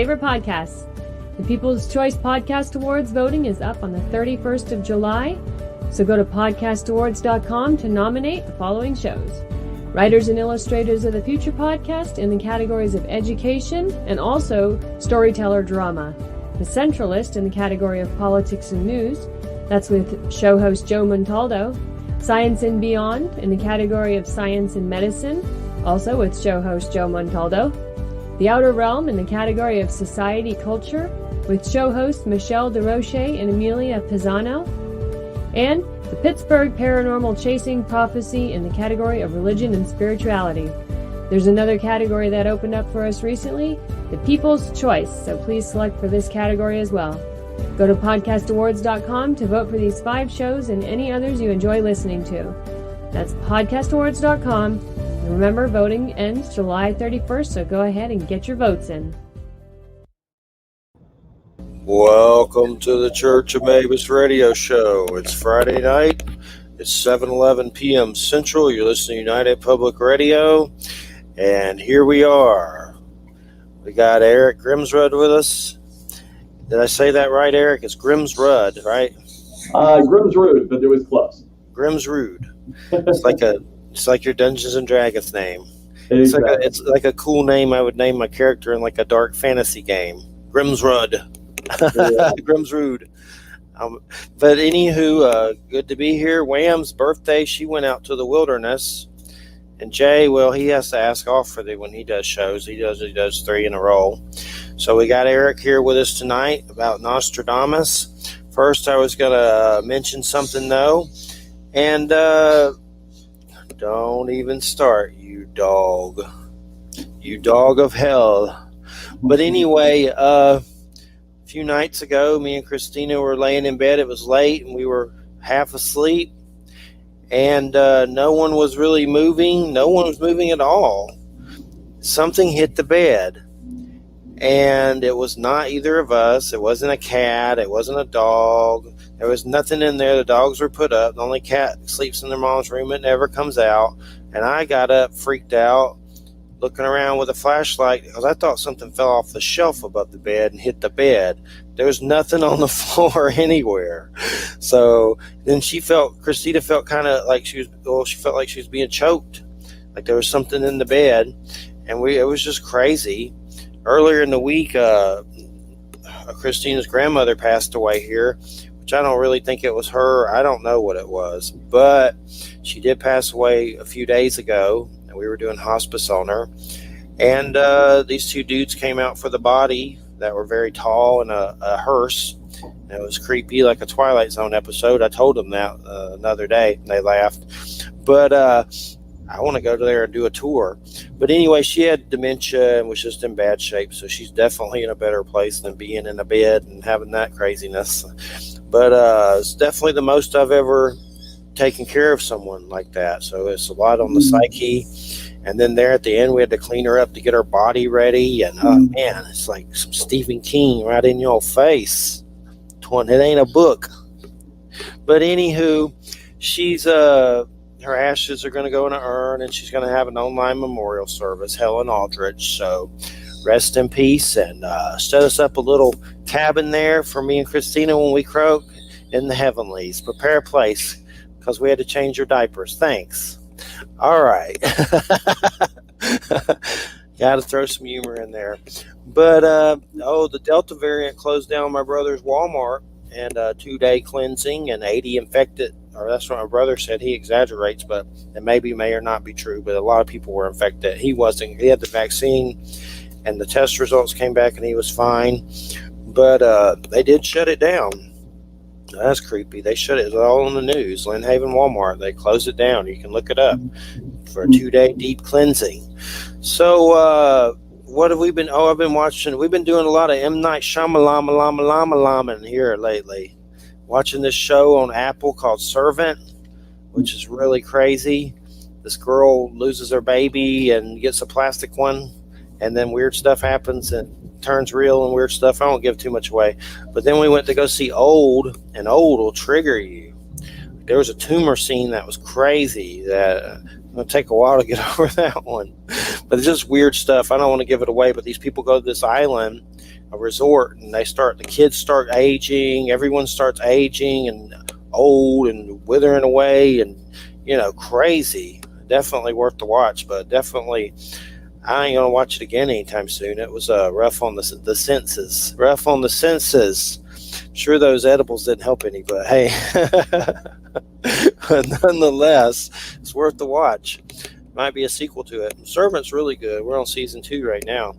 favorite podcasts. The People's Choice Podcast Awards voting is up on the 31st of July, so go to podcastawards.com to nominate the following shows. Writers and Illustrators of the Future podcast in the categories of education and also storyteller drama. The Centralist in the category of politics and news. That's with show host Joe Montaldo. Science and Beyond in the category of science and medicine, also with show host Joe Montaldo. The Outer Realm in the category of society culture with show hosts Michelle DeRoche and Amelia Pisano. And the Pittsburgh Paranormal Chasing Prophecy in the category of religion and spirituality. There's another category that opened up for us recently, the People's Choice, so please select for this category as well. Go to podcastawards.com to vote for these 5 shows and any others you enjoy listening to. That's podcastawards.com. And remember, voting ends July 31st, so go ahead and get your votes in. Welcome to the Church of Mavis radio show. It's Friday night. It's 7:11 p.m. Central. You're listening to United Public Radio. And here we are. We got Eric Grimsrud with us. Did I say that right, Eric? It's Grimsrud, right? Grimsrud, but it was close. Grimsrud. It's like your Dungeons and Dragons name. Exactly. It's like a cool name I would name my character in like a dark fantasy game. Grimsrud. Yeah. Grimsrud. But anywho, good to be here. Wham's birthday, she went out to the wilderness. And Jay, well, he has to ask off for when he does shows. He does 3 in a row. So we got Eric here with us tonight about Nostradamus. First, I was going to mention something, though. And don't even start, you dog. You dog of hell. But anyway, a few nights ago, me and Christina were laying in bed. It was late, and we were half asleep. And no one was really moving. No one was moving at all. Something hit the bed. And it was not either of us. It wasn't a cat. It wasn't a dog. There was nothing in there. The dogs were put up. The only cat sleeps in their mom's room. It never comes out. And I got up, freaked out, looking around with a flashlight because I thought something fell off the shelf above the bed and hit the bed. There was nothing on the floor anywhere. So then Christina felt kind of like she felt like she was being choked. Like there was something in the bed. And it was just crazy. Earlier in the week, Christina's grandmother passed away here, which I don't really think it was her. I don't know what it was. But she did pass away a few days ago. And we were doing hospice on her. And these 2 dudes came out for the body that were very tall in a hearse. And it was creepy, like a Twilight Zone episode. I told them that another day, and they laughed. But I want to go there and do a tour. But anyway, she had dementia and was just in bad shape. So she's definitely in a better place than being in a bed and having that craziness. But it's definitely the most I've ever taking care of someone like that. So it's a lot on the psyche. And then there at the end, we had to clean her up to get her body ready. And man, it's like some Stephen King right in your face. It ain't a book. But anywho, she's her ashes are going to go in an urn, and she's going to have an online memorial service, Helen Aldrich. So rest in peace, and set us up a little cabin there for me and Christina when we croak in the heavenlies. Prepare a place, because we had to change your diapers. Thanks. All right. Got to throw some humor in there. But, the Delta variant closed down my brother's Walmart, and 2-day cleansing and 80 infected. Or that's what my brother said. He exaggerates, but it may or not be true. But a lot of people were infected. He wasn't. He had the vaccine, and the test results came back, and he was fine. But they did shut it down. That's creepy. They shut it. It was all on the news. Lynn Haven Walmart. They closed it down. You can look it up for a 2-day deep cleansing. So what have we been? I've been watching. We've been doing a lot of M. Night Shyamalan here lately. Watching this show on Apple called Servant, which is really crazy. This girl loses her baby and gets a plastic one, and then weird stuff happens and turns real and weird stuff. I won't give too much away. But then we went to go see Old, and Old will trigger you. There was a tumor scene that was crazy that it's going to take a while to get over that one. But it's just weird stuff. I don't want to give it away, but these people go to this island, a resort, and the kids start aging, everyone starts aging and old and withering away, and crazy. Definitely worth the watch, but definitely I ain't gonna watch it again anytime soon. It was rough on the senses. Rough on the senses. Sure, those edibles didn't help any, but hey, nonetheless, it's worth the watch. Might be a sequel to it. Servant's really good. We're on season 2 right now.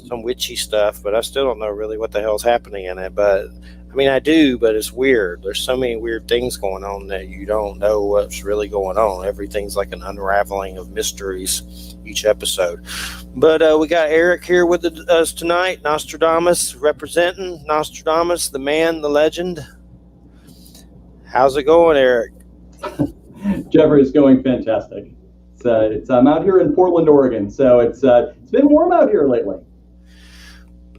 Some witchy stuff, but I still don't know really what the hell's happening in it. But I mean, I do, but it's weird. There's so many weird things going on that you don't know what's really going on. Everything's like an unraveling of mysteries each episode. But we got Eric here with us tonight. Nostradamus, representing Nostradamus, the man, the legend. How's it going, Eric? Jeffrey, it's going fantastic. I'm out here in Portland, Oregon, so it's been warm out here lately.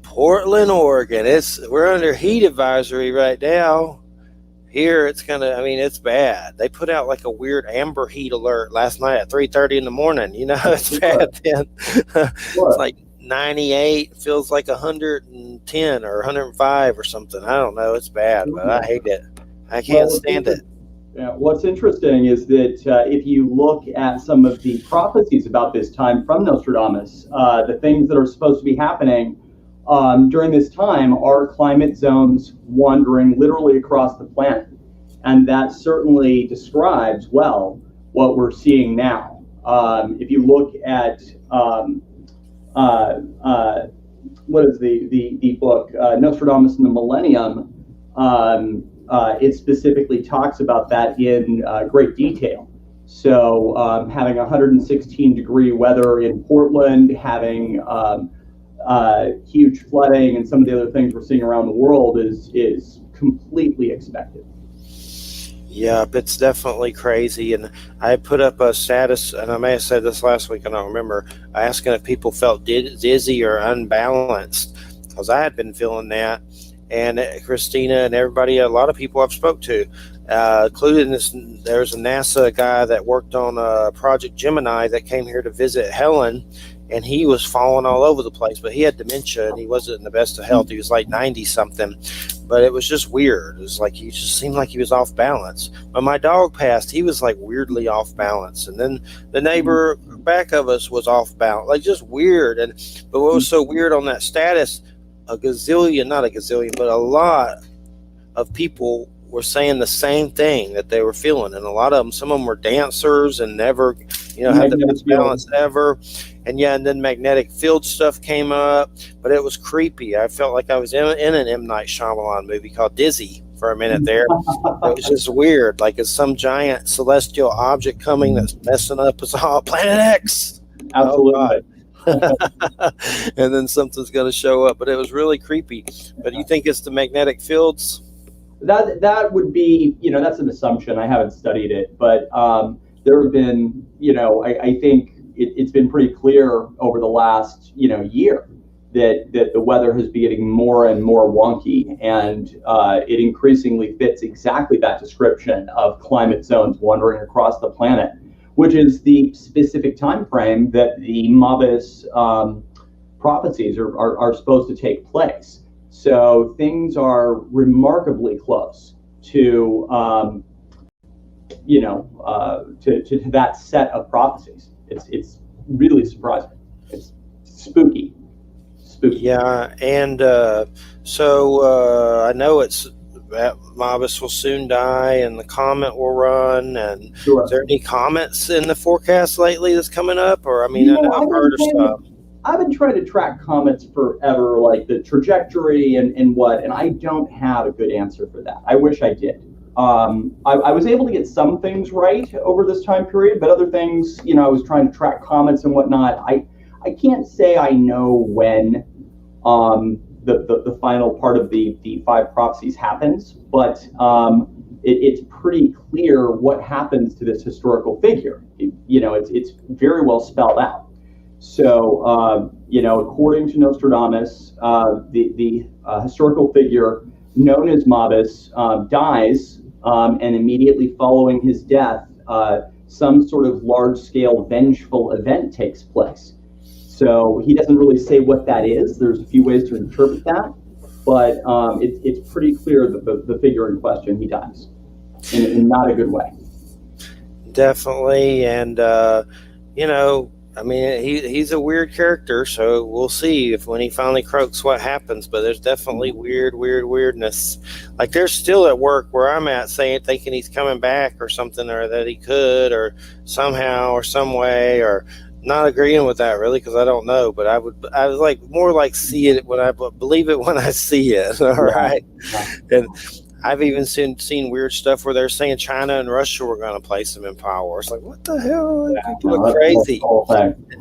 Portland, Oregon. We're under heat advisory right now. Here it's it's bad. They put out like a weird amber heat alert last night at 3:30 in the morning. It's bad then. It's like 98, feels like 110 or 105 or something. I don't know. It's bad, but I hate it. I can't stand it. Yeah, what's interesting is that if you look at some of the prophecies about this time from Nostradamus, the things that are supposed to be happening during this time are climate zones wandering literally across the planet. And that certainly describes well what we're seeing now. If you look at what is the book, Nostradamus and the Millennium, it specifically talks about that in great detail. So having 116-degree weather in Portland, having huge flooding, and some of the other things we're seeing around the world is completely expected. Yep, it's definitely crazy. And I put up a status, and I may have said this last week, I don't remember, asking if people felt dizzy or unbalanced, because I had been feeling that. And Christina and everybody, a lot of people I've spoke to, including there's a NASA guy that worked on Project Gemini that came here to visit Helen, and he was falling all over the place, but he had dementia and he wasn't in the best of health. He was like 90 something, but it was just weird. It was like he just seemed like he was off balance. When my dog passed, he was like weirdly off balance, and then the neighbor back of us was off balance, like just weird. But what was so weird on that status, not a gazillion, but a lot of people were saying the same thing that they were feeling. And a lot of them, some of them were dancers and never, had the best balance ever. And then magnetic field stuff came up, but it was creepy. I felt like I was in an M. Night Shyamalan movie called Dizzy for a minute there. It was just weird. Like it's some giant celestial object coming that's messing up us all. Planet X. Absolutely. And then something's going to show up, but it was really creepy. But you think it's the magnetic fields? That would be, that's an assumption. I haven't studied it, but there have been, I think it's been pretty clear over the last, year that the weather has been getting more and more wonky, and it increasingly fits exactly that description of climate zones wandering across the planet, which is the specific time frame that the Mabus prophecies are supposed to take place. So things are remarkably close to that set of prophecies. It's really surprising. It's spooky. Yeah, and so I know it's that Mabus will soon die and the comet will run. And Sure. Is there any comets in the forecast lately that's coming up? Or I know I've heard of stuff. I've been trying to track comets forever, like the trajectory and I don't have a good answer for that. I wish I did. I was able to get some things right over this time period, but other things, I was trying to track comets and whatnot. I can't say I know when the final part of the 5 prophecies happens, but it's pretty clear what happens to this historical figure. It's very well spelled out. So, according to Nostradamus, the historical figure known as Mabus dies, and immediately following his death, some sort of large-scale vengeful event takes place. So he doesn't really say what that is. There's a few ways to interpret that, but it's pretty clear that the figure in question, he dies in not a good way. Definitely, and I mean, he's a weird character, so we'll see if when he finally croaks what happens. But there's definitely weirdness. Like they're still at work where I'm at, thinking he's coming back or something, or that he could, or somehow or some way, or not agreeing with that really because I don't know. But I was like more like see it when I believe it when I see it. All right, and I've even seen weird stuff where they're saying China and Russia were going to place them in power. It's like, what the hell? People are crazy.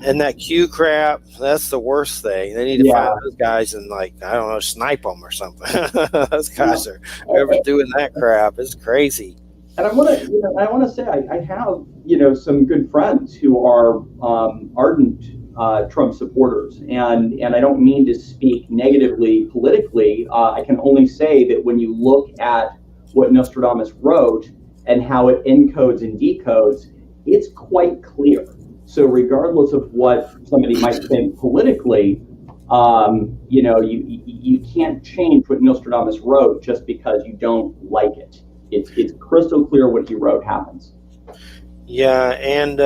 And that Q crap, that's the worst thing. They need to find those guys and, like, I don't know, snipe them or something. Those guys are ever doing that crap. It's crazy. And I want to say I have some good friends who are ardent Trump supporters, and I don't mean to speak negatively politically. I can only say that when you look at what Nostradamus wrote and how it encodes and decodes, it's quite clear. So regardless of what somebody might think politically, you can't change what Nostradamus wrote just because you don't like it. It's crystal clear what he wrote happens. Yeah, and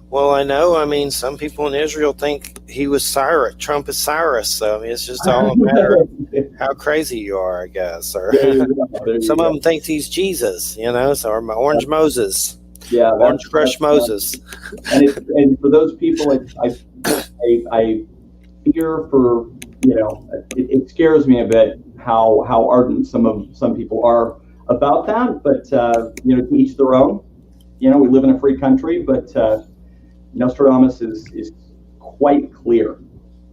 well, I know. I mean, some people in Israel think he was Cyrus. Trump is Cyrus. So I mean, it's just all a matter of how crazy you are, I guess. Or some of them think he's Jesus. Or Orange Moses. Yeah, Orange Crush Moses. And for those people, I fear for it scares me a bit how ardent some people are about that. But to each their own. We live in a free country, but Nostradamus is quite clear.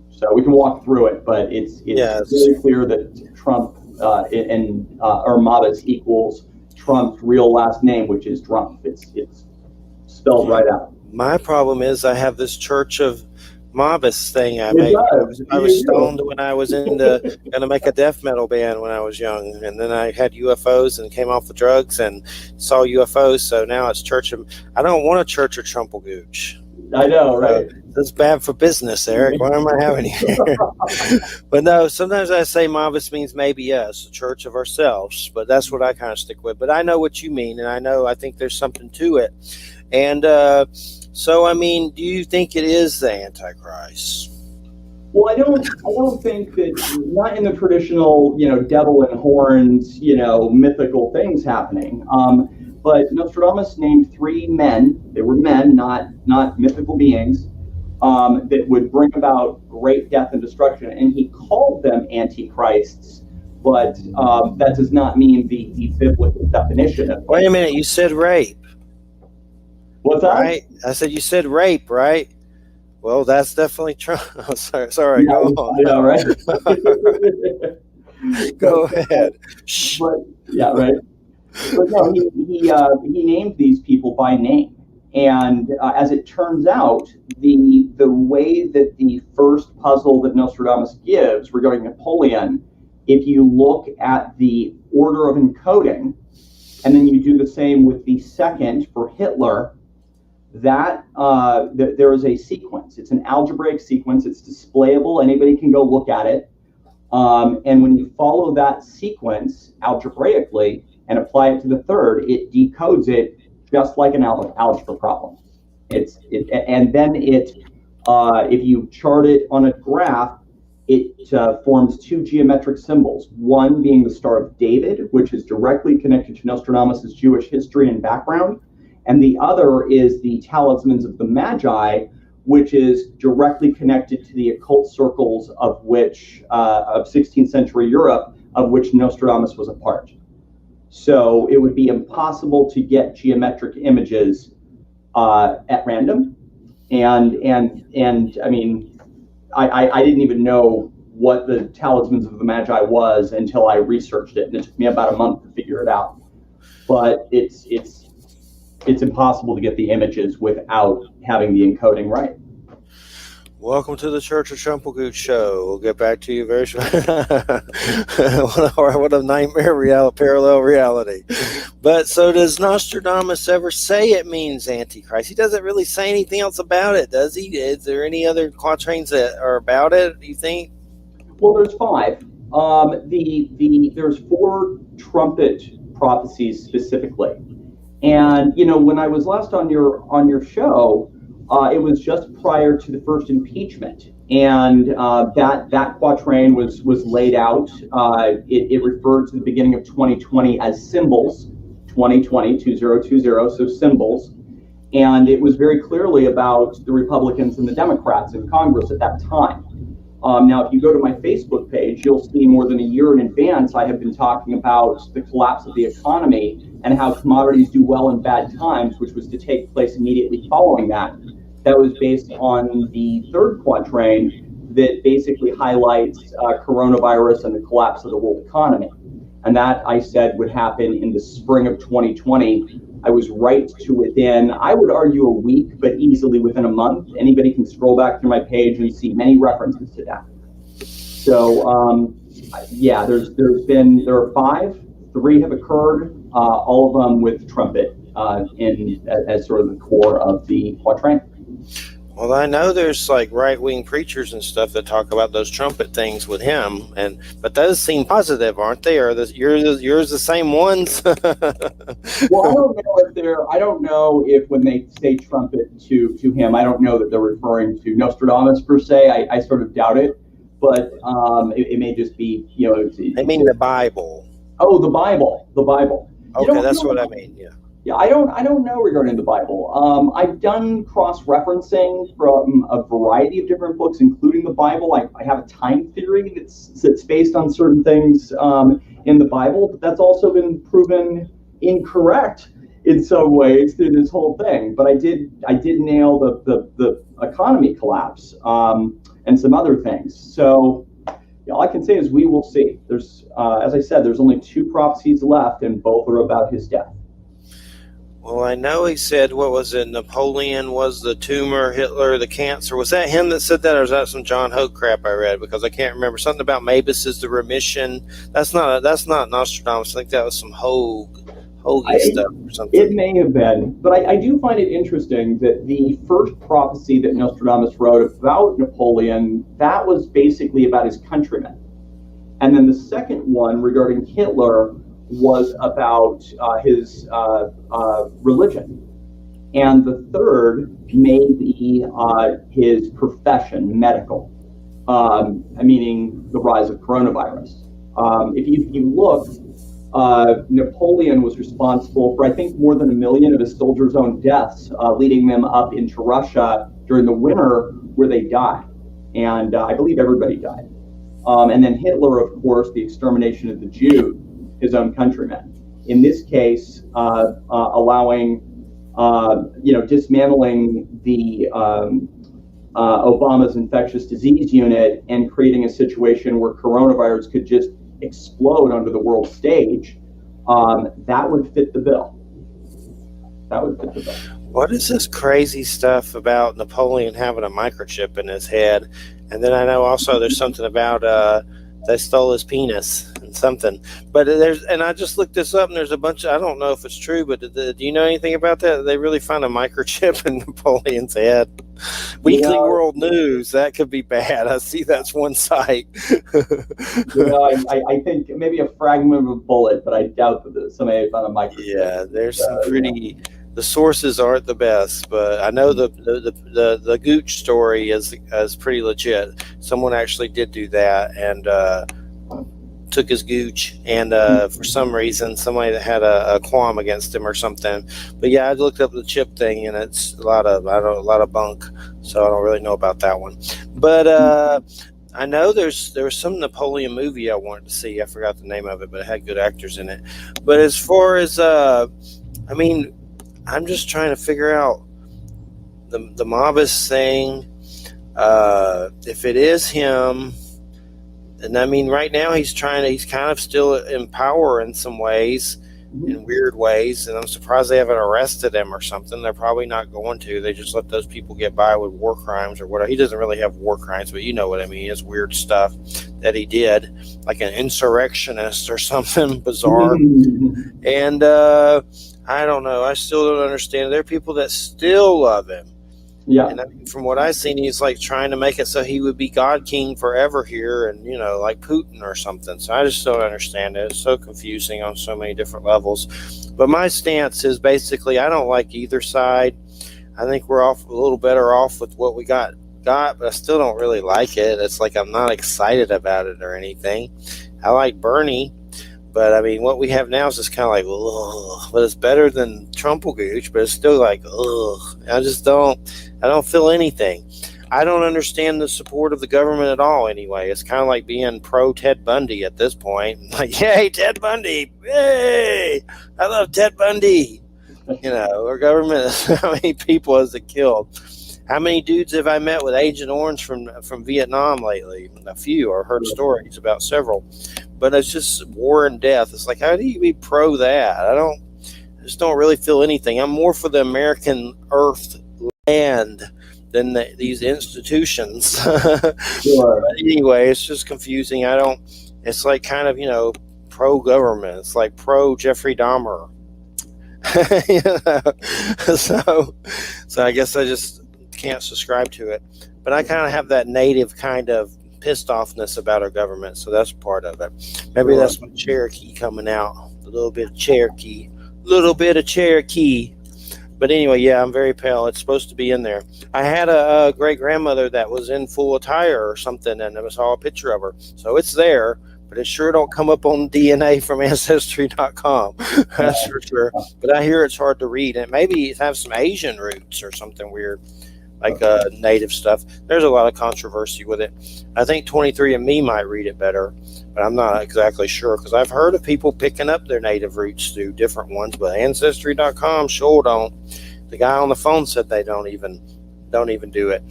So we can walk through it, but it's really clear that Trump or Mavis equals Trump's real last name, which is Trump. It's spelled right out. My problem is I have this Church of Mavis thing I made. I was stoned when I was gonna make a death metal band when I was young, and then I had UFOs and came off the drugs and saw UFOs. So now it's Church of. I don't want a Church of Trumplegooch. I know, right? That's bad for business, Eric. Why am I having you here? But no, sometimes I say Mavis means maybe us, a church of ourselves. But that's what I kind of stick with. But I know what you mean, and I think there's something to it. And so, I mean, do you think it is the Antichrist? Well, I don't think that, not in the traditional, devil and horns, mythical things happening. But Nostradamus named 3 men. They were men, not mythical beings, that would bring about great death and destruction. And he called them antichrists, but that does not mean the biblical definition of. Wait a minute, you said rape. What's that? Right? I said you said rape, right? Well, that's definitely true. Oh, sorry. Go on. Yeah, right. Go ahead. But, yeah, right. But no, he named these people by name, and as it turns out, the way that the first puzzle that Nostradamus gives regarding Napoleon, if you look at the order of encoding, and then you do the same with the second for Hitler, that there is a sequence. It's an algebraic sequence. It's displayable. Anybody can go look at it. And when you follow that sequence algebraically and apply it to the third, it decodes it just like an algebra problem. And then if you chart it on a graph, it forms 2 geometric symbols. One being the Star of David, which is directly connected to Nostradamus' Jewish history and background, and the other is the Talismans of the Magi, which is directly connected to the occult circles of 16th century Europe, of which Nostradamus was a part. So it would be impossible to get geometric images at random, and I mean, I didn't even know what the Talismans of the Magi was until I researched it, and it took me about a month to figure it out. But it's impossible to get the images without having the encoding right. Welcome to the Church of Trumplegoot show. We'll get back to you very soon. What a nightmare parallel reality. But so does Nostradamus ever say it means Antichrist? He doesn't really say anything else about it, does he? Is there any other quatrains that are about it, do you think? Well, there's 5. There's 4 trumpet prophecies specifically. And, when I was last on your show, it was just prior to the first impeachment, and that quatrain was laid out. It referred to the beginning of 2020 as symbols, 2020, 2020, so symbols, and it was very clearly about the Republicans and the Democrats in Congress at that time. Now, if you go to my Facebook page, you'll see more than a year in advance I have been talking about the collapse of the economy and how commodities do well in bad times, which was to take place immediately following that. That was based on the 3rd quatrain that basically highlights coronavirus and the collapse of the world economy. And that, I said, would happen in the spring of 2020. I was right to within, I would argue, a week, but easily within a month. Anybody can scroll back through my page and see many references to that. So, yeah, there are 5. 3 have occurred, all of them with trumpet as sort of the core of the quatrain. Well, I know there's like right-wing preachers and stuff that talk about those trumpet things with him, but those seem positive, aren't they? Or yours the same ones? Well, I don't know if when they say trumpet to him, I don't know that they're referring to Nostradamus per se. I sort of doubt it, but it may just be, I mean the Bible. Oh, the Bible. Okay, that's what I mean. Yeah. Yeah, I don't know regarding the Bible. I've done cross-referencing from a variety of different books, including the Bible. I have a time theory that's based on certain things in the Bible, but that's also been proven incorrect in some ways through this whole thing. But I did nail the economy collapse and some other things. So all I can say is we will see. There's, as I said, there's only 2 prophecies left, and both are about his death. Well, I know he said, what was it? Napoleon was the tumor, Hitler the cancer. Was that him that said that, or was that some John Hoke crap I read? Because I can't remember. Something about Mavis is the remission. That's not Nostradamus. I think that was some Hogue stuff or something. It may have been, but I do find it interesting that the first prophecy that Nostradamus wrote about Napoleon, that was basically about his countrymen. And then the second one regarding Hitler was about his religion. And the third may be his profession, medical, meaning the rise of coronavirus. If you look, Napoleon was responsible for, I think, more than 1 million of his soldiers' own deaths, leading them up into Russia during the winter where they died. And I believe everybody died. And then Hitler, of course, the extermination of the Jews, his own countrymen. In this case, allowing, dismantling the Obama's infectious disease unit and creating a situation where coronavirus could just explode onto the world stage, that would fit the bill. What is this crazy stuff about Napoleon having a microchip in his head? And then I know also there's something about they stole his penis and something. But I just looked this up, and there's a bunch of, I don't know if it's true, but do you know anything about that? They really found a microchip in Napoleon's head. Weekly World News, that could be bad. I see that's one site. I think maybe a fragment of a bullet, but I doubt that somebody found a microchip. Yeah, there's some pretty... The sources aren't the best, but I know the Gooch story is pretty legit. Someone actually did do that and took his Gooch, and for some reason, somebody that had a qualm against him or something. But yeah, I looked up the chip thing, and it's a lot of bunk, so I don't really know about that one. But I know there was some Napoleon movie I wanted to see. I forgot the name of it, but it had good actors in it. But as far as I'm just trying to figure out the Mavis thing. If it is him, and I mean, right now he's kind of still in power in some ways. in weird ways, and I'm surprised they haven't arrested him or something. They're probably not going to. They just let those people get by with war crimes or whatever. He doesn't really have war crimes, but you know what I mean. It's weird stuff that he did, like an insurrectionist or something bizarre. And I don't know. I still don't understand. There are people that still love him. Yeah. And I mean, from what I've seen, he's like trying to make it so he would be God King forever here, and like Putin or something. So I just don't understand it. It's so confusing on so many different levels. But my stance is basically I don't like either side. I think we're off a little better off with what we got, but I still don't really like it. It's like I'm not excited about it or anything. I like Bernie. But I mean, what we have now is just kind of like, ugh. But it's better than Trumpelgooch, but it's still like, ugh. I don't feel anything. I don't understand the support of the government at all anyway. It's kind of like being pro Ted Bundy at this point. Like, yay, Ted Bundy. Yay, I love Ted Bundy. Our government, how many people has it killed? How many dudes have I met with Agent Orange from Vietnam lately? A few. I've heard stories about several. But it's just war and death. It's like, how do you be pro that? I just don't really feel anything. I'm more for the American earth land than these institutions. Sure. But anyway, it's just confusing. It's like kind of, pro government. It's like pro Jeffrey Dahmer. So I guess I just can't subscribe to it. But I kind of have that native kind of pissed offness about our government, so that's part of it. Maybe that's my Cherokee coming out. A little bit of Cherokee. But anyway, yeah, I'm very pale. It's supposed to be in there. I had a great-grandmother that was in full attire or something, and I saw a picture of her. So it's there, but it sure don't come up on DNA from Ancestry.com. That's for sure. But I hear it's hard to read, and maybe it has some Asian roots or something weird, like native stuff. There's a lot of controversy with it. I think 23andMe might read it better, but I'm not exactly sure because I've heard of people picking up their native roots through different ones, but Ancestry.com sure don't. The guy on the phone said they don't even do it.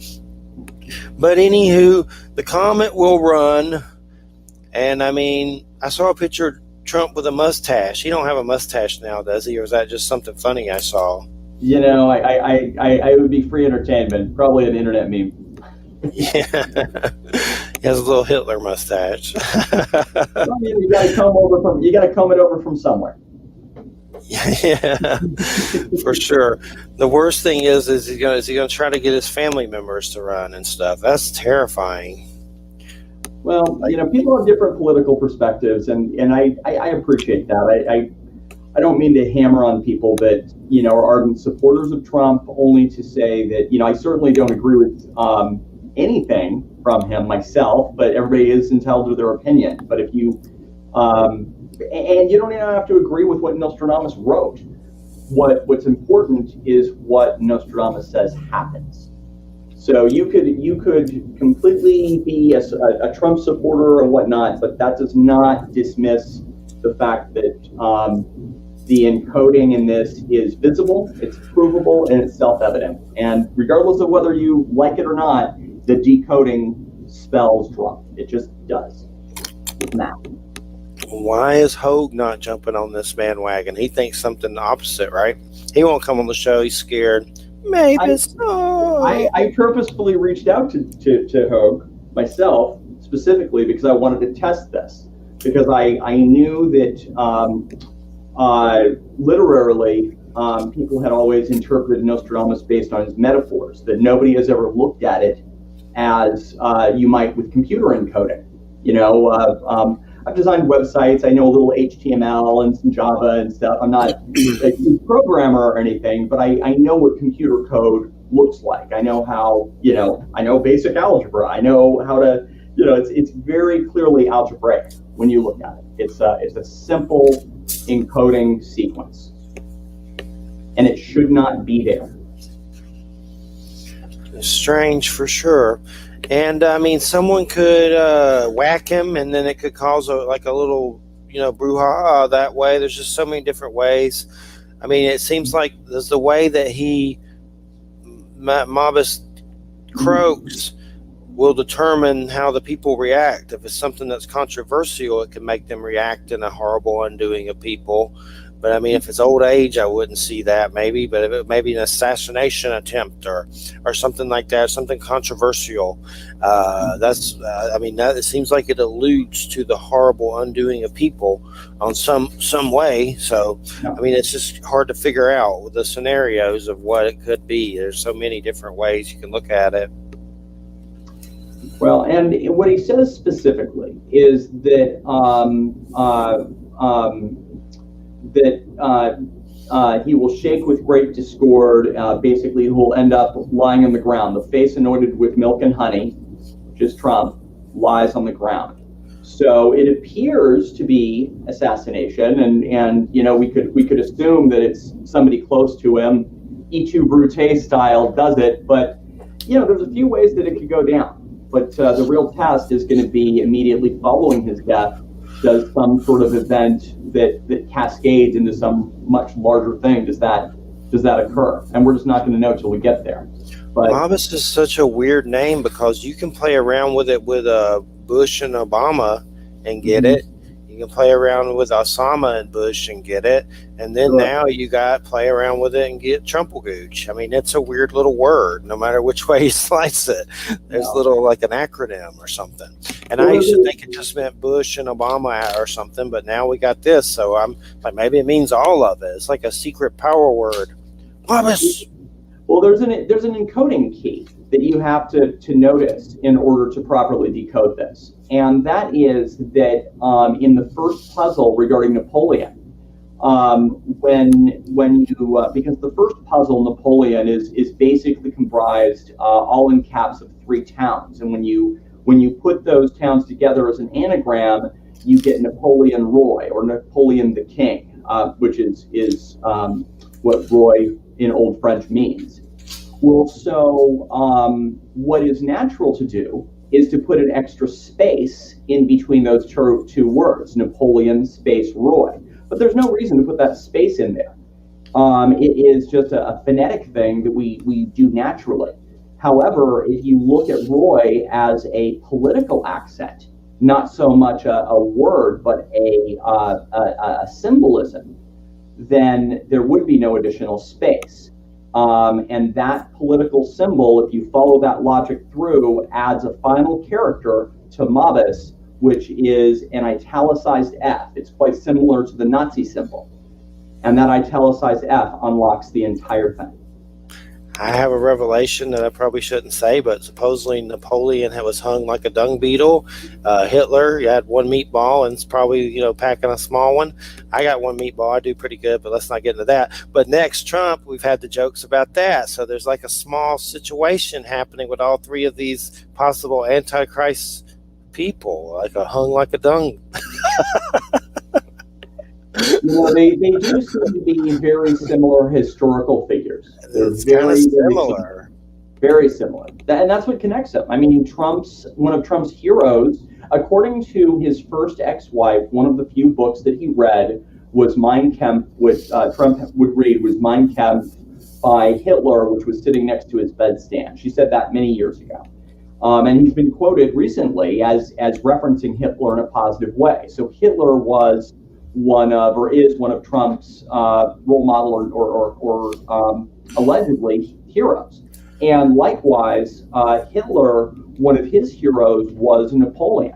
But anywho, the comet will run, and I mean, I saw a picture of Trump with a mustache. He don't have a mustache now, does he? Or is that just something funny I saw? I would be free entertainment. Probably an internet meme. Yeah, he has a little Hitler mustache. You got to comb it over from somewhere. Yeah, for sure. The worst thing is he going to try to get his family members to run and stuff? That's terrifying. Well, people have different political perspectives, and I appreciate that. I don't mean to hammer on people that, are ardent supporters of Trump, only to say that, I certainly don't agree with anything from him myself, but everybody is entitled to their opinion. But if you, and you don't even have to agree with what Nostradamus wrote. What's important is what Nostradamus says happens. So you could completely be a Trump supporter or whatnot, but that does not dismiss the fact that the encoding in this is visible, it's provable, and it's self-evident. And regardless of whether you like it or not, the decoding spells Trump. It just does. It's math. Why is Hogue not jumping on this bandwagon? He thinks something opposite, right? He won't come on the show. He's scared. Maybe so. I purposefully reached out to Hogue myself, specifically because I wanted to test this. Because I knew that literally people had always interpreted Nostradamus based on his metaphors, that nobody has ever looked at it as you might with computer encoding. I've designed websites. I know a little HTML and some Java and stuff. I'm not a programmer or anything, but I know what computer code looks like. I know how, I know basic algebra. I know how to, it's very clearly algebraic when you look at it. It's a simple encoding sequence, and it should not be there. Strange for sure. And I mean, someone could whack him, and then it could cause a little, brouhaha that way. There's just so many different ways. I mean, it seems like there's the way that he Mobus croaks will determine how the people react. If it's something that's controversial, it can make them react in a horrible undoing of people. But I mean, if it's old age, I wouldn't see that maybe. But if it may be an assassination attempt or something like that, something controversial, I mean, that it seems like it alludes to the horrible undoing of people on some way. So, I mean, it's just hard to figure out the scenarios of what it could be. There's so many different ways you can look at it. Well, and what he says specifically is that he will shake with great discord. Basically, he will end up lying on the ground. The face anointed with milk and honey, which is Trump, lies on the ground. So it appears to be assassination, and you know, we could assume that it's somebody close to him, E2 Brute style does it. But you know, there's a few ways that it could go down. But the real test is going to be immediately following his death. Does some sort of event that cascades into some much larger thing, does that occur? And we're just not going to know till we get there. But Mobus is such a weird name because you can play around with it with Bush and Obama and get it. You can play around with Osama and Bush and get it. And then now you got play around with it and get Trumpelgooch. I mean, it's a weird little word, no matter which way you slice it. There's little like an acronym or something. And I used to think it just meant Bush and Obama or something, but now we got this. So I'm like, maybe it means all of it. It's like a secret power word. Mobus. Well, there's an encoding key that you have to notice in order to properly decode this. And that is that in the first puzzle regarding Napoleon, when you because the first puzzle, Napoleon, is basically comprised all in caps of 3 towns, and when you put those towns together as an anagram, you get Napoleon Roy, or Napoleon the King, which is what Roy in Old French means. Well, so what is natural to do is to put an extra space in between those two words, Napoleon space Roy. But there's no reason to put that space in there. It is just a phonetic thing that we do naturally. However, if you look at Roy as a political accent, not so much a word, but a symbolism, then there would be no additional space. And that political symbol, if you follow that logic through, adds a final character to Mobus, which is an italicized F. It's quite similar to the Nazi symbol. And that italicized F unlocks the entire thing. I have a revelation that I probably shouldn't say, but supposedly Napoleon was hung like a dung beetle. Hitler, you had 1 meatball and it's probably, packing a small one. I got 1 meatball. I do pretty good, but let's not get into that. But next, Trump, we've had the jokes about that. So there's like a small situation happening with all 3 of these possible Antichrist people, like a hung like a dung. They do seem to be very similar historical figures. They're very similar. Very similar. And that's what connects them. I mean, one of Trump's heroes, according to his first ex-wife, one of the few books that he read was Mein Kampf, which Trump would read was Mein Kampf by Hitler, which was sitting next to his bedstand. She said that many years ago. And he's been quoted recently as referencing Hitler in a positive way. So Hitler was is one of Trump's role model or allegedly heroes. And likewise, Hitler, one of his heroes was Napoleon.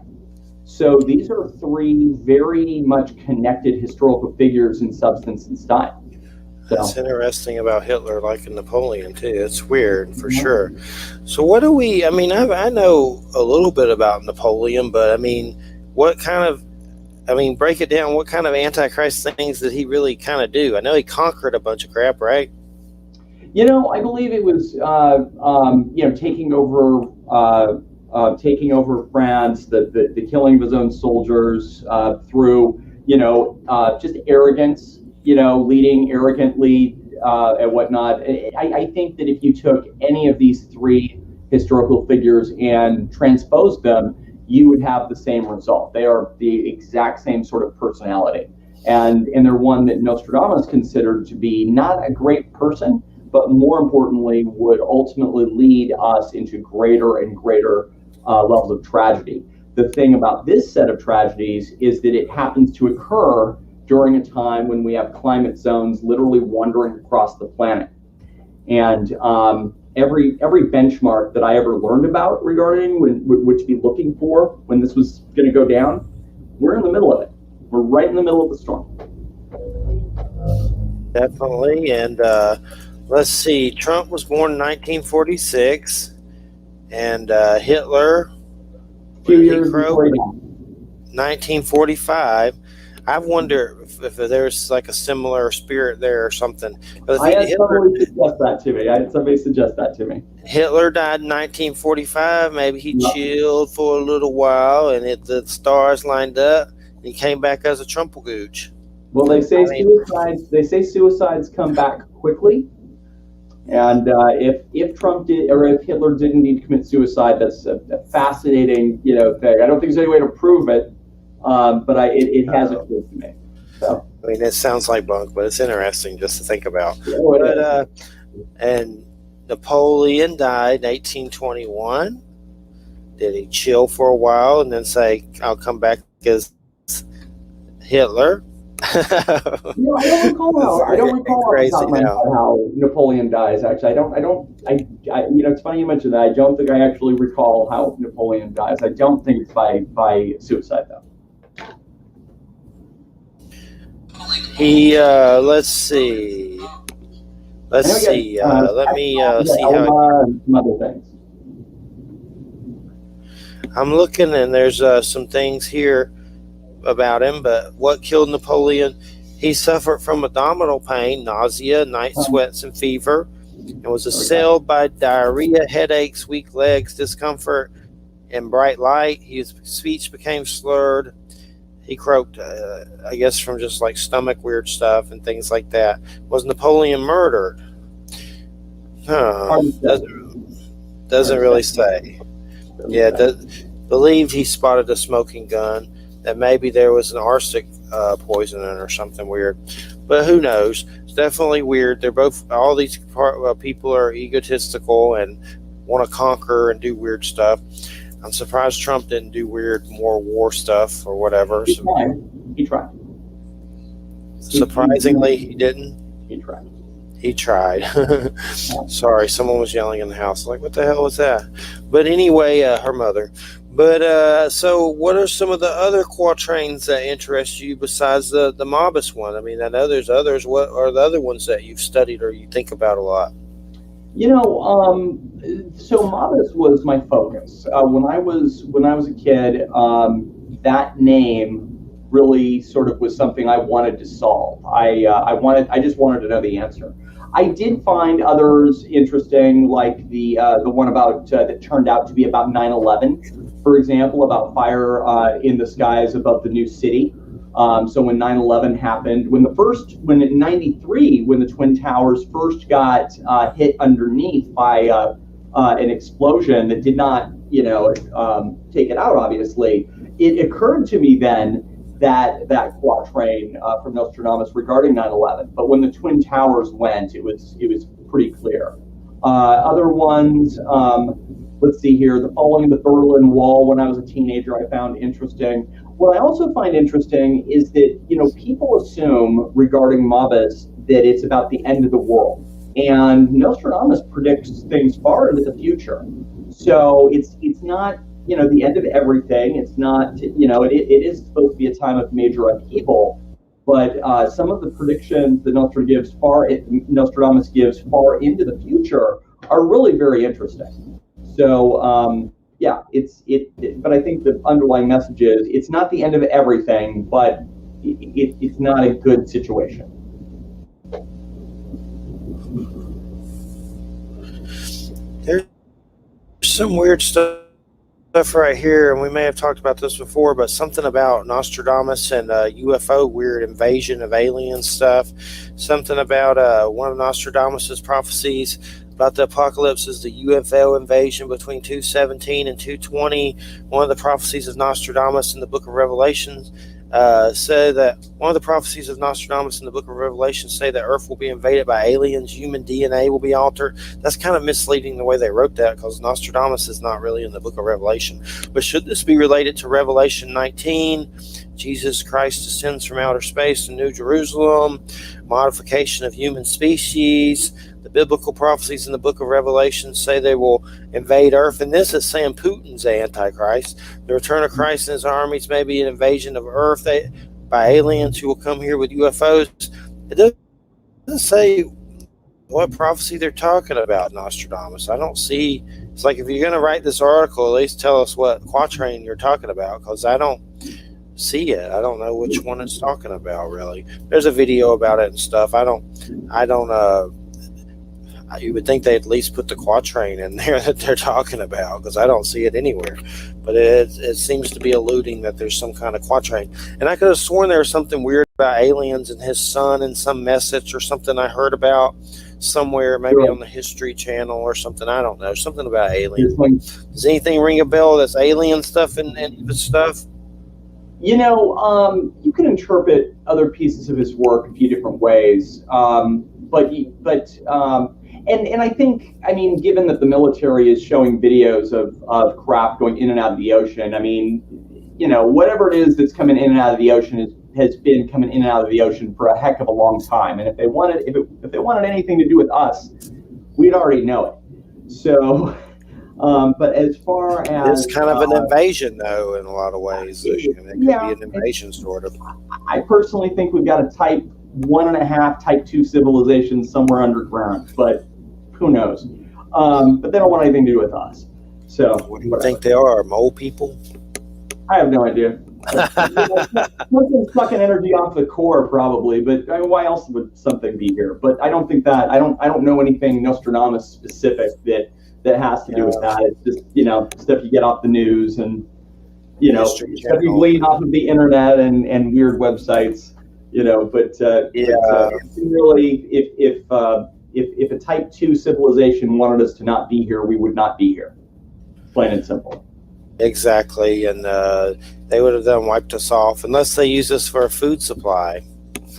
So these are 3 very much connected historical figures in substance and style. That's interesting about Hitler liking Napoleon too. It's weird for sure. So what do we, I mean, I know a little bit about Napoleon, but I mean, break it down. What kind of Antichrist things did he really kind of do? I know he conquered a bunch of crap, right? I believe it was, taking over France, the killing of his own soldiers through, just arrogance, leading arrogantly and whatnot. I think that if you took any of these 3 historical figures and transposed them, you would have the same result. They are the exact same sort of personality. And they're one that Nostradamus considered to be not a great person, but more importantly, would ultimately lead us into greater and greater levels of tragedy. The thing about this set of tragedies is that it happens to occur during a time when we have climate zones literally wandering across the planet. And every benchmark that I ever learned about regarding what to be looking for when this was going to go down, we're in the middle of it. We're right in the middle of the storm. Definitely. And let's see, Trump was born in 1946, and Hitler, A few years before he died. 1945. I wonder if there's like a similar spirit there or something. I had somebody suggest that to me. Hitler died in 1945. Maybe he chilled for a little while, and the stars lined up, and he came back as a Trumpelgooch. Well, they say suicides come back quickly, and if Trump did, or if Hitler didn't need to commit suicide, that's a fascinating thing. I don't think there's any way to prove it, but it has occurred to me. So. I mean, it sounds like bunk, but it's interesting just to think about. Yeah, and Napoleon died in 1821. Did he chill for a while and then say, "I'll come back as Hitler"? I don't recall how Napoleon dies. Actually, it's funny you mentioned that. I don't think I actually recall how Napoleon dies. I don't think it's by suicide though. He let's see. Let me see how. Some other things. I'm looking, and there's some things here about him, but what killed Napoleon? He suffered from abdominal pain, nausea, night sweats, and fever, and was assailed by diarrhea, headaches, weak legs, discomfort, and bright light. His speech became slurred. He croaked, I guess, from just like stomach weird stuff and things like that. Was Napoleon murdered? Doesn't really say. Yeah, believe he spotted a smoking gun. That maybe there was an arsenic poisoning or something weird, but who knows? It's definitely weird. All these people are egotistical and want to conquer and do weird stuff. I'm surprised Trump didn't do more war stuff or whatever. He tried. Surprisingly, he didn't. He tried. Sorry, someone was yelling in the house. Like, what the hell was that? But anyway, her mother. But so what are some of the other quatrains that interest you besides the Mobbus one? I mean, I know there's others. What are the other ones that you've studied or you think about a lot? So Mobbus was my focus. When I was a kid, that name really sort of was something I wanted to solve. I just wanted to know the answer. I did find others interesting, like the one about that turned out to be about 9/11. For example, about fire in the skies above the new city. So when 9/11 happened, when in 93, when the Twin Towers first got hit underneath by an explosion that did not, take it out, obviously, it occurred to me then that quatrain from Nostradamus regarding 9/11. But when the Twin Towers went, it was pretty clear. Other ones, let's see here, the falling of the Berlin Wall when I was a teenager, I found interesting. What I also find interesting is that, people assume regarding Mobbus that it's about the end of the world. And Nostradamus predicts things far into the future. So it's not, the end of everything. It's not, it is supposed to be a time of major upheaval. But some of the predictions that Nostradamus gives far into the future are really very interesting. So, but I think the underlying message is it's not the end of everything, but it's not a good situation. There's some weird stuff right here, and we may have talked about this before, but something about Nostradamus and UFO, weird invasion of alien stuff. Something about one of Nostradamus's prophecies about the apocalypse is the UFO invasion between 217 and 220. One of the prophecies of Nostradamus in the book of Revelation say that Earth will be invaded by aliens, human DNA will be altered. That's kind of misleading the way they wrote that, because Nostradamus is not really in the book of Revelation. But should this be related to Revelation 19? Jesus Christ descends from outer space in New Jerusalem, modification of human species. The biblical prophecies in the book of Revelation say they will invade Earth, and this is saying Putin's the Antichrist. The return of Christ and his armies may be an invasion of Earth by aliens who will come here with UFOs. It doesn't say what prophecy they're talking about, Nostradamus. I don't see. It's like, if you're going to write this article, at least tell us what quatrain you're talking about, because I don't see it. I don't know which one it's talking about, really. There's a video about it and stuff. You would think they'd at least put the quatrain in there that they're talking about, because I don't see it anywhere. But it seems to be alluding that there's some kind of quatrain. And I could have sworn there was something weird about aliens and his son in some message or something I heard about somewhere, maybe on the History Channel or something. I don't know. Something about aliens. Does anything ring a bell that's alien stuff and stuff? You can interpret other pieces of his work a few different ways. And I think, given that the military is showing videos of craft going in and out of the ocean, whatever it is that's coming in and out of the ocean has been coming in and out of the ocean for a heck of a long time. And if they wanted anything to do with us, we'd already know it. So, but as far as it's kind of an invasion, though, in a lot of ways, it could be an invasion, sort of. I personally think we've got a type 1.5, type 2 civilization somewhere underground, but who knows? But they don't want anything to do with us. So, what do you think they are? Mole people? I have no idea. Something sucking energy off the core, probably. But why else would something be here? But I don't think that. I don't know anything Nostradamus specific that has to do with that. It's just stuff you get off the news and stuff you glean off of the internet and weird websites. But really, if a type 2 civilization wanted us to not be here, we would not be here. Plain and simple. Exactly, and they would have wiped us off unless they use us for a food supply.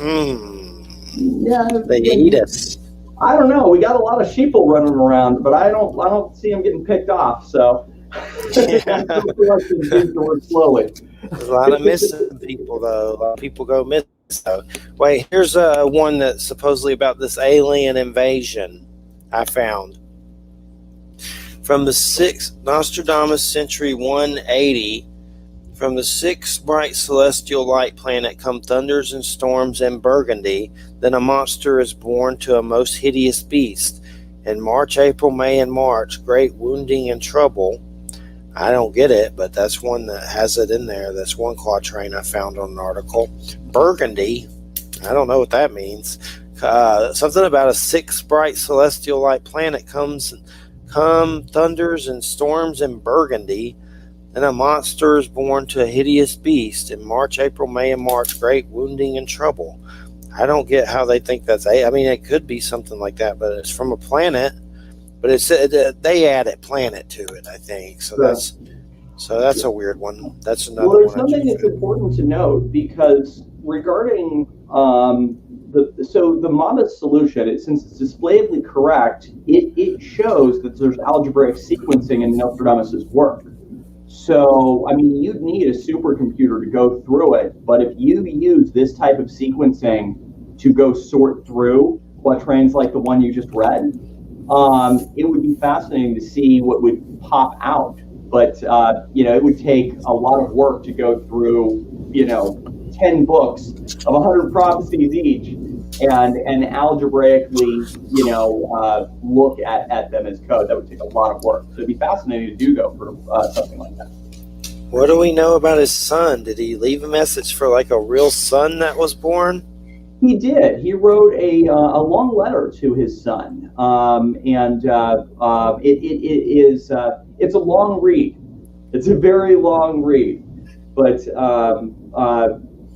Yeah, they eat us. I don't know. We got a lot of sheeple running around, but I don't see them getting picked off. So slowly. There's a lot of missing people, though. A lot of people go missing. So, wait, here's one that's supposedly about this alien invasion I found. From the 6th, Nostradamus Century 180, from the 6th bright celestial light planet come thunders and storms and burgundy. Then a monster is born to a most hideous beast. In March, April, May, and March, great wounding and trouble. I don't get it, but that's one that has it in there. That's one quatrain I found on an article. Burgundy, I don't know what that means. Something about a 6th bright celestial light planet come thunders and storms in burgundy. Then a monster is born to a hideous beast. In March, April, May, and March, great wounding and trouble. I don't get how they think that's. It could be something like that, but it's from a planet. But they added planet to it, I think. So that's a weird one. That's another one. Well, there's something that's important to note, because regarding the modest solution, since it's displayedly correct, it shows that there's algebraic sequencing in Nostradamus's work. So, you'd need a supercomputer to go through it, but if you use this type of sequencing to go sort through quatrains like the one you just read, it would be fascinating to see what would pop out. But, it would take a lot of work to go through, 10 books of 100 prophecies each and algebraically, look at them as code. That would take a lot of work. So it'd be fascinating to do, though, for something like that. What do we know about his son? Did he leave a message for like a real son that was born? He did. He wrote a long letter to his son, it's a long read. It's a very long read, but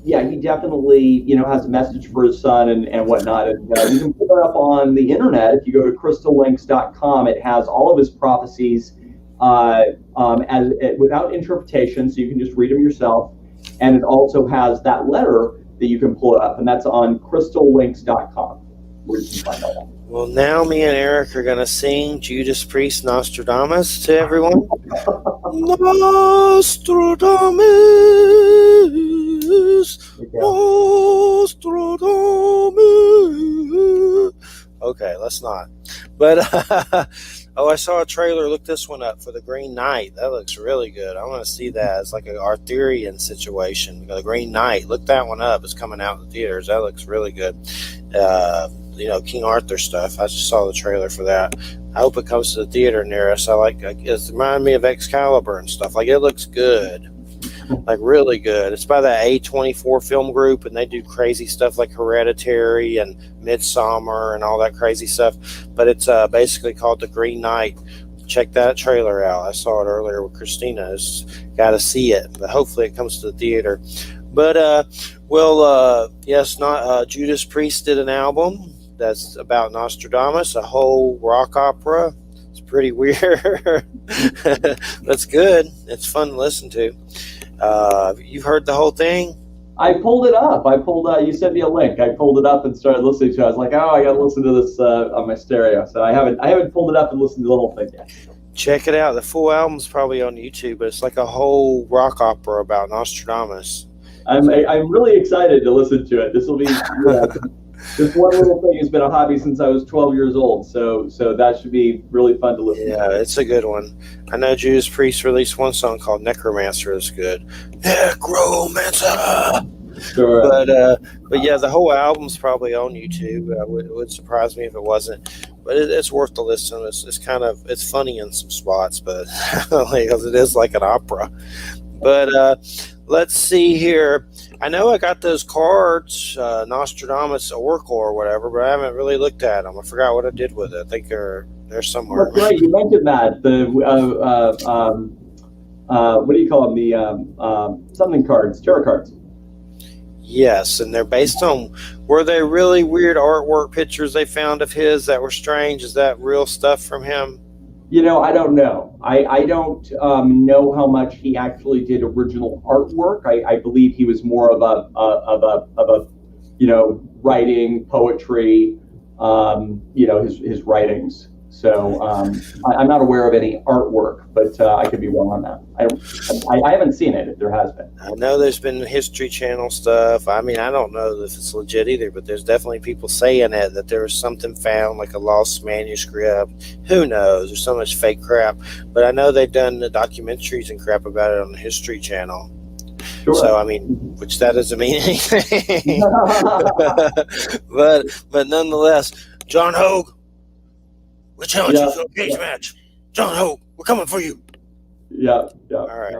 he definitely, has a message for his son and whatnot. And you can pull it up on the internet. If you go to crystallinks.com, it has all of his prophecies without interpretation, so you can just read them yourself. And it also has that letter that you can pull up, and that's on crystallinks.com, where you can find all that. Well, now me and Eric are going to sing Judas Priest Nostradamus to everyone. Nostradamus, Nostradamus. Okay, let's not. But, I saw a trailer. Look this one up for The Green Knight. That looks really good. I want to see that. It's like an Arthurian situation. The Green Knight. Look that one up. It's coming out in the theaters. That looks really good. King Arthur stuff. I just saw the trailer for that. I hope it comes to the theater near us. It reminded me of Excalibur and stuff. Like, it looks good. Like, really good. It's by the A24 film group, and they do crazy stuff like Hereditary and Midsommar and all that crazy stuff. But it's basically called The Green Knight. Check that trailer out. I saw it earlier with Christina. Got to see it. But hopefully it comes to the theater. But, Judas Priest did an album that's about Nostradamus, a whole rock opera. It's pretty weird. That's good. It's fun to listen to. You've heard the whole thing? I pulled it up. You sent me a link. I pulled it up and started listening to it. I was like, I got to listen to this on my stereo. So I haven't pulled it up and listened to the whole thing yet. Check it out. The full album's probably on YouTube, but it's like a whole rock opera about Nostradamus. I'm really excited to listen to it. This will be this one little thing has been a hobby since I was 12 years old, so that should be really fun to listen to. Yeah, it's a good one. I know Judas Priest released one song called Necromancer. It's good. Necromancer! Sure. But yeah, the whole album's probably on YouTube. It would surprise me if it wasn't. But it's worth the listen. It's funny in some spots, but because it is like an opera. But let's see here. I know I got those cards, Nostradamus Oracle or whatever, but I haven't really looked at them. I forgot what I did with it. I think they're somewhere. That's right. You mentioned that. The what do you call them? The something cards, tarot cards. Yes, and they're based on. Were they really weird artwork pictures they found of his that were strange? Is that real stuff from him? I don't know. I don't know how much he actually did original artwork. I believe he was more of a writing, poetry, his writings. So I'm not aware of any artwork, but I could be wrong on that. I haven't seen it if there has been. I know there's been History Channel stuff. I mean, I don't know if it's legit either, but there's definitely people saying it, that there was something found, like a lost manuscript. Who knows? There's so much fake crap. But I know they've done the documentaries and crap about it on the History Channel. Sure. So, I mean, which that doesn't mean anything. but nonetheless, John Hogue, we're challenging you for a cage match. John Hogue, we're coming for you. Yeah. All right.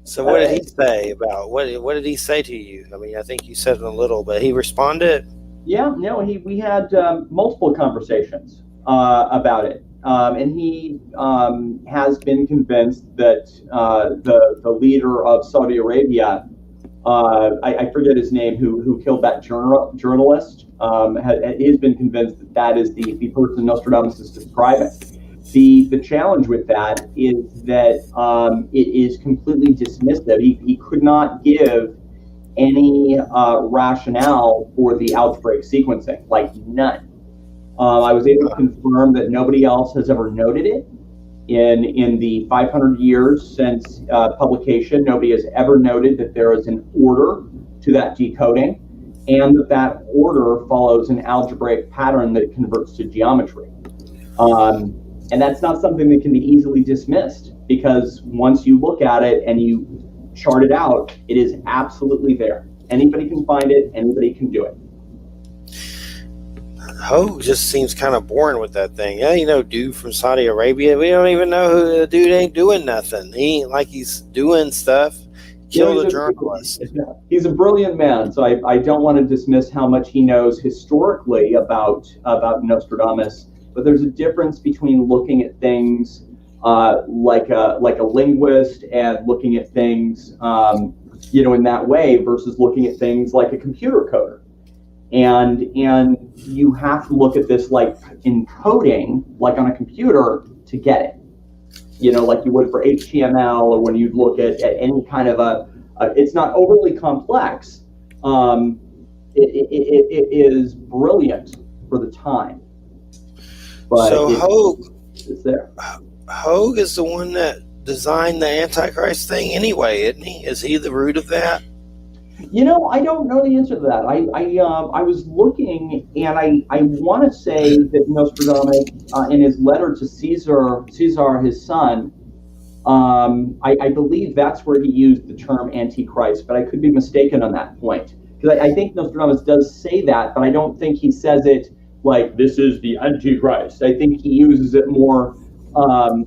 So what did he say about what did he say to you? I mean, I think you said it a little, but he responded. Yeah, no, we had multiple conversations about it, and he has been convinced that the leader of Saudi Arabia, I forget his name, who killed that journalist, has been convinced that is the person Nostradamus is describing. The challenge with that is that it is completely dismissive. He could not give any rationale for the outbreak sequencing, like none. I was able to confirm that nobody else has ever noted it. In the 500 years since publication, nobody has ever noted that there is an order to that decoding, and that order follows an algebraic pattern that converts to geometry. And that's not something that can be easily dismissed, because once you look at it and you chart it out, it is absolutely there. Anybody can find it, anybody can do it. Hogue just seems kind of boring with that thing. Yeah, dude from Saudi Arabia, we don't even know who the dude ain't doing nothing. He ain't like he's doing stuff. Killed a journalist. He's a brilliant man, so I don't want to dismiss how much he knows historically about Nostradamus. But there's a difference between looking at things like a linguist and looking at things in that way versus looking at things like a computer coder. And you have to look at this like in coding, like on a computer, to get it. Like you would for HTML, or when you look at any kind of it's not overly complex. It is brilliant for the time. But so it's there. Hogue is the one that designed the Antichrist thing anyway, isn't he? Is he the root of that? I don't know the answer to that. I was looking, and I want to say that Nostradamus, in his letter to Caesar, his son, I believe that's where he used the term Antichrist, but I could be mistaken on that point. Because I think Nostradamus does say that, but I don't think he says it like, this is the Antichrist. I think he uses it more, more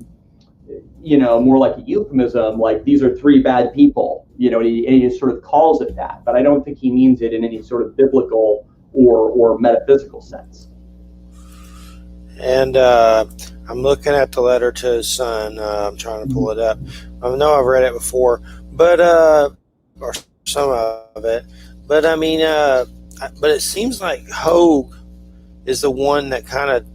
like a euphemism, like these are three bad people, and he just sort of calls it that. But I don't think he means it in any sort of biblical or metaphysical sense. And I'm looking at the letter to his son. I'm trying to pull it up. I know I've read it before, but or some of it. But I mean, but it seems like Hogue is the one that kind of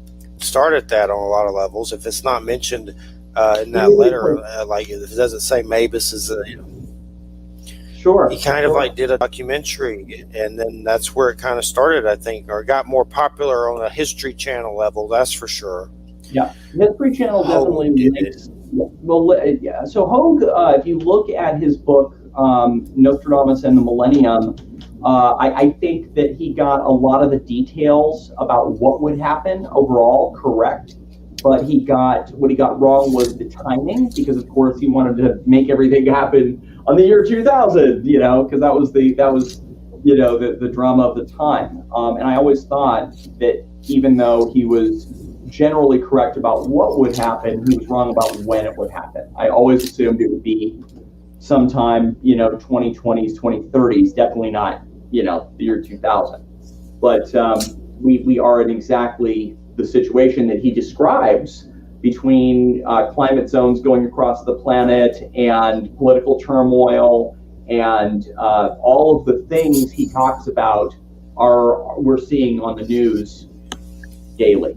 started that on a lot of levels. If it's not mentioned in that letter, like if it doesn't say Mavis is sure. He kind of like did a documentary, and then that's where it kind of started, I think, or got more popular on a History Channel level. That's for sure. Yeah, History Channel definitely makes. Well, yeah. So Hogue, if you look at his book Nostradamus and the Millennium, I think that he got a lot of the details about what would happen overall correct, but what he got wrong was the timing, because of course he wanted to make everything happen on the year 2000, because that was the drama of the time. And I always thought that even though he was generally correct about what would happen, he was wrong about when it would happen. I always assumed it would be sometime, 2020s, 2030s, definitely not, the year 2000. But we are in exactly the situation that he describes between climate zones going across the planet and political turmoil and all of the things he talks about we're seeing on the news daily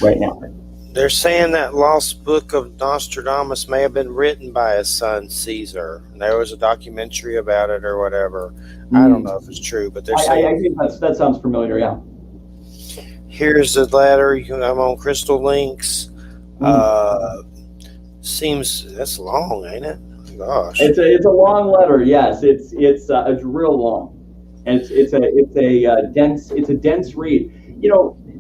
right now. They're saying that lost book of Nostradamus may have been written by his son Caesar. And there was a documentary about it or whatever. I don't know if it's true, but they're saying. I think that sounds familiar. Yeah. Here's the letter. I'm on Crystal Links. Seems that's long, ain't it? Oh, gosh. It's a long letter. Yes, it's real long, and it's a dense read.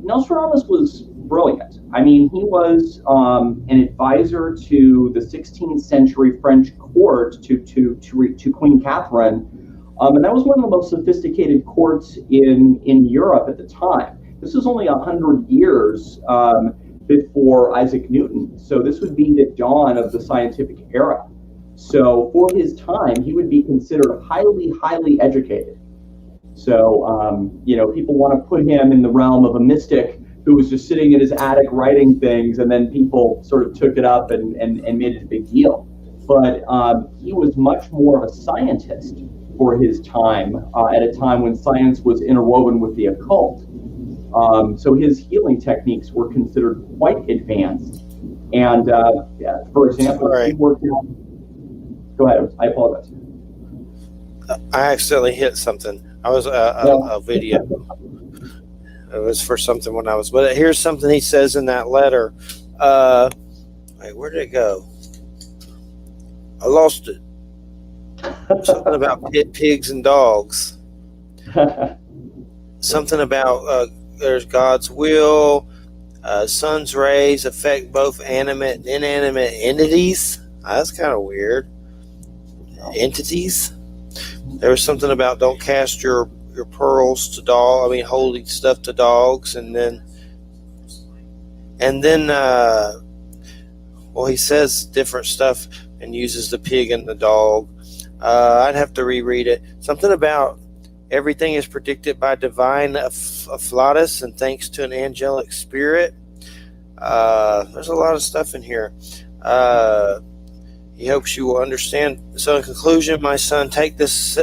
Nostradamus was brilliant. I mean, he was an advisor to the 16th century French court to Queen Catherine, and that was one of the most sophisticated courts in Europe at the time. This is only 100 years before Isaac Newton, so this would be the dawn of the scientific era. So for his time, he would be considered highly, highly educated. So people want to put him in the realm of a mystic who was just sitting in his attic writing things, and then people sort of took it up and made it a big deal. But he was much more of a scientist for his time, at a time when science was interwoven with the occult. So his healing techniques were considered quite advanced. And for example, he worked out. Go ahead. I apologize. I accidentally hit something. I was a video. It was for something when I was. But here's something he says in that letter. Wait, where did it go? I lost it. Something about pigs and dogs. Something about there's God's will. Sun's rays affect both animate and inanimate entities. That's kind of weird. Entities. There was something about don't cast your pearls to holding stuff to dogs, and then he says different stuff and uses the pig and the dog. I'd have to reread it. Something about everything is predicted by divine afflatus and thanks to an angelic spirit. There's a lot of stuff in here. He hopes you will understand. So in conclusion, my son, take this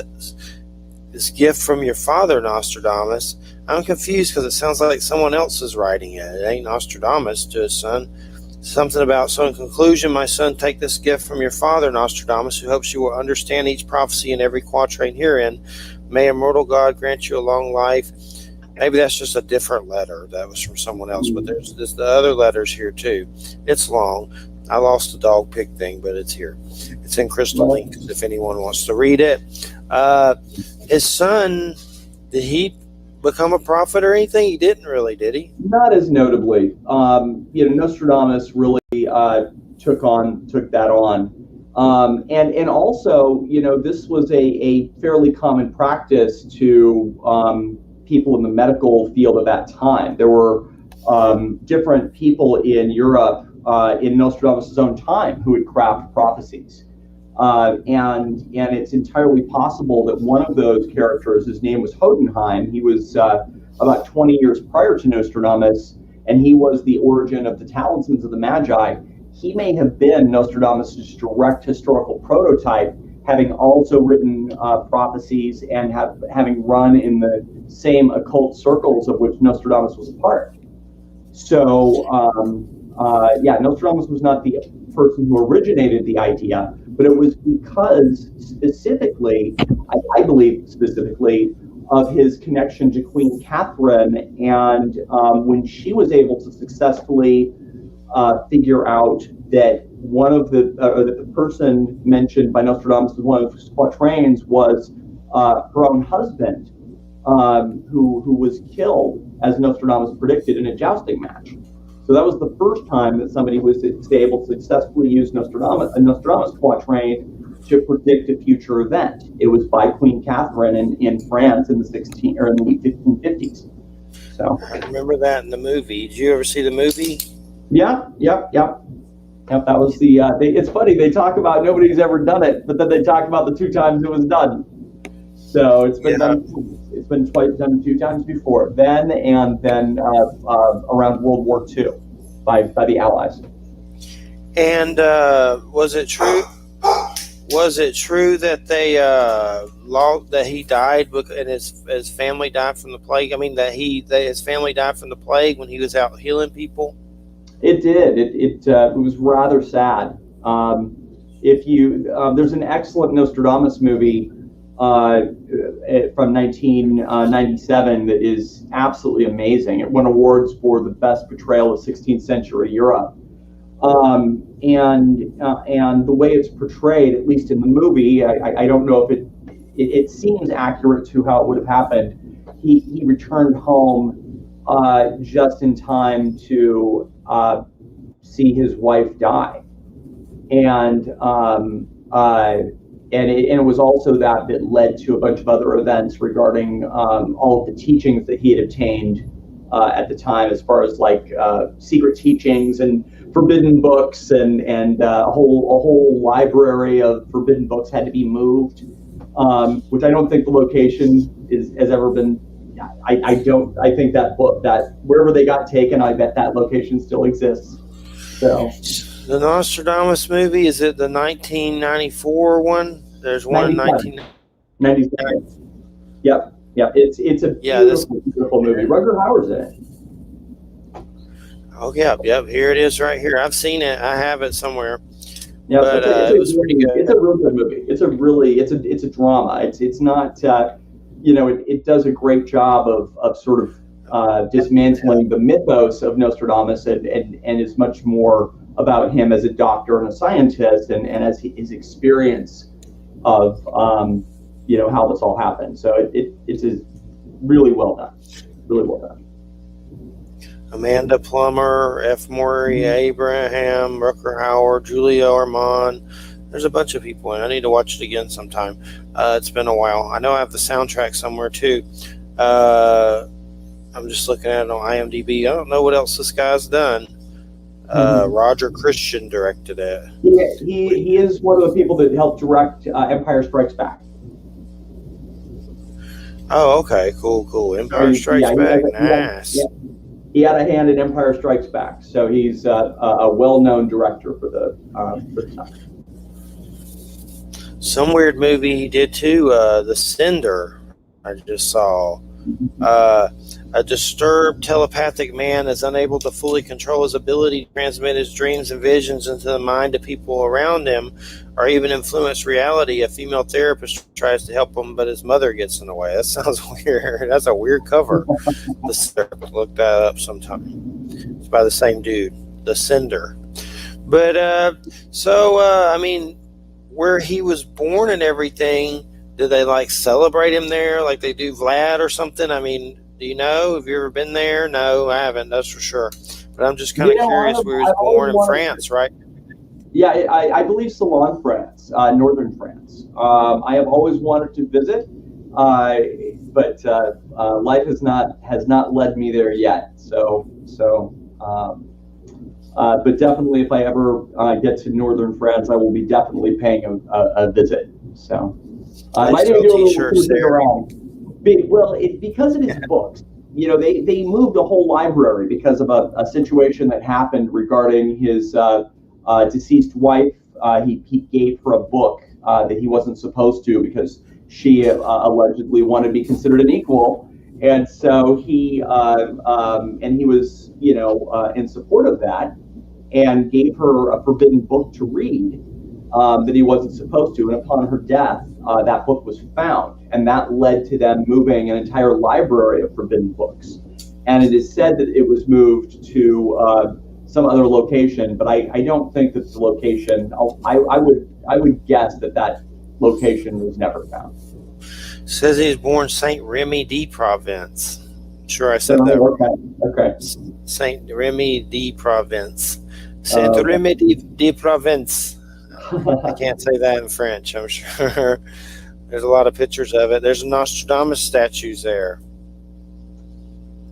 gift from your father, Nostradamus. I'm confused because it sounds like someone else is writing it. It ain't Nostradamus to his son. Something about, so in conclusion, my son, take this gift from your father, Nostradamus, who hopes you will understand each prophecy and every quatrain herein. May immortal God grant you a long life. Maybe that's just a different letter. That was from someone else, but there's the other letters here too. It's long. I lost the dog pig thing, but it's here. It's in crystal ink if anyone wants to read it. His son, did he become a prophet or anything? He didn't really, did he? Not as notably. Nostradamus really took that on. And also, this was a fairly common practice to people in the medical field at that time. There were different people in Europe in Nostradamus' own time who would craft prophecies. And it's entirely possible that one of those characters, his name was Hodenheim, he was about 20 years prior to Nostradamus, and he was the origin of the talismans of the Magi. He may have been Nostradamus' direct historical prototype, having also written prophecies and having run in the same occult circles of which Nostradamus was a part. So, Nostradamus was not the person who originated the idea, but it was because specifically, I believe specifically, of his connection to Queen Catherine, and when she was able to successfully figure out that that the person mentioned by Nostradamus as one of his quatrains was her own husband, who was killed, as Nostradamus predicted, in a jousting match. So that was the first time that somebody was able to successfully use a Nostradamus quatrain to predict a future event. It was by Queen Catherine in France in the 1550s. So I remember that in the movie. Did you ever see the movie? Yep. That was it's funny, they talk about nobody's ever done it, but then they talk about the 2 times it was done. So it's been done. It's been done 2 times before, then and then around World War II by the Allies. And was it true? Was it true that they that he died and his family died from the plague? I mean, that his family died from the plague when he was out healing people. It did. It was rather sad. There's an excellent Nostradamus movie from 1997 that is absolutely amazing. It won awards for the best portrayal of 16th century Europe. And the way it's portrayed, at least in the movie, I don't know if it seems accurate to how it would have happened. He returned home just in time to see his wife die, and it was also that led to a bunch of other events regarding all of the teachings that he had obtained at the time, as far as secret teachings and forbidden books, and a whole library of forbidden books had to be moved, which I don't think the location has ever been. I think that wherever they got taken, I bet that location still exists. So the Nostradamus movie, is it the 1994 one? There's one in 1997. Yep. It's a beautiful movie. Rutger Hauer's in it. Oh, yep. Here it is, right here. I've seen it. I have it somewhere. Yeah, but it was pretty good. It's a real good movie. It's a drama. It's not. It does a great job of sort of dismantling the mythos of Nostradamus, and is much more about him as a doctor and a scientist, and as his experience of how this all happened. So it's really well done. Really well done. Amanda Plummer, F. Murray Abraham, Rutger Hauer, Julia Ormond. There's a bunch of people in. I need to watch it again sometime. It's been a while. I know I have the soundtrack somewhere too. I'm just looking at it on IMDb. I don't know what else this guy's done. Roger Christian directed it. He is one of the people that helped direct Empire Strikes Back. Oh, okay, cool. Empire Strikes Back, nice. He had a hand in Empire Strikes Back, so he's a well-known director for the time. Some weird movie he did too. The Cinder. I just saw. A disturbed telepathic man is unable to fully control his ability to transmit his dreams and visions into the mind of people around him, or even influence reality. A female therapist tries to help him, but his mother gets in the way. That sounds weird. That's a weird cover. The Cinder. Look that up sometime. It's by the same dude. The Cinder. But I mean, where he was born and everything, do they like celebrate him there like they do Vlad or something? I mean, do you know? Have you ever been there? No, I haven't. That's for sure. But I'm just kind of curious. Where he was born in France, right? Yeah, I believe Salon, France, northern France. I have always wanted to visit, but life has not led me there yet. But definitely, if I ever get to northern France, I will be definitely paying a visit. So I might even do a little cruising around. Well, because of his books, they moved a whole library because of a situation that happened regarding his deceased wife. He gave her a book that he wasn't supposed to because she allegedly wanted to be considered an equal, and so he was in support of that, and gave her a forbidden book to read that he wasn't supposed to. And upon her death, that book was found, and that led to them moving an entire library of forbidden books. And it is said that it was moved to some other location, but I don't think that the location. I would guess that location was never found. Says he was born Saint Remy de Provence. I'm sure I said that right. Okay. Saint Remy de Provence. Saint Remy de Provence. I can't say that in French, I'm sure. There's a lot of pictures of it. There's Nostradamus statues there.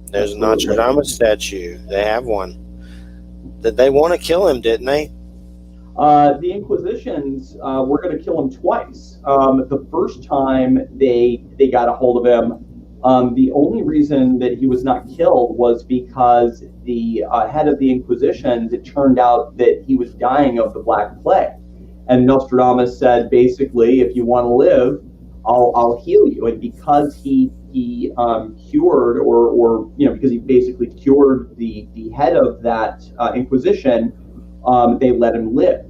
There's a Nostradamus statue. They have one. Did they want to kill him, didn't they? The Inquisitions were going to kill him twice. The first time they got a hold of him, the only reason that he was not killed was because the head of the Inquisitions, it turned out that he was dying of the Black Plague. And Nostradamus said, basically, if you want to live, I'll heal you. And because he cured, or because he basically cured the head of that Inquisition, they let him live.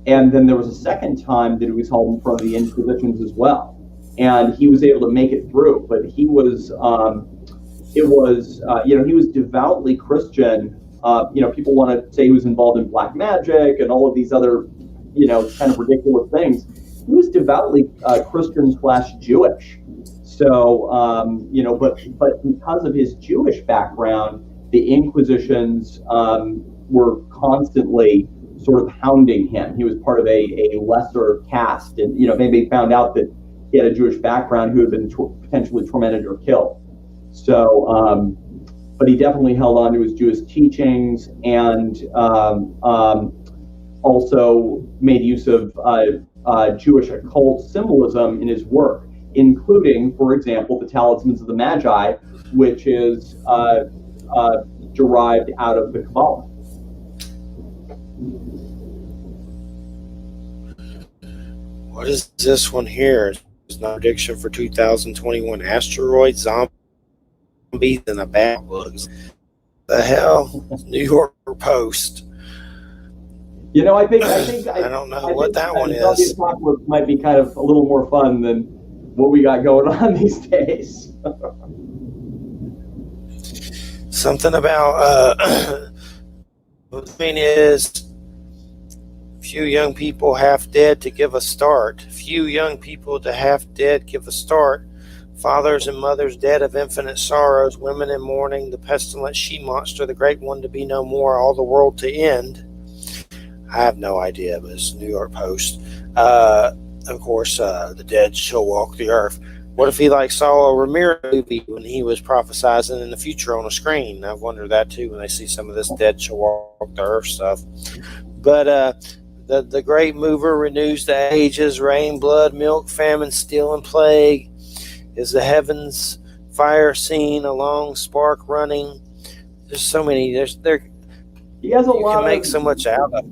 And then there was a second time that he was held in front of the Inquisitions as well, and he was able to make it through. But he was, he was devoutly Christian. People want to say he was involved in black magic and all of these other, kind of ridiculous things. He was devoutly Christian/Jewish. So, but because of his Jewish background, the Inquisitions were constantly sort of hounding him. He was part of a lesser caste, and they found out that he had a Jewish background who had been potentially tormented or killed. So, but he definitely held on to his Jewish teachings, and also made use of Jewish occult symbolism in his work, including, for example, the Talismans of the Magi, which is derived out of the Kabbalah. What is this one here? It's not a prediction for 2021. Asteroid, zombies, and a bat bugs. The hell? New York Post. I think I don't know what that one is. Zombie apocalypse might be kind of a little more fun than what we got going on these days. Something about the thing is, few young people half dead to give a start. Few young people to half dead give a start. Fathers and mothers dead of infinite sorrows. Women in mourning. The pestilent she-monster, the great one to be no more. All the world to end. I have no idea, but it's New York Post. Of course, the dead shall walk the earth. What if he saw a Ramirez movie when he was prophesizing in the future on a screen? I've wondered that too when they see some of this dead shall walk the earth stuff. But the great mover renews the ages, rain, blood, milk, famine, steel, and plague. Is the heavens fire seen, a long spark running? There's so many. He has a lot. You can make so much out of.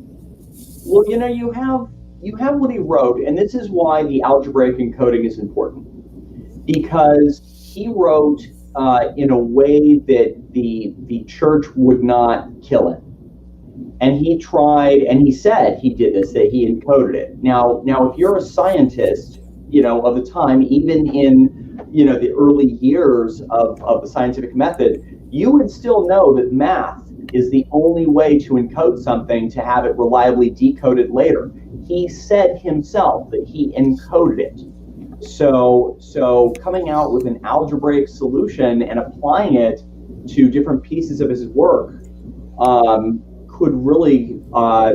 Well, you have you have what he wrote, and this is why the algebraic encoding is important, because he wrote in a way that the church would not kill it. And he tried, and he said he did this, that he encoded it. Now, if you're a scientist, of the time, even in, the early years of the scientific method, you would still know that math is the only way to encode something to have it reliably decoded later. He said himself that he encoded it. So coming out with an algebraic solution and applying it to different pieces of his work could really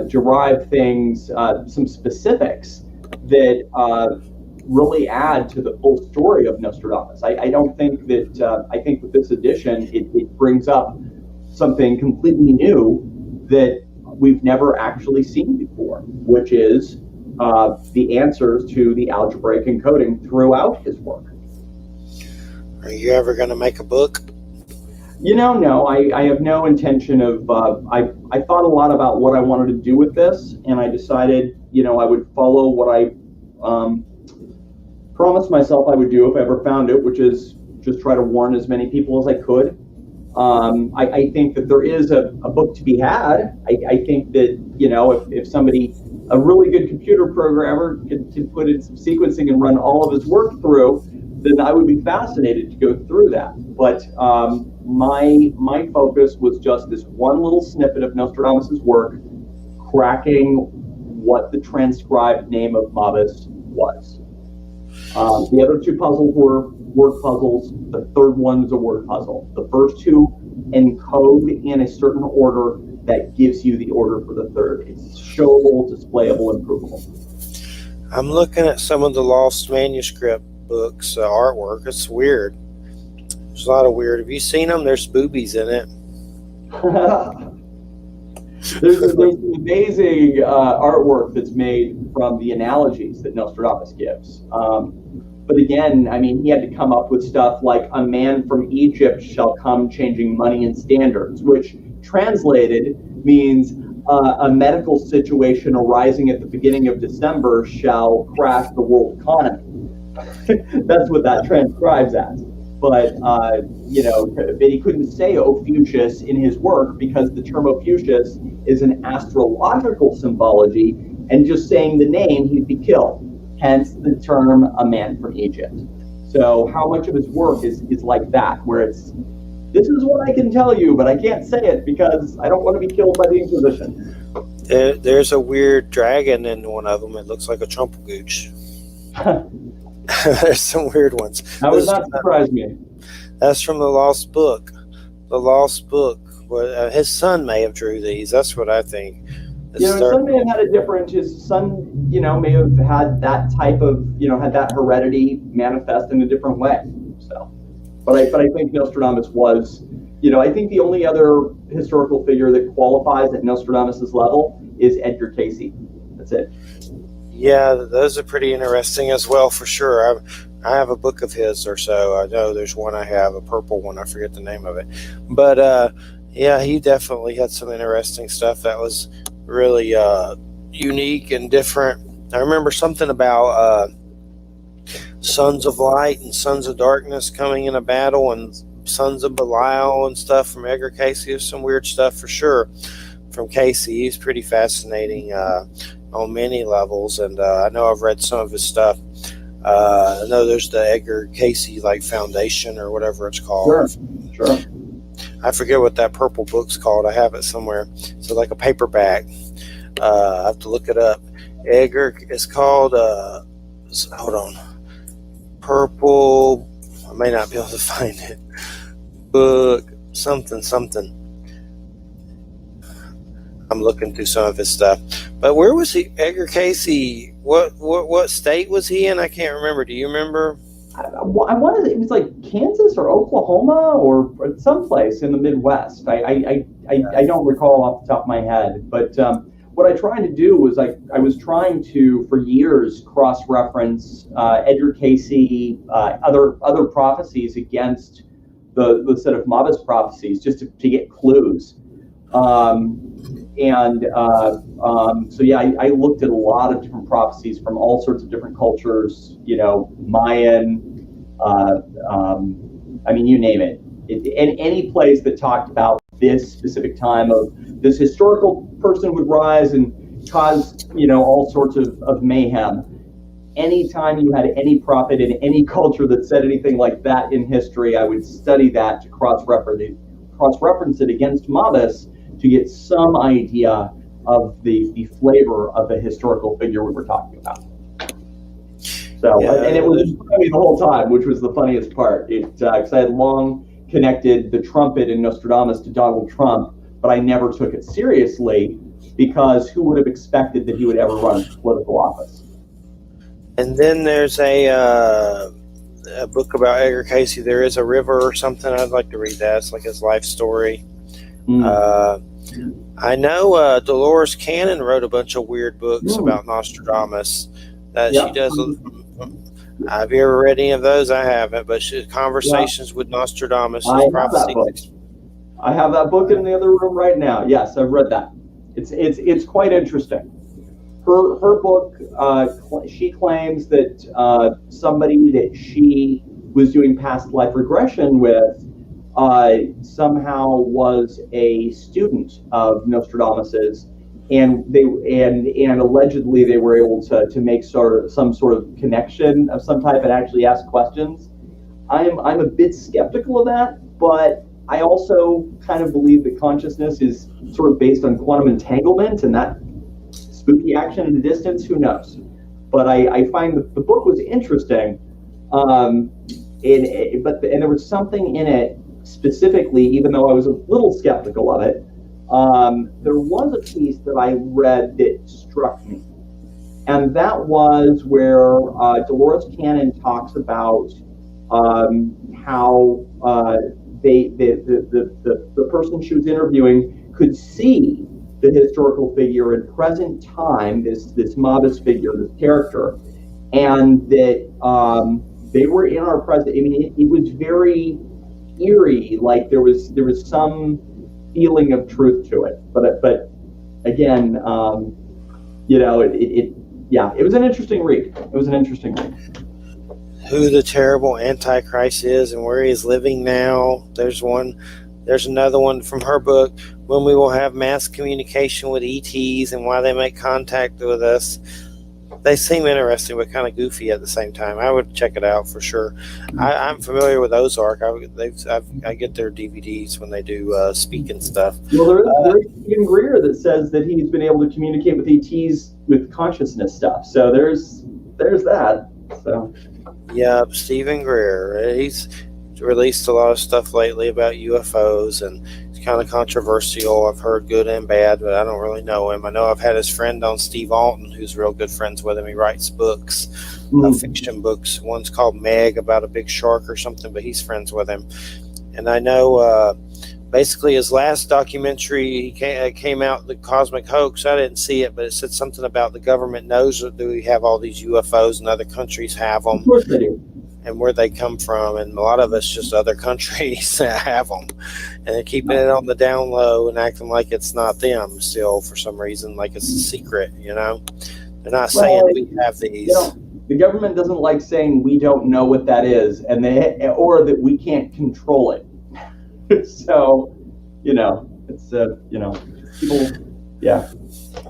derive things, some specifics that really add to the full story of Nostradamus. I don't think that, I think with this edition, it brings up something completely new that we've never actually seen before, which is the answers to the algebraic encoding throughout his work. Are you ever going to make a book? No, I have no intention of, I thought a lot about what I wanted to do with this, and I decided, I would follow what I promised myself I would do if I ever found it, which is just try to warn as many people as I could. I think that there is a book to be had. I think that, if somebody, a really good computer programmer could put in some sequencing and run all of his work through, then I would be fascinated to go through that. But my focus was just this one little snippet of Nostradamus's work, cracking what the transcribed name of Mabus was. The other two puzzles were word puzzles. The third one is a word puzzle. The first two encode in a certain order that gives you the order for the third. It's showable, displayable, and provable. I'm looking at some of the lost manuscript books, artwork. It's weird. There's a lot of weird. Have you seen them? There's boobies in it. There's amazing artwork that's made from the analogies that Nostradamus gives. But again, he had to come up with stuff like a man from Egypt shall come changing money and standards, which translated means a medical situation arising at the beginning of December shall crash the world economy. That's what that transcribes as. But, but he couldn't say Ophiuchus in his work because the term Ophiuchus is an astrological symbology, and just saying the name, he'd be killed. Hence the term a man from Egypt. So how much of his work is like that, where it's, this is what I can tell you, but I can't say it because I don't want to be killed by the Inquisition. There's a weird dragon in one of them. It looks like a trumpelgooch. There's some weird ones. That would not surprise me. That's from the Lost Book. The Lost Book. Well, his son may have drew these. That's what I think. His son may have had a different. His son, may have had that type of, had that heredity manifest in a different way. So, but I think Nostradamus was, I think the only other historical figure that qualifies at Nostradamus's level is Edgar Casey. That's it. Yeah, those are pretty interesting as well, for sure. I have a book of his or so. I know there's one I have, a purple one. I forget the name of it. But, yeah, he definitely had some interesting stuff that was really unique and different. I remember something about sons of light and sons of darkness coming in a battle, and sons of Belial and stuff from Edgar Casey. There's some weird stuff for sure from Casey. He's pretty fascinating on many levels, and I know I've read some of his stuff. I know there's the Edgar Casey Foundation or whatever it's called. Sure. I forget what that purple book's called. I have it somewhere. So like a paperback. I have to look it up. Edgar is called, hold on. Purple, I may not be able to find it. Book, something. I'm looking through some of his stuff. But where was he, Edgar Casey? What state was he in? I can't remember. Do you remember? I wanted, it was like Kansas or Oklahoma or someplace in the Midwest. I don't recall off the top of my head. But what I tried to do was I was trying to, for years, cross-reference Edgar Casey, other prophecies against the set of Mabus prophecies, just to get clues. So yeah, I looked at a lot of different prophecies from all sorts of different cultures, Mayan, I mean, you name it. And any place that talked about this specific time of this historical person would rise and cause, all sorts of mayhem. Anytime you had any prophet in any culture that said anything like that in history, I would study that to cross-reference it against Mabus to get some idea of the flavor of the historical figure we were talking about. So, yeah. And it was funny the whole time, which was the funniest part. Because I had long connected the trumpet in Nostradamus to Donald Trump, but I never took it seriously because who would have expected that he would ever run for political office? And then there's a book about Edgar Casey. There is a river or something. I'd like to read that. It's like his life story. I know Dolores Cannon wrote a bunch of weird books about Nostradamus. She does. Have you ever read any of those? I haven't. But Conversations with Nostradamus. I have that book in the other room right now. Yes, I've read that. It's quite interesting. Her book, she claims that somebody that she was doing past life regression with somehow was a student of Nostradamus's, and allegedly they were able to make some sort of connection of some type and actually ask questions. I'm a bit skeptical of that, but I also kind of believe that consciousness is sort of based on quantum entanglement, and that spooky action in the distance, who knows? But I find that the book was interesting, and there was something in it specifically, even though I was a little skeptical of it. There was a piece that I read that struck me, and that was where Dolores Cannon talks about how the person she was interviewing could see the historical figure in present time, this Mabus figure, this character, and that they were in our present. I mean, it was very eerie, like there was some feeling of truth to it. But again, it was an interesting read. It was an interesting read. Who the terrible Antichrist is and where he is living now. There's another one from her book, When We Will Have Mass Communication with ETs and Why They Make Contact with Us. They seem interesting, but kind of goofy at the same time. I would check it out for sure. I'm familiar with Ozark. I get their DVDs when they do speak and stuff. Well, there's Stephen Greer that says that he's been able to communicate with ETs with consciousness stuff. So there's that. So. Yeah, Stephen Greer. He's released a lot of stuff lately about UFOs, and it's kind of controversial. I've heard good and bad, but I don't really know him. I know I've had his friend on, Steve Alton, who's real good friends with him. He writes books, fiction books. One's called Meg, about a big shark or something, but he's friends with him. And I know basically his last documentary came out, The Cosmic Hoax. I didn't see it, but it said something about the government knows that we have all these UFOs and other countries have them. Of course they do. And where they come from, and a lot of us just other countries that have them, and they're keeping it on the down low and acting like it's not them still for some reason, like it's a secret. They're not saying we have these. The government doesn't like saying we don't know what that is, or that we can't control it. So, it's people. Yeah,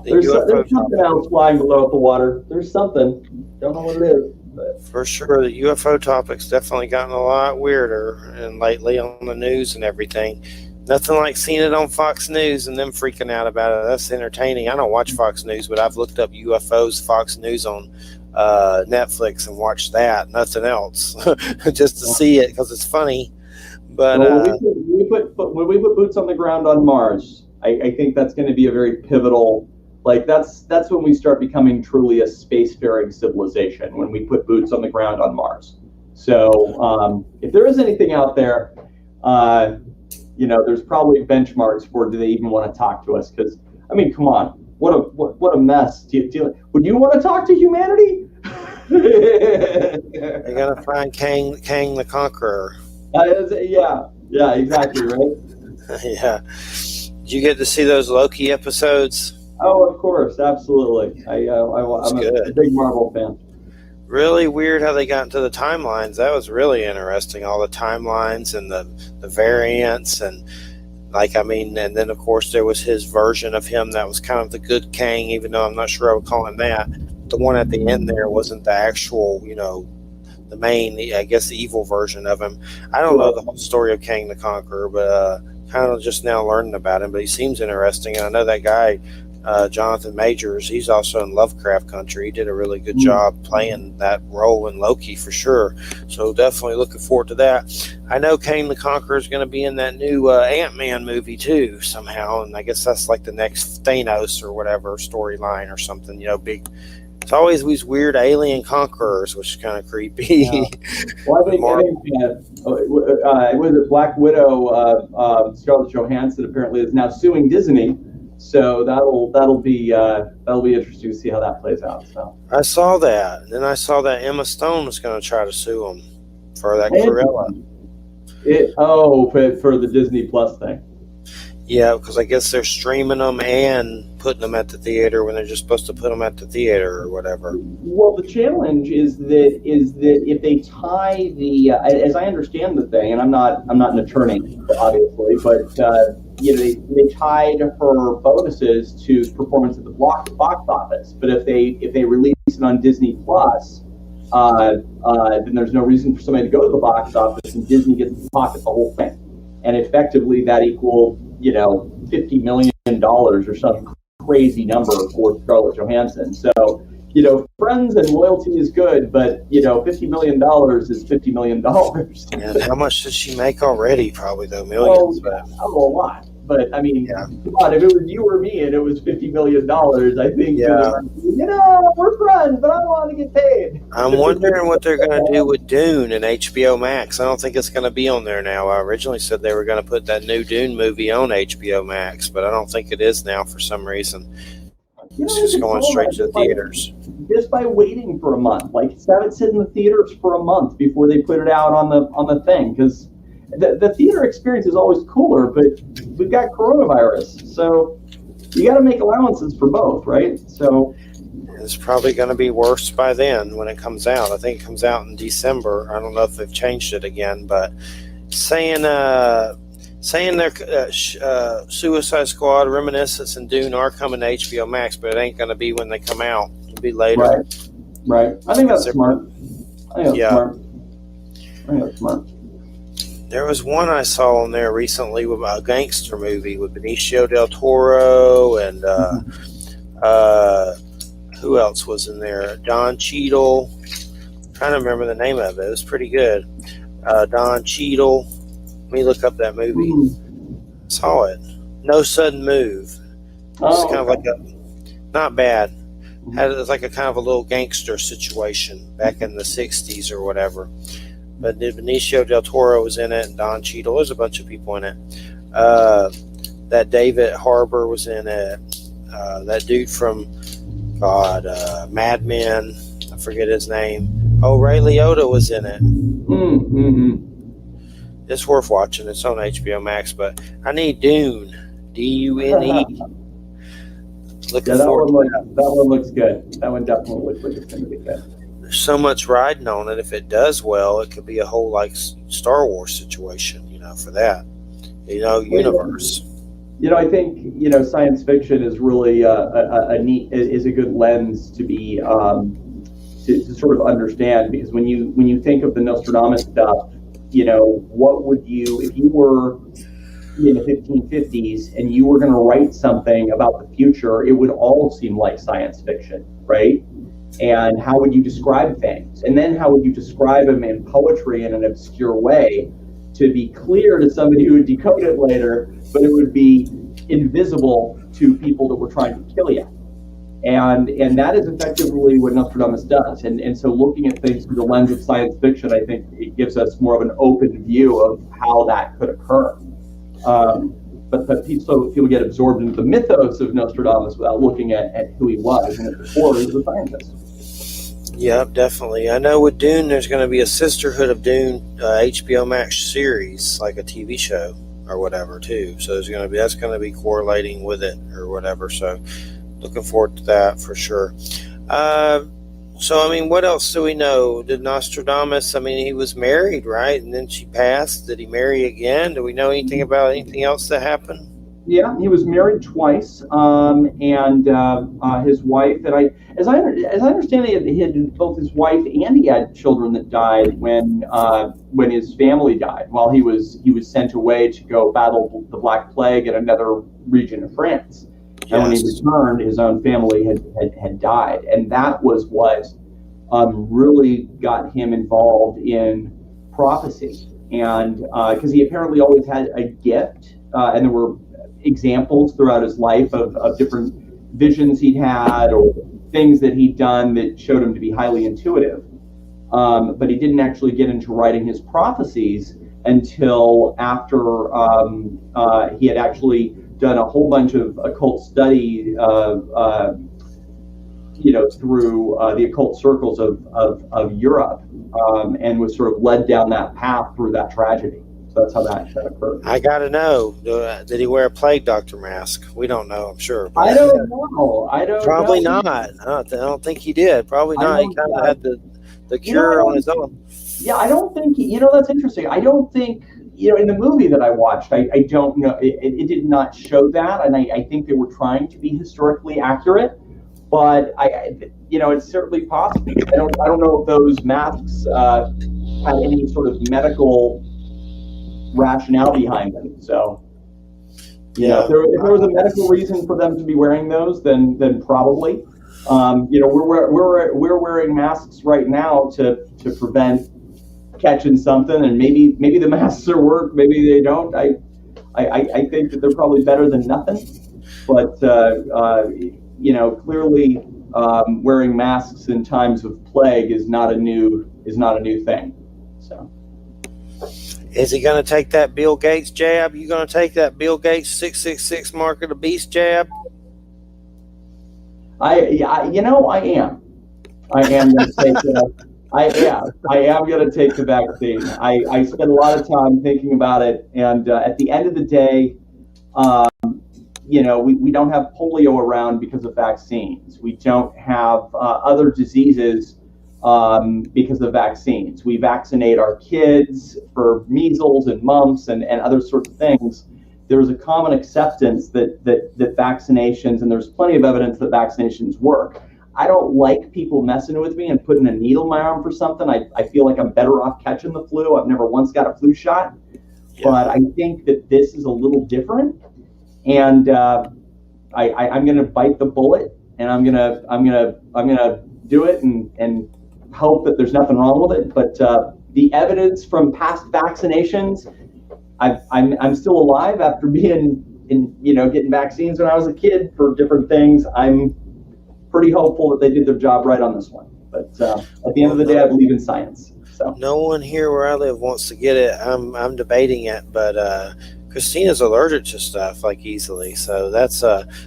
there's something else flying below the water. There's something. Don't know what it is. For sure, the UFO topic's definitely gotten a lot weirder and lately on the news and everything. Nothing like seeing it on Fox News and them freaking out about it. That's entertaining. I don't watch Fox News, but I've looked up UFOs, Fox News on Netflix and watched that. Nothing else, just to see it because it's funny. But when we put boots on the ground on Mars, I think that's going to be a very pivotal. Like that's when we start becoming truly a spacefaring civilization, when we put boots on the ground on Mars. So if there is anything out there, there's probably benchmarks for do they even want to talk to us? Because I mean, come on, what a mess. Would you want to talk to humanity? They're gonna find Kang the Conqueror. Yeah, exactly, right. Yeah. Did you get to see those Loki episodes? Oh, of course, absolutely. I'm a big Marvel fan. Really weird how they got into the timelines. That was really interesting. All the timelines and the variants and and then of course there was his version of him that was kind of the good Kang, even though I'm not sure I would call him that. The one at the end there wasn't the actual, the main, I guess, the evil version of him. I don't know the whole story of Kang the Conqueror, but kind of just now learning about him. But he seems interesting, and I know that guy, Jonathan Majors, he's also in Lovecraft Country. He did a really good job playing that role in Loki for sure. So definitely looking forward to that. I know Kang the Conqueror is going to be in that new Ant-Man movie too somehow, and I guess that's like the next Thanos or whatever storyline or something. Big. It's always these weird alien conquerors, which is kind of creepy. Yeah. Well, I think was it Black Widow? Scarlett Johansson apparently is now suing Disney. So that'll be interesting to see how that plays out. So I saw that, and then I saw that Emma Stone was going to try to sue him for that Cruella. For the Disney Plus thing. Yeah, because I guess they're streaming them and putting them at the theater when they're just supposed to put them at the theater or whatever. Well, the challenge is that if they tie as I understand the thing, and I'm not an attorney, obviously, but they tied her bonuses to performance at the box office. But if they release it on Disney Plus, then there's no reason for somebody to go to the box office, and Disney gets to pocket the whole thing. And effectively, that equaled $50 million or some crazy number for Scarlett Johansson. So, friends and loyalty is good, but $50 million is $50 million. And how much did she make already? Probably though millions. A lot. But I mean, come on, if it was you or me and it was $50 million, I think we're friends, but I don't want to get paid. I'm wondering what they're going to do with Dune and HBO Max. I don't think it's going to be on there now. I originally said they were going to put that new Dune movie on HBO Max, but I don't think it is now for some reason. It's just going straight to the theaters. Just by waiting for a month, have it sit in the theaters for a month before they put it out on the thing, because the theater experience is always cooler, but we've got coronavirus, so you got to make allowances for both, right? So it's probably going to be worse by then when it comes out. I think it comes out in December. I don't know if they've changed it again, but saying their Suicide Squad, Reminiscence, and Dune are coming to HBO Max, but it ain't going to be when they come out. It'll be later. Right. I think that's smart. I think that's smart. There was one I saw on there recently with a gangster movie with Benicio del Toro and who else was in there? Don Cheadle. I'm trying to remember the name of it. It was pretty good. Don Cheadle. Let me look up that movie. Saw it. No Sudden Move. It's kind of like not bad. It was like a kind of a little gangster situation back in the 60s or whatever. But Benicio del Toro was in it, and Don Cheadle. There's a bunch of people in it. That David Harbour was in it. That dude from Mad Men. I forget his name. Oh, Ray Liotta was in it. It's worth watching. It's on HBO Max. But I need Dune. Dune. Looking forward to that. That one looks good. That one definitely looks like it's going to be good. There's so much riding on it. If it does well, it could be a whole Star Wars situation, for that, universe. I think science fiction is really a good lens to be to sort of understand, because when you think of the Nostradamus stuff, what would you, if you were in the 1550s and you were going to write something about the future, it would all seem like science fiction, right? And how would you describe things? And then how would you describe them in poetry in an obscure way to be clear to somebody who would decode it later, but it would be invisible to people that were trying to kill you? And that is effectively what Nostradamus does. And so looking at things through the lens of science fiction, I think it gives us more of an open view of how that could occur. But people get absorbed into the mythos of Nostradamus without looking at who he was, and at the core he was a scientist. Yep, definitely. I know with Dune, there's going to be a Sisterhood of Dune HBO Max series, like a TV show. or whatever too. So that's gonna be correlating with it or whatever. So looking forward to that for sure. So I mean, what else do we know? Did Nostradamus? I mean, he was married, right? And then she passed. Did he marry again? Do we know anything about anything else that happened? Yeah, he was married twice, and his wife. And as I understand, he had both his wife and he had children that died when his family died. While he was sent away to go battle the Black Plague in another region of France. Yes. And when he returned, his own family had died, and that was what really got him involved in prophecy. And because he apparently always had a gift, and there were examples throughout his life of different visions he'd had or things that he'd done that showed him to be highly intuitive. But he didn't actually get into writing his prophecies until after he had actually done a whole bunch of occult study, through the occult circles of Europe, and was sort of led down that path through that tragedy. So that's how that occurred. I gotta know. Did he wear a plague doctor mask? We don't know. I'm sure. I don't know. Probably not. I don't think he did. Probably not. He kind of had the cure on his own. Yeah, I don't think. That's interesting. I don't think. In the movie that I watched, I don't know. It did not show that, and I think they were trying to be historically accurate. But it's certainly possible. I don't know if those masks had any sort of medical rationale behind them. So, if there was a medical reason for them to be wearing those, then probably. We're wearing masks right now to prevent catching something, and maybe the masks are work, maybe they don't. I think that they're probably better than nothing. But clearly, wearing masks in times of plague is not a new thing. So. Is he going to take that Bill Gates jab? You going to take that Bill Gates 666 mark of the beast jab? I am. I am going to take I am going to take the vaccine. I spend a lot of time thinking about it, and at the end of the day, we don't have polio around because of vaccines. We don't have other diseases because of vaccines. We vaccinate our kids for measles and mumps and other sorts of things. There's a common acceptance that vaccinations, and there's plenty of evidence that vaccinations work. I don't like people messing with me and putting a needle in my arm for something. I feel like I'm better off catching the flu. I've never once got a flu shot, but I think that this is a little different, and I'm going to bite the bullet, and I'm gonna do it and hope that there's nothing wrong with it. But the evidence from past vaccinations, I'm still alive after being getting vaccines when I was a kid for different things. I'm pretty hopeful that they did their job right on this one. But at the end of the day, I believe in science. So no one here where I live wants to get it. I'm debating it, but Christina's allergic to stuff like easily, so that's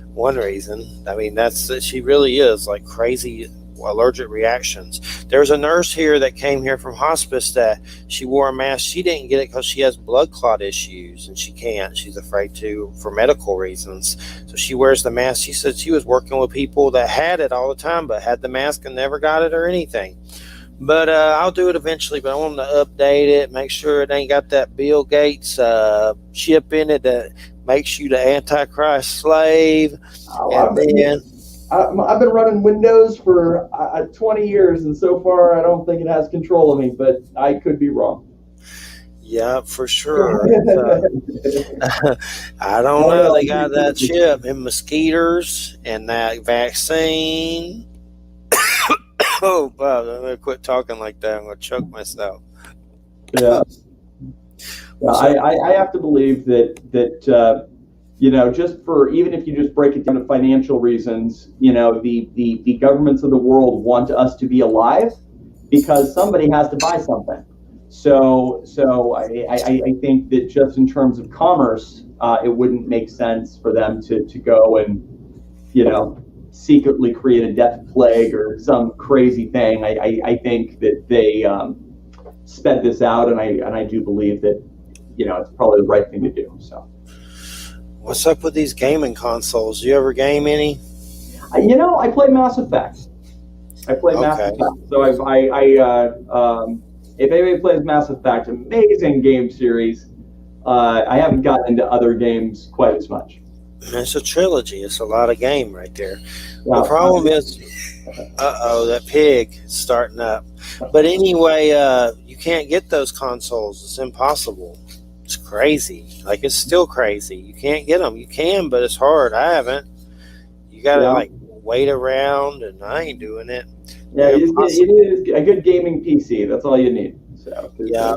one reason. I mean, she really is like crazy allergic reactions. There's a nurse here that came here from hospice that she wore a mask. She didn't get it because she has blood clot issues, and she's afraid to for medical reasons, so she wears the mask. She said she was working with people that had it all the time but had the mask and never got it or anything. But I'll do it eventually, but I want to update it, make sure it ain't got that Bill Gates chip in it that makes you the Antichrist slave. I've been running Windows for 20 years, and so far I don't think it has control of me, but I could be wrong. Yeah, for sure. I don't know. They got that chip in mosquitoes and that vaccine. Oh, Bob, I'm going to quit talking like that. I'm going to choke myself. Yeah. I have to believe that just for, even if you just break it down to financial reasons, the governments of the world want us to be alive because somebody has to buy something. So I think that just in terms of commerce, it wouldn't make sense for them to go and, secretly create a death plague or some crazy thing. I think that they sped this out, and I do believe that it's probably the right thing to do. So, What's up with these gaming consoles? Do you ever game any? I play Mass Effect. Mass Effect. So if anybody plays Mass Effect, amazing game series. I haven't gotten into other games quite as much. It's a trilogy. It's a lot of game right there. Yeah. The problem is, that pig is starting up. But anyway, you can't get those consoles. It's impossible. It's crazy. Like, it's still crazy. You can't get them. You can, but it's hard. I haven't. You got to, wait around, and I ain't doing it. Yeah, you need a good gaming PC. That's all you need. So, yeah,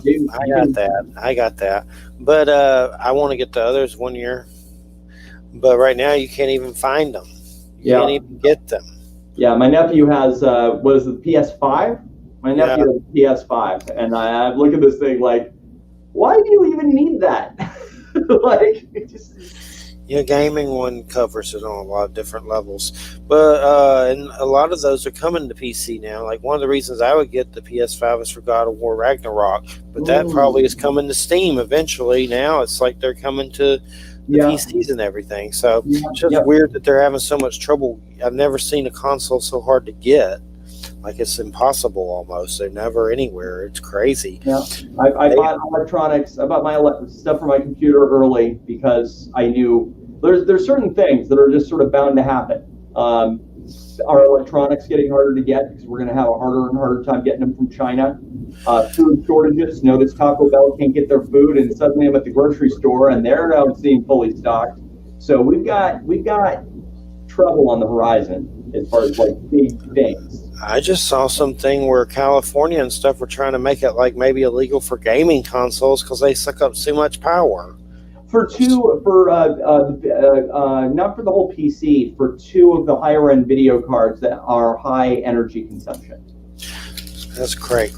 I got that. But I want to get the others one year. But right now, you can't even find them. You can't even get them. Yeah, my nephew has, what is it, the PS5? My nephew has a PS5. And I look at this thing like, why do you even need that? Gaming one covers it on a lot of different levels. But and a lot of those are coming to PC now. Like, one of the reasons I would get the PS5 is for God of War Ragnarok. But that probably is coming to Steam eventually. Now it's like they're coming to the PCs and everything. So it's just weird that they're having so much trouble. I've never seen a console so hard to get. Like, it's impossible almost. They're never anywhere. It's crazy. Yeah, I bought electronics. I bought my stuff for my computer early because I knew there's certain things that are just sort of bound to happen. Our electronics getting harder to get because we're going to have a harder and harder time getting them from China. Food shortages. Notice Taco Bell can't get their food, and suddenly I'm at the grocery store and they're now seeing fully stocked. So we've got trouble on the horizon as far as big things. I just saw something where California and stuff were trying to make it maybe illegal for gaming consoles because they suck up too much power. Not for the whole PC, for two of the higher end video cards that are high energy consumption. That's cray.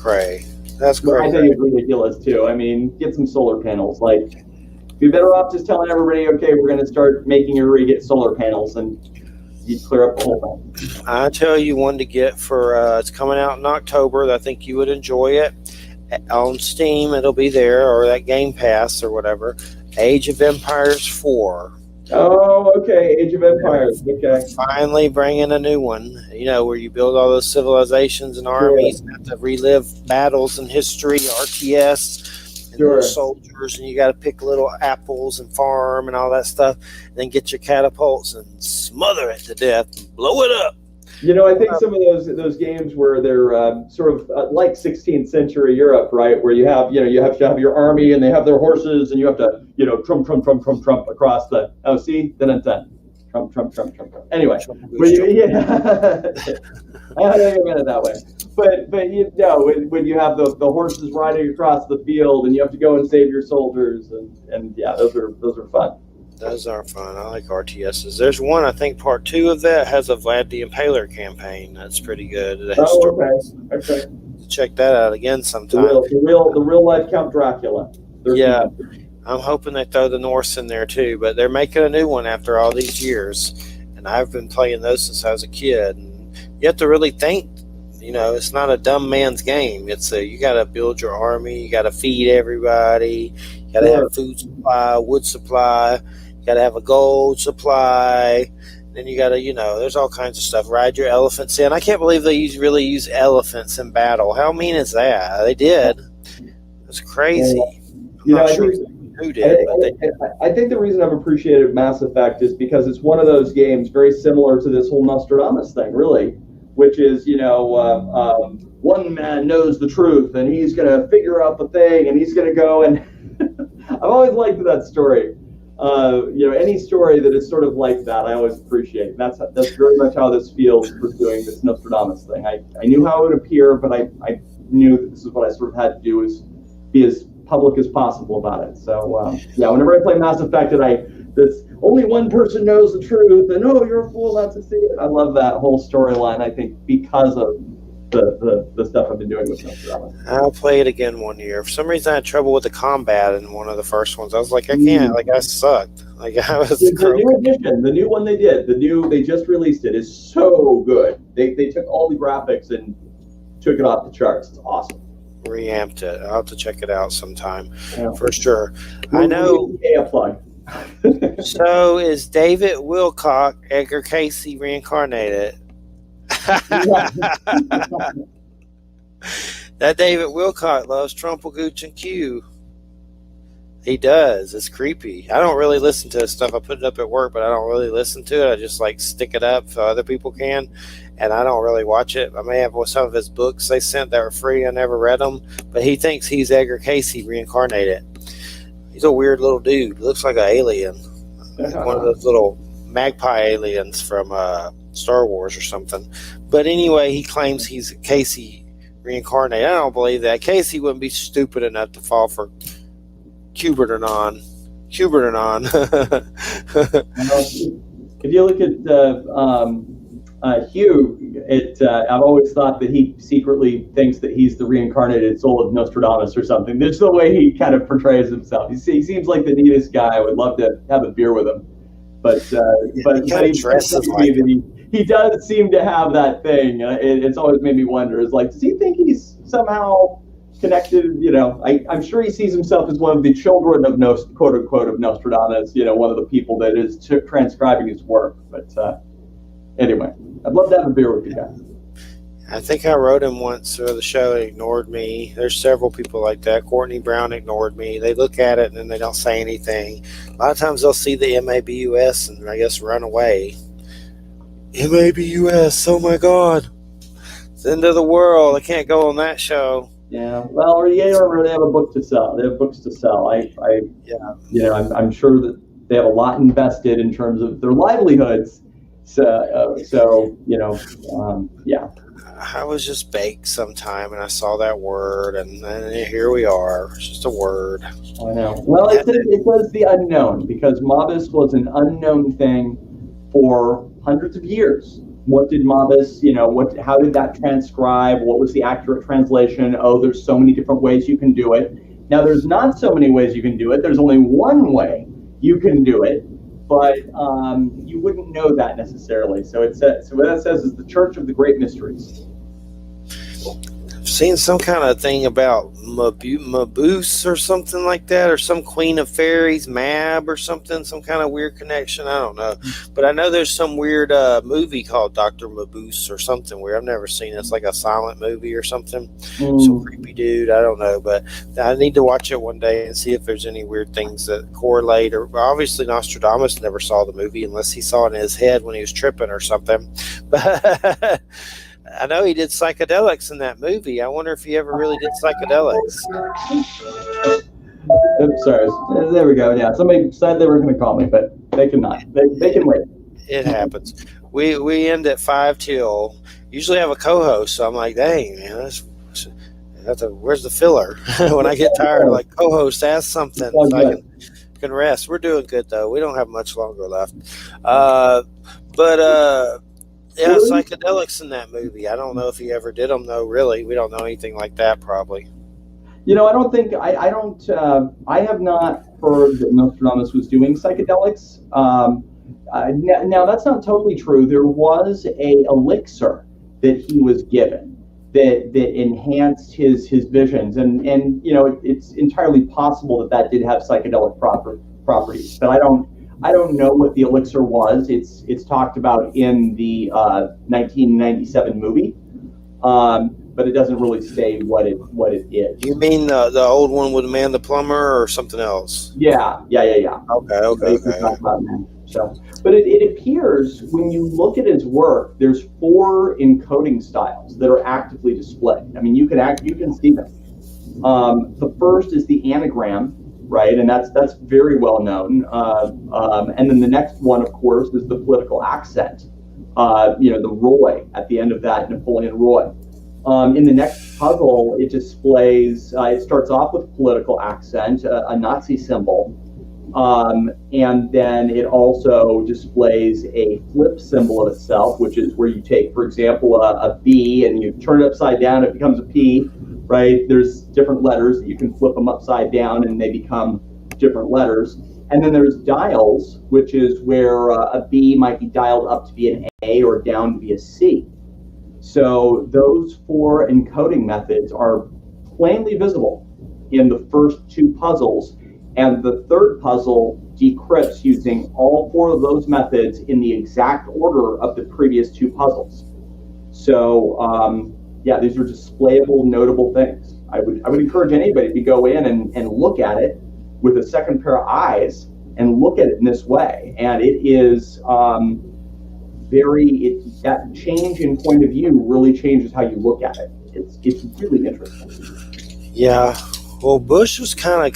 That's cray. I think it's ridiculous too. I mean, get some solar panels. You're better off just telling everybody, okay, we're going to start making everybody get solar panels, and you clear up the whole thing. I tell you one to get for it's coming out in October. I think you would enjoy it. On Steam, it'll be there, or that Game Pass or whatever. Age of Empires 4. Oh, okay. Age of Empires. Okay. Finally bringing a new one, where you build all those civilizations and armies and have to relive battles in history, RTS, and little soldiers, and you got to pick little apples and farm and all that stuff, and then get your catapults and smother it to death and blow it up. I think some of those games where they're sort of like 16th century Europe, right? Where you have to have your army and they have their horses and you have to, trump across the, trump. Anyway, I don't think it that way. But when you have the horses riding across the field and you have to go and save your soldiers and those are fun. Those are fun. I like RTSs. There's one, I think, part 2 of that has a Vlad the Impaler campaign. That's pretty good. Okay. Check that out again sometime. The real life Count Dracula. I'm hoping they throw the Norse in there too. But they're making a new one after all these years, and I've been playing those since I was a kid. And you have to really think. It's not a dumb man's game. It's you got to build your army. You got to feed everybody. You got to have food supply, wood supply. You got to have a gold supply. Then you got to, there's all kinds of stuff. Ride your elephants in. I can't believe they really use elephants in battle. How mean is that? They did. It's crazy. I'm not sure who did, but they did. I think the reason I've appreciated Mass Effect is because it's one of those games very similar to this whole Nostradamus thing, really, which is, one man knows the truth and he's going to figure out the thing and he's going to go and I've always liked that story. Any story that is sort of like that, I always appreciate. That's very much how this feels pursuing this Nostradamus thing. I knew how it would appear, but I knew that this is what I sort of had to do, is be as public as possible about it. So, whenever I play Mass Effect, this only one person knows the truth, and you're a fool not to see it. I love that whole storyline, I think, because of the stuff I've been doing with Nostradamus. I'll play it again one year. For some reason, I had trouble with the combat in one of the first ones. I was like, I can't. I sucked. I was the new edition, the new one they did, they just released it, is so good. They took all the graphics and took it off the charts. It's awesome. reamped it. I'll have to check it out sometime for sure. We'll I know. a plug. So is David Wilcock Edgar Casey reincarnated? That David Wilcock loves Trumple, Gooch, and Q. He does. It's creepy. I don't really listen to his stuff. I put it up at work, but I don't really listen to it. I just like stick it up so other people can, and I don't really watch it. I may have some of his books they sent that were free. I never read them, but he thinks he's Edgar Casey reincarnated. He's a weird little dude. Looks like an alien. One of those little magpie aliens from Star Wars or something. But anyway, he claims he's Casey reincarnated. I don't believe that. Casey wouldn't be stupid enough to fall for Cubertanon. If you look at Hugh, I've always thought that he secretly thinks that he's the reincarnated soul of Nostradamus or something. There's the way he kind of portrays himself. He seems like the neatest guy. I would love to have a beer with him. But he does seem to have that thing. It's always made me wonder, is like, does he think he's somehow connected? I'm sure he sees himself as one of the children of quote unquote of Nostradamus, one of the people that is transcribing his work. But anyway, I'd love to have a beer with you guys. I think I wrote him once for the show and ignored me. There's several people like that. Courtney Brown ignored me. They look at it and then they don't say anything. A lot of times they'll see the MABUS and I guess run away. MABUS, oh my God. It's the end of the world. I can't go on that show. Yeah, well, or they have a book to sell. They have books to sell. I'm sure that they have a lot invested in terms of their livelihoods. Yeah. I was just baked sometime, and I saw that word, and here we are. It's just a word. I know. Well, it was the unknown, because Mabus was an unknown thing for hundreds of years. What did Mabus, how did that transcribe? What was the accurate translation? Oh, there's so many different ways you can do it. Now, there's not so many ways you can do it. There's only one way you can do it, but you wouldn't know that necessarily. So what that says is the Church of the Great Mysteries. I've seen some kind of thing about Mabuse or something like that, or some Queen of Fairies, Mab or something, some kind of weird connection. I don't know. But I know there's some weird movie called Dr. Mabuse or something weird. I've never seen it. It's like a silent movie or something. Some creepy dude. I don't know. But I need to watch it one day and see if there's any weird things that correlate. Or obviously Nostradamus never saw the movie unless he saw it in his head when he was tripping or something. But I know he did psychedelics in that movie. I wonder if he ever really did psychedelics. Oops, sorry. There we go. Yeah, somebody said they were going to call me, but they cannot. They can wait. It happens. We end at 5 till. Usually have a co-host, so I'm like, dang, man, where's the filler? When I get tired, like, co-host, ask something so I can rest. We're doing good, though. We don't have much longer left. Yeah, psychedelics in that movie. I don't know if he ever did them, though, really. We don't know anything like that, probably. I don't think, I have not heard that Nostradamus was doing psychedelics. Now, that's not totally true. There was a elixir that he was given that enhanced his visions. And it's entirely possible that did have psychedelic properties, but I don't know what the elixir was. It's talked about in the 1997 movie, but it doesn't really say what it is. You mean the old one with Man the Plumber or something else? Yeah. Okay. So, but it appears when you look at his work, there's 4 encoding styles that are actively displayed. I mean, you can see them. The first is the anagram. Right, and that's very well known. And then the next one, of course, is the political accent. The Roy at the end of that, Napoleon Roy. In the next puzzle, it displays. It starts off with political accent, a Nazi symbol, and then it also displays a flip symbol of itself, which is where you take, for example, a B and you turn it upside down, it becomes a P. Right, there's different letters that you can flip them upside down and they become different letters. And then there's dials, which is where a B might be dialed up to be an A or down to be a C. So those 4 encoding methods are plainly visible in the first two puzzles, and the third puzzle decrypts using all four of those methods in the exact order of the previous two puzzles. So yeah, these are displayable, notable things. I would encourage anybody to go in and look at it with a second pair of eyes and look at it in this way. And it is that change in point of view really changes how you look at it. It's really interesting. Yeah. Well, Bush was kind of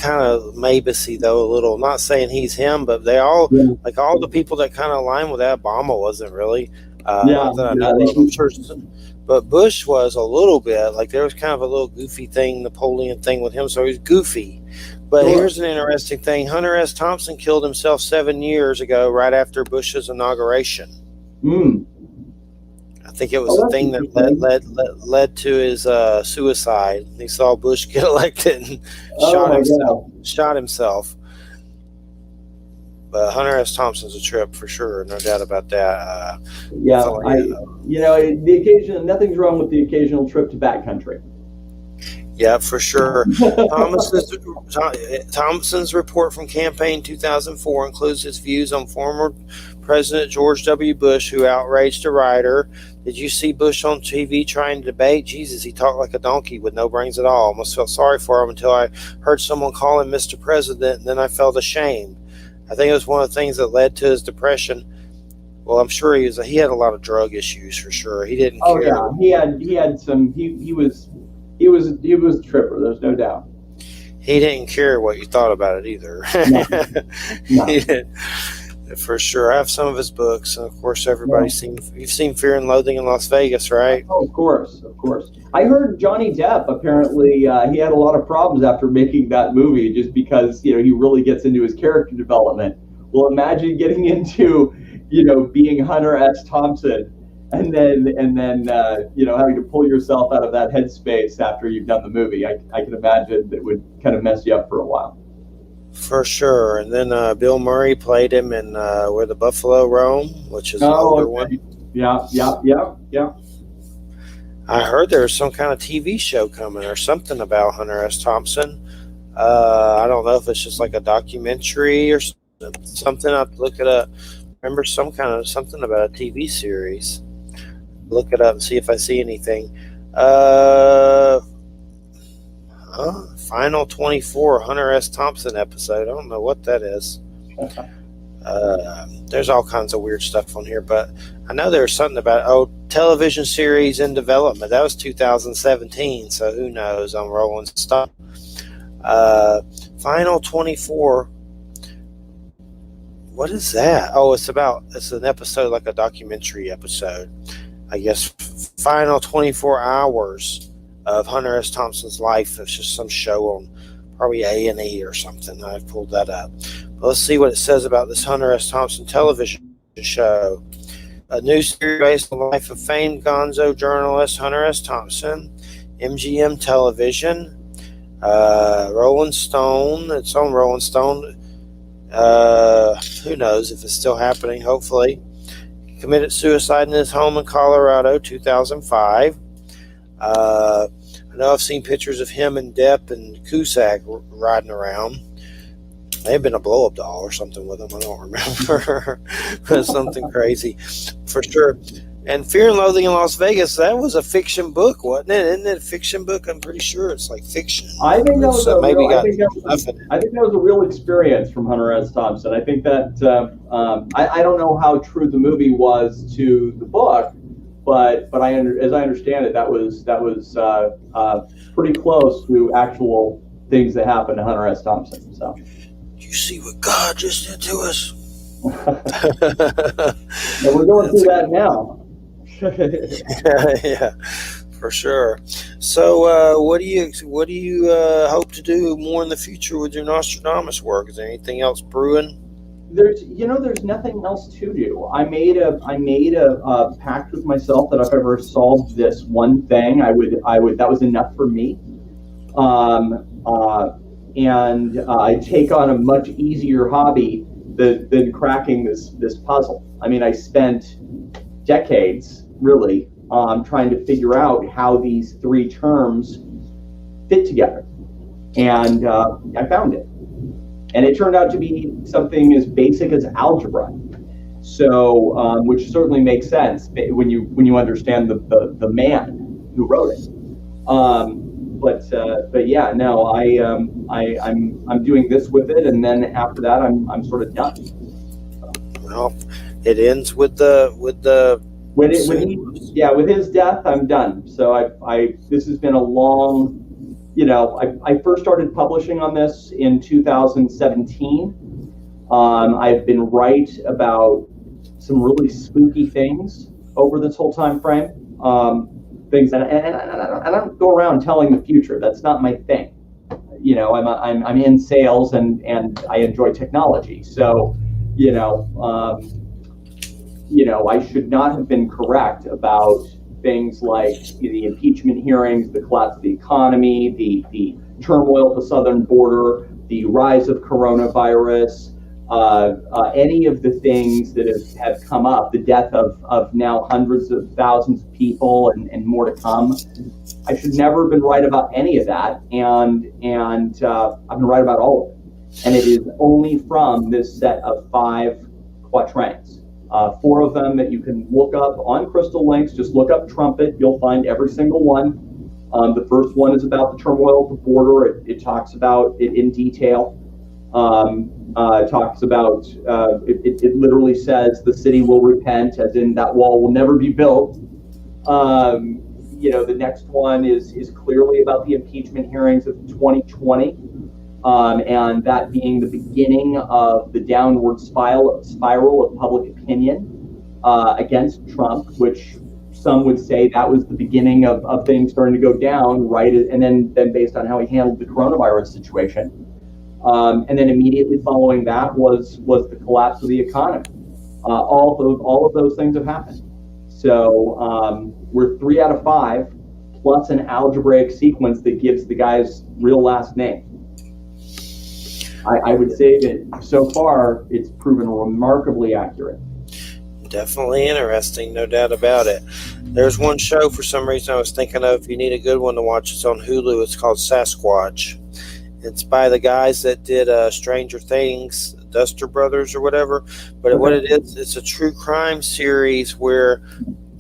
Mabusy though a little. Not saying he's him, but they all like all the people that kind of aligned with that. Obama wasn't really. I'm sure, but Bush was a little bit like there was kind of a little goofy thing, Napoleon thing with him. So he's goofy. But here's an interesting thing: Hunter S. Thompson killed himself 7 years ago, right after Bush's inauguration. I think it was the thing that led to his suicide. He saw Bush get elected and shot himself. But Hunter S. Thompson's a trip for sure, no doubt about that. The occasional, nothing's wrong with the occasional trip to backcountry. Yeah, for sure. Thompson's report from campaign 2004 includes his views on former President George W. Bush, who outraged a writer. Did you see Bush on TV trying to debate? Jesus, he talked like a donkey with no brains at all. Almost felt sorry for him until I heard someone call him Mr. President, and then I felt ashamed. I think it was one of the things that led to his depression. Well, I'm sure he had a lot of drug issues for sure. He didn't care. Oh yeah, he had some. He was a tripper. There's no doubt. He didn't care what you thought about it either. No. He did, for sure. I have some of his books, and of course, you've seen Fear and Loathing in Las Vegas, right? Oh, of course. I heard Johnny Depp apparently he had a lot of problems after making that movie, just because he really gets into his character development. Well, imagine getting into being Hunter S. Thompson. And then having to pull yourself out of that headspace after you've done the movie. I can imagine that would kind of mess you up for a while. For sure. And then Bill Murray played him in Where the Buffalo Roam, which is an older one. Yeah. I heard there was some kind of TV show coming or something about Hunter S. Thompson. I don't know if it's just like a documentary or something. I'll have to look it up. Remember something about a TV series. Look it up and see if I see anything. Final 24 Hunter S. Thompson episode. I don't know what that is. There's all kinds of weird stuff on here, but I know there was something about television series in development. That was 2017, so who knows? I'm rolling stuff. Final 24. What is that? Oh, it's an episode, like a documentary episode. I guess final 24 hours of Hunter S. Thompson's life. It's just some show on probably A&E or something. I pulled that up. But let's see what it says about this Hunter S. Thompson television show. A new series based on the life of famed gonzo journalist Hunter S. Thompson. MGM Television. Rolling Stone. It's on Rolling Stone. Who knows if it's still happening, hopefully. He committed suicide in his home in Colorado, 2005. I know I've seen pictures of him and Depp and Cusack riding around. May have been a blow-up doll or something with him. I don't remember. Something crazy for sure. And Fear and Loathing in Las Vegas, that was a fiction book, wasn't it? Isn't it a fiction book? I'm pretty sure it's like fiction. I think that was a real experience from Hunter S. Thompson. I think that I don't know how true the movie was to the book, but as I understand it, that was pretty close to actual things that happened to Hunter S. Thompson. So, you see what God just did to us? And we're going through that now. Yeah, for sure. So, what do you hope to do more in the future with your Nostradamus work? Is there anything else brewing? There's nothing else to do. I made a pact with myself that if I ever solved this one thing, I would that was enough for me. And I take on a much easier hobby than cracking this puzzle. I mean, I spent decades really trying to figure out how these three terms fit together. And I found it. And it turned out to be something as basic as algebra. So, which certainly makes sense when you understand the man who wrote it. But yeah, no, I'm doing this with it, and then after that, I'm sort of done. Well, it ends with his death, I'm done. So this has been a long, I first started publishing on this in 2017. I've been right about some really spooky things over this whole time frame. Things and I don't go around telling the future. That's not my thing. I'm in sales and I enjoy technology. So, I should not have been correct about things like the impeachment hearings, the collapse of the economy, the turmoil at the southern border, the rise of coronavirus, any of the things that have come up, the death of now hundreds of thousands of people and more to come. I should never have been right about any of that, and I've been right about all of it. And it is only from this set of 5 quatrains. 4 of them that you can look up on Crystal Links. Just look up trumpet. You'll find every single one. The first one is about the turmoil at the border. It talks about it in detail. Talks about, it literally says the city will repent, as in that wall will never be built. The next one is clearly about the impeachment hearings of 2020. And that being the beginning of the downward spiral of public opinion against Trump, which some would say that was the beginning of things starting to go down, right? And then based on how he handled the coronavirus situation. And then immediately following that was the collapse of the economy. All of those things have happened. So we're 3 out of 5, plus an algebraic sequence that gives the guy's real last name. I would say that so far it's proven remarkably accurate. Definitely interesting, no doubt about it. There's one show for some reason I was thinking of. If you need a good one to watch, it's on Hulu. It's called Sasquatch. It's by the guys that did Stranger Things, Duster Brothers or whatever. But okay. What it is, it's a true crime series where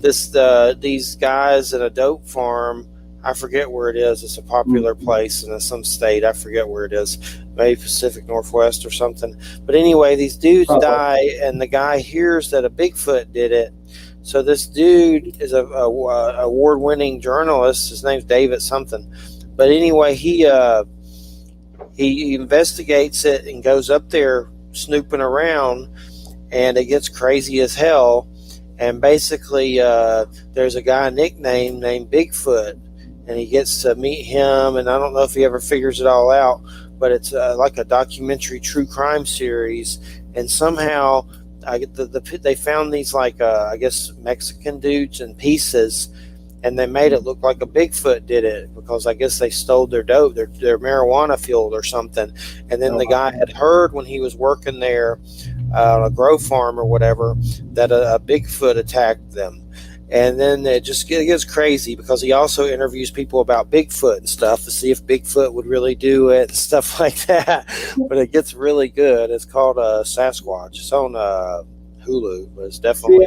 these guys in a dope farm, I forget where it is. It's a popular place in some state. I forget where it is. Maybe Pacific Northwest or something. But anyway, these dudes die, and the guy hears that a Bigfoot did it. So this dude is a award-winning journalist. His name's David something. But anyway, he investigates it and goes up there snooping around, and it gets crazy as hell. And basically, there's a guy nicknamed named Bigfoot, and he gets to meet him, and I don't know if he ever figures it all out, but it's like a documentary true crime series, and somehow they found these I guess Mexican dudes in pieces, and they made it look like a Bigfoot did it because I guess they stole their dope, their marijuana field or something. And then the guy had heard when he was working there on a grow farm or whatever that a Bigfoot attacked them. And then it gets crazy because he also interviews people about Bigfoot and stuff to see if Bigfoot would really do it and stuff like that. But it gets really good. It's called Sasquatch. It's on Hulu, but it's definitely.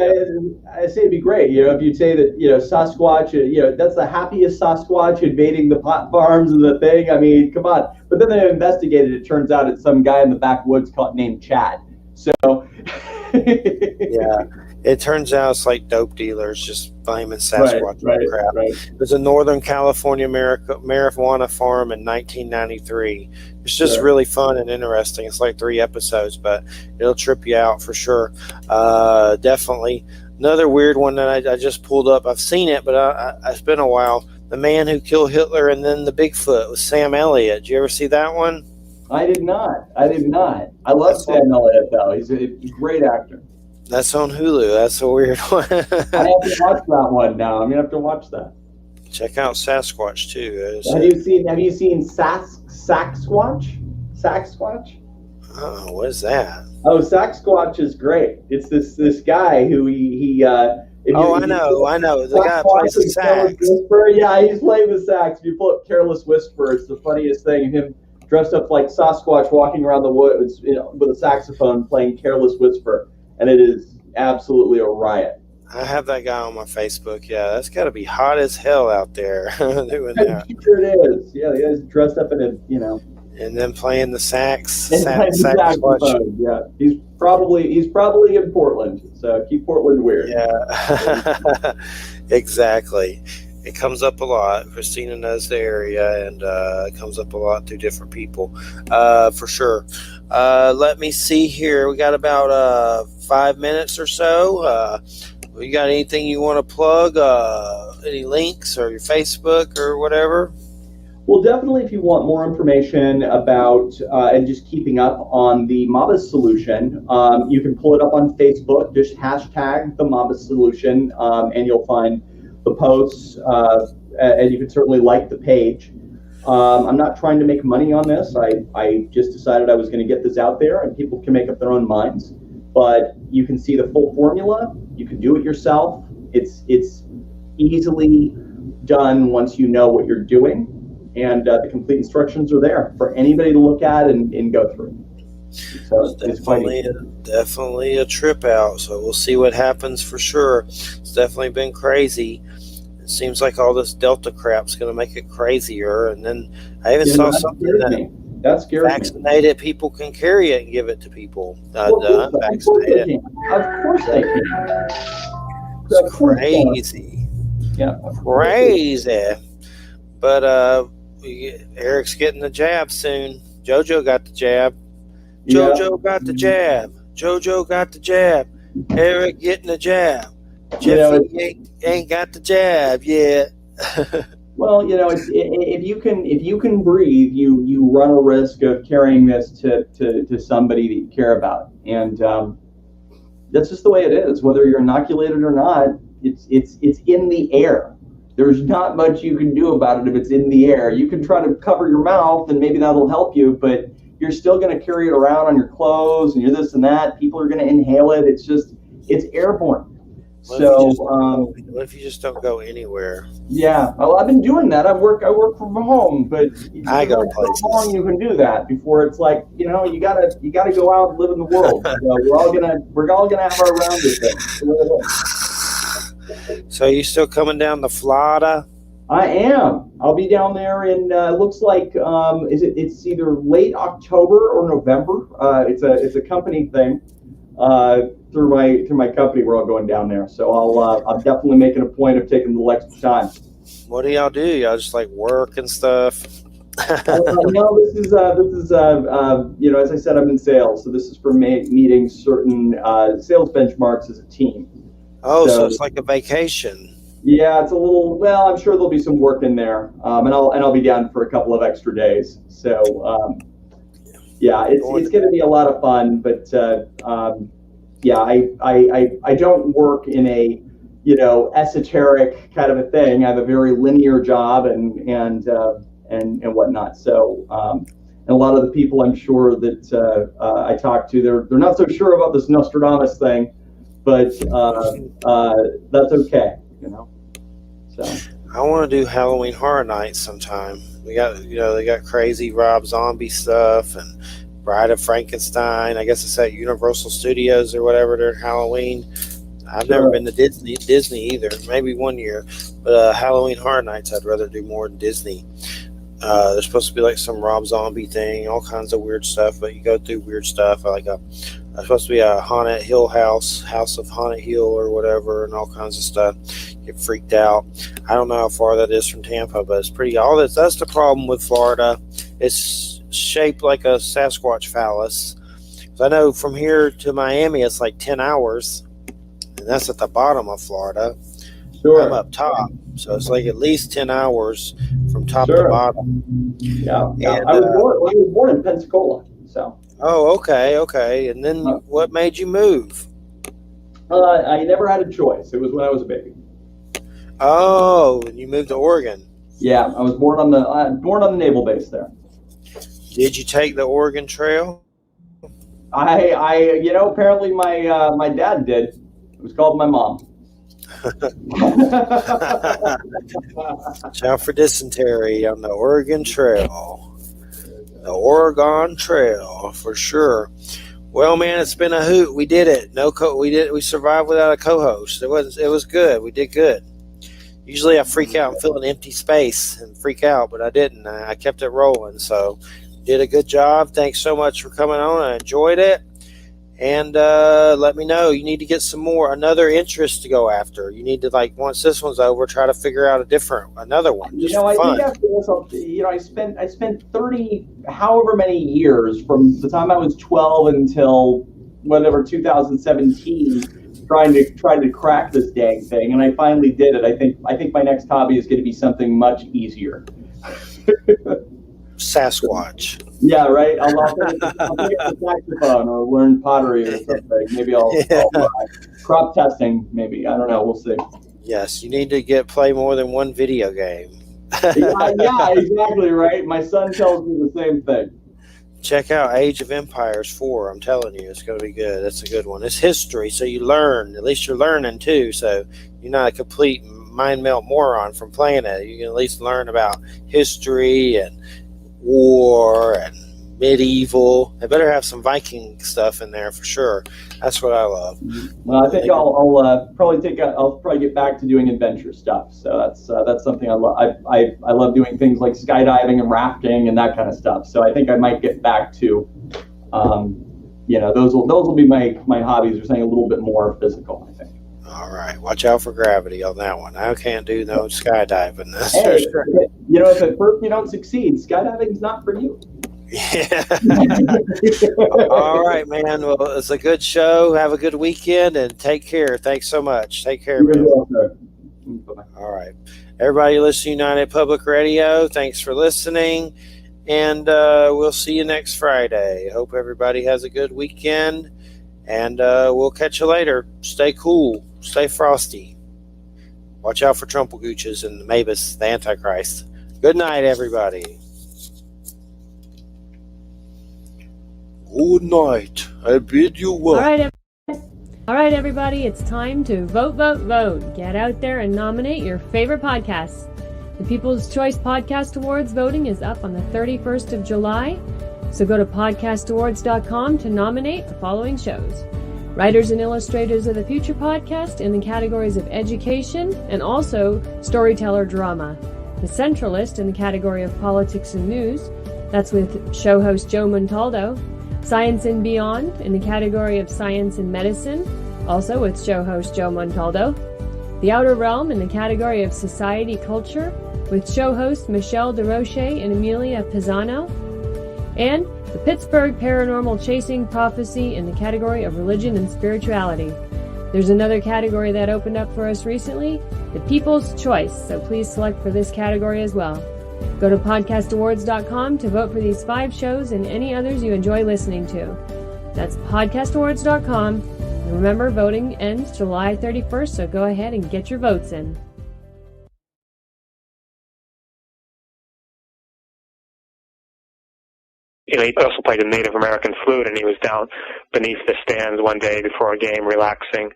I say it'd be great, if you'd say that, Sasquatch, that's the happiest Sasquatch invading the pot farms and the thing. I mean, come on. But then they investigated. It turns out it's some guy in the backwoods named Chad. So. Yeah. It turns out it's like dope dealers just blaming Sasquatch for crap. Right. There's a Northern California marijuana farm in 1993. It's just really fun and interesting. It's like 3 episodes, but it'll trip you out for sure. Definitely. Another weird one that I just pulled up. I've seen it, but it's been a while. The Man Who Killed Hitler and Then the Bigfoot with Sam Elliott. Did you ever see that one? I did not. I love Sam Elliott, though. He's a great actor. That's on Hulu. That's a weird one. I have to watch that one now. I'm gonna have to watch that. Check out Sasquatch too. Have you seen Sasquatch? Sasquatch? Oh, what is that? Oh, Sasquatch is great. It's this guy who he I know. The guy plays the sax. Yeah, he's playing the sax. If you pull up Careless Whisper, it's the funniest thing. Him dressed up like Sasquatch walking around the woods, with a saxophone playing Careless Whisper, and it is absolutely a riot. I have that guy on my Facebook. Yeah, that's got to be hot as hell out there doing that. I'm sure it is. Yeah, the guy's dressed up in and then playing the sax. And playing the saxophone. Yeah, he's probably in Portland. So keep Portland weird. Yeah, exactly. It comes up a lot. Christina knows the area, and it comes up a lot through different people, for sure. Let me see here. We got about 5 minutes or so. You got anything you want to plug? Any links or your Facebook or whatever? Well, definitely if you want more information about and just keeping up on the MABAS solution, you can pull it up on Facebook. Just hashtag the MABAS solution, and you'll find the posts, and you can certainly like the page. I'm not trying to make money on this. I just decided I was going to get this out there, and people can make up their own minds. But you can see the full formula. You can do it yourself. It's easily done once you know what you're doing, and the complete instructions are there for anybody to look at and go through. So it's definitely a trip out. So we'll see what happens for sure. It's definitely been crazy. It seems like all this Delta crap's going to make it crazier. And then I even saw something that vaccinated people can carry it and give it to people. Unvaccinated. Of course they can. It's crazy. Yeah, crazy. But Eric's getting the jab soon. JoJo got the jab. JoJo got the jab. JoJo got the jab. Eric getting the jab. Jeffy ain't got the jab yet. Well, if you can breathe, you run a risk of carrying this to somebody that you care about, and that's just the way it is. Whether you're inoculated or not, it's in the air. There's not much you can do about it if it's in the air. You can try to cover your mouth, and maybe that'll help you, but you're still going to carry it around on your clothes, and you're this and that. People are going to inhale it. It's airborne. What if you just don't go anywhere? Yeah, well, I've been doing that. I work from home, but I go places. How long you can do that before it's like you gotta go out and live in the world. So we're all gonna have our round of things. So you still coming down to Florida? I am. I'll be down there in looks like it's either late October or November. It's a company thing. Through my company, we're all going down there. So I'm definitely making a point of taking a little extra time. What do y'all do? Y'all just like work and stuff? No, this is as I said, I'm in sales, so this is for meeting certain sales benchmarks as a team. Oh, so it's like a vacation. Yeah, it's a little. Well, I'm sure there'll be some work in there, and I'll be down for a couple of extra days. So yeah, it's going to be a lot of fun, but. Yeah, I don't work in a esoteric kind of a thing. I have a very linear job and whatnot. So and a lot of the people I'm sure that I talk to, they're not so sure about this Nostradamus thing, but that's okay, So I want to do Halloween Horror Nights sometime. We got they got crazy Rob Zombie stuff and Bride of Frankenstein. I guess it's at Universal Studios or whatever during Halloween. I've never been to Disney either. Maybe one year, but Halloween Horror Nights I'd rather do more than Disney. There's supposed to be like some Rob Zombie thing, all kinds of weird stuff. But you go through weird stuff. There's supposed to be a Haunted Hill House of Haunted Hill or whatever, and all kinds of stuff. Get freaked out. I don't know how far that is from Tampa, but it's pretty. That's the problem with Florida. It's shaped like a Sasquatch phallus. So I know from here to Miami it's like 10 hours, and that's at the bottom of Florida. Sure. I'm up top, so it's like at least 10 hours from top to bottom. Yeah. And, I was born in Pensacola. So. Oh, okay. And then what made you move? I never had a choice. It was when I was a baby. Oh, and you moved to Oregon. Yeah, I was born on the naval base there. Did you take the Oregon Trail? I apparently my dad did. It was called my mom. Watch out for dysentery on the Oregon Trail. The Oregon Trail, for sure. Well, man, it's been a hoot. We did it. We survived without a co-host. It was good. We did good. Usually I freak out and feel an empty space and freak out, but I didn't. I kept it rolling. So did a good job. Thanks so much for coming on. I enjoyed it. And let me know. You need to get another interest to go after. You need to, like, once this one's over, try to figure out another one. Just for fun. I think after this, I spent 30, however many years from the time I was 12 until whatever 2017, trying to crack this dang thing, and I finally did it. I think my next hobby is going to be something much easier. Sasquatch. Yeah, right. I'll pick up the saxophone or learn pottery or something. Maybe I'll crop testing. Maybe, I don't know. We'll see. Yes, you need to play more than one video game. yeah, exactly right. My son tells me the same thing. Check out Age of Empires 4. I'm telling you, it's going to be good. That's a good one. It's history, so you learn. At least you're learning too. So you're not a complete mind melt moron from playing it. You can at least learn about history and war and medieval. They better have some Viking stuff in there for sure. That's what I love. Well, I think I'll probably get back to doing adventure stuff. So that's something I love. I love doing things like skydiving and rafting and that kind of stuff. So I think I might get back to, those will be my hobbies. Or something a little bit more physical, I think. All right, watch out for gravity on that one. I can't do no skydiving. That's hey, if at first you don't succeed, skydiving's not for you. Yeah. All right, man. Well, it's a good show. Have a good weekend and take care. Thanks so much. Take care, man. All right. Everybody listen to United Public Radio. Thanks for listening. And we'll see you next Friday. Hope everybody has a good weekend. And we'll catch you later. Stay cool. Stay frosty. Watch out for Trumpelgooches and the Mavis, the Antichrist. Good night, everybody. Good night. I bid you well. All right, everybody. It's time to vote, vote, vote. Get out there and nominate your favorite podcasts. The People's Choice Podcast Awards voting is up on the 31st of July. So go to podcastawards.com to nominate the following shows. Writers and Illustrators of the Future podcast in the categories of education and also storyteller drama. The Centralist in the category of politics and news. That's with show host Joe Montaldo. Science and Beyond in the category of science and medicine, also with show host Joe Montaldo. The Outer Realm in the category of society culture with show hosts Michelle DeRoche and Amelia Pisano. And the Pittsburgh Paranormal Chasing Prophecy in the category of religion and spirituality. There's another category that opened up for us recently, the People's Choice, so please select for this category as well. Go to podcastawards.com to vote for these 5 shows and any others you enjoy listening to. That's podcastawards.com. And remember, voting ends July 31st, so go ahead and get your votes in. He also played a Native American flute, and he was down beneath the stands one day before a game, relaxing,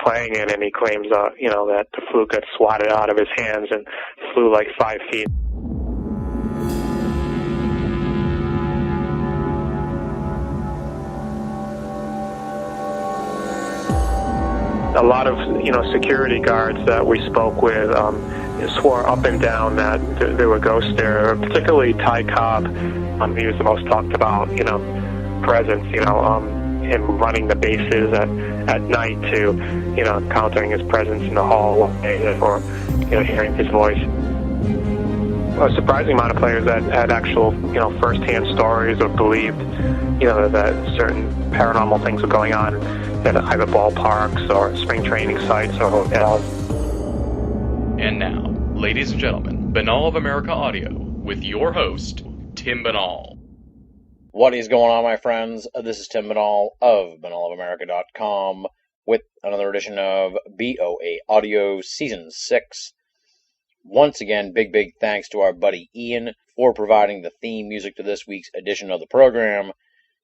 playing it, and he claims, that the flute got swatted out of his hands and flew like 5 feet. A lot of, security guards that we spoke with swore up and down that there were ghosts there, particularly Ty Cobb. He was the most talked about, presence, him running the bases at night to, encountering his presence in the hall or, hearing his voice. A surprising amount of players that had actual, first-hand stories or believed, that certain paranormal things were going on at either ballparks or spring training sites or hotels. And now, ladies and gentlemen, Banal of America Audio with your host, Tim Banal. What is going on, my friends? This is Tim Banal of banalofamerica.com with another edition of BOA Audio Season 6. Once again, big thanks to our buddy Ian for providing the theme music to this week's edition of the program.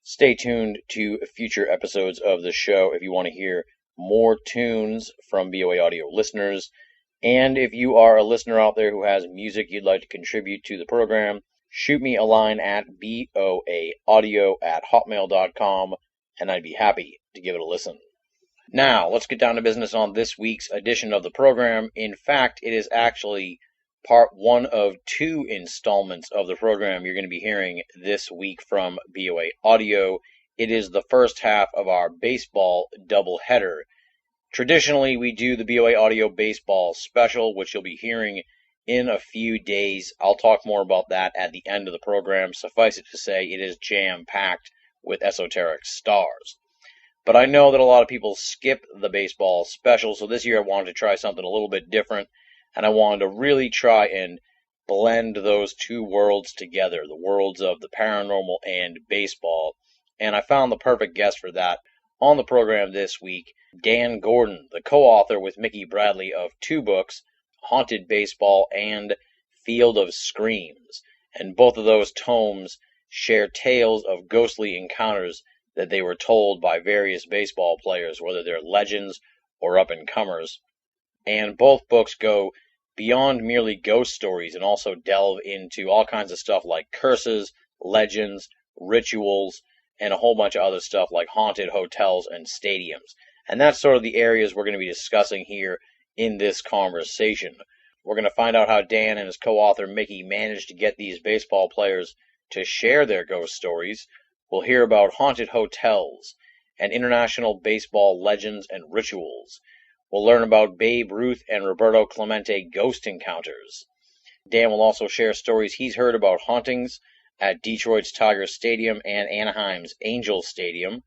Stay tuned to future episodes of the show if you want to hear more tunes from BOA Audio listeners. And if you are a listener out there who has music you'd like to contribute to the program, shoot me a line at boaaudio@hotmail.com, and I'd be happy to give it a listen. Now, let's get down to business on this week's edition of the program. In fact, it is actually part one of two installments of the program you're going to be hearing this week from BOA Audio. It is the first half of our baseball doubleheader. Traditionally, we do the BOA Audio Baseball Special, which you'll be hearing in a few days. I'll talk more about that at the end of the program. Suffice it to say, it is jam-packed with esoteric stars. But I know that a lot of people skip the baseball special, so this year I wanted to try something a little bit different, and I wanted to really try and blend those two worlds together, the worlds of the paranormal and baseball. And I found the perfect guest for that on the program this week, Dan Gordon, the co-author with Mickey Bradley of two books, Haunted Baseball and Field of Screams. And both of those tomes share tales of ghostly encounters that they were told by various baseball players, whether they're legends or up-and-comers. And both books go beyond merely ghost stories and also delve into all kinds of stuff like curses, legends, rituals, and a whole bunch of other stuff like haunted hotels and stadiums. And that's sort of the areas we're going to be discussing here in this conversation. We're going to find out how Dan and his co-author Mickey managed to get these baseball players to share their ghost stories. We'll hear about haunted hotels and international baseball legends and rituals. We'll learn about Babe Ruth and Roberto Clemente ghost encounters. Dan will also share stories he's heard about hauntings at Detroit's Tiger Stadium and Anaheim's Angel Stadium.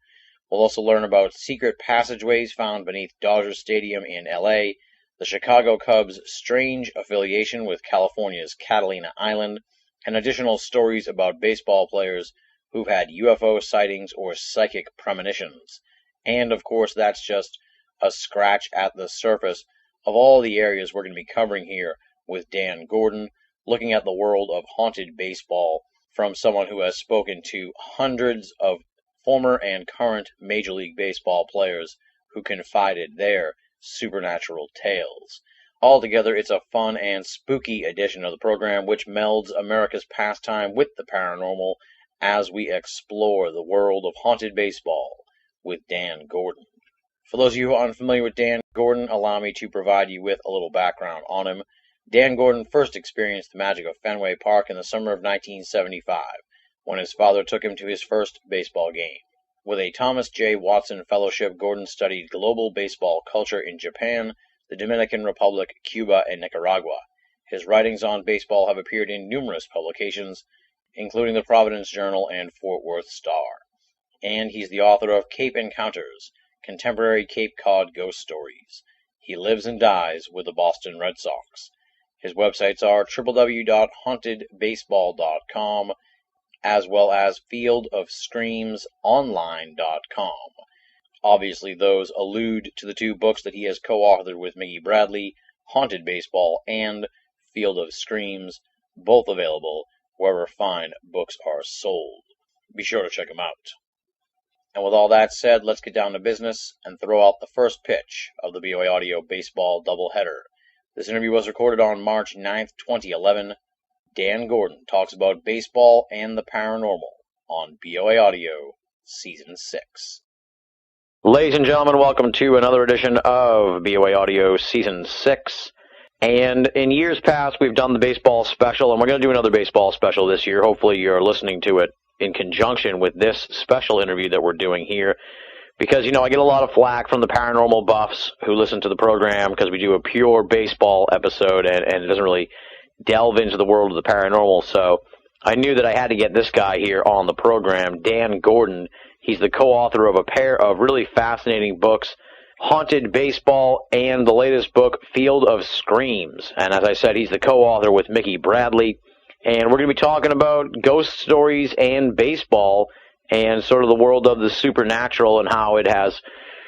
We'll also learn about secret passageways found beneath Dodger Stadium in LA, the Chicago Cubs' strange affiliation with California's Catalina Island, and additional stories about baseball players who've had UFO sightings or psychic premonitions. And of course, that's just a scratch at the surface of all the areas we're going to be covering here with Dan Gordon, looking at the world of haunted baseball from someone who has spoken to hundreds of former and current Major League Baseball players who confided their supernatural tales. Altogether, it's a fun and spooky edition of the program which melds America's pastime with the paranormal as we explore the world of haunted baseball with Dan Gordon. For those of you who are unfamiliar with Dan Gordon, allow me to provide you with a little background on him. Dan Gordon first experienced the magic of Fenway Park in the summer of 1975, when his father took him to his first baseball game. With a Thomas J. Watson Fellowship, Gordon studied global baseball culture in Japan, the Dominican Republic, Cuba, and Nicaragua. His writings on baseball have appeared in numerous publications, including the Providence Journal and Fort Worth Star. And he's the author of Cape Encounters, Contemporary Cape Cod Ghost Stories. He lives and dies with the Boston Red Sox. His websites are www.hauntedbaseball.com as well as fieldofscreamsonline.com. Obviously, those allude to the two books that he has co-authored with Mickey Bradley, Haunted Baseball and Field of Screams, both available wherever fine books are sold. Be sure to check them out. And with all that said, let's get down to business and throw out the first pitch of the BOA Audio Baseball doubleheader. This interview was recorded on March 9th, 2011. Dan Gordon talks about baseball and the paranormal on BOA Audio Season 6. Ladies and gentlemen, welcome to another edition of BOA Audio Season 6. And in years past, we've done the baseball special, and we're going to do another baseball special this year. Hopefully you're listening to it in conjunction with this special interview that we're doing here. Because, I get a lot of flack from the paranormal buffs who listen to the program because we do a pure baseball episode and it doesn't really delve into the world of the paranormal. So I knew that I had to get this guy here on the program, Dan Gordon. He's the co-author of a pair of really fascinating books, Haunted Baseball and the latest book, Field of Screams. And as I said, he's the co-author with Mickey Bradley. And we're going to be talking about ghost stories and baseball and sort of the world of the supernatural and how it has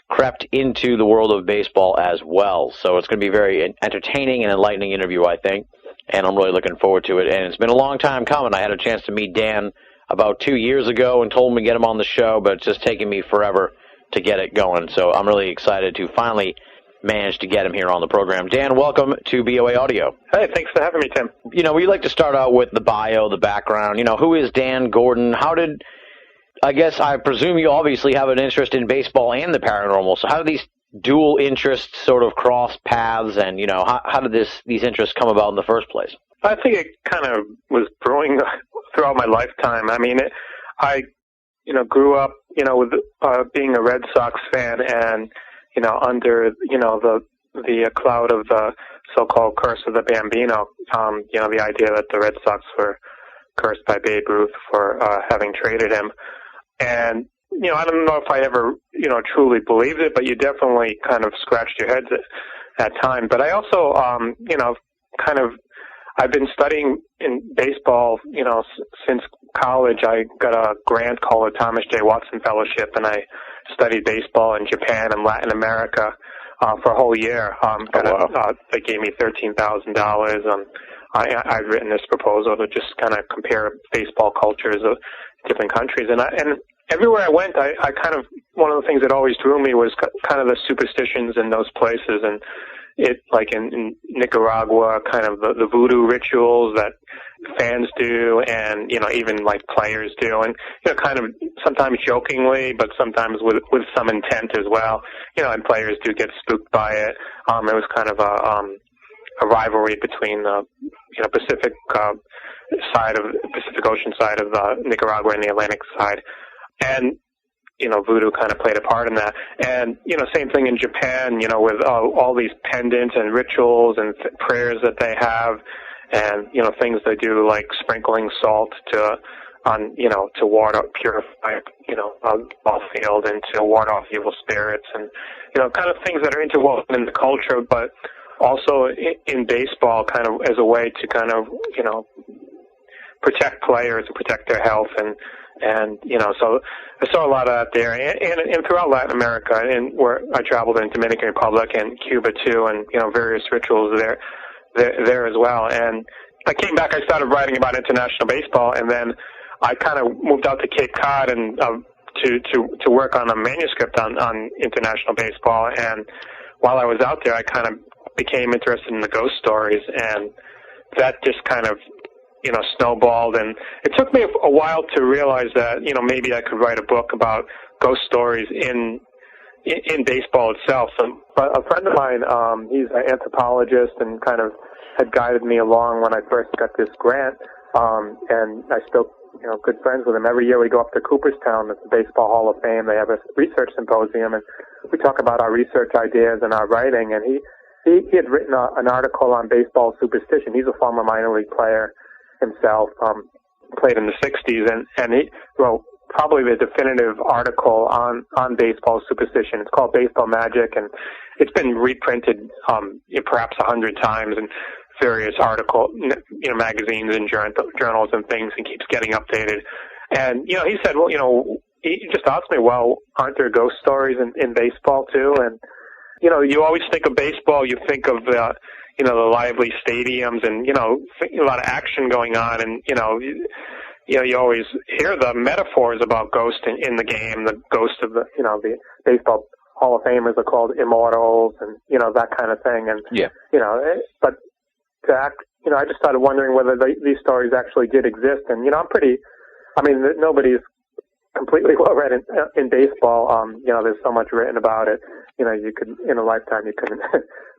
crept into the world of baseball as well. So it's going to be a very entertaining and enlightening interview, I think, and I'm really looking forward to it. And it's been a long time coming. I had a chance to meet Dan about 2 years ago and told him to get him on the show, but it's just taken me forever to get it going. So I'm really excited to finally manage to get him here on the program. Dan, welcome to BOA Audio. Hey, thanks for having me, Tim. We like to start out with the bio, the background. Who is Dan Gordon? I presume you obviously have an interest in baseball and the paranormal. So how do these dual interests sort of cross paths, and how did these interests come about in the first place? I think it kind of was brewing throughout my lifetime. I mean, I grew up, with being a Red Sox fan, and under the cloud of the so-called curse of the Bambino. The idea that the Red Sox were cursed by Babe Ruth for having traded him, and I don't know if I ever truly believed it, but you definitely kind of scratched your heads at times. But I also I've been studying in baseball, since college. I got a grant called the Thomas J. Watson Fellowship, and I studied baseball in Japan and Latin America for a whole year. They gave me $13,000. I've written this proposal to just kind of compare baseball cultures of different countries, and everywhere I went, I kind of, one of the things that always drew me was kind of the superstitions in those places, and it, like in Nicaragua, kind of the voodoo rituals that fans do, and even like players do, and kind of sometimes jokingly, but sometimes with some intent as well. And players do get spooked by it. It was kind of a rivalry between the Pacific Ocean side of Nicaragua and the Atlantic side, and voodoo kind of played a part in that. And, same thing in Japan, with all these pendants and rituals and prayers that they have, and, things they do like sprinkling salt to ward off, purify, a ball field, and to ward off evil spirits, and, kind of things that are interwoven in the culture, but also in baseball, kind of as a way to kind of, protect players and protect their health, and so I saw a lot of that there, and throughout Latin America, and where I traveled in Dominican Republic and Cuba too, and various rituals there as well. And I came back, I started writing about international baseball, and then I kind of moved out to Cape Cod and to work on a manuscript on international baseball. And while I was out there, I kind of became interested in the ghost stories, and that just kind of snowballed, and it took me a while to realize that, maybe I could write a book about ghost stories in baseball itself. But a friend of mine, he's an anthropologist and kind of had guided me along when I first got this grant, and I still, good friends with him. Every year we go up to Cooperstown at the Baseball Hall of Fame. They have a research symposium, and we talk about our research ideas and our writing, and he had written an article on baseball superstition. He's a former minor league player himself, played in the 60s, and he wrote probably the definitive article on baseball superstition. It's called Baseball Magic, and it's been reprinted perhaps 100 times in various magazines and journals and things, and keeps getting updated. And he said, he just asked me, well, aren't there ghost stories in baseball too? And you always think of baseball, you think of the lively stadiums, and a lot of action going on, and you always hear the metaphors about ghosts in the game. The ghost of the baseball Hall of Famers are called immortals, and that kind of thing. And but to act, I just started wondering whether these stories actually did exist. And nobody's completely well read in baseball. There's so much written about it. You could, in a lifetime, you couldn't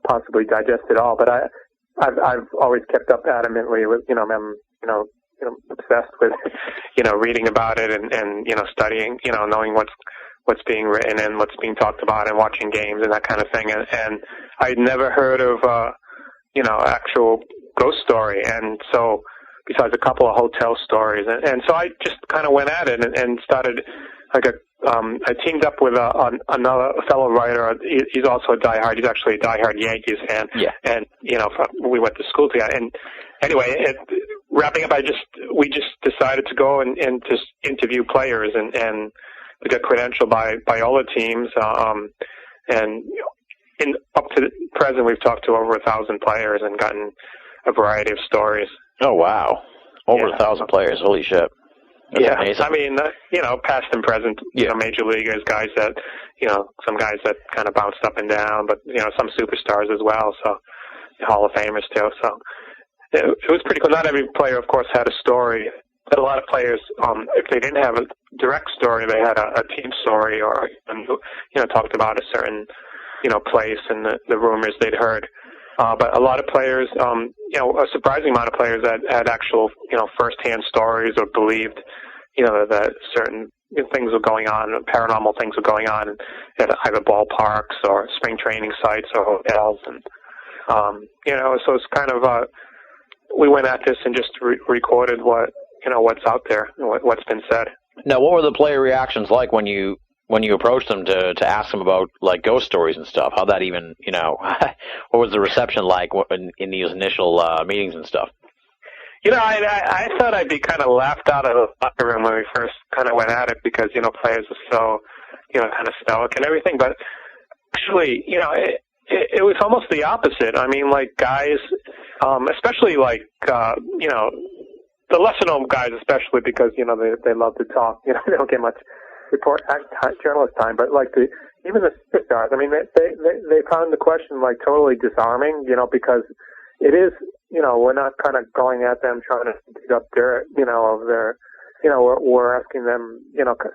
possibly digest it all. But I've always kept up adamantly with, I'm obsessed with, reading about it and studying, knowing what's being written and what's being talked about, and watching games and that kind of thing. And I'd never heard of, actual ghost story. And so, besides a couple of hotel stories. And so I just kind of went at it and started, I teamed up with another fellow writer. He's also he's actually a diehard Yankees fan. Yeah. And, we went to school together. And anyway, wrapping up, we just decided to go and just interview players, and we got credentialed by all the teams. And up to the present, we've talked to over 1,000 players and gotten a variety of stories. Oh, wow. Over 1,000 players. Holy shit. That's yeah, amazing. I mean, past and present, major leaguers, guys that, some guys that kind of bounced up and down, but, some superstars as well, so Hall of Famers too, so it was pretty cool. Not every player, of course, had a story, but a lot of players, if they didn't have a direct story, they had a team story or, talked about a certain, place and the rumors they'd heard. But a lot of players, a surprising amount of players that had actual, first-hand stories or believed, that certain things were going on, paranormal things were going on at either ballparks or spring training sites or hotels. And, so it's kind of, we went at this and just recorded what's out there, what's been said. Now, what were the player reactions like when you approached them to ask them about like ghost stories and stuff? How that even, what was the reception like in these initial meetings and stuff? I thought I'd be kind of laughed out of the locker room when we first kind of went at it because, players are so, kind of stoic and everything. But actually, it was almost the opposite. I mean, like guys, especially like, the lesser known guys, especially because, they love to talk, they don't get much journalist time, but like even the superstars, I mean, they found the question like totally disarming, because it is, we're not kind of going at them trying to dig up dirt, of their, we're asking them,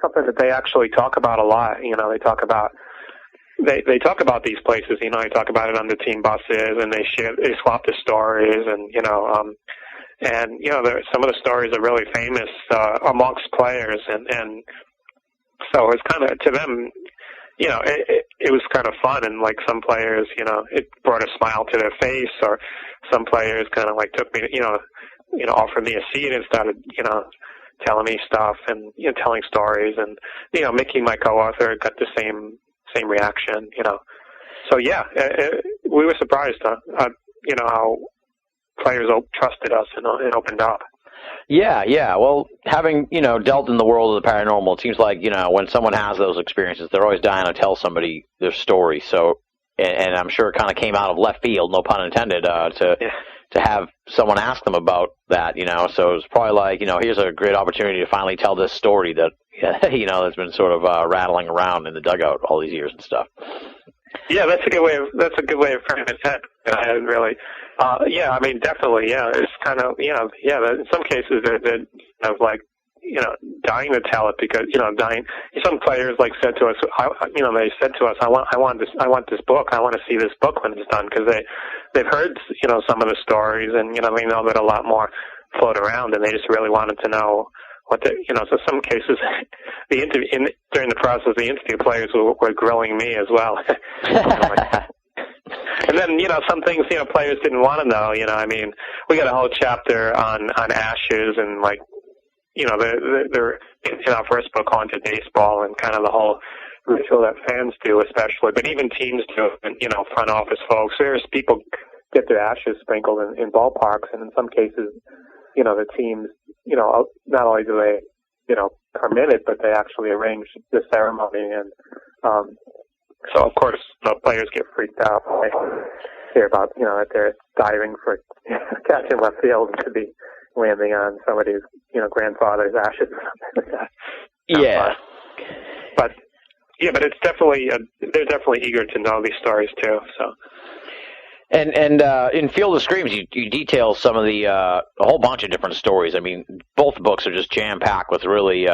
something that they actually talk about a lot. They talk about these places, they talk about it on the team buses, and they swap the stories, and some of the stories are really famous amongst players, and so it was kind of, to them, it was kind of fun, and like some players, it brought a smile to their face, or some players kind of like took me, offered me a seat and started, telling me stuff and, telling stories, and, Mickey, my co-author, got the same reaction, So yeah, we were surprised, how players trusted us and opened up. Yeah. Well, having, dealt in the world of the paranormal, it seems like, when someone has those experiences, they're always dying to tell somebody their story. So, and I'm sure it kind of came out of left field, no pun intended, to have someone ask them about that, So it's probably like, here's a great opportunity to finally tell this story that, that's been sort of rattling around in the dugout all these years and stuff. Yeah, that's a good way of framing it. I hadn't really. I mean, definitely. Yeah, it's kind of. In some cases they're like, dying to tell it because dying. Some players like said to us, they said to us, I want this book. I want to see this book when it's done because they've heard some of the stories and they know that a lot more float around and they just really wanted to know. So some cases, during the process of the interview, players were grilling me as well. And then, some things, players didn't want to know, I mean, we got a whole chapter on ashes and like, they're in our first book, Haunted Baseball, and kind of the whole ritual that fans do especially, but even teams do, and, front office folks. There's people get their ashes sprinkled in ballparks, and in some cases, the teams, not only do they, permit it, but they actually arrange the ceremony. And so, of course, players get freaked out when they hear about, that they're diving for catching left field and could be landing on somebody's, grandfather's ashes or something like that. Yeah. But it's definitely, they're definitely eager to know these stories too, so. And in Field of Screams, you detail some of a whole bunch of different stories. I mean, both books are just jam-packed with really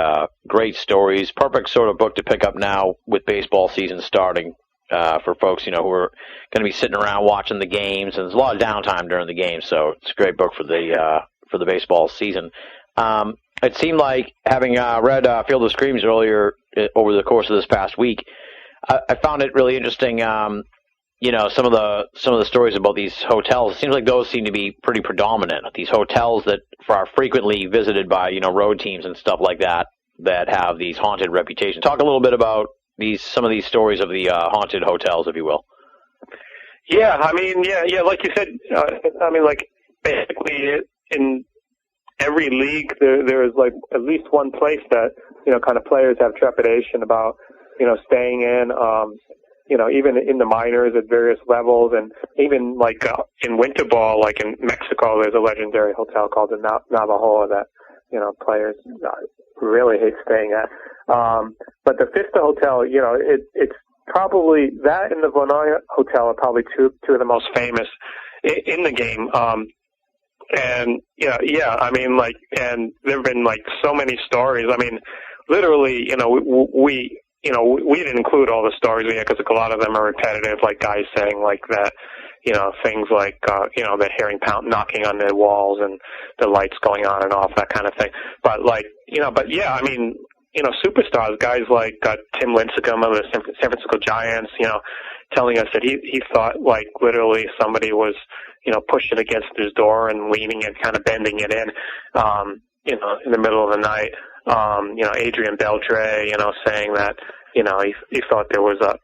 great stories. Perfect sort of book to pick up now with baseball season starting for folks, who are going to be sitting around watching the games. And there's a lot of downtime during the game, so it's a great book for the baseball season. It seemed like, having read Field of Screams earlier over the course of this past week, I found it really interesting. Some of the stories about these hotels, it seems like those seem to be pretty predominant. These hotels that are frequently visited by, road teams and stuff like that have these haunted reputations. Talk a little bit about some of these stories of the haunted hotels, if you will. Yeah, I mean, yeah, like you said, like basically in every league there is like at least one place that, kind of players have trepidation about, staying in. Even in the minors at various levels, and even like in winter ball, like in Mexico, there's a legendary hotel called the Navajo that, players really hate staying at. But the Vista Hotel, it's probably that and the Vonaya Hotel are probably two of the most famous in the game. And I mean, like, and there've been like so many stories. I mean, literally, we didn't include all the stories here because a lot of them are repetitive, like guys saying like that, things like, they're hearing knocking on their walls and the lights going on and off, that kind of thing. But like, I mean, superstars, guys like Tim Lincecum of the San Francisco Giants, telling us that he thought like literally somebody was, pushing against his door and leaning and kind of bending it in the middle of the night. Adrian Beltre, saying that, he thought there was a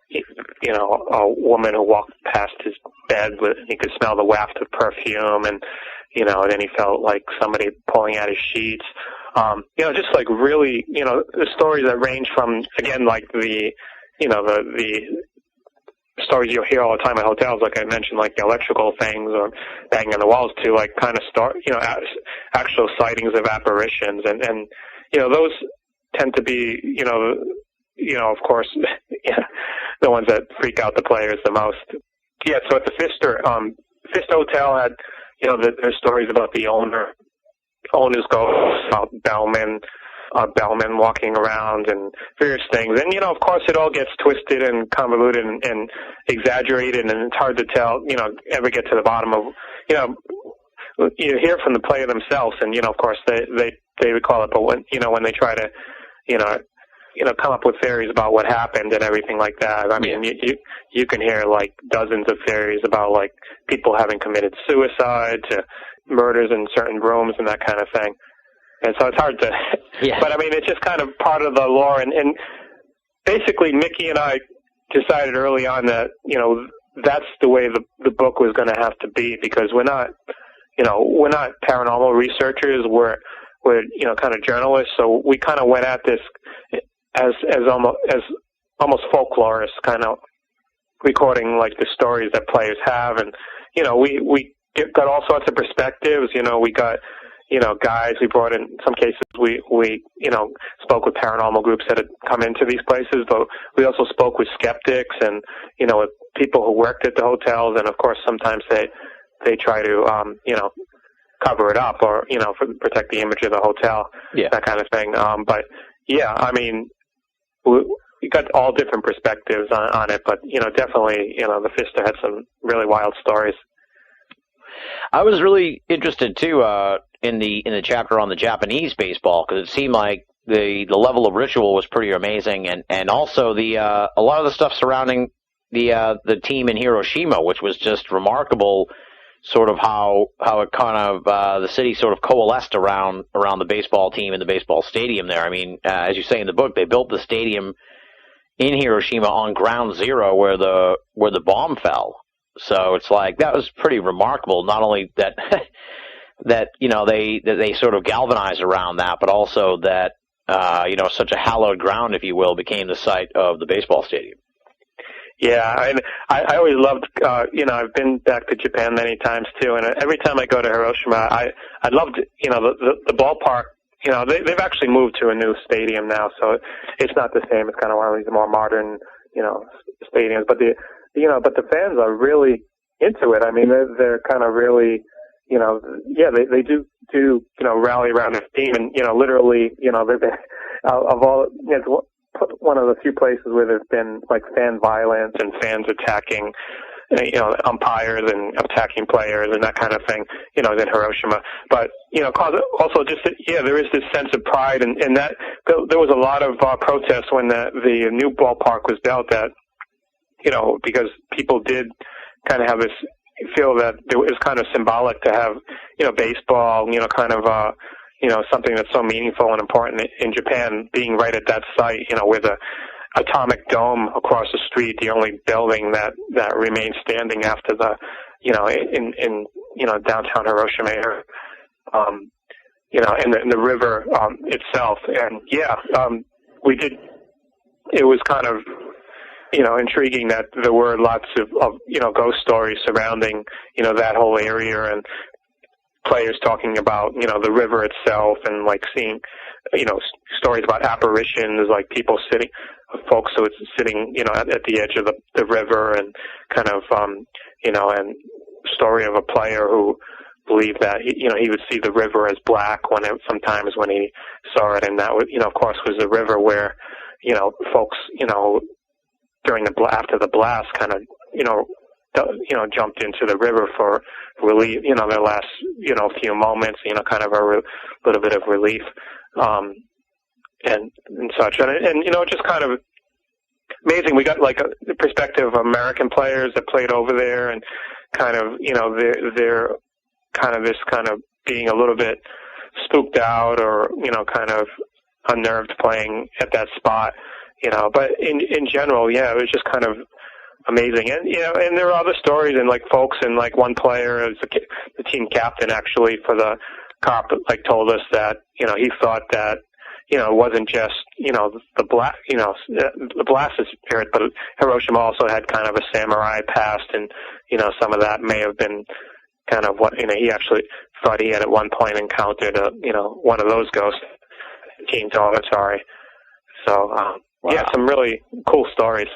woman who walked past his bed and he could smell the waft of perfume, and, then he felt like somebody pulling at his sheets. Just like really, the stories that range from, again, like the stories you'll hear all the time at hotels, like I mentioned, like the electrical things or banging on the walls, to like kind of actual sightings of apparitions. And those tend to be, of course, the ones that freak out the players the most. Yeah, so at the Pfister Hotel had, there's stories about the owner's ghost, about Bellman walking around and various things. And, of course it all gets twisted and convoluted and exaggerated, and it's hard to tell, ever get to the bottom of, you hear from the player themselves, and, of course they recall it, but when they try to, come up with theories about what happened and everything like that. I mean, you can hear like dozens of theories about like people having committed suicide to murders in certain rooms and that kind of thing. And so it's hard to, but I mean, it's just kind of part of the lore. And basically Mickey and I decided early on that, that's the way the book was going to have to be, because we're not paranormal researchers. We're kind of journalists. So we kind of went at this as almost folklorists, kind of recording like the stories that players have. And, we got all sorts of perspectives. We got, guys we brought in. Some cases we spoke with paranormal groups that had come into these places, but we also spoke with skeptics and, with people who worked at the hotels. And of course, sometimes they try to, cover it up or, protect the image of the hotel, that kind of thing. But yeah, I mean, we got all different perspectives on it, but, definitely, the Pfister had some really wild stories. I was really interested too in the chapter on the Japanese baseball, because it seemed like the level of ritual was pretty amazing, and also the a lot of the stuff surrounding the team in Hiroshima, which was just remarkable. Sort of how it kind of the city sort of coalesced around the baseball team and the baseball stadium there. I mean, as you say in the book, they built the stadium in Hiroshima on ground zero where the bomb fell. So it's like that was pretty remarkable. Not only that that they sort of galvanized around that, but also that such a hallowed ground, if you will, became the site of the baseball stadium. Yeah, and I always loved, I've been back to Japan many times too, and every time I go to Hiroshima, I loved, the ballpark. They've actually moved to a new stadium now, so it's not the same. It's kind of one of these more modern, stadiums. But the fans are really into it. I mean, they're kind of really, they do rally around the team, and literally, of all, it's one of the few places where there's been like fan violence and fans attacking, umpires and attacking players and that kind of thing, in Hiroshima. But, also just, there is this sense of pride, and that there was a lot of protests when the new ballpark was built, that, because people did kind of have this feel that it was kind of symbolic to have, baseball, kind of, something that's so meaningful and important in Japan, being right at that site, with a atomic dome across the street, the only building that remains standing after the, in downtown Hiroshima area, and the river itself. And we did. It was kind of, intriguing that there were lots of ghost stories surrounding, that whole area, and players talking about, the river itself, and like seeing stories about apparitions, like folks who were sitting, at the edge of the river, and kind of, and story of a player who believed that he would see the river as black sometimes when he saw it, and that would, of course, was the river where, folks, after the blast, kind of, jumped into the river for relief, their last, few moments, kind of a little bit of relief, and such, and just kind of amazing. We got like the perspective of American players that played over there, and kind of, they're kind of this kind of being a little bit spooked out, or kind of unnerved playing at that spot, but in general, it was just kind of amazing. And and there are other stories, and like folks, and like one player is the team captain actually for the Cop, like told us that he thought that it wasn't just the blast spirit, but Hiroshima also had kind of a samurai past, and some of that may have been kind of what he actually thought he had at one point encountered one of those ghosts. Team told us, sorry. So wow. Some really cool stories.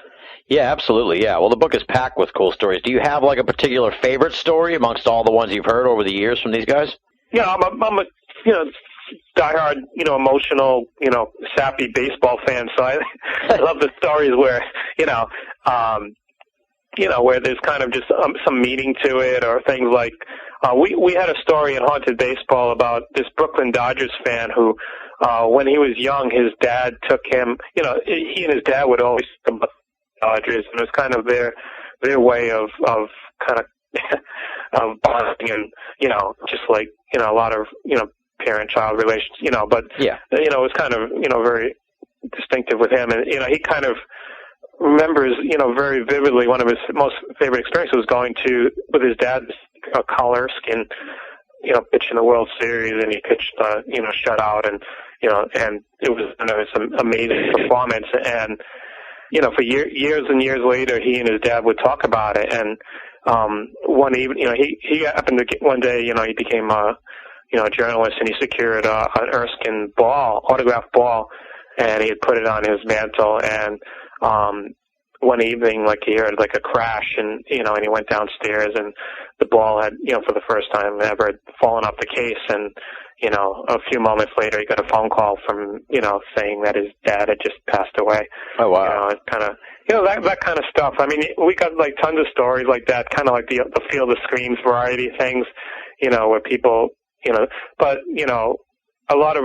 Yeah, absolutely. Yeah. Well, the book is packed with cool stories. Do you have like a particular favorite story amongst all the ones you've heard over the years from these guys? Yeah, I'm a diehard, emotional, sappy baseball fan. So I love the stories where, where there's kind of just some meaning to it, or things like we had a story in Haunted Baseball about this Brooklyn Dodgers fan who, when he was young, his dad took him. He and his dad would always talk about Dodgers, and it was kind of their way of kind of of bonding, and just like a lot of parent-child relations, but yeah, it was kind of very distinctive with him, and he kind of remembers very vividly one of his most favorite experiences was going with his dad, a collar skin, pitch in the World Series, and he pitched shutout, and and it was some amazing performance, and for years and years later, he and his dad would talk about it, and one evening, he happened to get one day, he became a journalist, and he secured an Erskine autographed ball, and he had put it on his mantle, and one evening, like he heard like a crash, and and he went downstairs, and the ball had, for the first time ever, fallen off the case, and a few moments later, he got a phone call from, saying that his dad had just passed away. Oh, wow. It's kind of, that kind of stuff. I mean, we got like tons of stories like that, kind of like the Field of Screams variety things, where people, but, a lot of,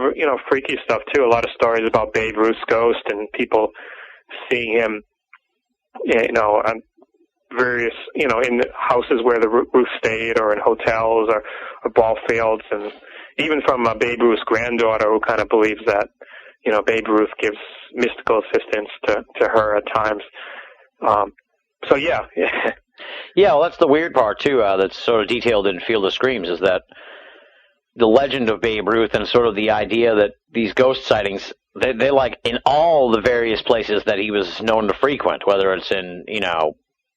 freaky stuff too. A lot of stories about Babe Ruth's ghost, and people seeing him, on various, in houses where the Ruth stayed, or in hotels, or ball fields, and even from Babe Ruth's granddaughter, who kind of believes that, Babe Ruth gives mystical assistance to her at times. So yeah. Yeah, well, that's the weird part too. That's sort of detailed in Field of Screams, is that the legend of Babe Ruth, and sort of the idea that these ghost sightings, they like in all the various places that he was known to frequent, whether it's in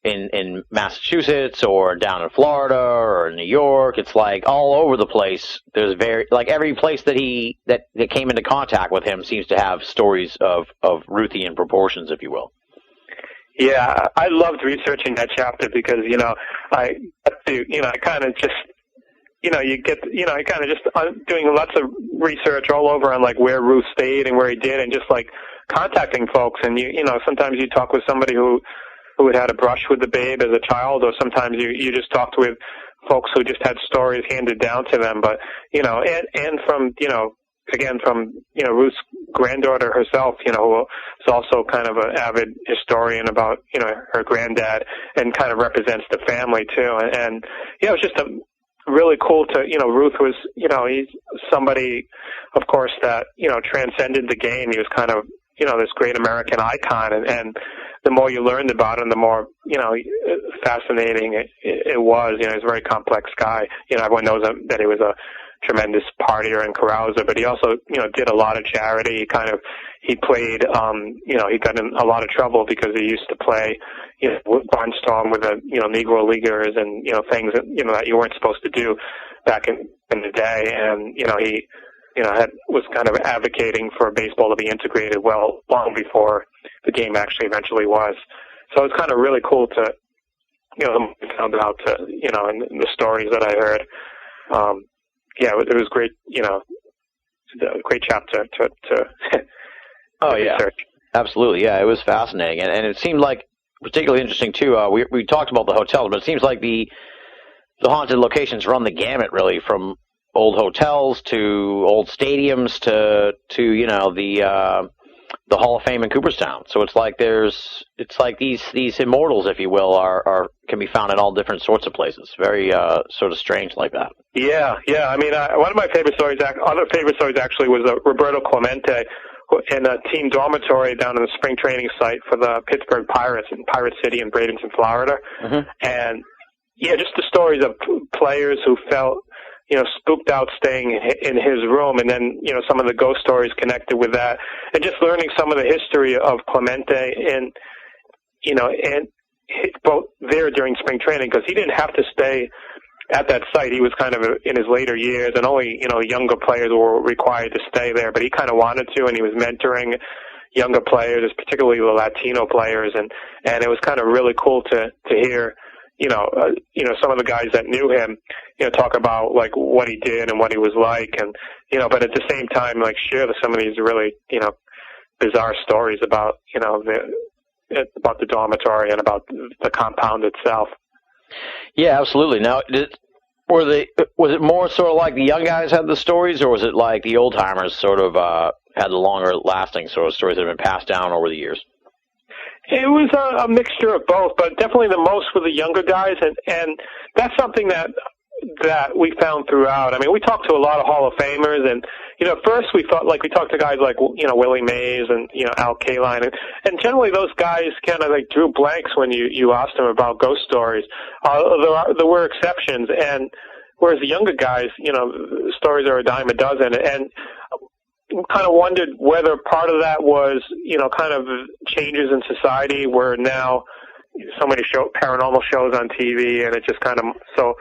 in Massachusetts, or down in Florida, or in New York. It's like all over the place. There's every place that that came into contact with him seems to have stories of Ruthian proportions, if you will. Yeah, I loved researching that chapter because I kind of just I kind of just doing lots of research all over on like where Ruth stayed and where he did, and just like contacting folks, and sometimes you talk with somebody who had a brush with the Babe as a child, or sometimes you just talked with folks who just had stories handed down to them. But and from again from Ruth's granddaughter herself, who is also kind of an avid historian about her granddad, and kind of represents the family too. And it was just really cool to Ruth was he's somebody, of course, that transcended the game. He was kind of this great American icon, and the more you learned about him, the more fascinating it was. He's a very complex guy. Everyone knows that he was a tremendous partier and carouser, but he also did a lot of charity. He played he got in a lot of trouble because he used to play barnstorm with the Negro Leaguers, and things that that you weren't supposed to do back in the day. And he was kind of advocating for baseball to be integrated long before the game actually eventually was. So it's kind of really cool to, found out, and the stories that I heard. It was great, a great chapter to oh, yeah. research. Absolutely, yeah, it was fascinating. And it seemed like particularly interesting, too. We talked about the hotels, but it seems like the haunted locations run the gamut, really, from old hotels to old stadiums to the Hall of Fame in Cooperstown. So it's like these immortals, if you will, can be found in all different sorts of places. Very sort of strange like that. Yeah. I mean, one of my favorite stories, other favorite stories actually, was Roberto Clemente in a team dormitory down in the spring training site for the Pittsburgh Pirates in Pirate City in Bradenton, Florida. Mm-hmm. And just the stories of players who felt spooked out staying in his room, and then, some of the ghost stories connected with that, and just learning some of the history of Clemente and both there during spring training, because he didn't have to stay at that site. He was kind of in his later years, and only, younger players were required to stay there, but he kind of wanted to, and he was mentoring younger players, particularly the Latino players, and it was kind of really cool to hear some of the guys that knew him, talk about like what he did and what he was like, and but at the same time, like share some of these really bizarre stories about about the dormitory and about the compound itself. Yeah, absolutely. Now, was it more sort of like the young guys had the stories, or was it like the old timers sort of had the longer lasting sort of stories that have been passed down over the years? It was a mixture of both, but definitely the most for the younger guys, and that's something that we found throughout. I mean, we talked to a lot of Hall of Famers, and first we talked to guys like Willie Mays and Al Kaline, and generally those guys kind of like drew blanks when you asked them about ghost stories. There were exceptions, and whereas the younger guys, stories are a dime a dozen, and kind of wondered whether part of that was, kind of changes in society where now so many paranormal shows on TV, and it just kind of so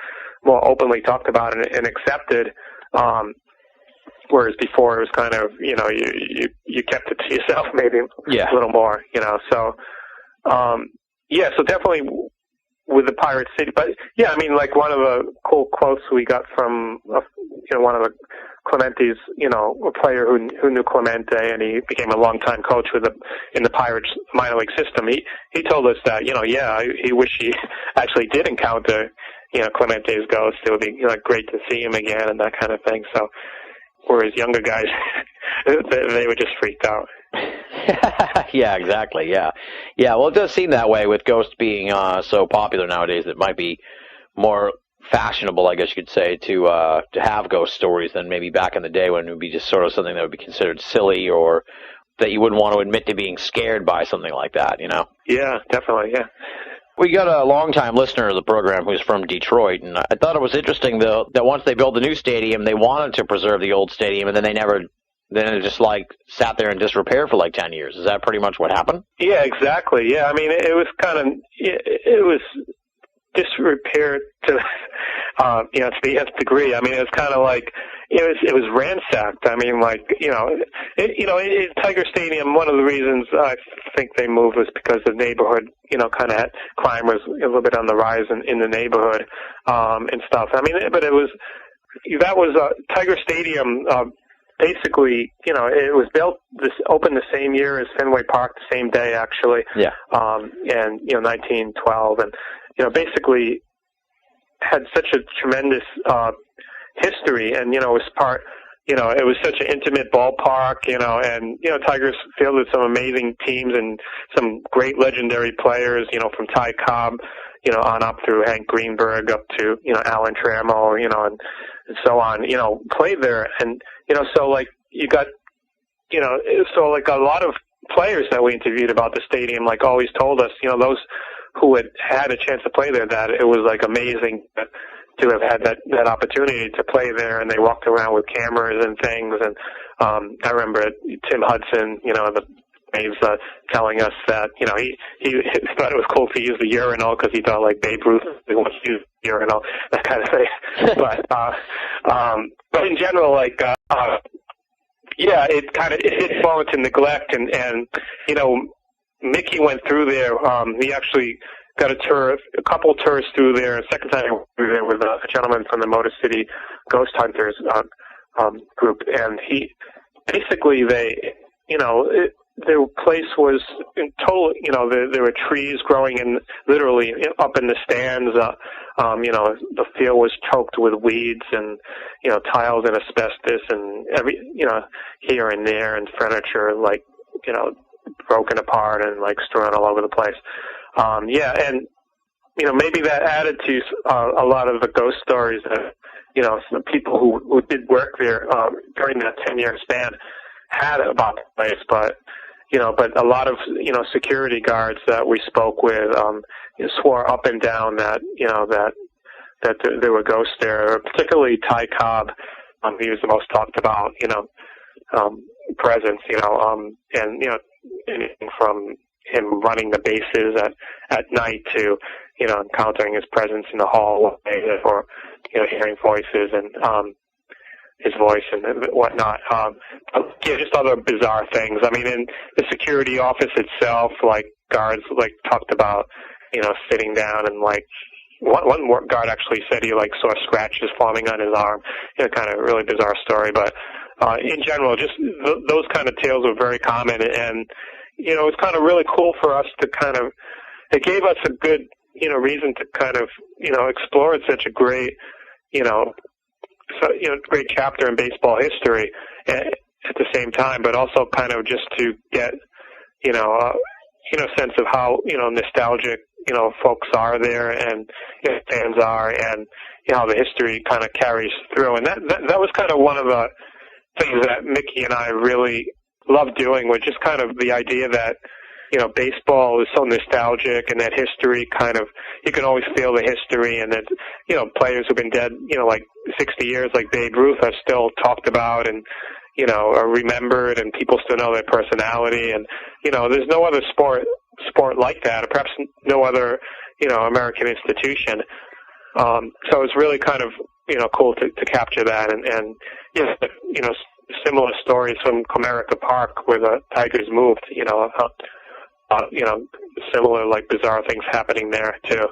more openly talked about and accepted. Whereas before it was kind of, you kept it to yourself maybe a little more, So, so definitely with the Pirate City. But, I mean, like one of the cool quotes we got from, one of the Clemente's, a player who knew Clemente, and he became a longtime coach in the Pirates minor league system. He told us that, he wished he actually did encounter, Clemente's ghost. It would be great to see him again and that kind of thing. So, whereas younger guys, they were just freaked out. Yeah, exactly. Yeah. Well, it does seem that way with ghosts being so popular nowadays. It might be more fashionable, I guess you could say, to have ghost stories than maybe back in the day when it would be just sort of something that would be considered silly, or that you wouldn't want to admit to being scared by something like that. Yeah, definitely. Yeah. We got a longtime listener of the program who's from Detroit, and I thought it was interesting, though, that once they built the new stadium, they wanted to preserve the old stadium, and then then it just sat there in disrepair for 10 years. Is that pretty much what happened? Yeah, exactly. Yeah, I mean, it was kind of, it was disrepair to, to the nth degree. I mean, it was kind of like, it was ransacked. I mean, Tiger Stadium, one of the reasons I think they moved was because the neighborhood, kind of had crime was a little bit on the rise in the neighborhood, and stuff. I mean, but that was Tiger Stadium, basically, it was opened the same year as Fenway Park, the same day actually. Yeah. And 1912, and basically had such a tremendous history, and it was part. It was such an intimate ballpark, and Tigers fielded some amazing teams and some great legendary players, from Ty Cobb, on up through Hank Greenberg up to Alan Trammell, and so on, played there, and so you got, so a lot of players that we interviewed about the stadium always told us, those who had a chance to play there, that it was amazing to have had that opportunity to play there, and they walked around with cameras and things, and I remember Tim Hudson, the Braves, telling us that he thought it was cool to use the urinal because he thought Babe Ruth wants to use the urinal, that kind of thing. But in general, Yeah, it did fall into neglect, and Mickey went through there. He actually got a couple tours through there. A second time through there with a gentleman from the Motor City Ghost Hunters group, and he basically their place was in total. There were trees growing literally up in the stands. The field was choked with weeds and tiles and asbestos and here and there, and furniture broken apart and strewn all over the place. And maybe that added to a lot of the ghost stories that some people who did work there during that 10-year span had about the place, but a lot of security guards that we spoke with swore up and down that that there were ghosts there, particularly Ty Cobb. He was the most talked about presence, and anything from him running the bases at night to encountering his presence in the hallway, or hearing voices and his voice and whatnot. Just other bizarre things. I mean, in the security office itself, guards talked about sitting down and one guard actually said he saw scratches forming on his arm. Kind of really bizarre story, but in general, just those kind of tales were very common, and it's kind of really cool for us to it gave us a good reason to kind of explore such a great great chapter in baseball history at the same time, but also kind of just to get sense of how nostalgic folks are there, and fans are, and how the history kind of carries through. And that was kind of one of the things that Mickey and I really loved doing, was just kind of the idea that baseball is so nostalgic, and that history you can always feel the history, and that players who've been dead 60 years, like Babe Ruth, are still talked about and are remembered, and people still know their personality, and there's no other sport like that, or perhaps no other American institution. So it's really kind of cool to capture that, and similar stories from Comerica Park where the Tigers moved, similar bizarre things happening there too.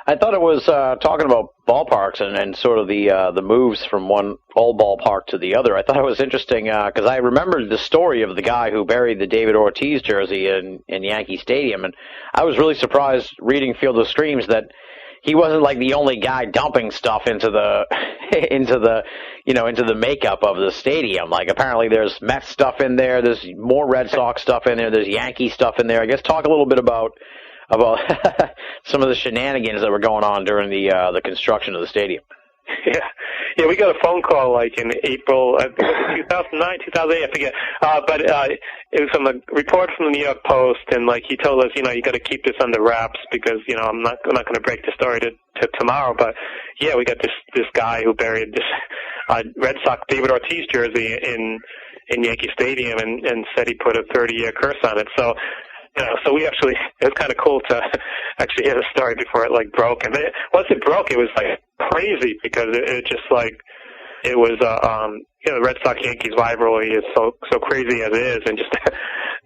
I thought it was talking about ballparks and sort of the moves from one old ballpark to the other. I thought it was interesting because I remembered the story of the guy who buried the David Ortiz jersey in Yankee Stadium, and I was really surprised reading Field of Screams that he wasn't the only guy dumping stuff into the into the makeup of the stadium. Apparently there's Mets stuff in there, there's more Red Sox stuff in there, there's Yankee stuff in there. I guess talk a little bit about some of the shenanigans that were going on during the construction of the stadium. Yeah, we got a phone call in April 2009, 2008, I forget. But it was from a report from the New York Post, and he told us, you got to keep this under wraps because I'm not going to break the story to tomorrow. But yeah, we got this guy who buried this Red Sox David Ortiz jersey in Yankee Stadium, and said he put a 30-year curse on it. So. So we actually, it was kind of cool to actually hear the story before it broke. And once it broke, it was crazy because it just it was the Red Sox Yankees rivalry is so crazy as it is, and just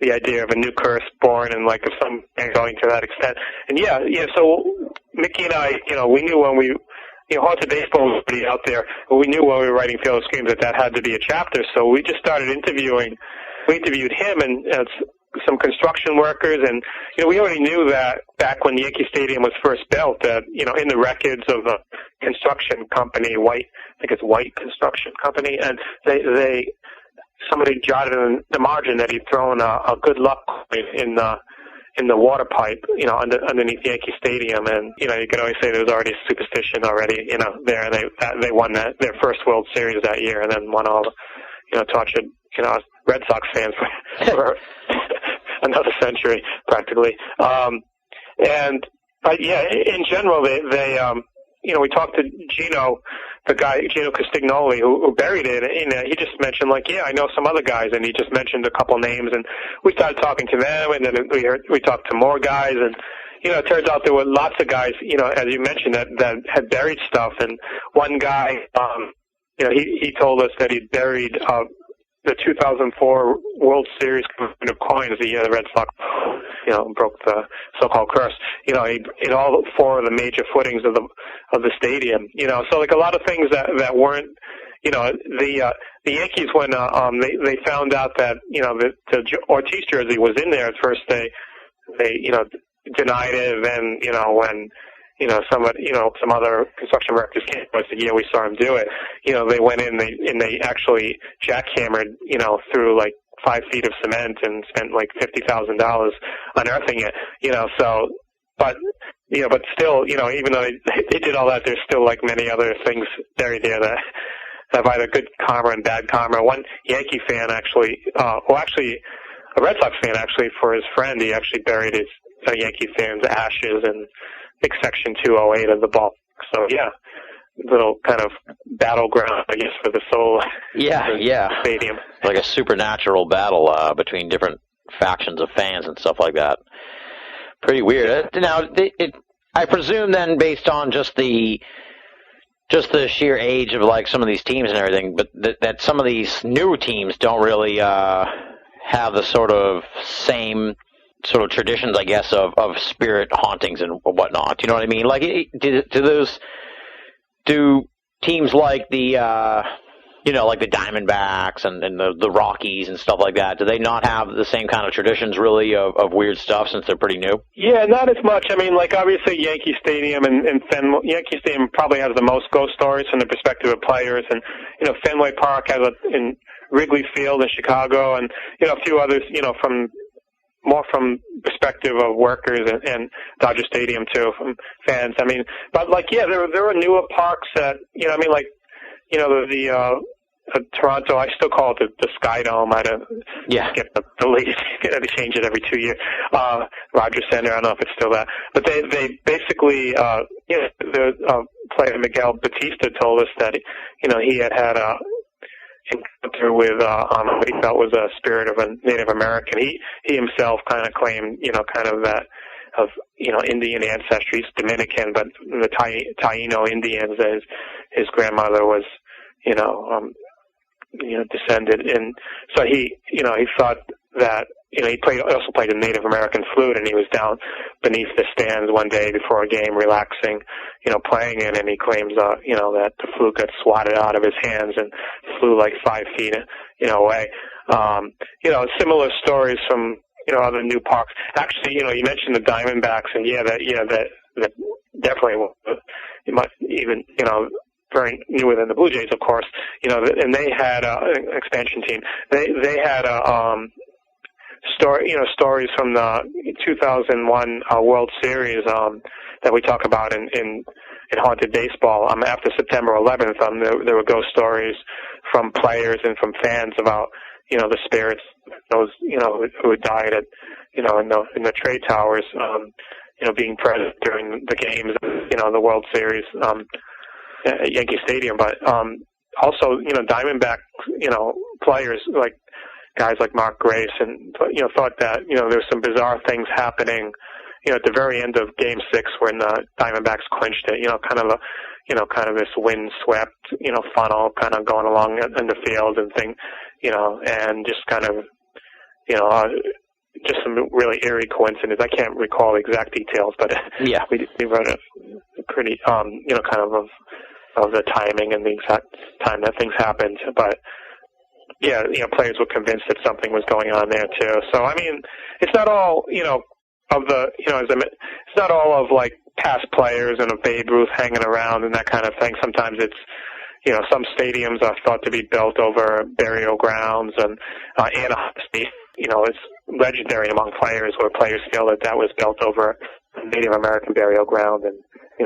the idea of a new curse born and of some going to that extent. And yeah. So Mickey and I, we knew when we. Haunted Baseball was pretty out there, but we knew when we were writing Field of Screams that had to be a chapter. So we just started interviewing. We interviewed him and some construction workers, and we already knew that back when Yankee Stadium was first built, that in the records of the construction company, I think it's White Construction Company, and somebody jotted in the margin that he'd thrown a good luck in the water pipe, underneath Yankee Stadium, and you could always say there was already superstition already, there, and they won their first World Series that year, and then won all the, tortured, Red Sox fans for another century practically. In general, they we talked to Gino, the guy Gino Castiglione who buried it, and he just mentioned I know some other guys, and he just mentioned a couple names, and we started talking to them, and then we talked to more guys, and it turns out there were lots of guys, as you mentioned, that had buried stuff, and one guy, he told us that he'd buried the 2004 World Series of coins, the year the Red Sox, broke the so-called curse. In all four of the major footings of the stadium. So like a lot of things that weren't. The Yankees, when they found out that the Ortiz jersey was in there at first, they denied it. Then when some other construction workers came to us and said, yeah, we saw him do it. They went in and they actually jackhammered through like 5 feet of cement and spent like $50,000 unearthing it. But still, even though they did all that, there's still like many other things buried there that have either good karma and bad karma. One Yankee fan actually, a Red Sox fan actually, for his friend, he actually buried his Yankee fan's ashes in Section 208 of the ballpark. So yeah, little kind of battleground, I guess, for the soul. Yeah. Stadium. Like a supernatural battle between different factions of fans and stuff like that. Pretty weird. Now, I presume then, based on just the sheer age of like some of these teams and everything, but that some of these new teams don't really have the sort of same sort of traditions, I guess, of spirit hauntings and whatnot. You know what I mean? Like, do teams like the like the Diamondbacks and the Rockies and stuff like that, do they not have the same kind of traditions really of weird stuff since they're pretty new? Yeah, not as much. I mean, like obviously Yankee Stadium and Yankee Stadium probably has the most ghost stories from the perspective of players, and Fenway Park has in Wrigley Field in Chicago, and a few others from perspective of workers and Dodger Stadium too, from fans. I mean, but like there are newer parks that Toronto, I still call it the Sky Dome. I don't get the latest. They change it every 2 years. Rogers Center, I don't know if it's still that, but they basically the player Miguel Batista told us that he had a encounter with what he felt was a spirit of a Native American. He himself kind of claimed kind of that of Indian ancestry. He's Dominican, but the Taino Indians, his grandmother was descended, and so he thought that he also played a Native American flute, and he was down beneath the stands one day before a game, relaxing, playing it, and he claims that the flute got swatted out of his hands and flew like 5 feet away. Similar stories from other new parks. Actually, you mentioned the Diamondbacks, and that definitely it might even very newer than the Blue Jays, of course. And they had an expansion team. They had stories from the 2001 World Series that we talk about in Haunted Baseball. After September 11th, there were ghost stories from players and from fans about the spirits, those who had died at in the trade towers, being present during the games, the World Series at Yankee Stadium. But also Diamondback players like guys like Mark Grace, and thought that there's some bizarre things happening at the very end of Game 6 when the Diamondbacks clinched it. Kind of this wind-swept funnel kind of going along in the field and thing, and just kind of just some really eerie coincidence. I can't recall the exact details, but we wrote a pretty kind of the timing and the exact time that things happened, but. Yeah, players were convinced that something was going on there too. So I mean, it's not all it's not all of like past players and of Babe Ruth hanging around and that kind of thing. Sometimes it's some stadiums are thought to be built over burial grounds, and Anaheim State, is legendary among players, where players feel that was built over a Native American burial ground, and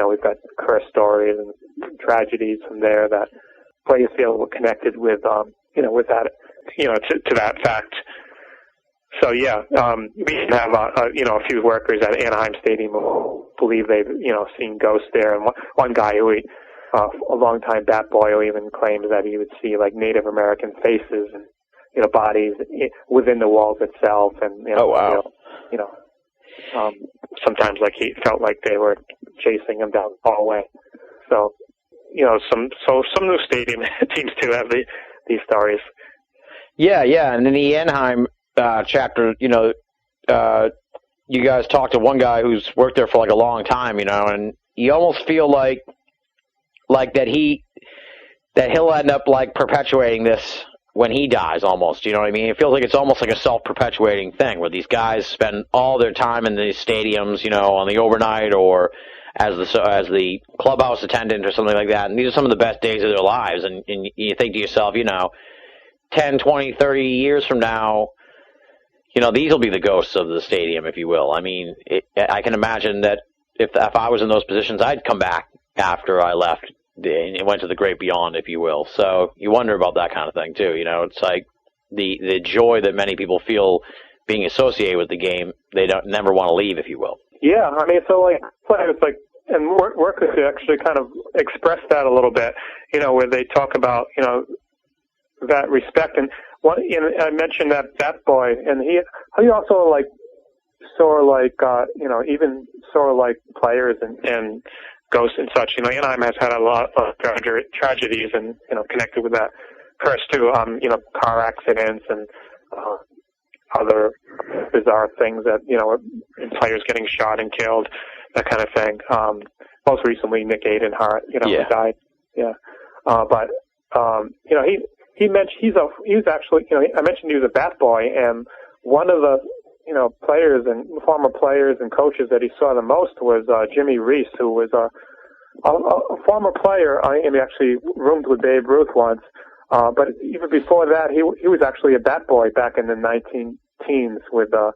we've got curse stories and tragedies from there that players feel were connected with with that, to that fact. So we have a few workers at Anaheim Stadium who believe they've seen ghosts there, and one guy who a longtime bat boy who even claims that he would see like Native American faces and bodies within the walls itself, and sometimes like he felt like they were chasing him down the hallway. So some new stadium teams too have these stories. Yeah, and in the Anaheim chapter, you guys talked to one guy who's worked there for like a long time, and you almost feel like that he'll end up like perpetuating this when he dies almost, you know what I mean? It feels like it's almost like a self-perpetuating thing where these guys spend all their time in these stadiums, on the overnight or as the clubhouse attendant or something like that, and these are some of the best days of their lives, and you think to yourself, 10, 20, 30 years from now, these will be the ghosts of the stadium, if you will. I mean, I can imagine that if I was in those positions, I'd come back after I left and went to the great beyond, if you will. So you wonder about that kind of thing too. It's like the joy that many people feel being associated with the game. They never want to leave, if you will. Yeah, I mean, so like players and workers actually kind of express that a little bit. Where they talk about that respect. And I mentioned that boy, and he also even saw like players and ghosts and such. Anaheim has had a lot of tragedies and connected with that curse too. Car accidents and other bizarre things that players getting shot and killed, that kind of thing. Most recently, Nick Adenhart, who died. Yeah, he mentioned I mentioned he was a bat boy, and one of the players and former players and coaches that he saw the most was Jimmy Reese, who was a former player and he actually roomed with Babe Ruth once. But even before that, he was actually a bat boy back in the 19-teens with the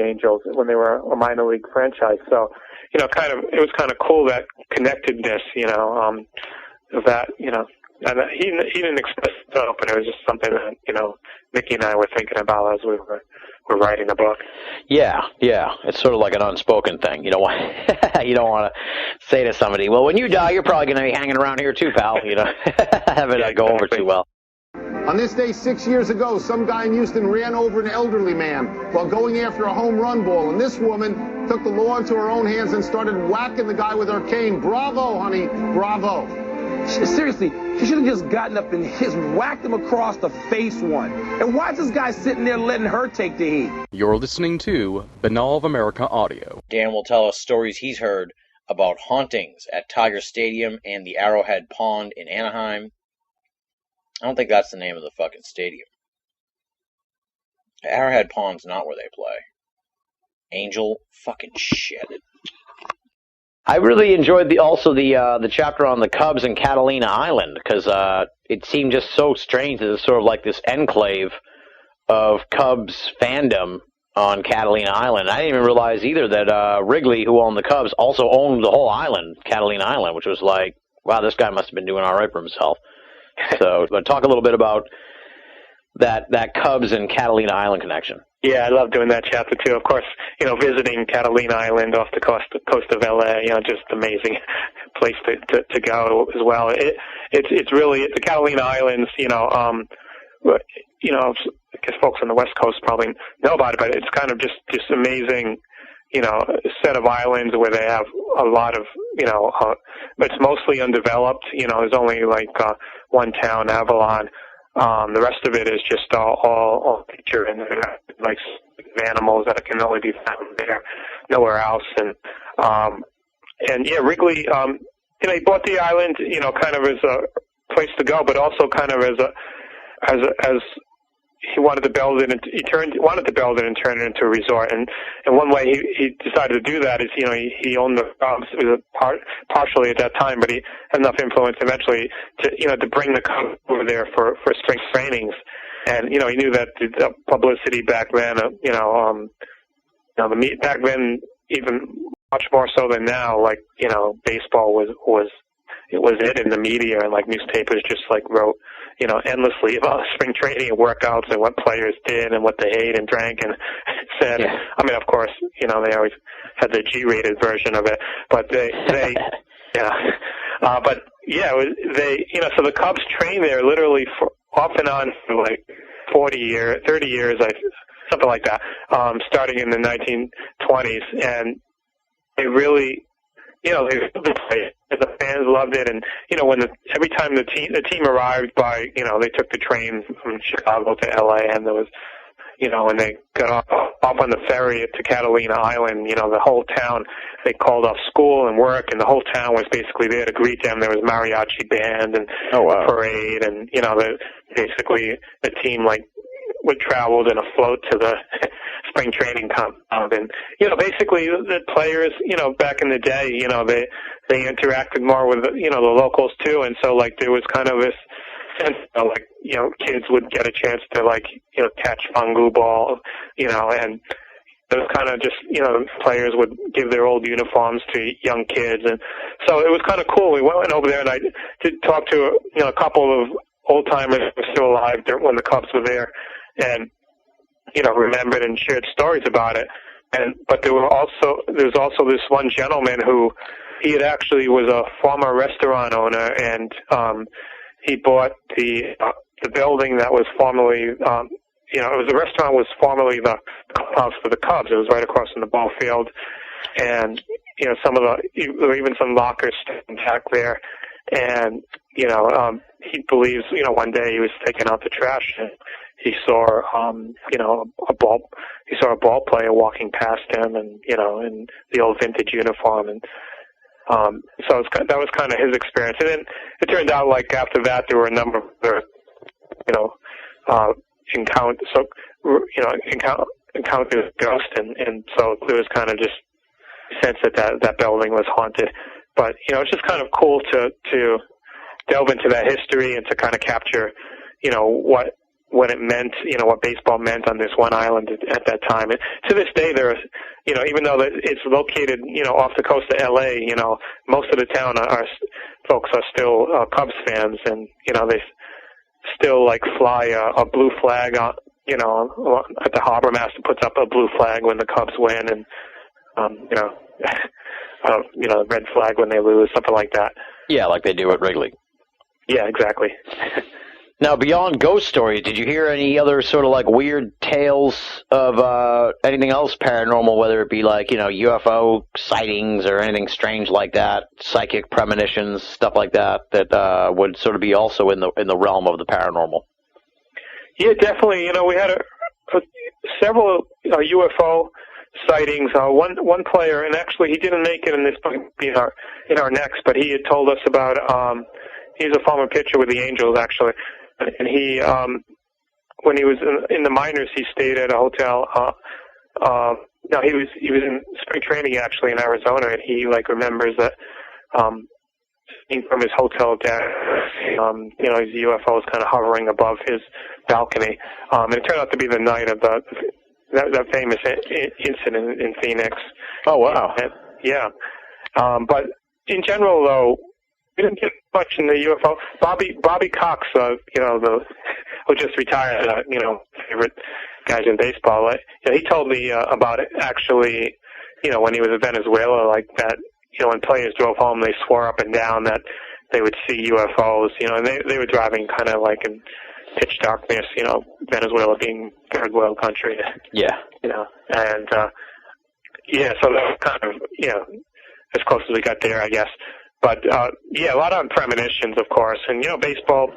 Angels when they were a minor league franchise. So it was kind of cool, that connectedness, of that, and he didn't express it up, but it was just something that Mickey and I were thinking about as we were writing the book. Yeah, it's sort of like an unspoken thing. You don't want to say to somebody, well, when you die, you're probably going to be hanging around here too, pal. Have it go over too well. On this day 6 years ago, some guy in Houston ran over an elderly man while going after a home run ball, and this woman took the law into her own hands and started whacking the guy with her cane. Bravo, honey, bravo. Seriously, she should have just gotten up and just whacked him across the face one. And why is this guy sitting there letting her take the heat? You're listening to Banal of America Audio. Dan will tell us stories he's heard about hauntings at Tiger Stadium and the Arrowhead Pond in Anaheim. I don't think that's the name of the fucking stadium. Arrowhead Pond's not where they play. Angel fucking shit. I really enjoyed the chapter on the Cubs and Catalina Island, because it seemed just so strange that it's sort of like this enclave of Cubs fandom on Catalina Island. I didn't even realize either that Wrigley, who owned the Cubs, also owned the whole island, Catalina Island, which was like, wow, this guy must have been doing all right for himself. So, but talk a little bit about that Cubs and Catalina Island connection. Yeah, I love doing that chapter too. Of course, visiting Catalina Island off the coast of LA, just amazing place to go as well. It's really the Catalina Islands, I guess folks on the West Coast probably know about it, but it's kind of just amazing, set of islands where they have a lot of, it's mostly undeveloped. There's only like one town, Avalon. The rest of it is just all nature and like animals that can only be found there, nowhere else. And yeah, Wrigley, he bought the island, kind of as a place to go, but also kind of as he wanted to build it, and wanted to build it and turn it into a resort. And one way he decided to do that is, he owned the Cubs partially at that time, but he had enough influence eventually to bring the Cubs over there for spring trainings. And he knew that the publicity back then, back then even much more so than now, like baseball was it in the media, and like newspapers just like wrote endlessly about spring training and workouts and what players did and what they ate and drank and said. Yeah. I mean, of course, they always had the G-rated version of it, but they yeah. But yeah, so the Cubs trained there literally for off and on for like 30 years, something like that, starting in the 1920s, and they really the fans loved it, and every time the team arrived by, they took the train from Chicago to LA, and there was, when they got off on the ferry to Catalina Island, the whole town, they called off school and work, and the whole town was basically there to greet them. There was mariachi band and a parade, and basically the team would travel in a float to the spring training compound, and basically the players, back in the day, they interacted more with the locals too, and so there was kind of this sense kids would get a chance to catch fungu ball, and it was kind of just players would give their old uniforms to young kids, and so it was kind of cool. We went over there, and I did talk to a couple of old timers who were still alive when the Cubs were there, and remembered and shared stories about it. But there's also this one gentleman who he actually was a former restaurant owner, and he bought the building that was formerly the restaurant was formerly the clubhouse for the Cubs. It was right across from the ball field, and there were even some lockers back there, and he believes one day he was taking out the trash and he saw a ball player walking past him, and in the old vintage uniform, and so that was kind of his experience. And then it turned out after that there were a number of other encounters with ghosts, and so there was kind of just a sense that building was haunted. But it's just kind of cool to delve into that history and to kind of capture what it meant, what baseball meant on this one island at that time. And to this day, there is, even though it's located, off the coast of LA, most of the town folks are still Cubs fans, and they still fly a blue flag on, at the harbor master puts up a blue flag when the Cubs win, and red flag when they lose, something like that. Yeah, like they do at Wrigley. Yeah, exactly. Now, beyond ghost stories, did you hear any other sort of weird tales of anything else paranormal, whether it be UFO sightings or anything strange like that, psychic premonitions, stuff like that would sort of be also in the realm of the paranormal? Yeah, definitely. We had several UFO sightings. One player, and actually he didn't make it in this book, in our next, but he had told us about. He's a former pitcher with the Angels, actually. And he, when he was in the minors, he stayed at a hotel. No, he was in spring training actually in Arizona, and he remembers that seeing from his hotel deck, his UFO was kind of hovering above his balcony. And it turned out to be the night of that famous incident in Phoenix. Oh wow! And, yeah, but in general, though, we didn't get much in the UFO. Bobby Cox, who just retired, favorite guys in baseball. He told me about it actually. When he was in Venezuela, that. When players drove home, they swore up and down that they would see UFOs. And they were driving kind of in pitch darkness. Venezuela being third world country. Yeah. And so that was kind of as close as we got there, I guess. But, a lot of premonitions, of course. And, baseball,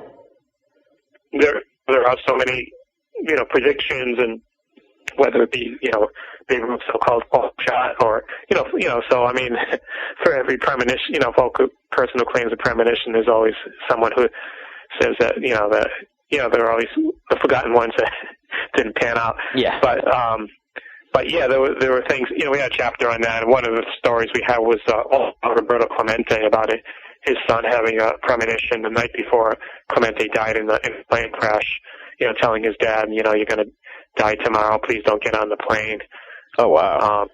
there are so many, predictions, and whether it be, Babe Ruth's so-called fall shot or, so, I mean, for every premonition, person who claims a premonition, there's always someone who says that, there are always the forgotten ones that didn't pan out. Yeah. But yeah, there were things. We had a chapter on that. And one of the stories we had was Roberto Clemente about it. His son having a premonition the night before Clemente died in a plane crash. Telling his dad, you're going to die tomorrow. Please don't get on the plane. Oh wow.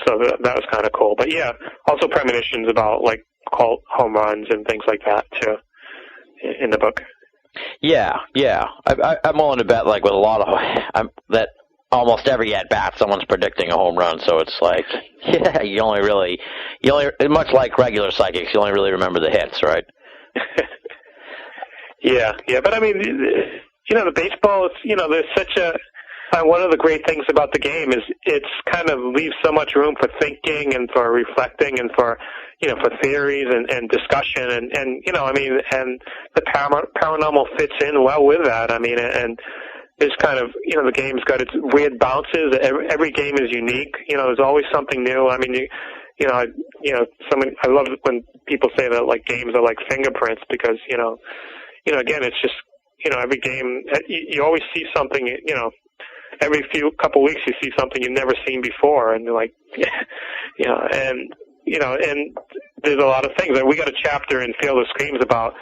So that was kind of cool. But yeah, also premonitions about called home runs and things like that too in the book. Yeah. I'm willing to bet with a lot of that. Almost every at-bat, someone's predicting a home run, so it's you only much like regular psychics, you only really remember the hits, right? Yeah, but I mean, the baseball, there's such a one of the great things about the game is it's kind of leaves so much room for thinking and for reflecting and for, for theories and discussion and the paranormal fits in well with that. I mean, and there's kind of, the game's got its weird bounces. Every game is unique. There's always something new. I mean, I love when people say that like games are like fingerprints because, again, it's just, every game, you always see something, every couple weeks you see something you've never seen before, and you're like, and there's a lot of things. We got a chapter in Field of Screams about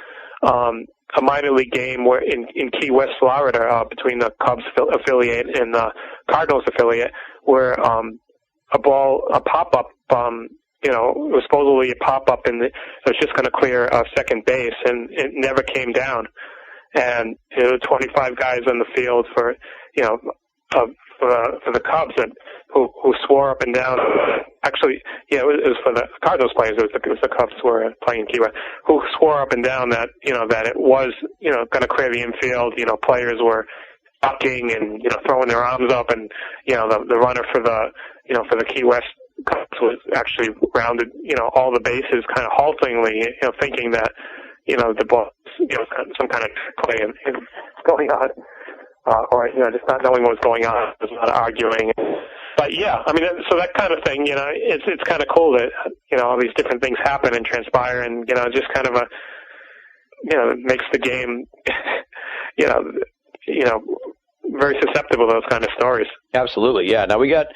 a minor league game where in Key West, Florida, between the Cubs affiliate and the Cardinals affiliate, where a pop-up, it was supposedly a pop-up, and it was just going to clear second base, and it never came down. And 25 guys on the field for the Cubs who swore up and down. Actually, it was for the Cardinals players. It was the Cubs who were playing Key West, who swore up and down that that it was going to clear the infield. Players were ducking and throwing their arms up, and the runner for the Key West Cubs was actually rounded all the bases kind of haltingly, thinking that the ball some kind of play and going on. Or just not knowing what was going on. There's a lot of arguing. But yeah, I mean, so that kind of thing, it's kind of cool that all these different things happen and transpire, and just kind of it makes the game, very susceptible to those kind of stories. Absolutely, yeah. Now we got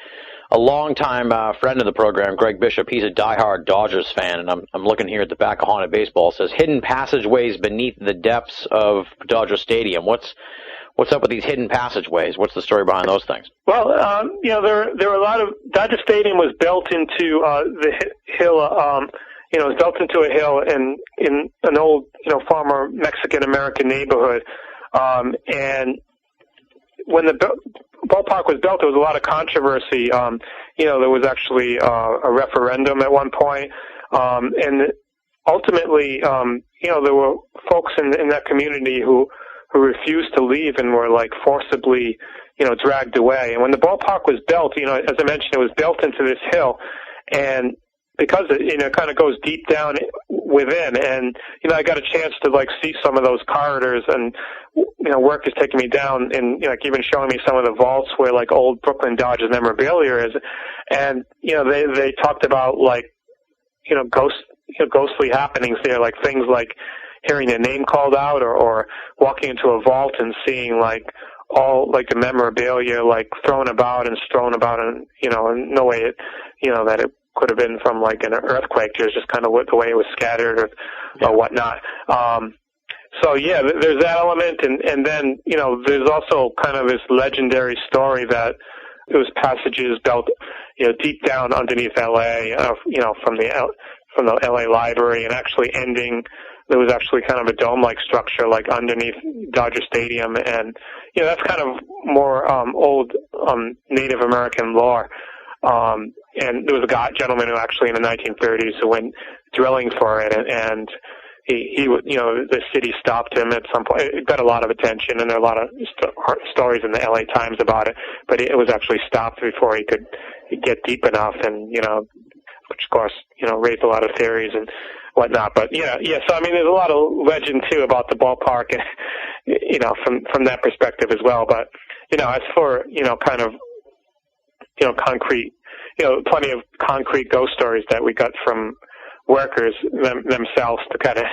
a longtime friend of the program, Greg Bishop. He's a diehard Dodgers fan, and I'm looking here at the back of Haunted Baseball. It says hidden passageways beneath the depths of Dodger Stadium. What's up with these hidden passageways? What's the story behind those things? Well, there were a lot of Dodger Stadium was built into the hill. It was built into a hill in an old former Mexican American neighborhood, and when the ballpark was built, there was a lot of controversy. There was actually a referendum at one point, and ultimately, there were folks in that community who refused to leave and were like forcibly, dragged away. And when the ballpark was built, as I mentioned, it was built into this hill, and because it kind of goes deep down within, and I got a chance to like see some of those corridors, and workers taking me down and like even showing me some of the vaults where like old Brooklyn Dodgers memorabilia is, and they talked about like ghostly happenings there, like things like hearing their name called out, or walking into a vault and seeing like all like the memorabilia like thrown about, and in no way that it could have been from like an earthquake, just kind of the way it was scattered or whatnot. So yeah, there's that element, and then there's also kind of this legendary story that there was passages built deep down underneath LA, from the LA Library, and actually ending. There was actually kind of a dome-like structure, like underneath Dodger Stadium, and that's kind of more old Native American lore. And there was a gentleman who actually in the 1930s who went drilling for it, and he the city stopped him at some point. It got a lot of attention, and there are a lot of stories in the LA Times about it, but it was actually stopped before he could get deep enough, and which of course raised a lot of theories and whatnot. But so I mean, there's a lot of legend too about the ballpark, and from that perspective as well. But as for kind of concrete, plenty of concrete ghost stories that we got from workers themselves to kind of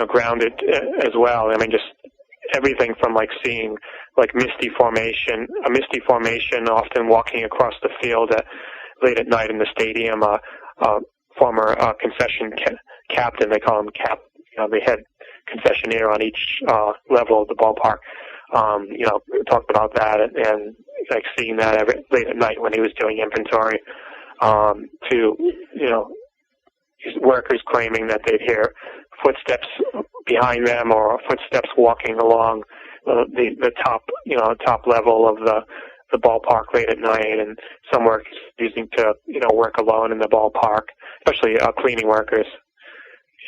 ground it as well. I mean, just everything from like seeing like a misty formation, often walking across the field late at night in the stadium. Former concession captain, they call him Cap. They had concessionaire on each level of the ballpark. Talked about that and like seeing that late at night when he was doing inventory. To workers claiming that they'd hear footsteps behind them or footsteps walking along the top level of the ballpark late at night, and some workers using to work alone in the ballpark, especially cleaning workers.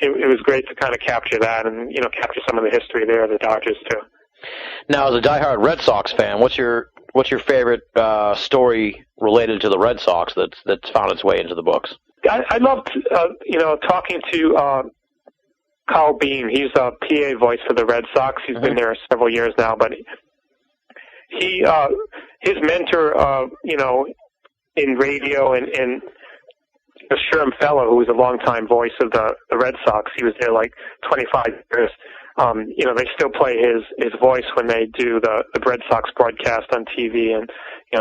It was great to kind of capture that and capture some of the history there of the Dodgers too. Now, as a diehard Red Sox fan, what's your favorite story related to the Red Sox that's found its way into the books? I loved, talking to Carl Bean. He's a PA voice for the Red Sox. He's been there several years now, but his mentor, in radio and Sherm Feller, who was a longtime voice of the Red Sox. He was there like 25 years. They still play his voice when they do the Red Sox broadcast on TV. And,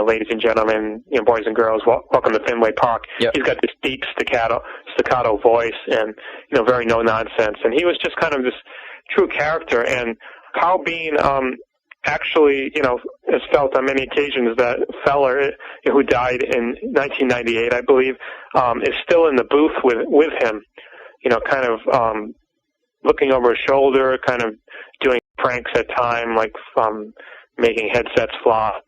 ladies and gentlemen, boys and girls, welcome to Fenway Park. Yep. He's got this deep staccato voice and, very no nonsense. And he was just kind of this true character. And Carl Bean, actually, has felt on many occasions that Feller, who died in 1998, I believe, is still in the booth with him, kind of looking over his shoulder, kind of doing pranks at time, like making headsets fly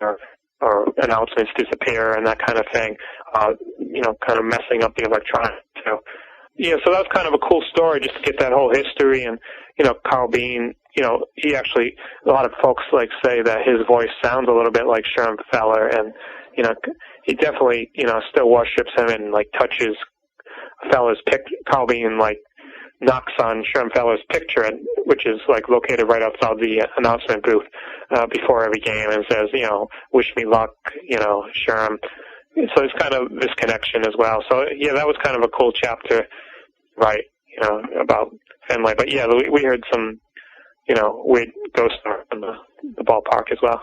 or announcements disappear and that kind of thing, kind of messing up the electronics. So that's kind of a cool story just to get that whole history. And, Carl Bean, he actually, a lot of folks say that his voice sounds a little bit like Sherm Feller, and, he definitely, still worships him and, touches Feller's Carl Bean, knocks on Sherm Feller's picture, which is, located right outside the announcement booth before every game, and says, wish me luck, Sherm. So it's kind of this connection as well. So, yeah, that was kind of a cool chapter, right, about Fenway. But, yeah, we heard some, weird ghost stories in the ballpark as well.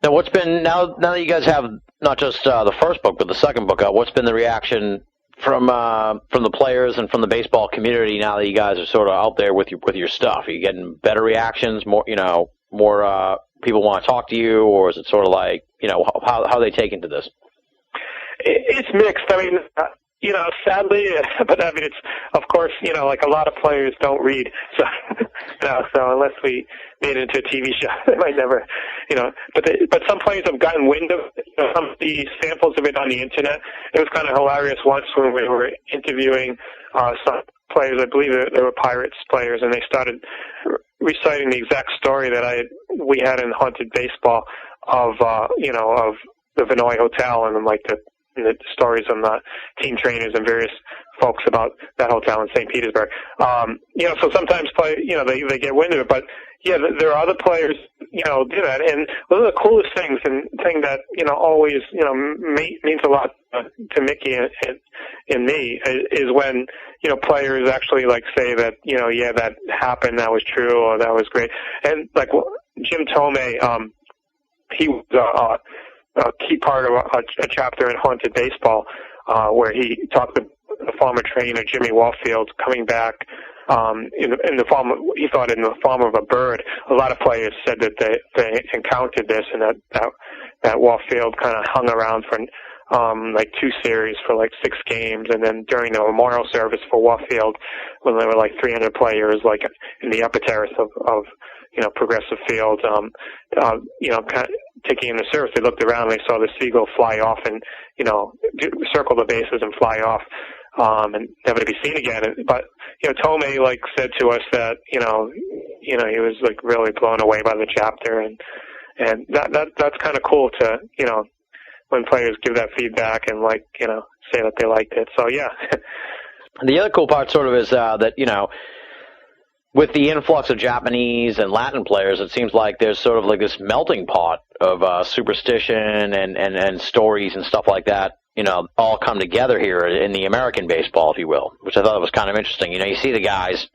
Now, what's been, now that you guys have not just the first book, but the second book out, what's been the reaction from the players and from the baseball community now that you guys are sort of out there with your stuff? Are you getting better reactions, more people want to talk to you, or is it sort of how are they taking to this? It's mixed. I mean, sadly, but I mean, it's, of course, a lot of players don't read. So, so unless we made it into a TV show, they might never, but some players have gotten wind of, some of the samples of it on the internet. It was kind of hilarious once when we were interviewing, some players, I believe they were Pirates players, and they started reciting the exact story that we had in Haunted Baseball of the Vinoy Hotel, and then the stories on the team trainers and various folks about that hotel in St. Petersburg. So sometimes they get wind of it, but yeah, there are other players, do that. And one of the coolest things and thing that, always, means a lot to Mickey and me is when, players actually say that, yeah, that happened, that was true, or that was great. And Jim Tomei, he was, a key part of a chapter in Haunted Baseball, where he talked to the former trainer Jimmy Warfield coming back in the form of, he thought in the form of a bird. A lot of players said that they encountered this, and that Warfield kind of hung around for 2 series for 6 games, and then during the memorial service for Warfield, when there were 300 players in the upper terrace of Progressive Field, kind of taking in the service, they looked around and they saw the seagull fly off and, circle the bases and fly off, and never to be seen again. But, Tomei, said to us that, he was, really blown away by the chapter, and that's kind of cool to, when players give that feedback and, say that they liked it. So, yeah. The other cool part sort of is that, with the influx of Japanese and Latin players, it seems like there's sort of this melting pot of superstition and stories and stuff like that, all come together here in the American baseball, if you will, which I thought was kind of interesting. You see the guys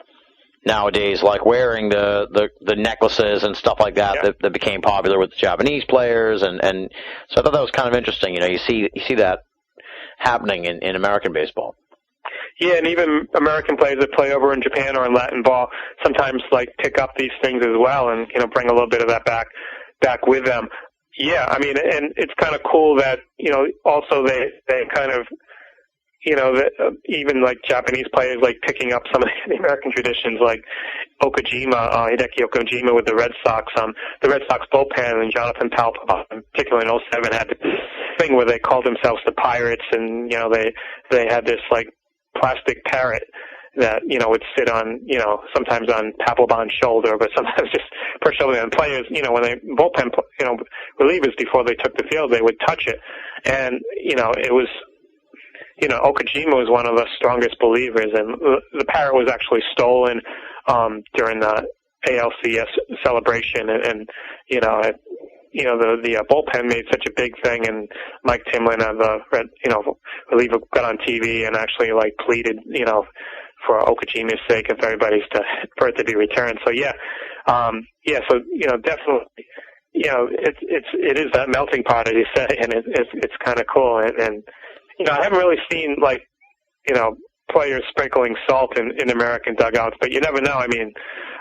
nowadays wearing the necklaces and stuff like that, yeah, that became popular with the Japanese players, and so I thought that was kind of interesting. You see that happening in American baseball. Yeah, and even American players that play over in Japan or in Latin ball sometimes pick up these things as well, and bring a little bit of that back with them. Yeah, I mean, and it's kind of cool that also they kind of even Japanese players picking up some of the American traditions, like Okajima, Hideki Okajima with the Red Sox. The Red Sox bullpen and Jonathan Talpa, particularly in 2007, had this thing where they called themselves the Pirates, and they had this plastic parrot that, would sit on, sometimes on Papelbon's shoulder, but sometimes just perched over there. And players, when they bullpen, relievers before they took the field, they would touch it. And, it was, Okajima was one of the strongest believers, and the parrot was actually stolen during the ALCS celebration, and the bullpen made such a big thing, and Mike Timlin, the reliever, got on TV and actually pleaded, for Okajima's sake and for it to be returned. So so definitely, it is that melting pot, as you say, and it's kind of cool, and I haven't really seen players sprinkling salt in American dugouts, but you never know. I mean,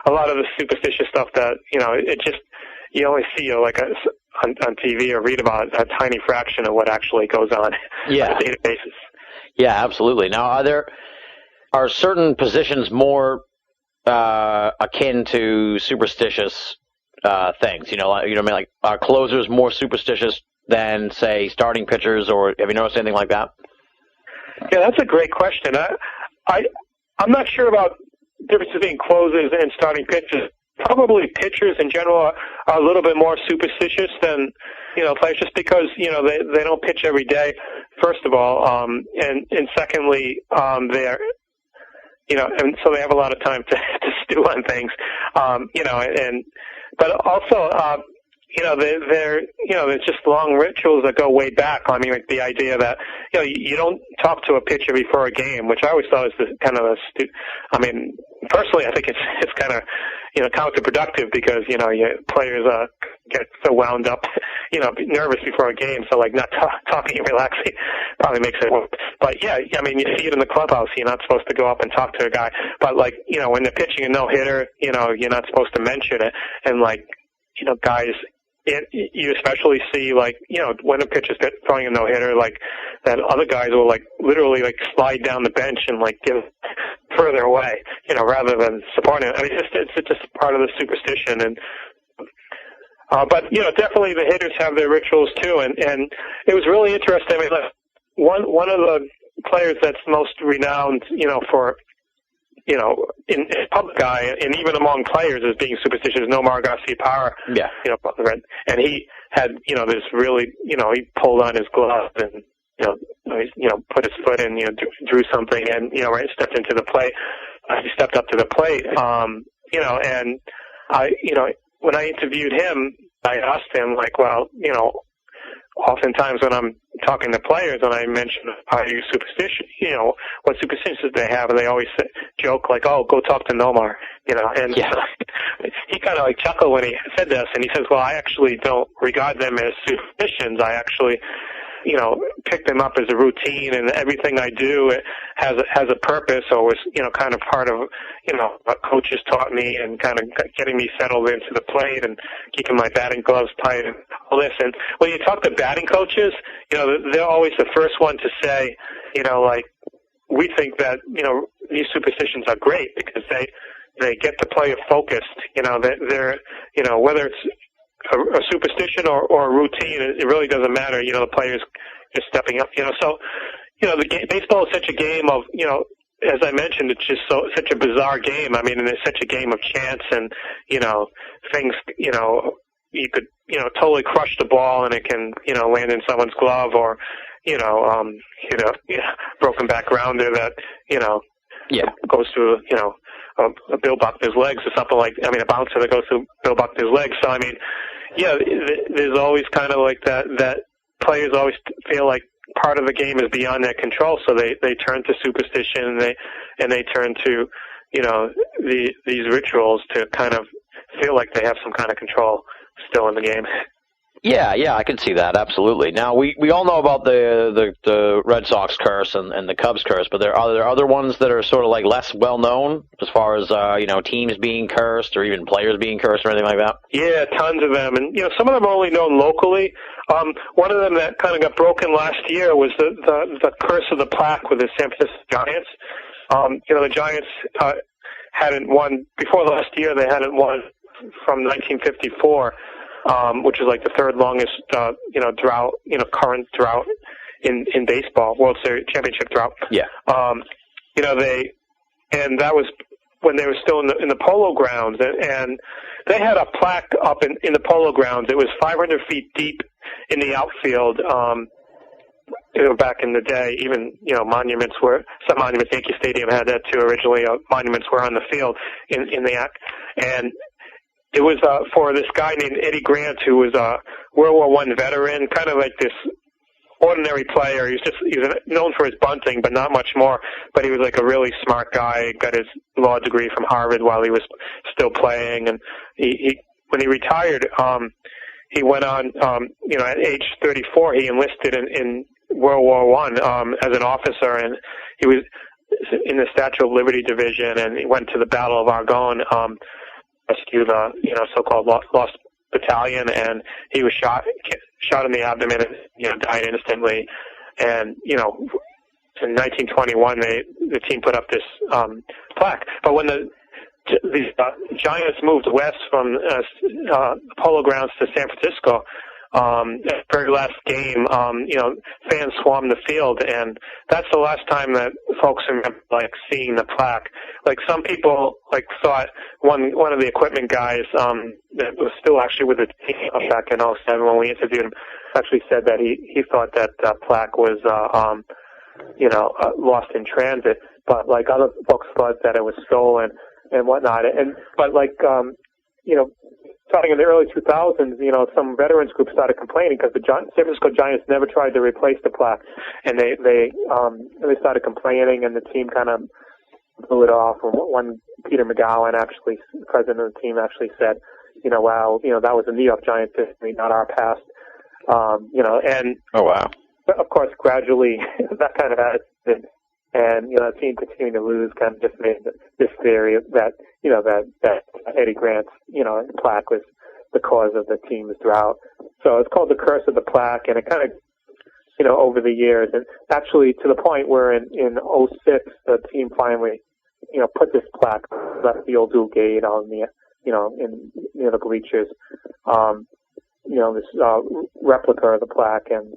a lot of the superstitious stuff that it just you only see on TV or read about a tiny fraction of what actually goes on on a daily basis. Yeah, absolutely. Now, are certain positions more akin to superstitious things? Are closers more superstitious than, say, starting pitchers, or have you noticed anything like that? Yeah, that's a great question. I'm not sure about the difference between closers and starting pitchers. Probably pitchers in general are a little bit more superstitious than players, just because they don't pitch every day. First of all, and secondly, they're and so they have a lot of time to stew on things, but also there's just long rituals that go way back. I mean, the idea that you don't talk to a pitcher before a game, which I always thought was personally, I think it's kind of counterproductive, because players get so wound up, nervous before a game. So not talking and relaxing probably makes it work. But you see it in the clubhouse. You're not supposed to go up and talk to a guy. But when they're pitching a no hitter, you're not supposed to mention it. And guys. You especially see, when a pitcher's throwing a no-hitter, that other guys will, literally, slide down the bench and, give further away, rather than supporting it. I mean, it's just part of the superstition. And but, definitely the hitters have their rituals, too. And it was really interesting. I mean, one of the players that's most renowned, for in public eye, and even among players as being superstitious, Nomar Garciaparra. Yeah. And he had, this really, he pulled on his glove and, put his foot in, drew something and, stepped into the plate. He stepped up to the plate, and I, when I interviewed him, I asked him, oftentimes when I'm talking to players and I mention, are you superstitious, what superstitions they have, and they always joke oh, go talk to Nomar, and he kind of chuckled when he said this, and he says, well, I actually don't regard them as superstitions. I actually, pick them up as a routine, and everything I do has a purpose, or was, kind of part of, what coaches taught me, and kind of getting me settled into the plate and keeping my batting gloves tight and all this. And when you talk to batting coaches, they're always the first one to say, we think that, these superstitions are great because they get the player focused, they're, whether it's a superstition or a routine, it really doesn't matter. The players just stepping up. So, baseball is such a game of, as I mentioned, it's just such a bizarre game. I mean, and it's such a game of chance, and things. You could totally crush the ball, and it can land in someone's glove, or broken back grounder that goes through a Bill Buckner's legs or something a bouncer that goes through Bill Buckner's legs. So I mean, there's always kind of that players always feel like part of the game is beyond their control, so they turn to superstition, and they turn to these rituals to kind of feel like they have some kind of control still in the game. Yeah, I can see that, absolutely. Now, we all know about the Red Sox curse and the Cubs curse, but are there other ones that are sort of less well-known as far as, teams being cursed or even players being cursed or anything like that? Yeah, tons of them. And, some of them are only known locally. One of them that kind of got broken last year was the curse of the plaque with the San Francisco Giants. The Giants hadn't won, before last year, they hadn't won from 1954. Which is the third longest, drought, current drought in baseball, World Series championship drought. Yeah. and that was when they were still in the polo grounds, and they had a plaque up in the polo grounds. It was 500 feet deep in the outfield. Back in the day, even monuments were some monuments. Yankee Stadium had that too. Originally, monuments were on the field in the act, and it was for this guy named Eddie Grant, who was a World War I veteran, kind of like this ordinary player. He was known for his bunting, but not much more. But he was like a really smart guy. Got his law degree from Harvard while he was still playing, and he when he retired, he went on. At age 34, he enlisted in World War I as an officer, and he was in the Statue of Liberty Division, and he went to the Battle of Argonne, rescue the so-called Lost Battalion, and he was shot in the abdomen and died instantly. And in 1921, the team put up this plaque. But when the Giants moved west from Polo Grounds to San Francisco, the very last game, fans swarmed the field, and that's the last time that folks remember seeing the plaque. Like some people thought one of the equipment guys that was still actually with the team back in '07 when we interviewed him actually said that he thought that plaque was lost in transit, but other folks thought that it was stolen and whatnot. But starting in the early 2000s, some veterans groups started complaining because the San Francisco Giants never tried to replace the plaque, and they started complaining, and the team kind of blew it off. And one Peter McGowan, actually, the president of the team, actually said, that was a New York Giants history, not our past. And oh wow. But of course, gradually that kind of attitude, and the team continuing to lose kind of just made this theory that that Eddie Grant's plaque was the cause of the team's drought. So it's called the curse of the plaque, and it kind of over the years, and actually to the point where in '06 the team finally put this plaque left the old Dual Gate on the in near the bleachers. This replica of the plaque, and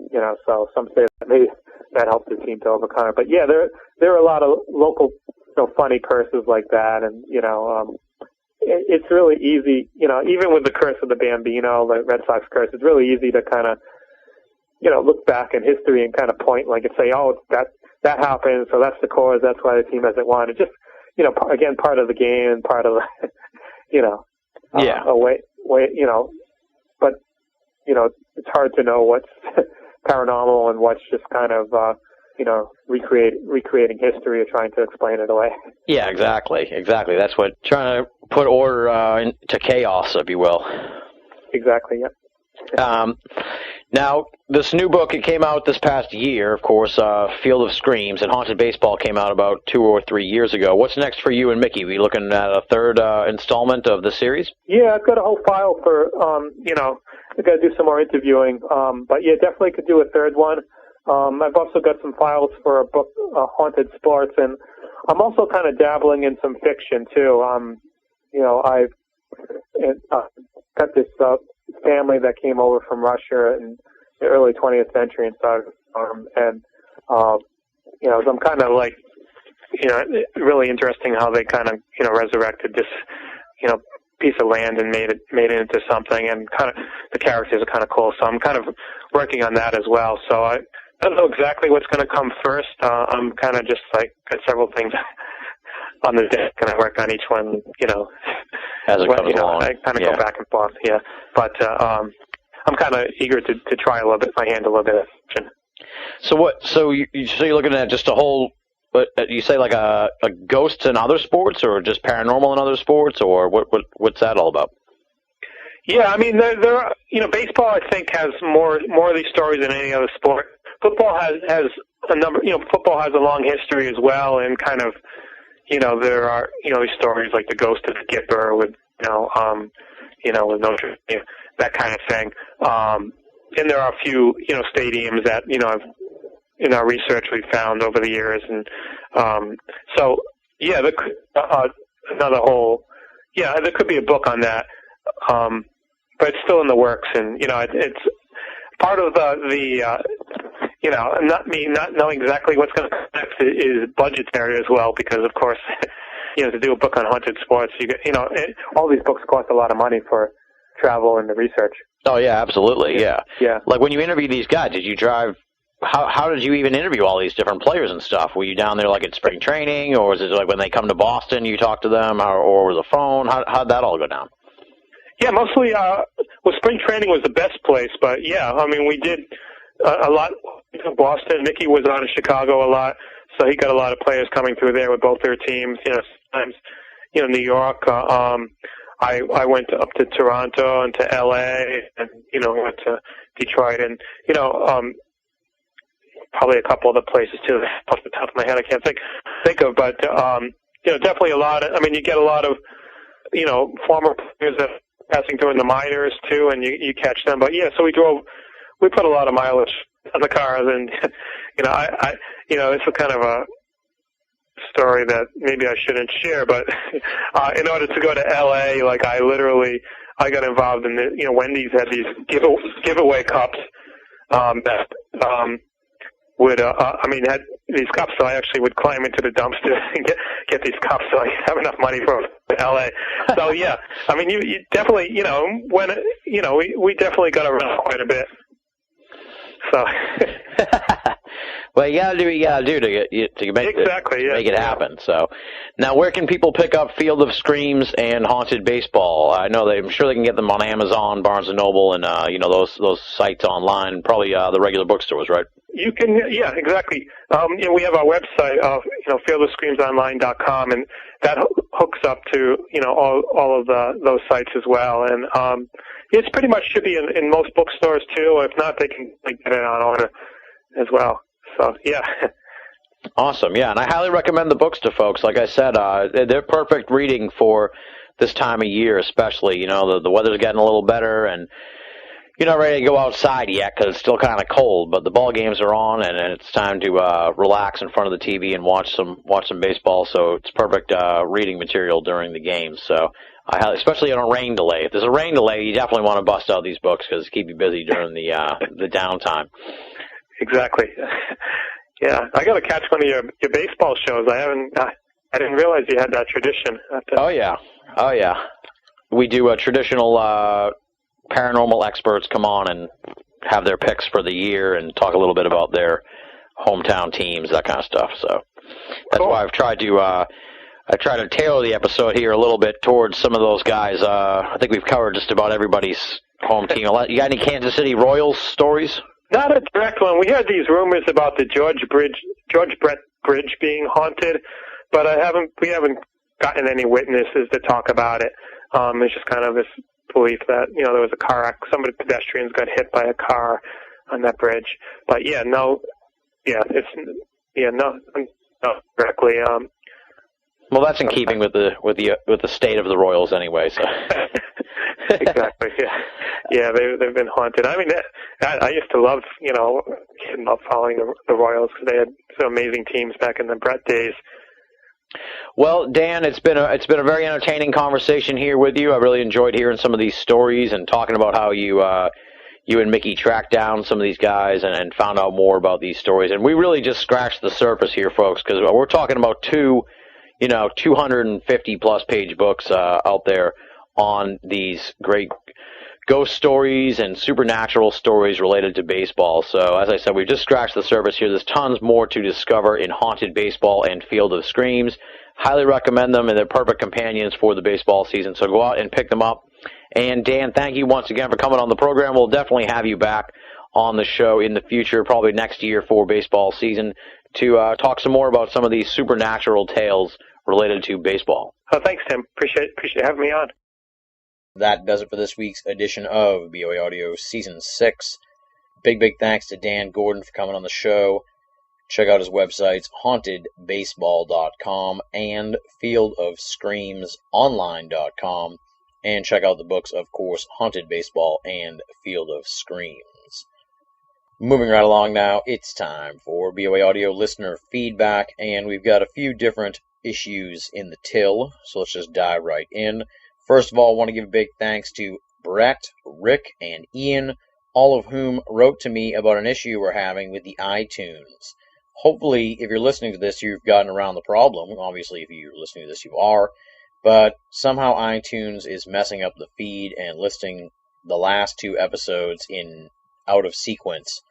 so some say that maybe that helped the team to overcome it. But yeah, there are a lot of local funny curses like that, and it's really easy, even with the curse of the Bambino, the Red Sox curse, it's really easy to kind of look back in history and kind of point and say, oh, that happened, so that's the cause, that's why the team hasn't won. It's just again, part of the game, part of a way but it's hard to know what's paranormal and what's just kind of recreating history or trying to explain it away. Yeah, exactly. That's what trying to put order into chaos, if you will. Exactly. Yeah. Now, this new book, it came out this past year, of course, Field of Screams, and Haunted Baseball came out about 2 or 3 years ago. What's next for you and Mickey? Are we looking at a third installment of the series? Yeah, I've got a whole file for, I've got to do some more interviewing. But yeah, definitely could do a third one. I've also got some files for a book, Haunted Sports, and I'm also kind of dabbling in some fiction too. I've got this family that came over from Russia in the early 20th century and started so I'm kind of really interesting how they kind of resurrected this piece of land and made it into something, and kind of the characters are kind of cool. So I'm kind of working on that as well. So I don't know exactly what's going to come first. I'm kind of just got several things on the deck, and I work on each one, as it comes along. I kind of go back and forth, yeah. But I'm kind of eager to try my hand a little bit of fiction. So you're looking at just a whole, you say a ghosts in other sports, or just paranormal in other sports, or what's that all about? Yeah, I mean, there are, baseball I think has more of these stories than any other sport. Football has a number, football has a long history as well, and kind of, there are, these stories like the ghost of the Gipper with, with Notre Dame, that kind of thing. And there are a few, stadiums that, in our research we've found over the years. And so, yeah, there could, there could be a book on that. But it's still in the works. And, it's part of not knowing exactly what's going to come next is budgetary as well, because, of course, to do a book on haunted sports, all these books cost a lot of money for travel and the research. Oh yeah, absolutely, yeah. Yeah. Like when you interview these guys, did you drive? How did you even interview all these different players and stuff? Were you down there like at spring training, or was it like when they come to Boston, you talk to them, or over the phone? How'd that all go down? Yeah, mostly. Spring training was the best place, but yeah, I mean, we did a lot in Boston. Mickey was out in Chicago a lot, so he got a lot of players coming through there with both their teams. Sometimes, New York. I went up to Toronto and to L.A. and went to Detroit and probably a couple other places too. Off the top of my head, I can't think of, but definitely a lot. You get a lot of former players that are passing through in the minors too, and you catch them. But yeah, so we put a lot of mileage on the cars, and it's a kind of a story that maybe I shouldn't share, but in order to go to LA, like I got involved in the, Wendy's had these giveaway cups that had these cups, so I actually would climb into the dumpster and get these cups so I could have enough money for LA. So yeah, you definitely, we definitely got around quite a bit. So. Well, you gotta do what you gotta do to make it happen. So, now where can people pick up Field of Screams and Haunted Baseball? I'm sure they can get them on Amazon, Barnes and Noble, and those sites online. Probably the regular bookstores, right? You can, yeah, exactly. We have our website, fieldofscreamsonline.com, and that hooks up to all of those sites as well. And it's pretty much should be in most bookstores too. If not, they can get it on order as well. So, yeah. Awesome, yeah, and I highly recommend the books to folks. Like I said, they're perfect reading for this time of year, especially. The weather's getting a little better, and you're not ready to go outside yet because it's still kind of cold, but the ball games are on, and it's time to relax in front of the TV and watch some baseball, so it's perfect reading material during the games. So, especially on a rain delay. If there's a rain delay, you definitely want to bust out these books because keep you busy during the downtime. Exactly. Yeah, I got to catch one of your baseball shows. I didn't realize you had that tradition. Oh yeah. We do a traditional paranormal experts come on and have their picks for the year and talk a little bit about their hometown teams, that kind of stuff. So that's why I've tried to tailor the episode here a little bit towards some of those guys. I think we've covered just about everybody's home team. You got any Kansas City Royals stories? Not a direct one. We heard these rumors about the George Brett Bridge being haunted, but we haven't gotten any witnesses to talk about it. It's just kind of this belief that there was a car accident. Some of the pedestrians got hit by a car on that bridge. But no directly. Well, that's in keeping with the state of the Royals anyway. So. Exactly. Yeah. They've been haunted. I used to love following the Royals because they had some amazing teams back in the Brett days. Well, Dan, it's been a very entertaining conversation here with you. I really enjoyed hearing some of these stories and talking about how you and Mickey tracked down some of these guys and found out more about these stories. And we really just scratched the surface here, folks, because we're talking about two 250-plus page books out there on these great ghost stories and supernatural stories related to baseball. So, as I said, we've just scratched the surface here. There's tons more to discover in Haunted Baseball and Field of Screams. Highly recommend them, and they're perfect companions for the baseball season. So go out and pick them up. And Dan, thank you once again for coming on the program. We'll definitely have you back on the show in the future, probably next year for baseball season, to talk some more about some of these supernatural tales related to baseball. Oh, thanks, Tim. Appreciate having me on. That does it for this week's edition of BOA Audio Season 6. Big thanks to Dan Gordon for coming on the show. Check out his websites, hauntedbaseball.com and fieldofscreamsonline.com. And check out the books, of course, Haunted Baseball and Field of Screams. Moving right along now, it's time for BOA Audio listener feedback, and we've got a few different issues in the till, so let's just dive right in. First of all, I want to give a big thanks to Brett, Rick, and Ian, all of whom wrote to me about an issue we're having with the iTunes. Hopefully, if you're listening to this, you've gotten around the problem. Obviously, if you're listening to this, you are. But somehow iTunes is messing up the feed and listing the last 2 episodes in out of sequence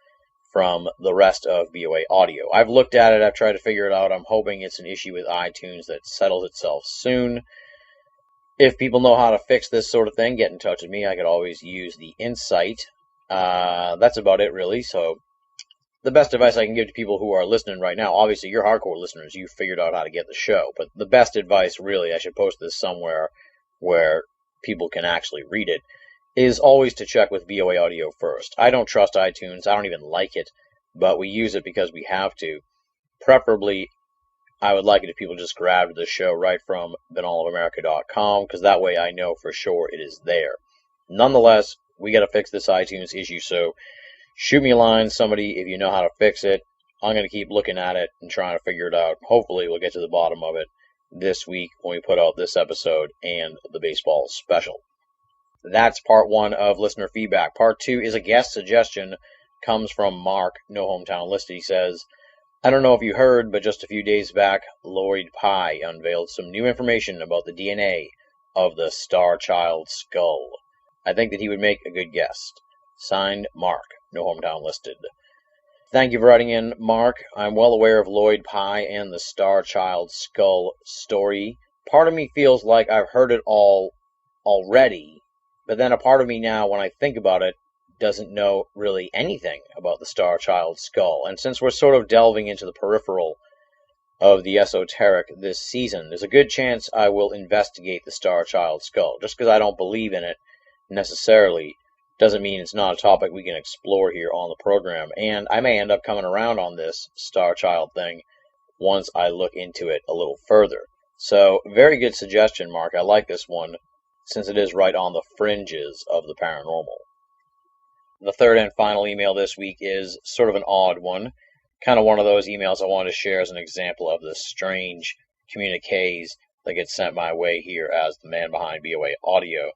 from the rest of BOA audio. I've looked at it. I've tried to figure it out. I'm hoping it's an issue with iTunes that settles itself soon. If people know how to fix this sort of thing, get in touch with me. I could always use the insight. That's about it, really. So the best advice I can give to people who are listening right now, obviously you're hardcore listeners, you figured out how to get the show, but the best advice, really, I should post this somewhere where people can actually read it, is always to check with BOA Audio first. I don't trust iTunes, I don't even like it, but we use it because we have to. Preferably, I would like it if people just grabbed the show right from BenallofAmerica.com, because that way I know for sure it is there. Nonetheless, we got to fix this iTunes issue, so shoot me a line, somebody, if you know how to fix it. I'm going to keep looking at it and trying to figure it out. Hopefully we'll get to the bottom of it this week when we put out this episode and the baseball special. That's part 1 of listener feedback. Part 2 is a guest suggestion. Comes from Mark, no hometown listed. He says, I don't know if you heard, but just a few days back, Lloyd Pye unveiled some new information about the DNA of the Star Child skull. I think that he would make a good guest. Signed, Mark, no hometown listed. Thank you for writing in, Mark. I'm well aware of Lloyd Pye and the Star Child skull story. Part of me feels like I've heard it all already, but then a part of me now, when I think about it, doesn't know really anything about the Star Child skull. And since we're sort of delving into the peripheral of the esoteric this season, there's a good chance I will investigate the Star Child skull. Just because I don't believe in it necessarily doesn't mean it's not a topic we can explore here on the program. And I may end up coming around on this Star Child thing once I look into it a little further. So, very good suggestion, Mark. I like this one, since it is right on the fringes of the paranormal. The third and final email this week is sort of an odd one. Kind of one of those emails I wanted to share as an example of the strange communiques that get sent my way here as the man behind BOA Audio.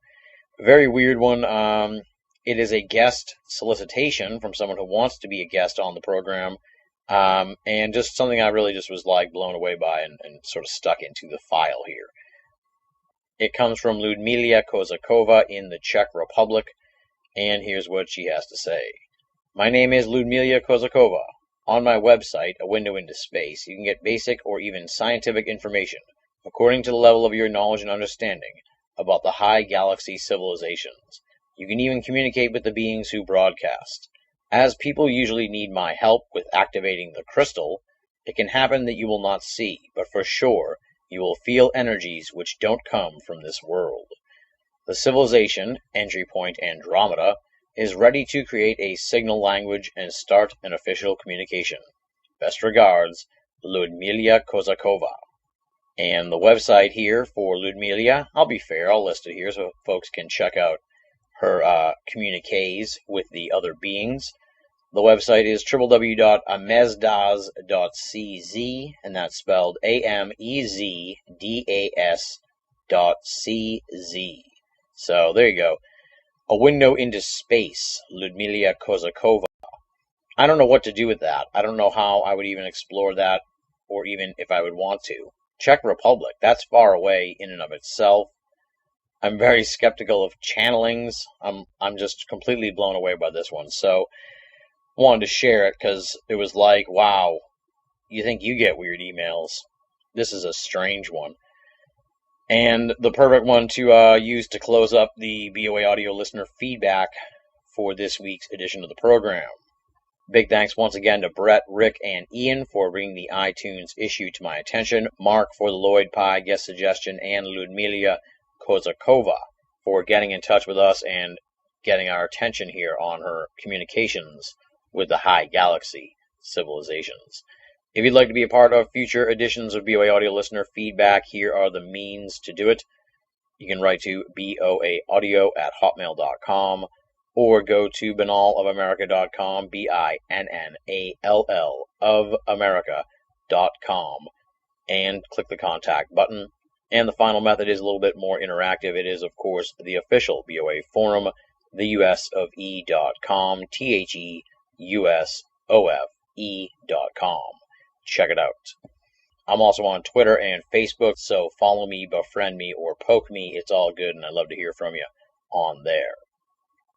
A very weird one. It is a guest solicitation from someone who wants to be a guest on the program, and just something I really just was like blown away by and sort of stuck into the file here. It comes from Ludmila Kozakova in the Czech Republic, and here's what she has to say. My name is Ludmila Kozakova. On my website, A Window into Space, you can get basic or even scientific information, according to the level of your knowledge and understanding, about the high galaxy civilizations. You can even communicate with the beings who broadcast. As people usually need my help with activating the crystal, it can happen that you will not see, but for sure, you will feel energies which don't come from this world. The civilization, entry point Andromeda, is ready to create a signal language and start an official communication. Best regards, Ludmila Kozakova. And the website here for Ludmila, I'll be fair, I'll list it here so folks can check out her communiques with the other beings. The website is www.amezdas.cz, and that's spelled AMEZDAS.CZ. So there you go. A Window into Space, Ludmila Kozakova. I don't know what to do with that. I don't know how I would even explore that, or even if I would want to. Czech Republic, that's far away in and of itself. I'm very skeptical of channelings. I'm just completely blown away by this one. So, wanted to share it because it was like, wow, you think you get weird emails. This is a strange one. And the perfect one to use to close up the BOA Audio listener feedback for this week's edition of the program. Big thanks once again to Brett, Rick, and Ian for bringing the iTunes issue to my attention, Mark for the Lloyd Pye guest suggestion, and Ludmila Kozakova for getting in touch with us and getting our attention here on her communications with the high galaxy civilizations. If you'd like to be a part of future editions of BOA Audio listener feedback, here are the means to do it. You can write to boaaudio@hotmail.com or go to Benallofamerica.com, BINNALL of America.com, and click the contact button. And the final method is a little bit more interactive. It is, of course, the official BOA forum, theusofe.com, THEUSOFE.com. check it out. I'm also on Twitter and Facebook, so follow me, befriend me, or poke me. It's all good, and I'd love to hear from you on there.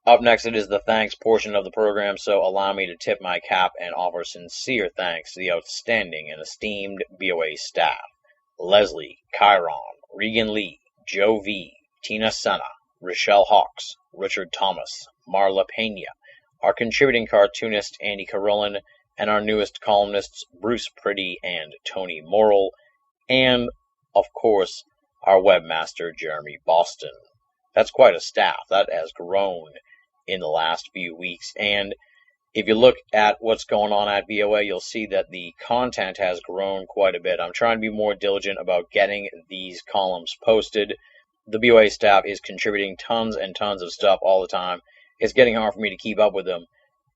Up next, it is the thanks portion of the program, so allow me to tip my cap and offer sincere thanks to the outstanding and esteemed BOA staff. Leslie, Chiron, Regan Lee, Joe V, Tina Senna, Rochelle Hawks, Richard Thomas, Marla Pena, our contributing cartoonist Andy Carolyn, and our newest columnists Bruce Priddy and Tony Morrill, and, of course, our webmaster Jeremy Boston. That's quite a staff. That has grown in the last few weeks, and if you look at what's going on at BOA, you'll see that the content has grown quite a bit. I'm trying to be more diligent about getting these columns posted. The BOA staff is contributing tons and tons of stuff all the time. It's getting hard for me to keep up with them,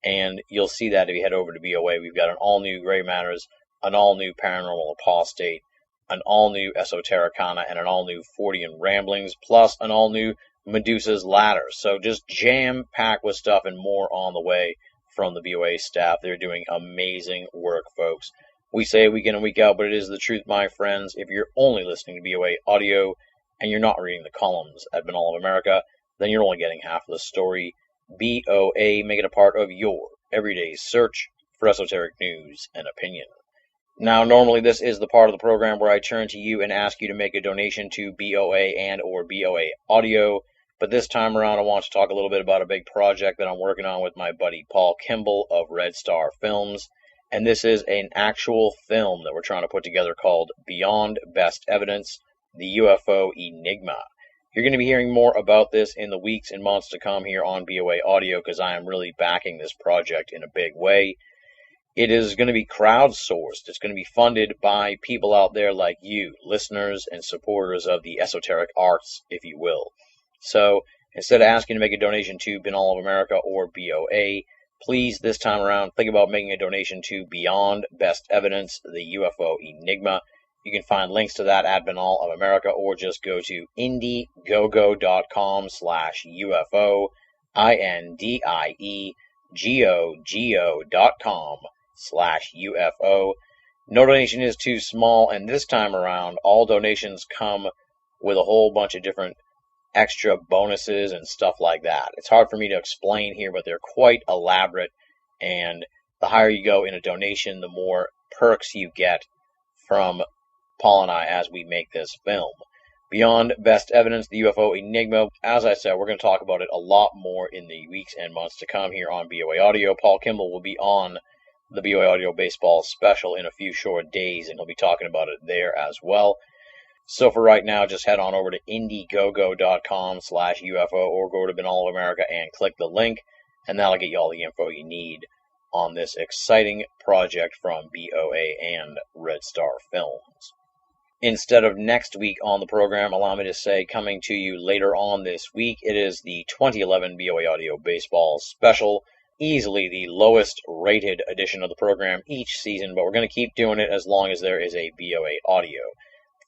and you'll see that if you head over to BOA. We've got an all-new Gray Matters, an all-new Paranormal Apostate, an all-new Esotericana, and an all-new Fortean Ramblings, plus an all-new Medusa's Ladder. So just jam-packed with stuff and more on the way from the BOA staff. They're doing amazing work, folks. We say it week in and week out, but it is the truth, my friends. If you're only listening to BOA audio and you're not reading the columns at Banal of America, then you're only getting half of the story. BOA, make it a part of your everyday search for esoteric news and opinion. Now, normally this is the part of the program where I turn to you and ask you to make a donation to BOA and or BOA audio. But this time around, I want to talk a little bit about a big project that I'm working on with my buddy Paul Kimball of Red Star Films. And this is an actual film that we're trying to put together called Beyond Best Evidence, the UFO Enigma. You're going to be hearing more about this in the weeks and months to come here on BOA Audio, because I am really backing this project in a big way. It is going to be crowdsourced. It's going to be funded by people out there like you, listeners and supporters of the esoteric arts, if you will. So instead of asking to make a donation to Banal of America or BOA, please this time around think about making a donation to Beyond Best Evidence, the UFO Enigma. You can find links to that at Banal of America, or just go to indiegogo.com/UFO, indiegogo.com/UFO. No donation is too small, and this time around, all donations come with a whole bunch of different extra bonuses and stuff like that. It's hard for me to explain here, but they're quite elaborate, and the higher you go in a donation, the more perks you get from Paul and I as we make this film. Beyond Best Evidence, the UFO Enigma. As I said, we're going to talk about it a lot more in the weeks and months to come here on BOA Audio. Paul Kimball will be on the BOA Audio Baseball Special in a few short days, and he'll be talking about it there as well. So for right now, just head on over to indiegogo.com/UFO or go to Banal of America and click the link, and that'll get you all the info you need on this exciting project from BOA and Red Star Films. Instead of next week on the program, allow me to say, coming to you later on this week, it is the 2011 BOA Audio Baseball Special, easily the lowest rated edition of the program each season, but we're going to keep doing it as long as there is a BOA Audio.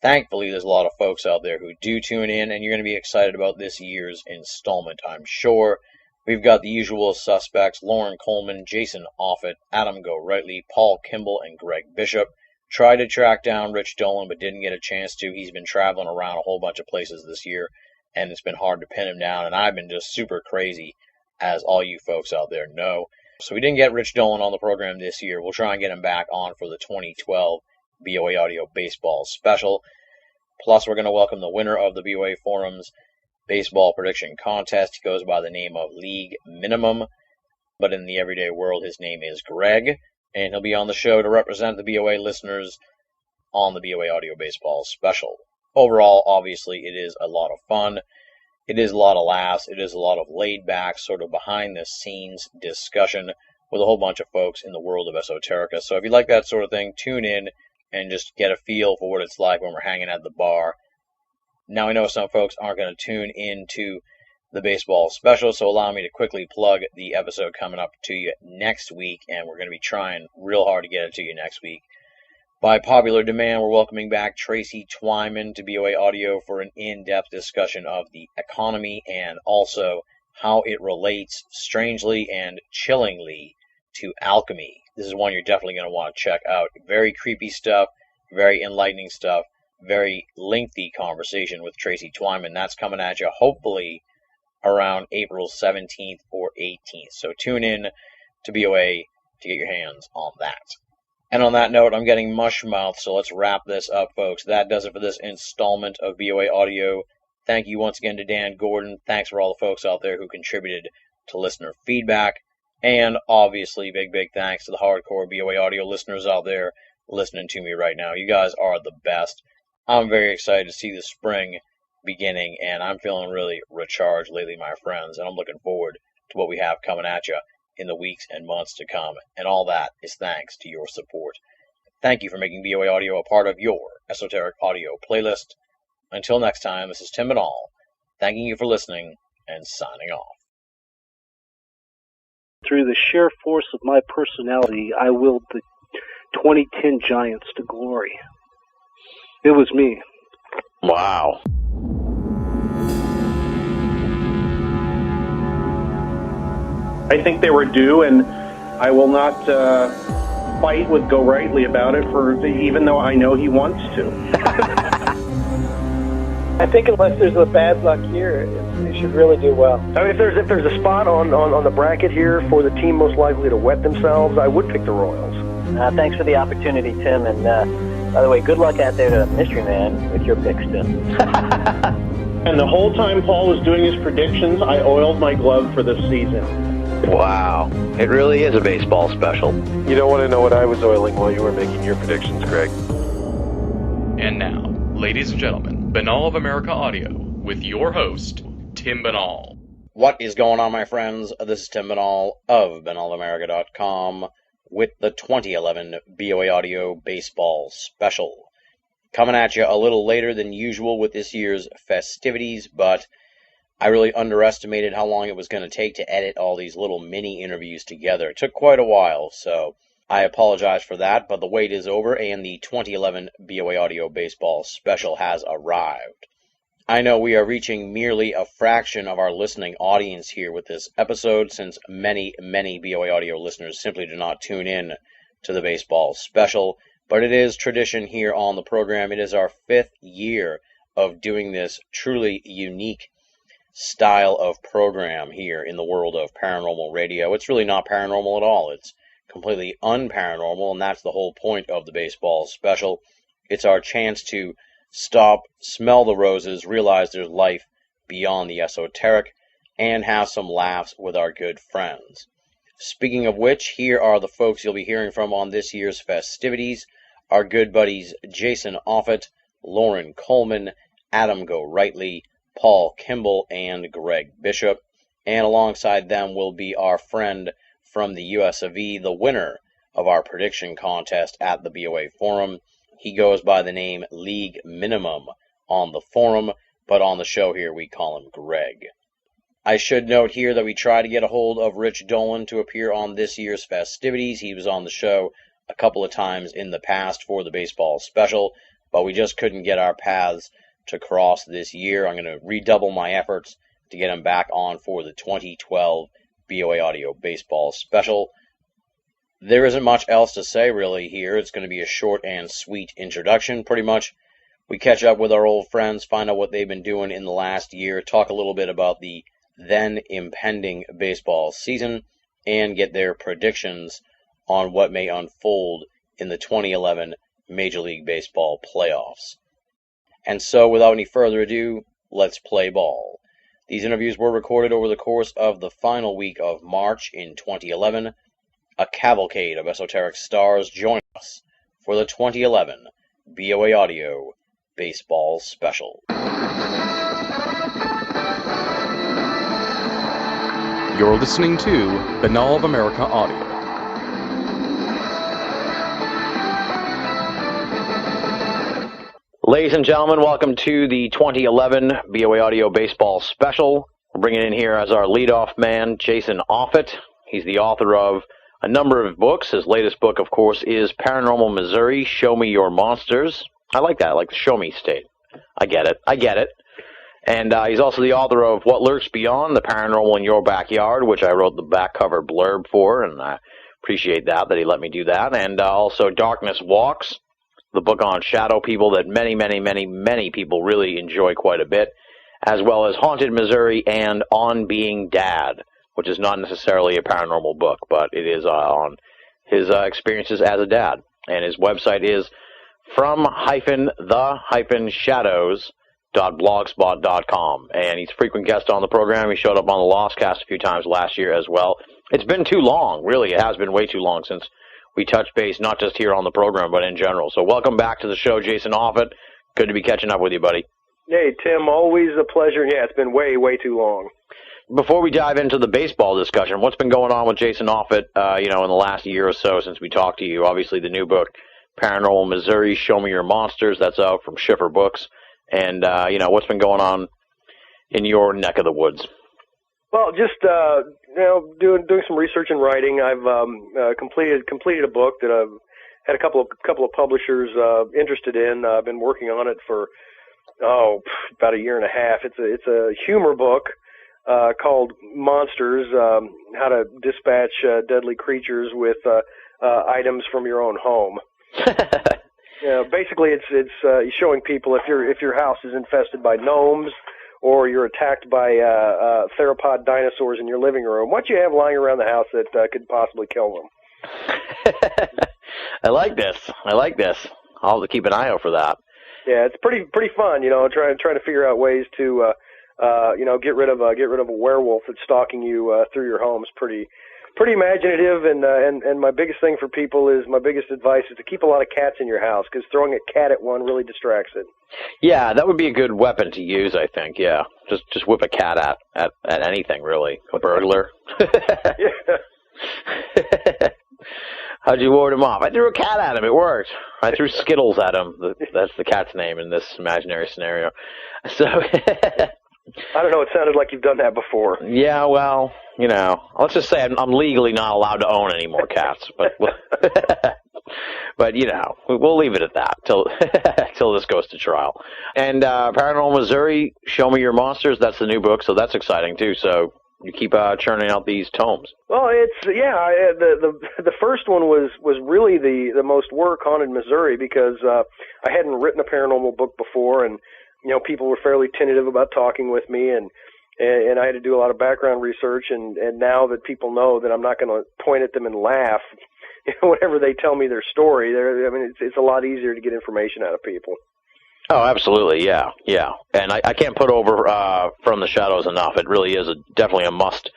Thankfully, there's a lot of folks out there who do tune in, and you're going to be excited about this year's installment, I'm sure. We've got the usual suspects: Lauren Coleman, Jason Offutt, Adam Go-Rightly, Paul Kimball, and Greg Bishop. Tried to track down Rich Dolan, but didn't get a chance to. He's been traveling around a whole bunch of places this year, and it's been hard to pin him down, and I've been just super crazy, as all you folks out there know. So we didn't get Rich Dolan on the program this year. We'll try and get him back on for the 2012 BOA Audio Baseball Special. Plus, we're going to welcome the winner of the BOA Forums Baseball Prediction Contest. He goes by the name of League Minimum, but in the everyday world, his name is Greg, and he'll be on the show to represent the BOA listeners on the BOA Audio Baseball Special. Overall, obviously, it is a lot of fun. It is a lot of laughs. It is a lot of laid-back, sort of behind-the-scenes discussion with a whole bunch of folks in the world of esoterica. So if you like that sort of thing, tune in and just get a feel for what it's like when we're hanging at the bar. Now, I know some folks aren't going to tune into the baseball special, so allow me to quickly plug the episode coming up to you next week, and we're going to be trying real hard to get it to you next week. By popular demand, we're welcoming back Tracy Twyman to BOA Audio for an in-depth discussion of the economy and also how it relates strangely and chillingly to alchemy. this is one you're definitely going to want to check out. Very creepy stuff, very enlightening stuff, very lengthy conversation with Tracy Twyman. That's coming at you hopefully around April 17th or 18th. So tune in to BOA to get your hands on that. And on that note, I'm getting mush mouth, so let's wrap this up, folks. That does it for this installment of BOA Audio. Thank you once again to Dan Gordon. Thanks for all the folks out there who contributed to listener feedback. And obviously, big thanks to the hardcore BOA Audio listeners out there listening to me right now. You guys are the best. I'm very excited to see the spring beginning, and I'm feeling really recharged lately, my friends. And I'm looking forward to what we have coming at you in the weeks and months to come. And all that is thanks to your support. Thank you for making BOA Audio a part of your esoteric audio playlist. Until next time, this is Tim Banal, thanking you for listening and signing off. Through the sheer force of my personality, I willed the 2010 Giants to glory. It was me. Wow. I think they were due, and I will not fight with Go Rightly about it, even though I know he wants to. I think unless there's a bad luck here, they should really do well. I mean, if there's a spot on the bracket here for the team most likely to wet themselves, I would pick the Royals. Thanks for the opportunity, Tim. And by the way, good luck out there to Mystery Man with your picks, Tim. And the whole time Paul was doing his predictions, I oiled my glove for this season. Wow. It really is a baseball special. You don't want to know what I was oiling while you were making your predictions, Greg. And now, ladies and gentlemen, Banal of America Audio with your host, Tim Banal. What is going on, my friends? This is Tim Banal of BanalAmerica.com with the 2011 BOA Audio Baseball Special. Coming at you a little later than usual with this year's festivities, but I really underestimated how long it was going to take to edit all these little mini interviews together. It took quite a while, so I apologize for that, but the wait is over and the 2011 BOA Audio Baseball Special has arrived. I know we are reaching merely a fraction of our listening audience here with this episode, since many BOA Audio listeners simply do not tune in to the Baseball Special, but it is tradition here on the program. It is our 5th year of doing this truly unique style of program here in the world of paranormal radio. It's really not paranormal at all. It's completely unparanormal, and that's the whole point of the Baseball Special. It's our chance to stop, smell the roses, realize there's life beyond the esoteric, and have some laughs with our good friends. Speaking of which, here are the folks you'll be hearing from on this year's festivities. Our good buddies Jason Offutt, Lauren Coleman, Adam Go Rightly, Paul Kimball, and Greg Bishop. And alongside them will be our friend from the US of E, the winner of our prediction contest at the BOA Forum. He goes by the name League Minimum on the forum, but on the show here we call him Greg. I should note here that we tried to get a hold of Rich Dolan to appear on this year's festivities. He was on the show a couple of times in the past for the Baseball Special, but we just couldn't get our paths to cross this year. I'm going to redouble my efforts to get him back on for the 2012 BOA Audio Baseball Special. There isn't much else to say really here. It's going to be a short and sweet introduction, pretty much. We catch up with our old friends, find out what they've been doing in the last year, talk a little bit about the then impending baseball season, and get their predictions on what may unfold in the 2011 Major League Baseball playoffs. And so, without any further ado, let's play ball. These interviews were recorded over the course of the final week of March in 2011. A cavalcade of esoteric stars join us for the 2011 BOA Audio Baseball Special. You're listening to Banal of America Audio. Ladies and gentlemen, welcome to the 2011 BOA Audio Baseball Special. We're bringing in here as our leadoff man, Jason Offutt. He's the author of a number of books. His latest book, of course, is Paranormal Missouri, Show Me Your Monsters. I like that. I like the Show Me state. I get it. And he's also the author of What Lurks Beyond, the Paranormal in Your Backyard, which I wrote the back cover blurb for, and Appreciate that he let me do that. And also Darkness Walks, the book on shadow people that many people really enjoy quite a bit, as well as Haunted Missouri and On Being Dad, which is not necessarily a paranormal book, but it is on his experiences as a dad. And his website is from-the-shadows.blogspot.com. And he's a frequent guest on the program. He showed up on the Lost Cast a few times last year as well. It's been too long, really. It has been way too long since we touched base, not just here on the program, but in general. So welcome back to the show, Jason Offit. Good to be catching up with you, buddy. Hey, Tim, always a pleasure. Yeah, it's been way too long. Before we dive into the baseball discussion, what's been going on with Jason Offit, in the last year or so since we talked to you? Obviously, the new book, Paranormal Missouri, Show Me Your Monsters, that's out from Schiffer Books. And, what's been going on in your neck of the woods? Well, just, doing some research and writing. I've completed a book that I've had a couple of publishers interested in. I've been working on it for, about a year and a half. It's a humor book. Called Monsters, How to Dispatch Deadly Creatures with Items from Your Own Home. Basically, it's showing people if your house is infested by gnomes or you're attacked by theropod dinosaurs in your living room, what you have lying around the house that could possibly kill them. I like this. I'll have to keep an eye out for that. Yeah, it's pretty fun. Trying to figure out ways to. Get rid of a werewolf that's stalking you through your home is pretty imaginative, and my biggest thing for people is my biggest advice is to keep a lot of cats in your house because throwing a cat at one really distracts it. Yeah, that would be a good weapon to use, I think. Yeah, just whip a cat at anything really. A burglar. Yeah. How'd you ward him off? I threw a cat at him. It worked. I threw Skittles at him. That's the cat's name in this imaginary scenario. So. I don't know. It sounded like you've done that before. Yeah, well, let's just say I'm legally not allowed to own any more cats. But we'll leave it at that till this goes to trial. And Paranormal Missouri, Show Me Your Monsters. That's the new book, so that's exciting too. So you keep churning out these tomes. Well, the first one was really the most work Haunted Missouri because I hadn't written a paranormal book before and. People were fairly tentative about talking with me, and I had to do a lot of background research. And now that people know that I'm not going to point at them and laugh, whenever they tell me their story, it's a lot easier to get information out of people. Oh, absolutely, yeah. And I can't put over From the Shadows enough. It really is definitely a must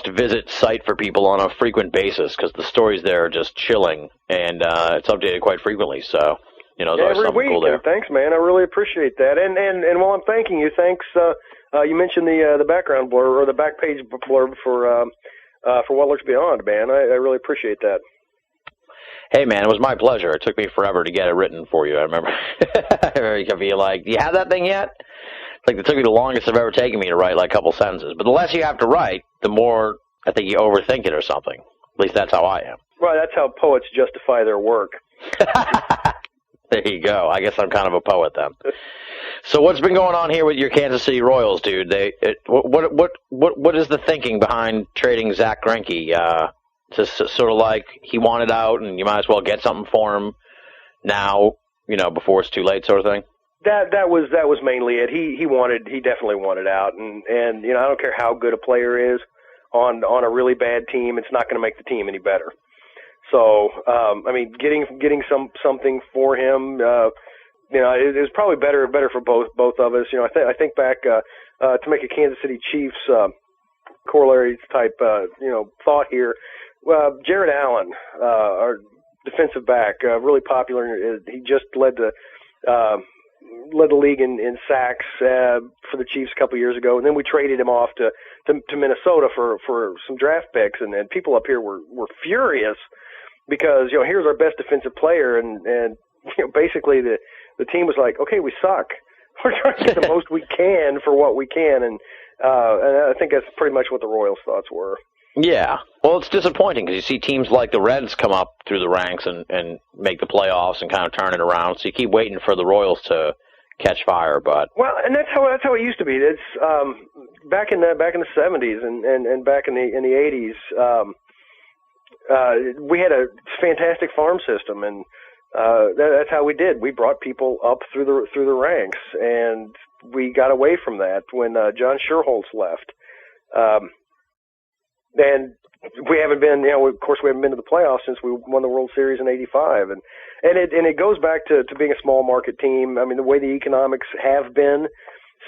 visit site for people on a frequent basis because the stories there are just chilling, and it's updated quite frequently. So. There's every week. Cool there. Thanks, man. I really appreciate that. And while I'm thanking you, thanks. You mentioned the background blurb or the back page blurb for What Lurks Beyond, man. I really appreciate that. Hey, man, it was my pleasure. It took me forever to get it written for you. I remember. You could be like, "Do you have that thing yet?" Like it took me the longest I've ever taken me to write like a couple sentences. But the less you have to write, the more I think you overthink it or something. At least that's how I am. Well, that's how poets justify their work. There you go. I guess I'm kind of a poet then. So what's been going on here with your Kansas City Royals, dude? What is the thinking behind trading Zach Greinke? Just sort of like he wanted out, and you might as well get something for him now, before it's too late, sort of thing. That was mainly it. He definitely wanted out, and I don't care how good a player is on a really bad team, it's not going to make the team any better. So, getting something for him, it was probably better for both of us. I think back to make a Kansas City Chiefs corollary type, thought here. Jared Allen, our defensive back, really popular. He just led the league in sacks for the Chiefs a couple years ago, and then we traded him off to Minnesota for some draft picks, and people up here were furious. Because, here's our best defensive player, and basically the team was like, okay, we suck. We're trying to get the most we can for what we can, and I think that's pretty much what the Royals' thoughts were. Yeah. Well, it's disappointing because you see teams like the Reds come up through the ranks and make the playoffs and kind of turn it around, so you keep waiting for the Royals to catch fire, but... Well, and that's how it used to be. It's back in the 70s and back in the 80s, we had a fantastic farm system, and that's how we did. We brought people up through the ranks, and we got away from that when John Sherholtz left. And we haven't been, of course, we haven't been to the playoffs since we won the World Series in '85, and it goes back to being a small market team. I mean, the way the economics have been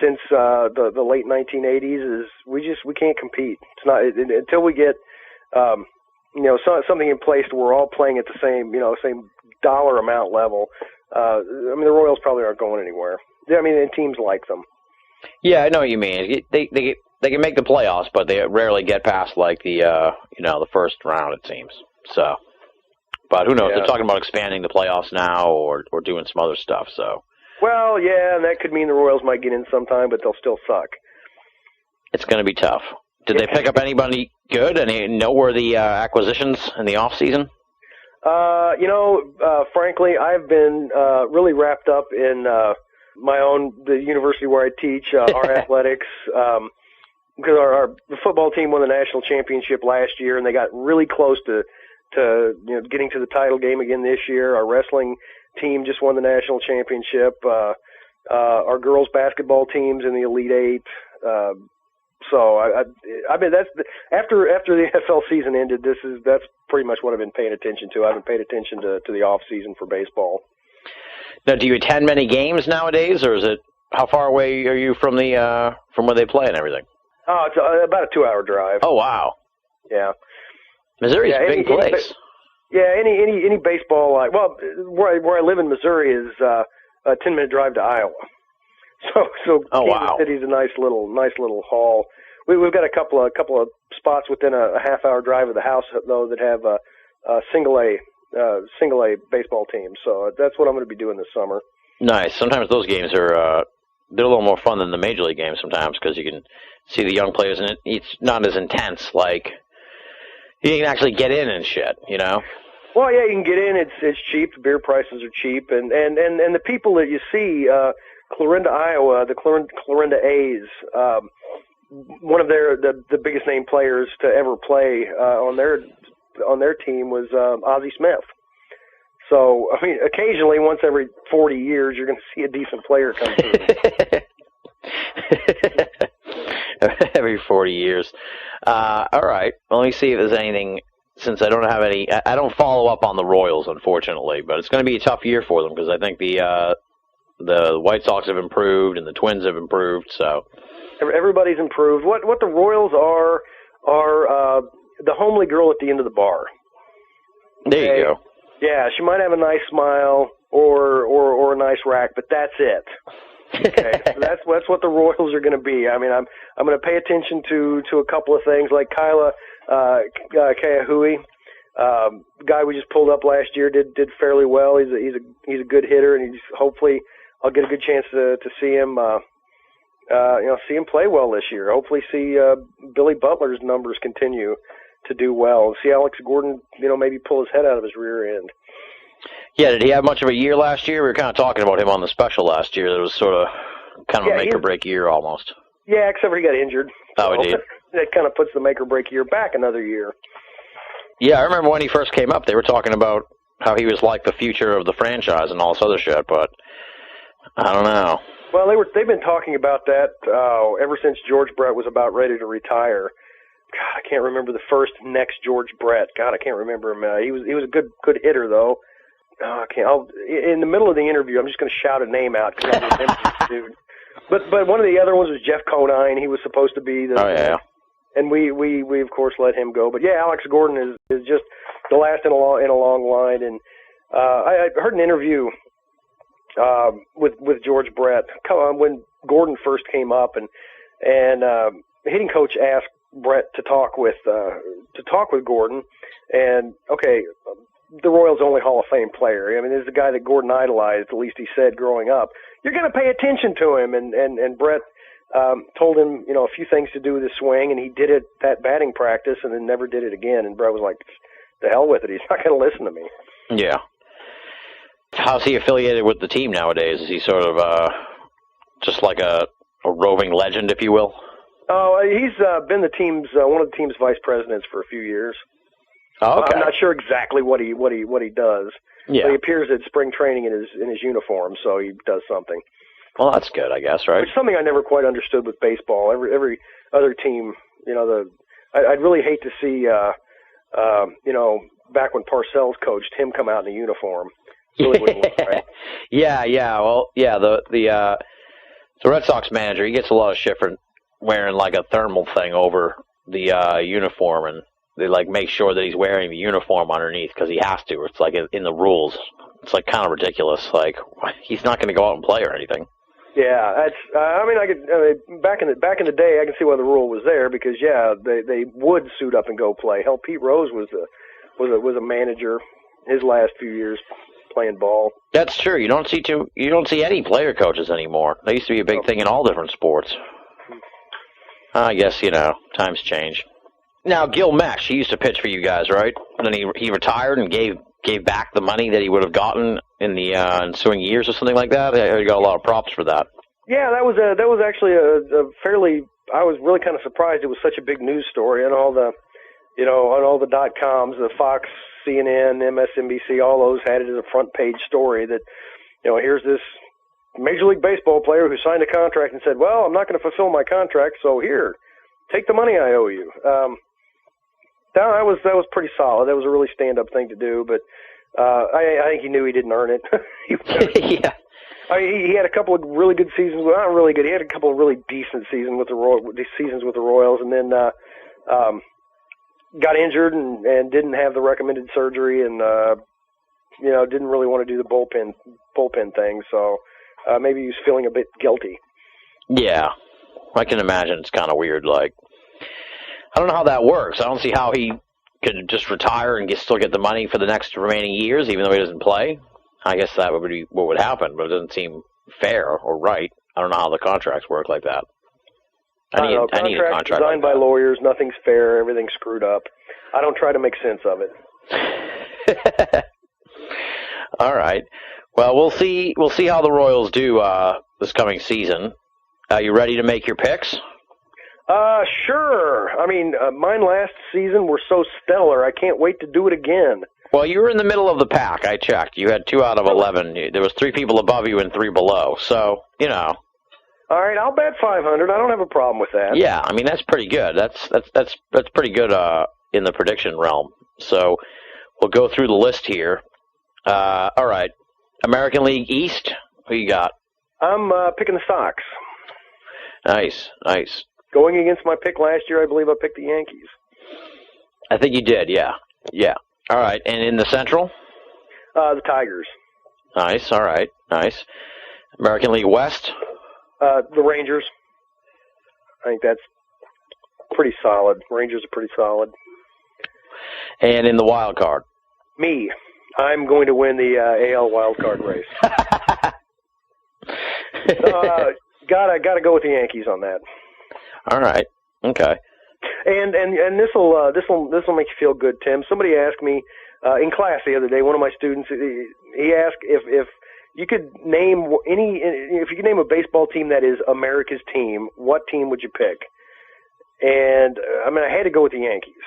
since the late 1980s is we can't compete. It's not until we get something in place where we're all playing at the same dollar amount level. I mean, the Royals probably aren't going anywhere. I mean, and teams like them. Yeah, I know what you mean. They can make the playoffs, but they rarely get past like the first round, it seems. So, but who knows? Yeah. They're talking about expanding the playoffs now, or doing some other stuff. So. Well, yeah, and that could mean the Royals might get in sometime, but they'll still suck. It's going to be tough. Did they pick up anybody good? Any noteworthy acquisitions in the off season? Frankly, I've been really wrapped up in the university where I teach, our athletics. Because our football team won the national championship last year, and they got really close to getting to the title game again this year. Our wrestling team just won the national championship. Our girls basketball team's in the Elite Eight. So I mean that's after the NFL season ended. That's pretty much what I've been paying attention to. I haven't paid attention to the off season for baseball. Now, do you attend many games nowadays, or is it how far away are you from where they play and everything? Oh, it's about a 2-hour drive. Oh wow. Yeah. Missouri's a big place. Any baseball where I live in Missouri is a 10-minute drive to Iowa. So Kansas City's a nice little haul. We've got a couple of spots within a half-hour drive of the house though that have a single A baseball team. So that's what I'm going to be doing this summer. Nice. Sometimes those games are they're a little more fun than the major league games sometimes because you can see the young players and it's not as intense. Like you can actually get in and shit, Well, yeah, you can get in. It's cheap. The beer prices are cheap, and the people that you see, Clarinda, Iowa, the Clarinda A's, one of the biggest name players to ever play on their team was Ozzie Smith. So, I mean, occasionally, once every 40 years, you're going to see a decent player come through. Every 40 years. All right. Well, let me see if there's anything, since I don't have any, I don't follow up on the Royals, unfortunately, but it's going to be a tough year for them because I think the White Sox have improved and the Twins have improved, so. Everybody's improved. What the Royals are the homely girl at the end of the bar. There you go. Yeah, she might have a nice smile or a nice rack, but that's it. Okay, so that's what the Royals are going to be. I mean, I'm going to pay attention to a couple of things like Kyla Kayahui, guy we just pulled up last year, did fairly well. He's a good hitter, and hopefully I'll get a good chance to see him see him play well this year. Hopefully see Billy Butler's numbers continue to do well. See Alex Gordon, maybe pull his head out of his rear end. Yeah, did he have much of a year last year? We were kind of talking about him on the special last year. That was sort of kind of a make-or-break year almost. Yeah, except for he got injured. Oh, he did. That kind of puts the make-or-break year back another year. Yeah, I remember when he first came up, they were talking about how he was like the future of the franchise and all this other shit, but I don't know. Well, they've been talking about that ever since George Brett was about ready to retire. God, I can't remember the next George Brett. God, I can't remember him. He was a good hitter though. In the middle of the interview, I'm just going to shout a name out because I remember this dude. But one of the other ones was Jeff Conine. He was supposed to be the. Oh yeah. And we of course let him go. But yeah, Alex Gordon is just the last in a long line. And I heard an interview with George Brett when Gordon first came up, and hitting coach asked Brett to talk with Gordon, and okay, the Royals' only Hall of Fame player. I mean, this is the guy that Gordon idolized. At least he said growing up, you're going to pay attention to him, and Brett told him a few things to do with his swing, and he did it that batting practice, and then never did it again. And Brett was like, "The hell with it. He's not going to listen to me." Yeah. How's he affiliated with the team nowadays? Is he sort of just like a roving legend, if you will? Oh, he's been the team's one of the team's vice presidents for a few years. Oh, okay. I'm not sure exactly what he does. Yeah. But he appears at spring training in his uniform, so he does something. Well, that's good, I guess, right? Which is something I never quite understood with baseball. Every other team, I'd really hate to see, back when Parcells coached, him come out in a uniform. Really wouldn't look right. Yeah. Well, yeah. The Red Sox manager, he gets a lot of shit for wearing like a thermal thing over the uniform, and they like make sure that he's wearing the uniform underneath because he has to. It's like in the rules. It's like kind of ridiculous. Like he's not going to go out and play or anything. Yeah, that's. Back in the day, I can see why the rule was there because they would suit up and go play. Hell, Pete Rose was a manager his last few years playing ball. That's true. You don't see any player coaches anymore. They used to be a big thing in all different sports. I guess times change. Now Gil Mesh, he used to pitch for you guys, right? And then he retired and gave back the money that he would have gotten in the ensuing years or something like that. I got a lot of props for that. Yeah, that was actually a fairly. I was really kind of surprised it was such a big news story, and all the on all the .coms, the Fox, CNN, MSNBC, all those had it as a front page story that here's this Major League Baseball player who signed a contract and said, well, I'm not going to fulfill my contract, so here, take the money I owe you. That was pretty solid. That was a really stand-up thing to do, but I think he knew he didn't earn it. Yeah. He had a couple of really good seasons. Well, not really good. He had a couple of really decent seasons with the Royals, and then got injured and didn't have the recommended surgery, and didn't really want to do the bullpen thing. So maybe he was feeling a bit guilty. Yeah, I can imagine. It's kind of weird. Like, I don't know how that works. I don't see how he could just retire and still get the money for the next remaining years, even though he doesn't play. I guess that would be what would happen, but it doesn't seem fair or right. I don't know how the contracts work like that. I need a contract designed by lawyers. Nothing's fair. Everything's screwed up. I don't try to make sense of it. All right. Well, we'll see how the Royals do this coming season. Are you ready to make your picks? Sure. I mean, mine last season were so stellar. I can't wait to do it again. Well, you were in the middle of the pack. I checked. You had 2 out of 11. There was 3 people above you and 3 below. So, All right, I'll bet 500. I don't have a problem with that. Yeah, I mean that's pretty good. That's pretty good in the prediction realm. So we'll go through the list here. All right, American League East. Who you got? I'm picking the Sox. Nice. Going against my pick last year, I believe I picked the Yankees. I think you did. Yeah. All right, and in the Central? The Tigers. Nice. All right. Nice. American League West. The Rangers. I think that's pretty solid. Rangers are pretty solid. And in the wild card? Me. I'm going to win the AL wild card race. Gotta go with the Yankees on that. All right. Okay. And this'll make you feel good, Tim. Somebody asked me in class the other day. One of my students, he asked if you could name a baseball team that is America's team, what team would you pick? And I had to go with the Yankees,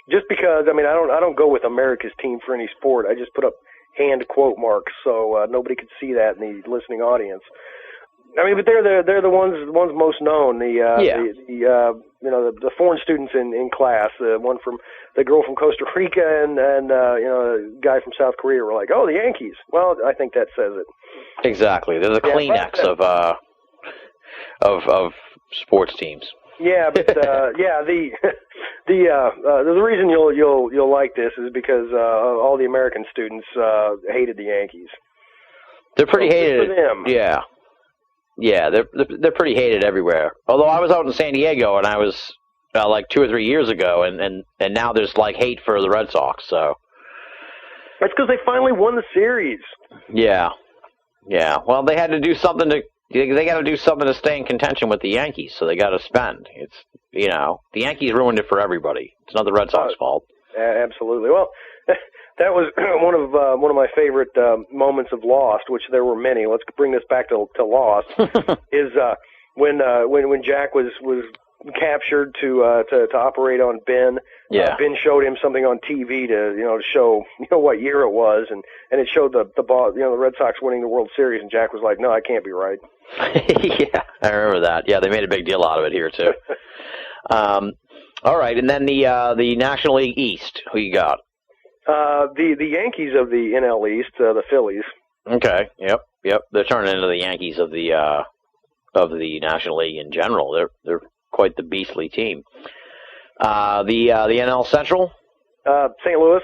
just because I don't go with America's team for any sport. I just put up hand quote marks so nobody could see that in the listening audience. But they're the ones most known. The foreign students in class, the girl from Costa Rica and a guy from South Korea were like, "Oh, the Yankees." Well, I think that says it. Exactly. They're the Kleenex of sports teams. Yeah, but the reason you'll like this is because all the American students hated the Yankees. They're pretty hated. For them. Yeah. Yeah, they're pretty hated everywhere. Although I was out in San Diego, and I was like 2 or 3 years ago, and now there's like hate for the Red Sox. So that's because they finally won the series. Yeah. Well, they had to do something they got to do something to stay in contention with the Yankees. So they got to spend. It's the Yankees ruined it for everybody. It's not the Red Sox fault. Absolutely. Well, that was one of my favorite moments of Lost, which there were many. Let's bring this back to Lost. Is when Jack was captured to operate on Ben. Yeah. Ben showed him something on TV to show what year it was, and it showed the ball, the Red Sox winning the World Series, and Jack was like, "No, I can't be right." Yeah, I remember that. Yeah, they made a big deal out of it here too. All right, and then the National League East, who you got? The Yankees of the NL East, the Phillies. Okay. Yep. They're turning into the Yankees of the National League in general. They're quite the beastly team. The NL Central. St. Louis.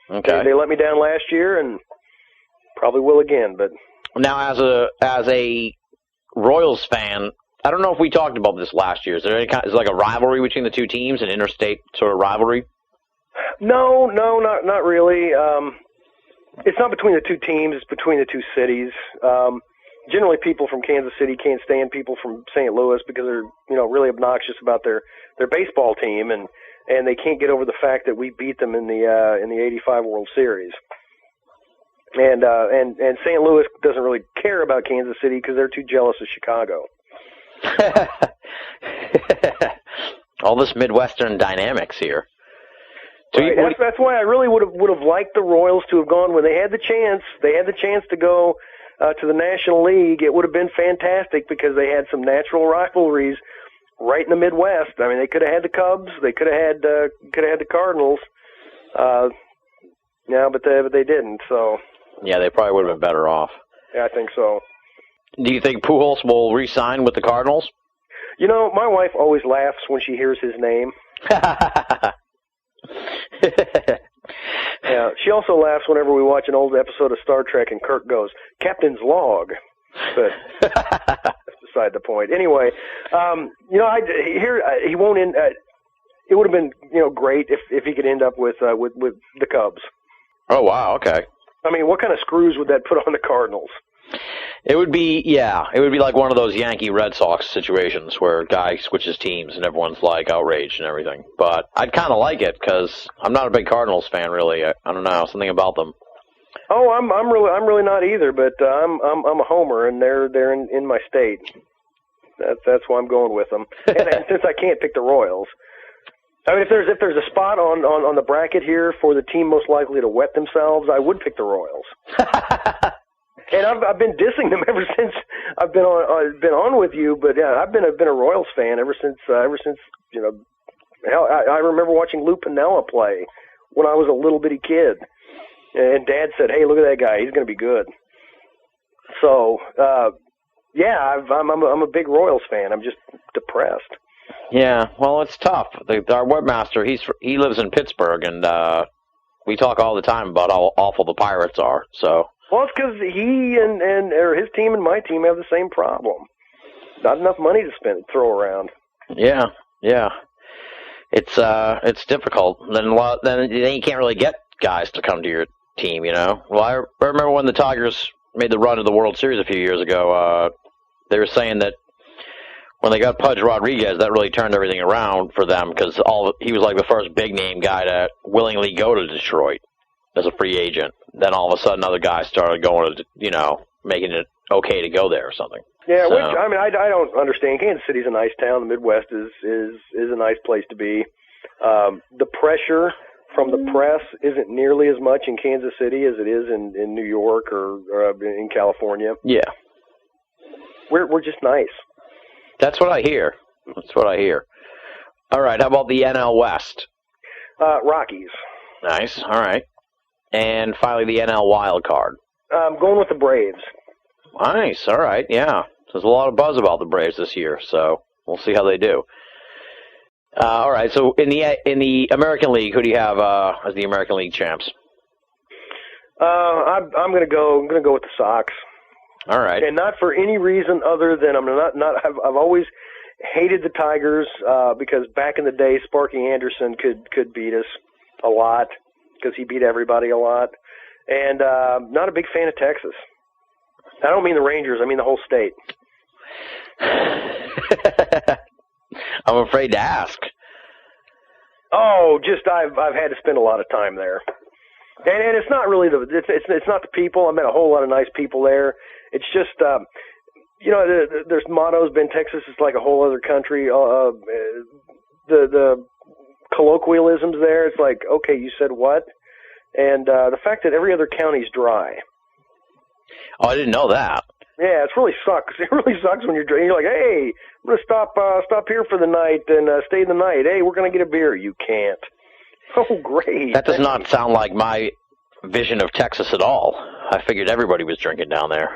Okay. They let me down last year, and probably will again. But now, as a Royals fan, I don't know if we talked about this last year. Is there is it like a rivalry between the two teams, an interstate sort of rivalry? No, not really. It's not between the two teams. It's between the two cities. Generally, people from Kansas City can't stand people from St. Louis because they're really obnoxious about their baseball team, and they can't get over the fact that we beat them in the '85 World Series. And St. Louis doesn't really care about Kansas City because they're too jealous of Chicago. All this Midwestern dynamics here. Right. That's why I really would have liked the Royals to have gone when they had the chance. They had the chance to go to the National League. It would have been fantastic because they had some natural rivalries right in the Midwest. I mean, they could have had the Cubs. They could have had the Cardinals. But they didn't. So yeah, they probably would have been better off. Yeah, I think so. Do you think Pujols will re-sign with the Cardinals? My wife always laughs when she hears his name. Yeah, she also laughs whenever we watch an old episode of Star Trek and Kirk goes, "Captain's log." But that's beside the point. Anyway, he won't end. It would have been great if he could end up with the Cubs. Oh wow, okay. I mean, what kind of screws would that put on the Cardinals? It would be like one of those Yankee-Red Sox situations where a guy switches teams and everyone's like outraged and everything. But I'd kind of like it because I'm not a big Cardinals fan, really. I don't know, something about them. Oh, I'm really not either. But I'm a homer, and they're in my state. That's why I'm going with them. And since I can't pick the Royals, I mean, if there's a spot on the bracket here for the team most likely to wet themselves, I would pick the Royals. And I've been dissing them ever since I've been on with you. But yeah, I've been a Royals fan ever since hell, I remember watching Lou Piniella play when I was a little bitty kid, and Dad said, "Hey, look at that guy. He's going to be good." So I'm a big Royals fan. I'm just depressed. Yeah, well, it's tough. Our webmaster, he lives in Pittsburgh, and we talk all the time about how awful the Pirates are. So. Well, it's because he or his team and my team have the same problem. Not enough money to throw around. Yeah. It's difficult. Then you can't really get guys to come to your team, Well, I remember when the Tigers made the run to the World Series a few years ago. They were saying that when they got Pudge Rodriguez, that really turned everything around for them because he was like the first big name guy to willingly go to Detroit as a free agent. Then all of a sudden, other guys started going to, making it okay to go there or something. Yeah, which I mean, I don't understand. Kansas City's a nice town. The Midwest is a nice place to be. The pressure from the press isn't nearly as much in Kansas City as it is in New York or in California. Yeah, we're just nice. That's what I hear. All right, how about the NL West? Rockies. Nice. All right. And finally, the NL wild card. I'm going with the Braves. Nice. All right. Yeah. There's a lot of buzz about the Braves this year, so we'll see how they do. All right. So in the American League, who do you have as the American League champs? I'm going to go with the Sox. All right. And not for any reason other than I've always hated the Tigers because back in the day, Sparky Anderson could beat us a lot. Because he beat everybody a lot. And not a big fan of Texas. I don't mean the Rangers, I mean the whole state. I'm afraid to ask. Oh, just I've had to spend a lot of time there. And it's not really it's not the people. I met a whole lot of nice people there. It's just there's mottos. Ben, Texas is like a whole other country. The colloquialisms there. It's like, okay, you said what? And the fact that every other county's dry. Oh, I didn't know that. Yeah, it really sucks. It really sucks when you're like, hey, I'm gonna stop here for the night and stay the night. Hey, we're gonna get a beer. You can't. Oh, great. That does not sound like my vision of Texas at all. I figured everybody was drinking down there.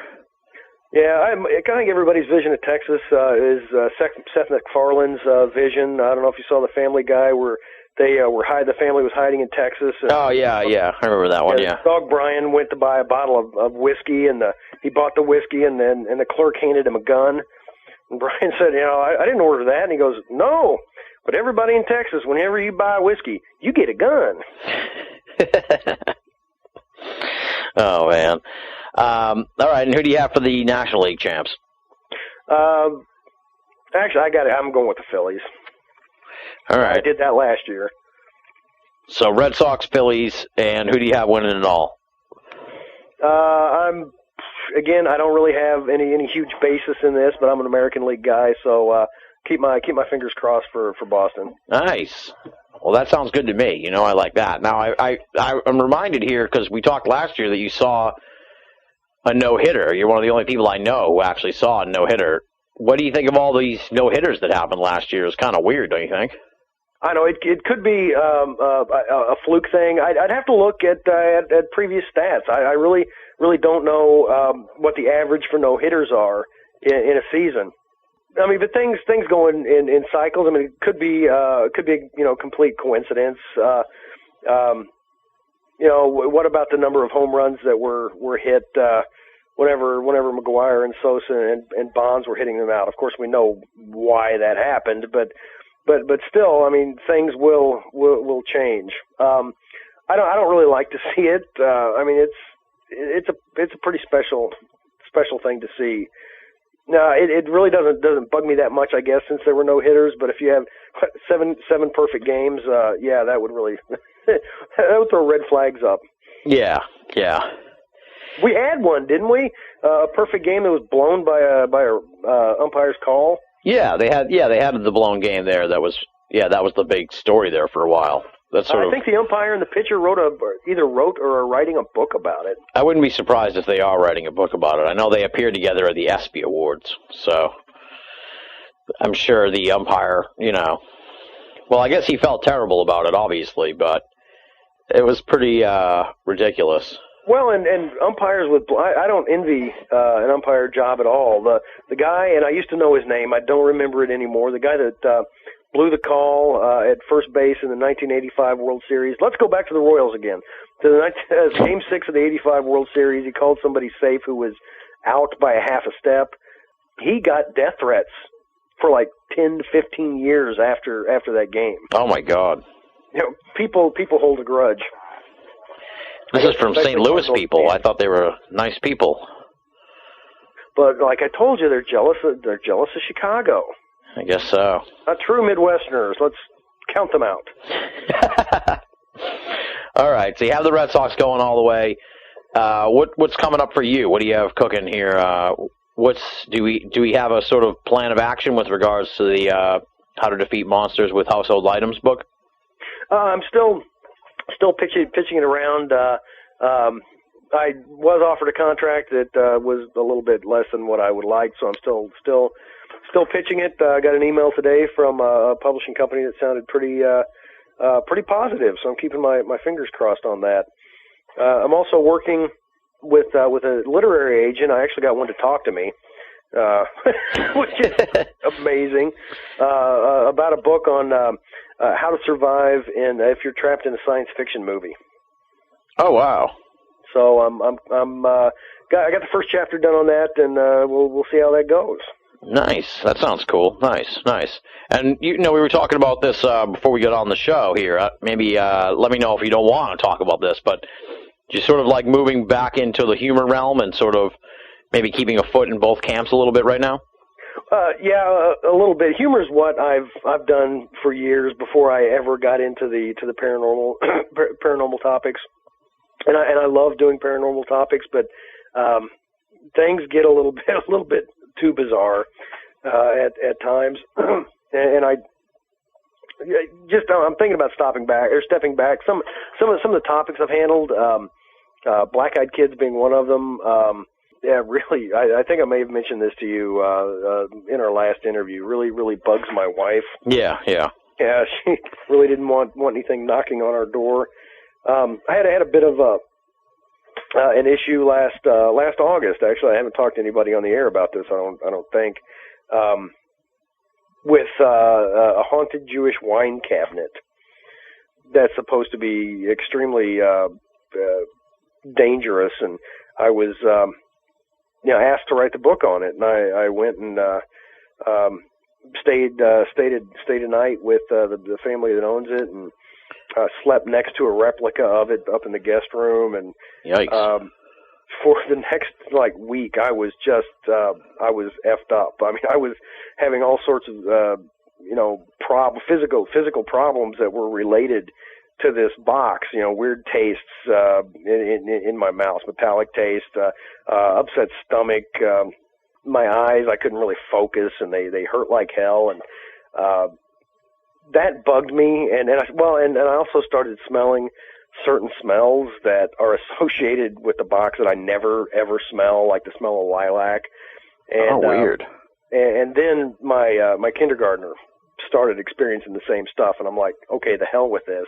Yeah, I think everybody's vision of Texas is Seth MacFarlane's vision. I don't know if you saw the Family Guy where the family was hiding in Texas. And, oh yeah, I remember that one. Yeah. Dog Brian went to buy a bottle of whiskey, and he bought the whiskey, and the clerk handed him a gun. And Brian said, I didn't order that. And he goes, no, but everybody in Texas, whenever you buy whiskey, you get a gun. Oh man. All right, and who do you have for the National League champs? Actually, I'm going with the Phillies. All right. I did that last year. So Red Sox, Phillies, and who do you have winning it all? I don't really have any huge basis in this, but I'm an American League guy, so keep my fingers crossed for Boston. Nice. Well, that sounds good to me. I like that. Now, I'm reminded here because we talked last year that you saw a no-hitter. You're one of the only people I know who actually saw a no-hitter. What do you think of all these no-hitters that happened last year? It's kind of weird, don't you think? I know it could be a fluke thing. I'd have to look at previous stats. I really don't know what the average for no-hitters are in a season. I mean, but things go in cycles. I mean, it could be complete coincidence. What about the number of home runs that were hit whenever McGuire and Sosa and Bonds were hitting them out? Of course, we know why that happened, but still, I mean, things will change. I don't really like to see it. I mean, it's a pretty special thing to see. No, it really doesn't bug me that much, I guess, since there were no hitters. But if you have seven perfect games, that would really that would throw red flags up. Yeah. We had one, didn't we? A perfect game that was blown by a umpire's call. Yeah, they had the blown game there. That was the big story there for a while. That's I think the umpire and the pitcher either wrote or are writing a book about it. I wouldn't be surprised if they are writing a book about it. I know they appeared together at the ESPY Awards, so I'm sure the umpire, well, I guess he felt terrible about it, obviously, but it was pretty ridiculous. Well, and umpires I don't envy an umpire job at all. The guy, and I used to know his name, I don't remember it anymore. The guy that blew the call at first base in the 1985 World Series. Let's go back to the Royals again. To Game 6 of the 85 World Series, he called somebody safe who was out by a half a step. He got death threats for like 10 to 15 years after that game. Oh, my God. People hold a grudge. This is from St. Louis people. I thought they were nice people. But like I told you, they're jealous of Chicago. I guess so. Not true Midwesterners. Let's count them out. All right. So you have the Red Sox going all the way. What's coming up for you? What do you have cooking here? Do we have a sort of plan of action with regards to the How to Defeat Monsters with Household Items book? I'm still pitching it around. I was offered a contract that was a little bit less than what I would like, so I'm still pitching it. I got an email today from a publishing company that sounded pretty positive, so I'm keeping my fingers crossed on that. I'm also working with a literary agent. I actually got one to talk to me, which is amazing, about a book on how to survive if you're trapped in a science fiction movie. Oh wow! So I got the first chapter done on that, and we'll see how that goes. Nice. That sounds cool. Nice. And we were talking about this before we got on the show here. Maybe let me know if you don't want to talk about this, but you sort of like moving back into the humor realm and sort of maybe keeping a foot in both camps a little bit right now. Yeah, a little bit. Humor is what I've done for years before I ever got into the paranormal topics, and I love doing paranormal topics, but things get a little bit too bizarre at times. And I'm thinking about stepping back. Some of the topics I've handled, black-eyed kids being one of them. Yeah, really, I think I may have mentioned this to you in our last interview. Really bugs my wife. Yeah. Yeah, she really didn't want anything knocking on our door. I had a bit of an issue last August. Actually, I haven't talked to anybody on the air about this. I don't think. With a haunted Jewish wine cabinet that's supposed to be extremely dangerous, and I was asked to write the book on it, and I went and stayed a night with the family that owns it, and slept next to a replica of it up in the guest room, and yikes. For the next week, I was just I was effed up. I mean, I was having all sorts of physical problems that were related to this box. Weird tastes in my mouth, metallic taste, upset stomach, my eyes. I couldn't really focus, and they hurt like hell, and that bugged me. And I also started smelling certain smells that are associated with the box that I never ever smell, like the smell of lilac. And, weird. And then my kindergartner started experiencing the same stuff, and I'm like, okay, the hell with this.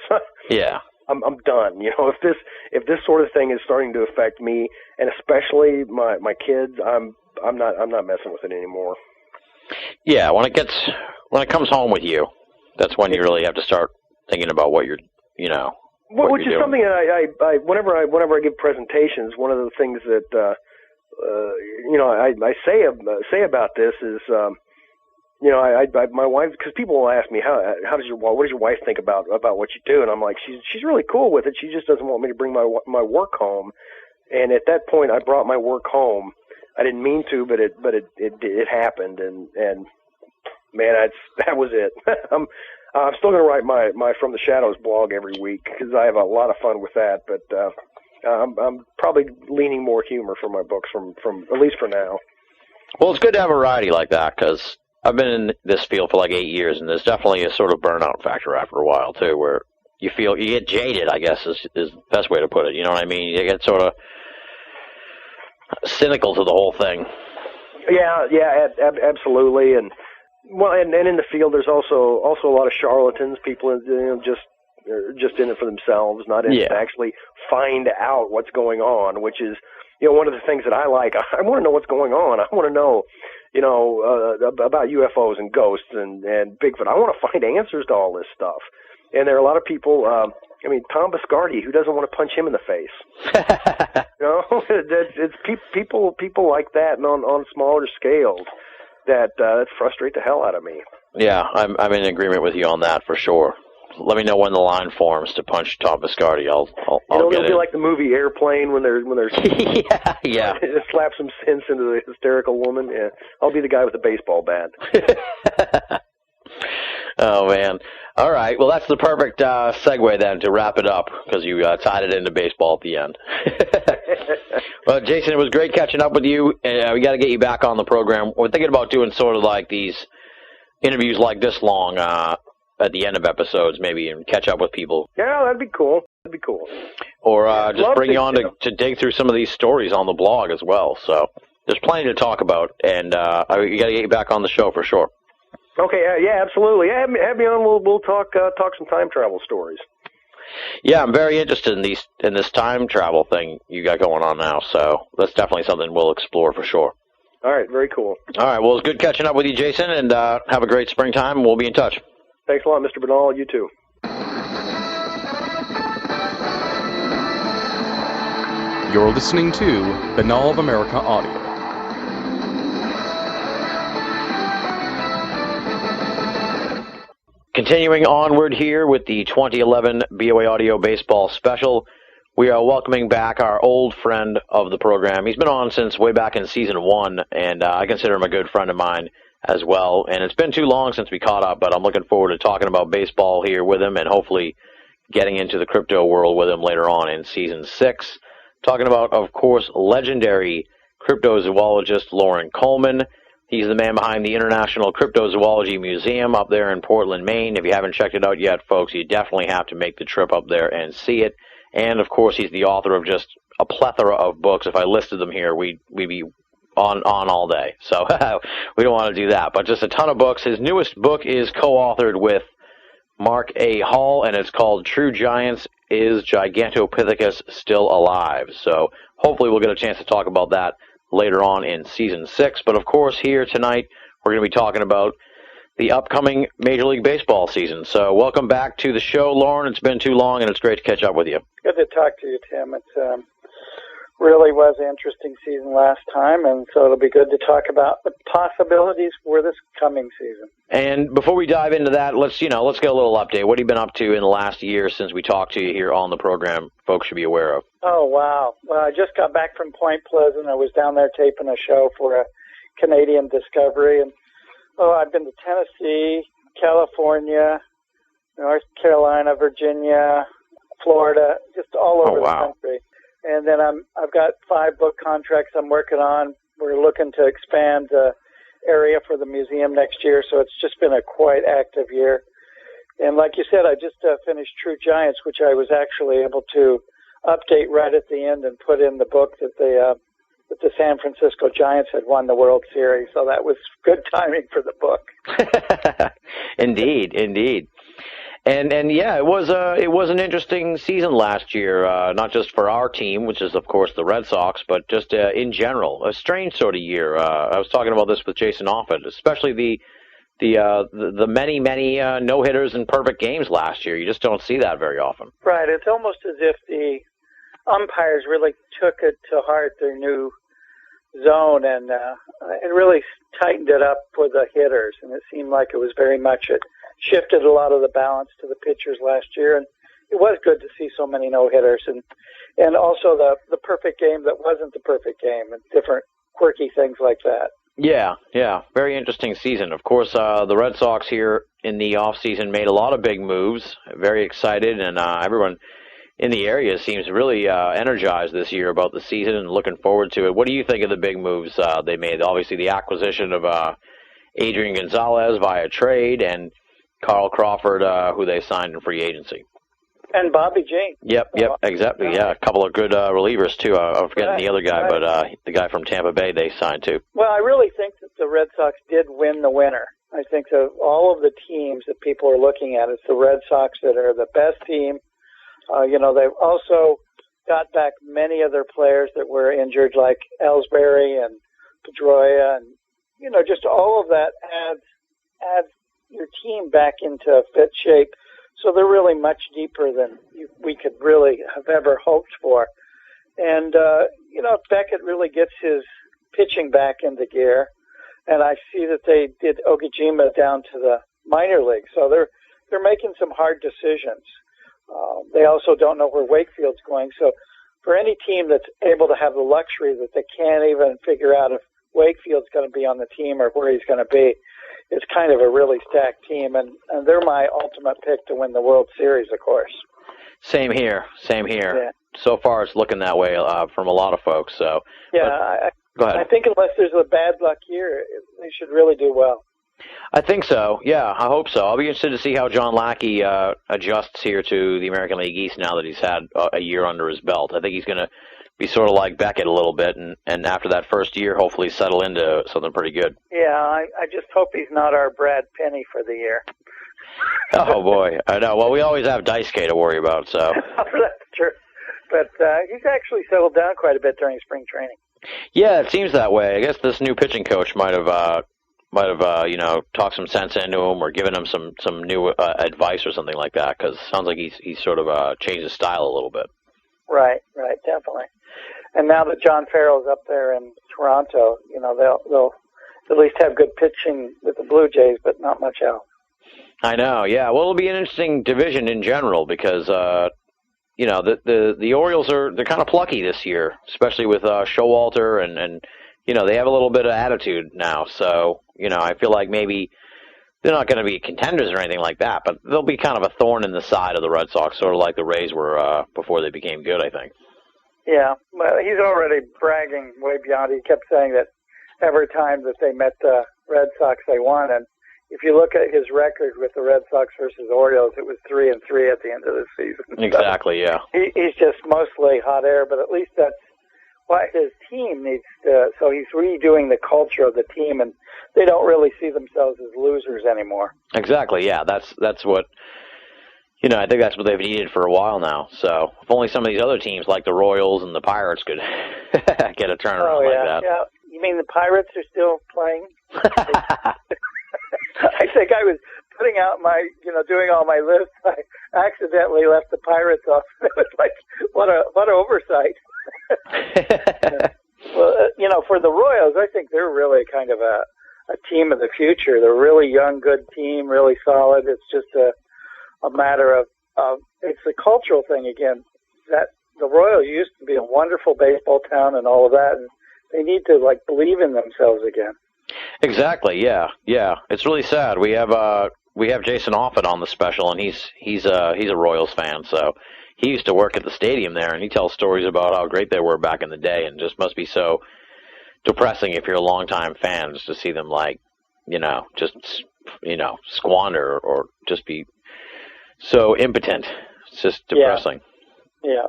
Yeah. I'm done. If this sort of thing is starting to affect me, and especially my kids, I'm not messing with it anymore. Yeah, when it comes home with you, that's when you really have to start thinking about what you're, which is something that I whenever I give presentations, one of the things that I say about this is my wife, because people will ask me what does your wife think about what you do, and I'm like, she's really cool with it. She just doesn't want me to bring my work home. And at that point, I brought my work home. I didn't mean to, but it happened, and man, that was it. I'm still going to write my From the Shadows blog every week because I have a lot of fun with that. But I'm probably leaning more humor for my books from at least for now. Well, it's good to have variety like that because I've been in this field for 8 years, and there's definitely a sort of burnout factor after a while too, where you get jaded, I guess is the best way to put it. You know what I mean? You get sort of cynical to the whole thing. Yeah, absolutely, and in the field, there's also a lot of charlatans, people just in it for themselves, not in it to actually find out what's going on, which is one of the things that I like. I want to know what's going on. I want to know about UFOs and ghosts and Bigfoot. I want to find answers to all this stuff. And there are a lot of people. Tom Biscardi, who doesn't want to punch him in the face? It's people like that, and on smaller scales, that frustrate the hell out of me. Yeah, I'm in agreement with you on that for sure. Let me know when the line forms to punch Tom Biscardi. I'll it'll get be like the movie Airplane when there's yeah. Slap some sense into the hysterical woman. Yeah, I'll be the guy with the baseball bat. Oh man! All right, well that's the perfect segue then to wrap it up because you tied it into baseball at the end. Well, Jason, it was great catching up with you. We got to get you back on the program. We're thinking about doing sort of like these interviews like this long at the end of episodes, maybe, and catch up with people. Yeah, that'd be cool. Or just bring you on to dig through some of these stories on the blog as well. So there's plenty to talk about, and we got to get you back on the show for sure. Okay, yeah, absolutely. Yeah, have me on. We'll talk some time travel stories. Yeah, I'm very interested in this time travel thing you got going on now. So that's definitely something we'll explore for sure. All right, very cool. All right, well, it's good catching up with you, Jason, and have a great springtime. We'll be in touch. Thanks a lot, Mr. Bernal. You too. You're listening to Banal of America Audio. Continuing onward here with the 2011 BOA Audio Baseball Special, we are welcoming back our old friend of the program. He's been on since way back in Season 1, and I consider him a good friend of mine as well. And it's been too long since we caught up, but I'm looking forward to talking about baseball here with him and hopefully getting into the crypto world with him later on in Season 6. Talking about, of course, legendary cryptozoologist Loren Coleman. He's the man behind the International Cryptozoology Museum up there in Portland, Maine. If you haven't checked it out yet, folks, you definitely have to make the trip up there and see it. And, of course, he's the author of just a plethora of books. If I listed them here, we'd be on all day. So we don't want to do that. But just a ton of books. His newest book is co-authored with Mark A. Hall, and it's called True Giants, Is Gigantopithecus Still Alive? So hopefully we'll get a chance to talk about that later on in Season 6. But, of course, here tonight we're going to be talking about the upcoming Major League Baseball season. So welcome back to the show, Lauren. It's been too long, and it's great to catch up with you. Good to talk to you, Tim. It's really was an interesting season last time, and so it'll be good to talk about the possibilities for this coming season. And before we dive into that, let's get a little update. What have you been up to in the last year since we talked to you here on the program? Folks should be aware of. Oh wow! Well, I just got back from Point Pleasant. I was down there taping a show for a Canadian Discovery, and I've been to Tennessee, California, North Carolina, Virginia, Florida, just all over the country. And then I've got 5 book contracts I'm working on. We're looking to expand the area for the museum next year, so it's just been a quite active year. And like you said, I just finished True Giants, which I was actually able to update right at the end and put in the book that the San Francisco Giants had won the World Series. So that was good timing for the book. Indeed. And yeah, it was an interesting season last year, not just for our team, which is of course the Red Sox, but just in general, a strange sort of year. I was talking about this with Jason Offit, especially the many no-hitters and perfect games last year. You just don't see that very often. Right. It's almost as if the umpires really took it to heart, their new zone, and it really tightened it up for the hitters, and it seemed like it was very much it shifted a lot of the balance to the pitchers last year, and it was good to see so many no-hitters, and also the perfect game that wasn't the perfect game, and different quirky things like that. Yeah, very interesting season. Of course, the Red Sox here in the off-season made a lot of big moves, very excited, and everyone in the area seems really energized this year about the season and looking forward to it. What do you think of the big moves they made? Obviously, the acquisition of Adrian Gonzalez via trade, and Carl Crawford, who they signed in free agency. And Bobby Jean. Yep, exactly. Yeah, a couple of good relievers, too. I'm forgetting the other guy, but the guy from Tampa Bay they signed, too. Well, I really think that the Red Sox did win the winner. I think that all of the teams that people are looking at, it's the Red Sox that are the best team. They've also got back many of their players that were injured, like Ellsbury and Pedroia, and, just all of that adds your team back into fit shape. So they're really much deeper than we could really have ever hoped for. And, Beckett really gets his pitching back into gear. And I see that they did Okajima down to the minor league. So they're making some hard decisions. They also don't know where Wakefield's going. So for any team that's able to have the luxury that they can't even figure out if Wakefield's going to be on the team or where he's going to be, it's kind of a really stacked team, and they're my ultimate pick to win the World Series, of course. Same here. Yeah. So far, it's looking that way from a lot of folks. So yeah, go ahead. I think unless there's a bad luck year, they should really do well. I think so. Yeah, I hope so. I'll be interested to see how John Lackey adjusts here to the American League East now that he's had a year under his belt. I think he's going to be sort of like Beckett a little bit, and after that first year, hopefully settle into something pretty good. Yeah, I just hope he's not our Brad Penny for the year. Oh, boy. I know. Well, we always have Daisuke to worry about, so. That's true. But he's actually settled down quite a bit during spring training. Yeah, it seems that way. I guess this new pitching coach might have talked some sense into him or given him some new advice or something like that, because it sounds like he's sort of changed his style a little bit. Right, definitely. And now that John Farrell's up there in Toronto, they'll at least have good pitching with the Blue Jays, but not much else. I know, yeah. Well, it'll be an interesting division in general because, the Orioles they're kind of plucky this year, especially with Showalter and they have a little bit of attitude now. So, I feel like maybe they're not going to be contenders or anything like that, but they'll be kind of a thorn in the side of the Red Sox, sort of like the Rays were before they became good, I think. Yeah, well, he's already bragging way beyond. He kept saying that every time that they met the Red Sox, they won. And if you look at his record with the Red Sox versus Orioles, it was 3-3 at the end of the season. Exactly, yeah. He's just mostly hot air, but at least that's what his team needs to. So he's redoing the culture of the team, and they don't really see themselves as losers anymore. Exactly, yeah. That's what, I think that's what they've needed for a while now. So if only some of these other teams like the Royals and the Pirates could get a turnaround like that. Yeah. You mean the Pirates are still playing? I think I was putting out my, doing all my lists. I accidentally left the Pirates off. It was like, what an oversight. Well, for the Royals, I think they're really kind of a team of the future. They're a really young, good team, really solid. It's just a matter of it's a cultural thing again. That the Royals used to be a wonderful baseball town and all of that, and they need to believe in themselves again. Exactly. Yeah. It's really sad. We have Jason Offit on the special, and he's a Royals fan. So he used to work at the stadium there, and he tells stories about how great they were back in the day, and just must be so depressing if you're a longtime fan just to see them squander or just be so impotent. It's just depressing. Yeah.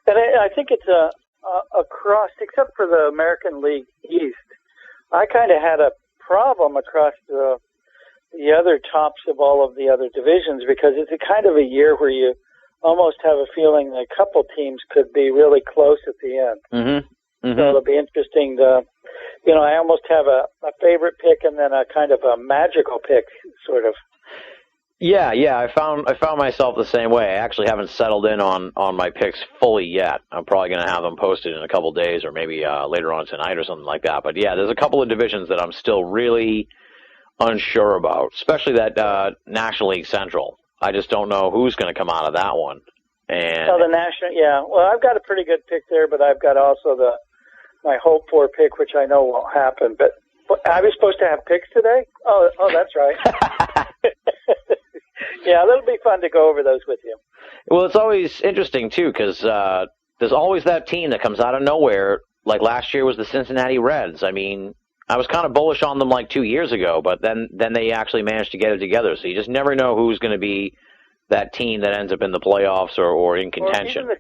And I think it's across, except for the American League East. I kind of had a problem across the other tops of all of the other divisions because it's a kind of a year where you almost have a feeling that a couple teams could be really close at the end. Mm-hmm. So it'll be interesting to, I almost have a favorite pick and then a kind of a magical pick, sort of. Yeah. I found myself the same way. I actually haven't settled in on my picks fully yet. I'm probably going to have them posted in a couple of days or maybe later on tonight or something like that. But yeah, there's a couple of divisions that I'm still really unsure about, especially that National League Central. I just don't know who's going to come out of that one. And the National, yeah. Well, I've got a pretty good pick there, but I've got also my hope for pick, which I know won't happen. But I was supposed to have picks today? Oh, that's right. Yeah, that'll be fun to go over those with you. Well, it's always interesting, too, because there's always that team that comes out of nowhere. Like last year was the Cincinnati Reds. I mean, I was kind of bullish on them 2 years ago, but then they actually managed to get it together. So you just never know who's going to be that team that ends up in the playoffs or in contention. Or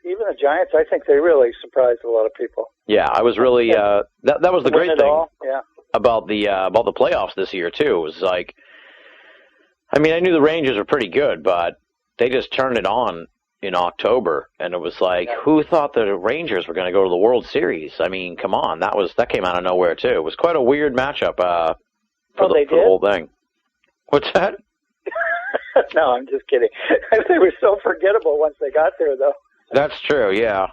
even the Giants, I think they really surprised a lot of people. Yeah, I was really that was the great thing about the playoffs this year too. It was like, I mean, I knew the Rangers were pretty good, but they just turned it on in October, and it was like, who thought the Rangers were going to go to the World Series? I mean, come on, that came out of nowhere too. It was quite a weird matchup for the whole thing. What's that? No, I'm just kidding. They were so forgettable once they got there, though. That's true. Yeah.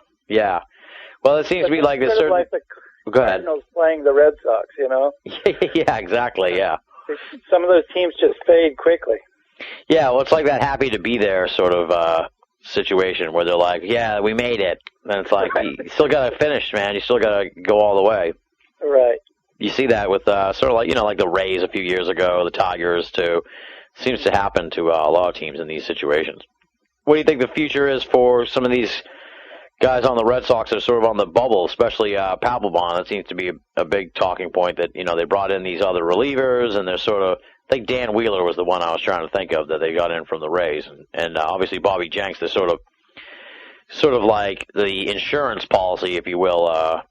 Well, it seems to be like this certain. Like the Go ahead. Cardinals playing the Red Sox, Yeah, exactly. Yeah. Some of those teams just fade quickly. Yeah, well, it's like that happy to be there sort of situation where they're like, yeah, we made it. And it's like, you still got to finish, man. You still got to go all the way. Right. You see that with sort of like, like the Rays a few years ago, the Tigers too. Seems to happen to a lot of teams in these situations. What do you think the future is for some of these guys on the Red Sox that are sort of on the bubble, especially Papelbon? That seems to be a big talking point that, they brought in these other relievers, and they're sort of, I think Dan Wheeler was the one I was trying to think of that they got in from the Rays. And obviously Bobby Jenks, they're sort of like the insurance policy, if you will,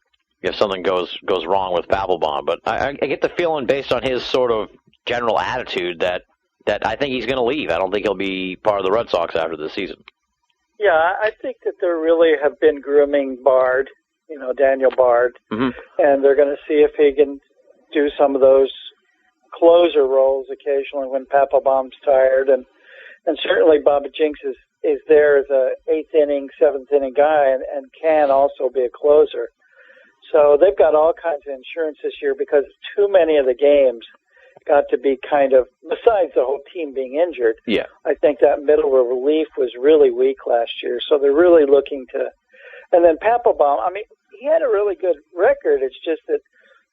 if something goes wrong with Papelbon. But I get the feeling based on his sort of general attitude that I think he's going to leave. I don't think he'll be part of the Red Sox after this season. Yeah, I think that they really have been grooming Bard, Daniel Bard, and they're going to see if he can do some of those closer roles occasionally when Papelbon's tired, and certainly Bobby Jenks is there as a 8th inning, 7th inning guy, and can also be a closer. So they've got all kinds of insurance this year because too many of the games got to be kind of, besides the whole team being injured, I think that middle relief was really weak last year. So they're really looking to, and then Papelbon, I mean, he had a really good record. It's just that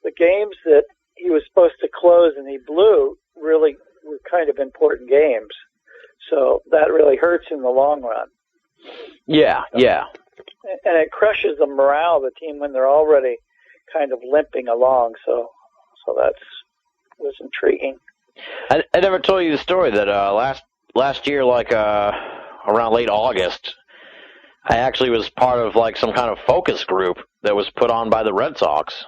the games that he was supposed to close and he blew really were kind of important games. So that really hurts in the long run. Yeah. And it crushes the morale of the team when they're already kind of limping along. So that's was intriguing. I never told you the story that last year, like around late August, I actually was part of like some kind of focus group that was put on by the Red Sox.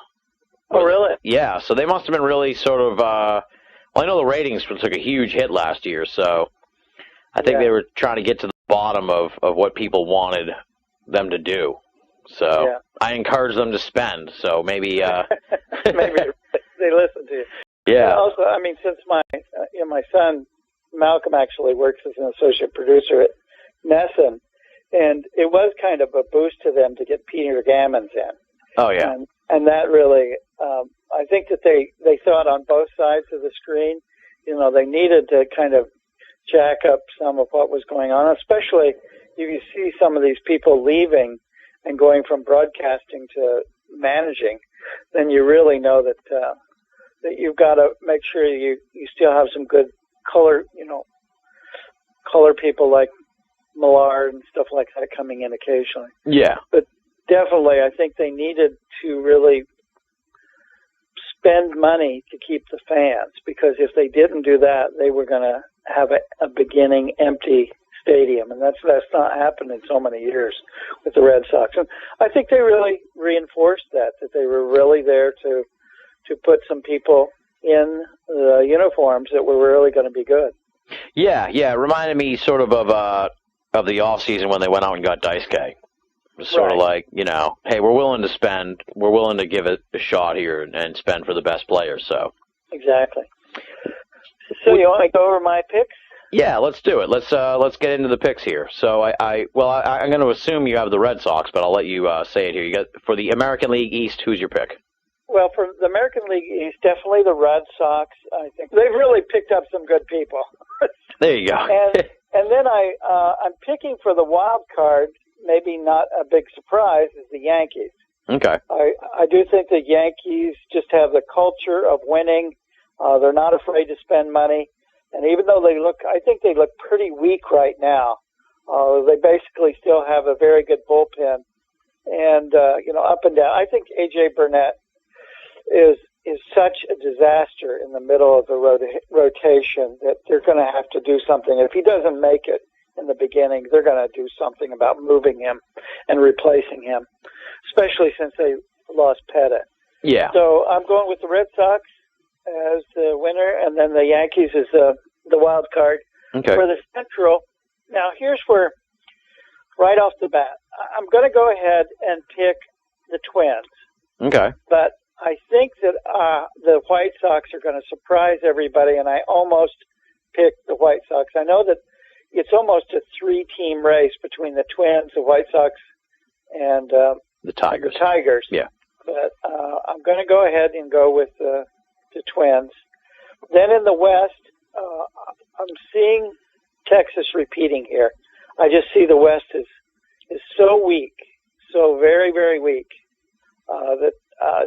Oh, really? Yeah, so they must have been really sort of, well, I know the ratings took a huge hit last year, so I think they were trying to get to the bottom of what people wanted them to do. So I encouraged them to spend, so maybe... maybe they listen to you. Yeah. And also, I mean, since my son, Malcolm, actually works as an associate producer at Nesson, and it was kind of a boost to them to get Peter Gammons in. Oh, yeah. And that really, I think that they saw it on both sides of the screen. You know, they needed to kind of jack up some of what was going on, especially if you see some of these people leaving and going from broadcasting to managing, then you really know that that you've got to make sure you still have some good color people like Millard and stuff like that coming in occasionally. Yeah. But definitely, I think they needed to really spend money to keep the fans, because if they didn't do that, they were going to have a beginning empty stadium, and that's not happened in so many years with the Red Sox. And I think they really reinforced that they were really there to put some people in the uniforms that were really going to be good. Yeah, it reminded me sort of the off season when they went out and got Daisuke. It was sort of like, you know, hey, we're willing to give it a shot here and spend for the best players. So exactly. So you want me to go over my picks? Yeah, let's do it. Let's get into the picks here. So I'm going to assume you have the Red Sox, but I'll let you say it here. You got for the American League East. Who's your pick? Well, for the American League East, definitely the Red Sox. I think they've really picked up some good people. There you go. and then I'm picking for the wild card. Maybe not a big surprise, is the Yankees. Okay. I do think the Yankees just have the culture of winning. They're not afraid to spend money. And even though I think they look pretty weak right now, they basically still have a very good bullpen. And, up and down. I think A.J. Burnett is such a disaster in the middle of the rotation that they're going to have to do something. If he doesn't make it in the beginning, they're going to do something about moving him and replacing him, especially since they lost Pettit. Yeah. So I'm going with the Red Sox as the winner, and then the Yankees as the wild card. Okay. For the Central, now here's where, right off the bat, I'm going to go ahead and pick the Twins. Okay. But I think that the White Sox are going to surprise everybody, and I almost picked the White Sox. I know that it's almost a three-team race between the Twins, the White Sox, and the Tigers. Yeah. But I'm going to go ahead and go with the Twins. Then in the West, I'm seeing Texas repeating here. I just see the West is so weak, so very, very weak, that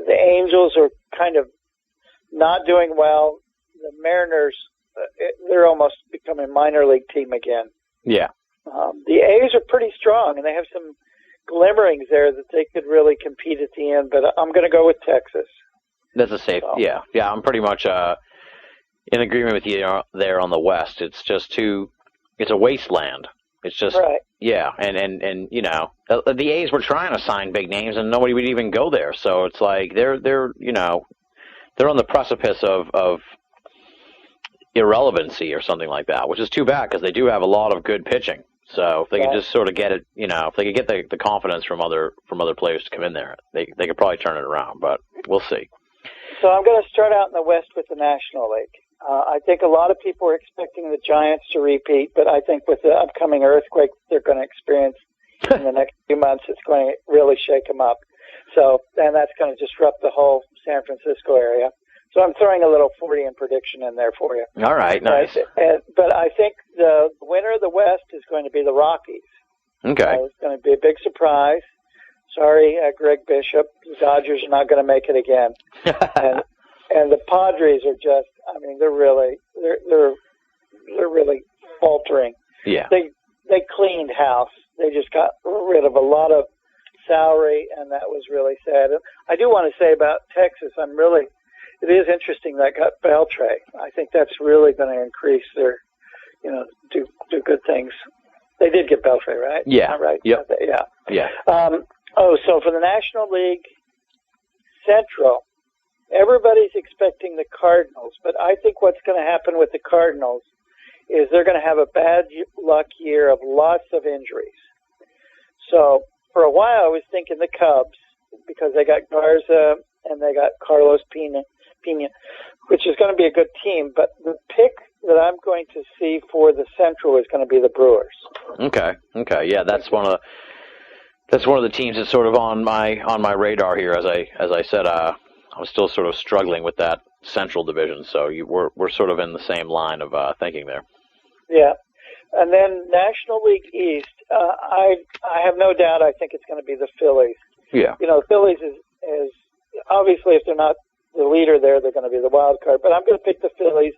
the Angels are kind of not doing well. The Mariners, they're almost becoming a minor league team again. Yeah. The A's are pretty strong, and they have some glimmerings there that they could really compete at the end, but I'm going to go with Texas. That's a safe, yeah. I'm pretty much in agreement with you there on the West. It's just it's a wasteland. It's just, right. Yeah, and the A's were trying to sign big names, and nobody would even go there. So it's like they're on the precipice of irrelevancy or something like that, which is too bad because they do have a lot of good pitching. So if they could just sort of get it, if they could get the confidence from other players to come in there, they could probably turn it around. But we'll see. So I'm going to start out in the West with the National League. I think a lot of people are expecting the Giants to repeat, but I think with the upcoming earthquake they're going to experience in the next few months, it's going to really shake them up. So, and that's going to disrupt the whole San Francisco area. So I'm throwing a little 40 prediction in there for you. All right, nice. But I think the winner of the West is going to be the Rockies. Okay. It's going to be a big surprise. Sorry, Greg Bishop. The Dodgers are not going to make it again. And the Padres are just, they're really faltering. Yeah. They cleaned house. They just got rid of a lot of salary, and that was really sad. I do want to say about Texas, it is interesting that got Beltray. I think that's really going to increase their, do good things. They did get Beltray, right? Yeah. Right. Yep. Yeah. Yeah. So for the National League Central, everybody's expecting the Cardinals, but I think what's going to happen with the Cardinals is they're going to have a bad luck year of lots of injuries. So for a while, I was thinking the Cubs, because they got Garza and they got Carlos Pena, which is going to be a good team. But the pick that I'm going to see for the Central is going to be the Brewers. Okay. Yeah, that's one of the teams that's sort of on my radar here. As I said, I was still sort of struggling with that Central division. So we're sort of in the same line of thinking there. Yeah. And then National League East, I have no doubt I think it's going to be the Phillies. Yeah. The Phillies is obviously, if they're not the leader there, they're going to be the wild card. But I'm going to pick the Phillies.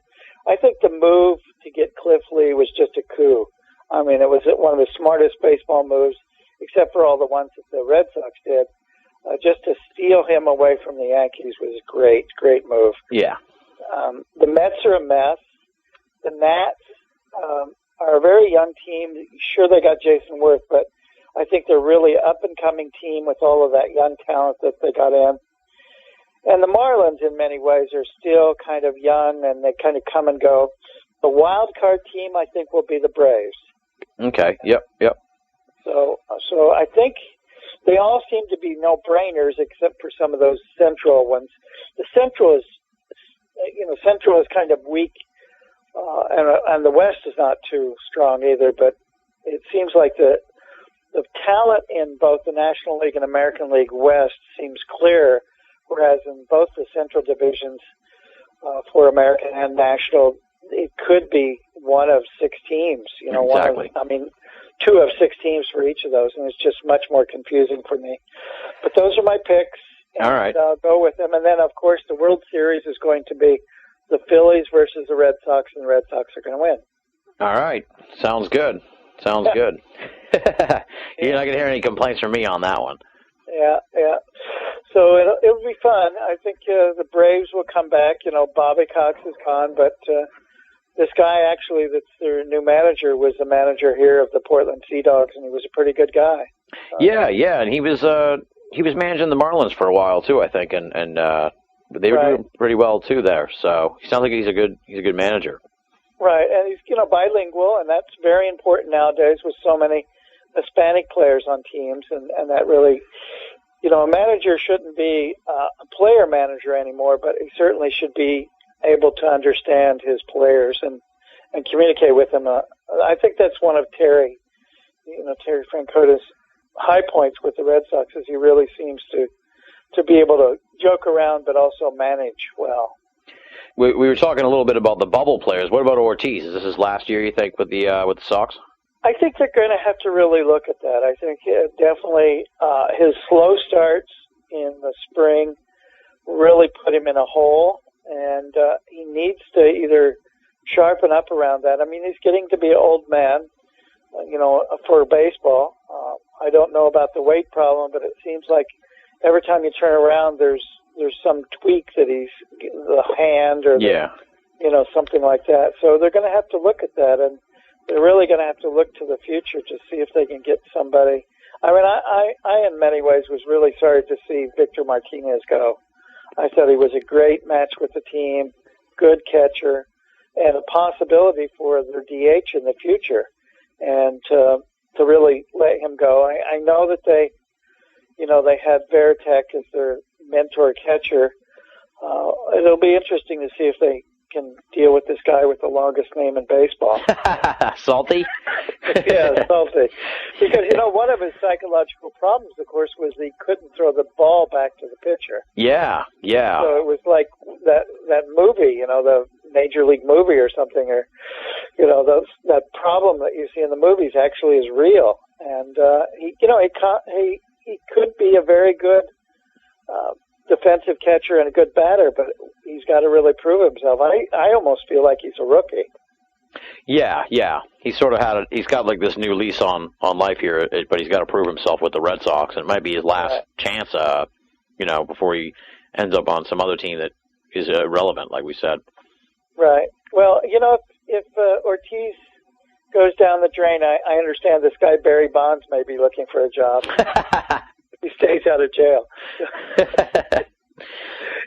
I think the move to get Cliff Lee was just a coup. I mean, it was one of the smartest baseball moves, except for all the ones that the Red Sox did. Just to steal him away from the Yankees was a great move. Yeah. The Mets are a mess. The Nats are a very young team. Sure, they got Jason Worth, but I think they're really up-and-coming team with all of that young talent that they got in. And the Marlins, in many ways, are still kind of young, and they kind of come and go. The wild card team, I think, will be the Braves. Okay. Yep. So I think they all seem to be no-brainers, except for some of those Central ones. The Central is kind of weak, and the West is not too strong either. But it seems like the talent in both the National League and American League West seems clear, whereas in both the Central divisions for American and National, it could be one of 6 teams. Exactly. 2 of 6 teams for each of those, and it's just much more confusing for me. But those are my picks. And all right. I'll go with them. And then, of course, the World Series is going to be the Phillies versus the Red Sox, and the Red Sox are going to win. All right. Sounds good. Good. You're not going to hear any complaints from me on that one. Yeah. So it'll be fun. I think the Braves will come back. Bobby Cox is gone, but this guy actually that's their new manager was the manager here of the Portland Sea Dogs, and he was a pretty good guy. Yeah, and he was managing the Marlins for a while too, I think, and they were doing pretty well too there. So he sounds like he's a good manager. Right, and he's bilingual, and that's very important nowadays with so many Hispanic players on teams, and that really, a manager shouldn't be a player manager anymore, but he certainly should be able to understand his players and communicate with them. I think that's one of Terry Francota's high points with the Red Sox, is he really seems to be able to joke around but also manage well. We were talking a little bit about the bubble players. What about Ortiz? Is this his last year, you think, with the Sox? I think they're going to have to really look at that. I think definitely his slow starts in the spring really put him in a hole, and he needs to either sharpen up around that. I mean, he's getting to be an old man, for baseball. I don't know about the weight problem, but it seems like every time you turn around, there's some tweak that the hand or something like that. So they're going to have to look at that, and they're really going to have to look to the future to see if they can get somebody. I mean, I in many ways was really sorry to see Victor Martinez go. I thought he was a great match with the team, good catcher, and a possibility for their DH in the future. And to really let him go, I know that they had Veritek as their mentor catcher. It'll be interesting to see if they can deal with this guy with the longest name in baseball. Salty? Yeah, Salty. Because, one of his psychological problems, of course, was he couldn't throw the ball back to the pitcher. Yeah. So it was like that movie, the Major League movie or something, or, that problem that you see in the movies actually is real. And, he could be a very good defensive catcher and a good batter, but he's got to really prove himself. I almost feel like he's a rookie. Yeah. He's sort of he's got like this new lease on life here, but he's got to prove himself with the Red Sox. And it might be his last chance, before he ends up on some other team that is irrelevant, like we said. Right. Well, if Ortiz goes down the drain, I understand this guy Barry Bonds may be looking for a job. He stays out of jail.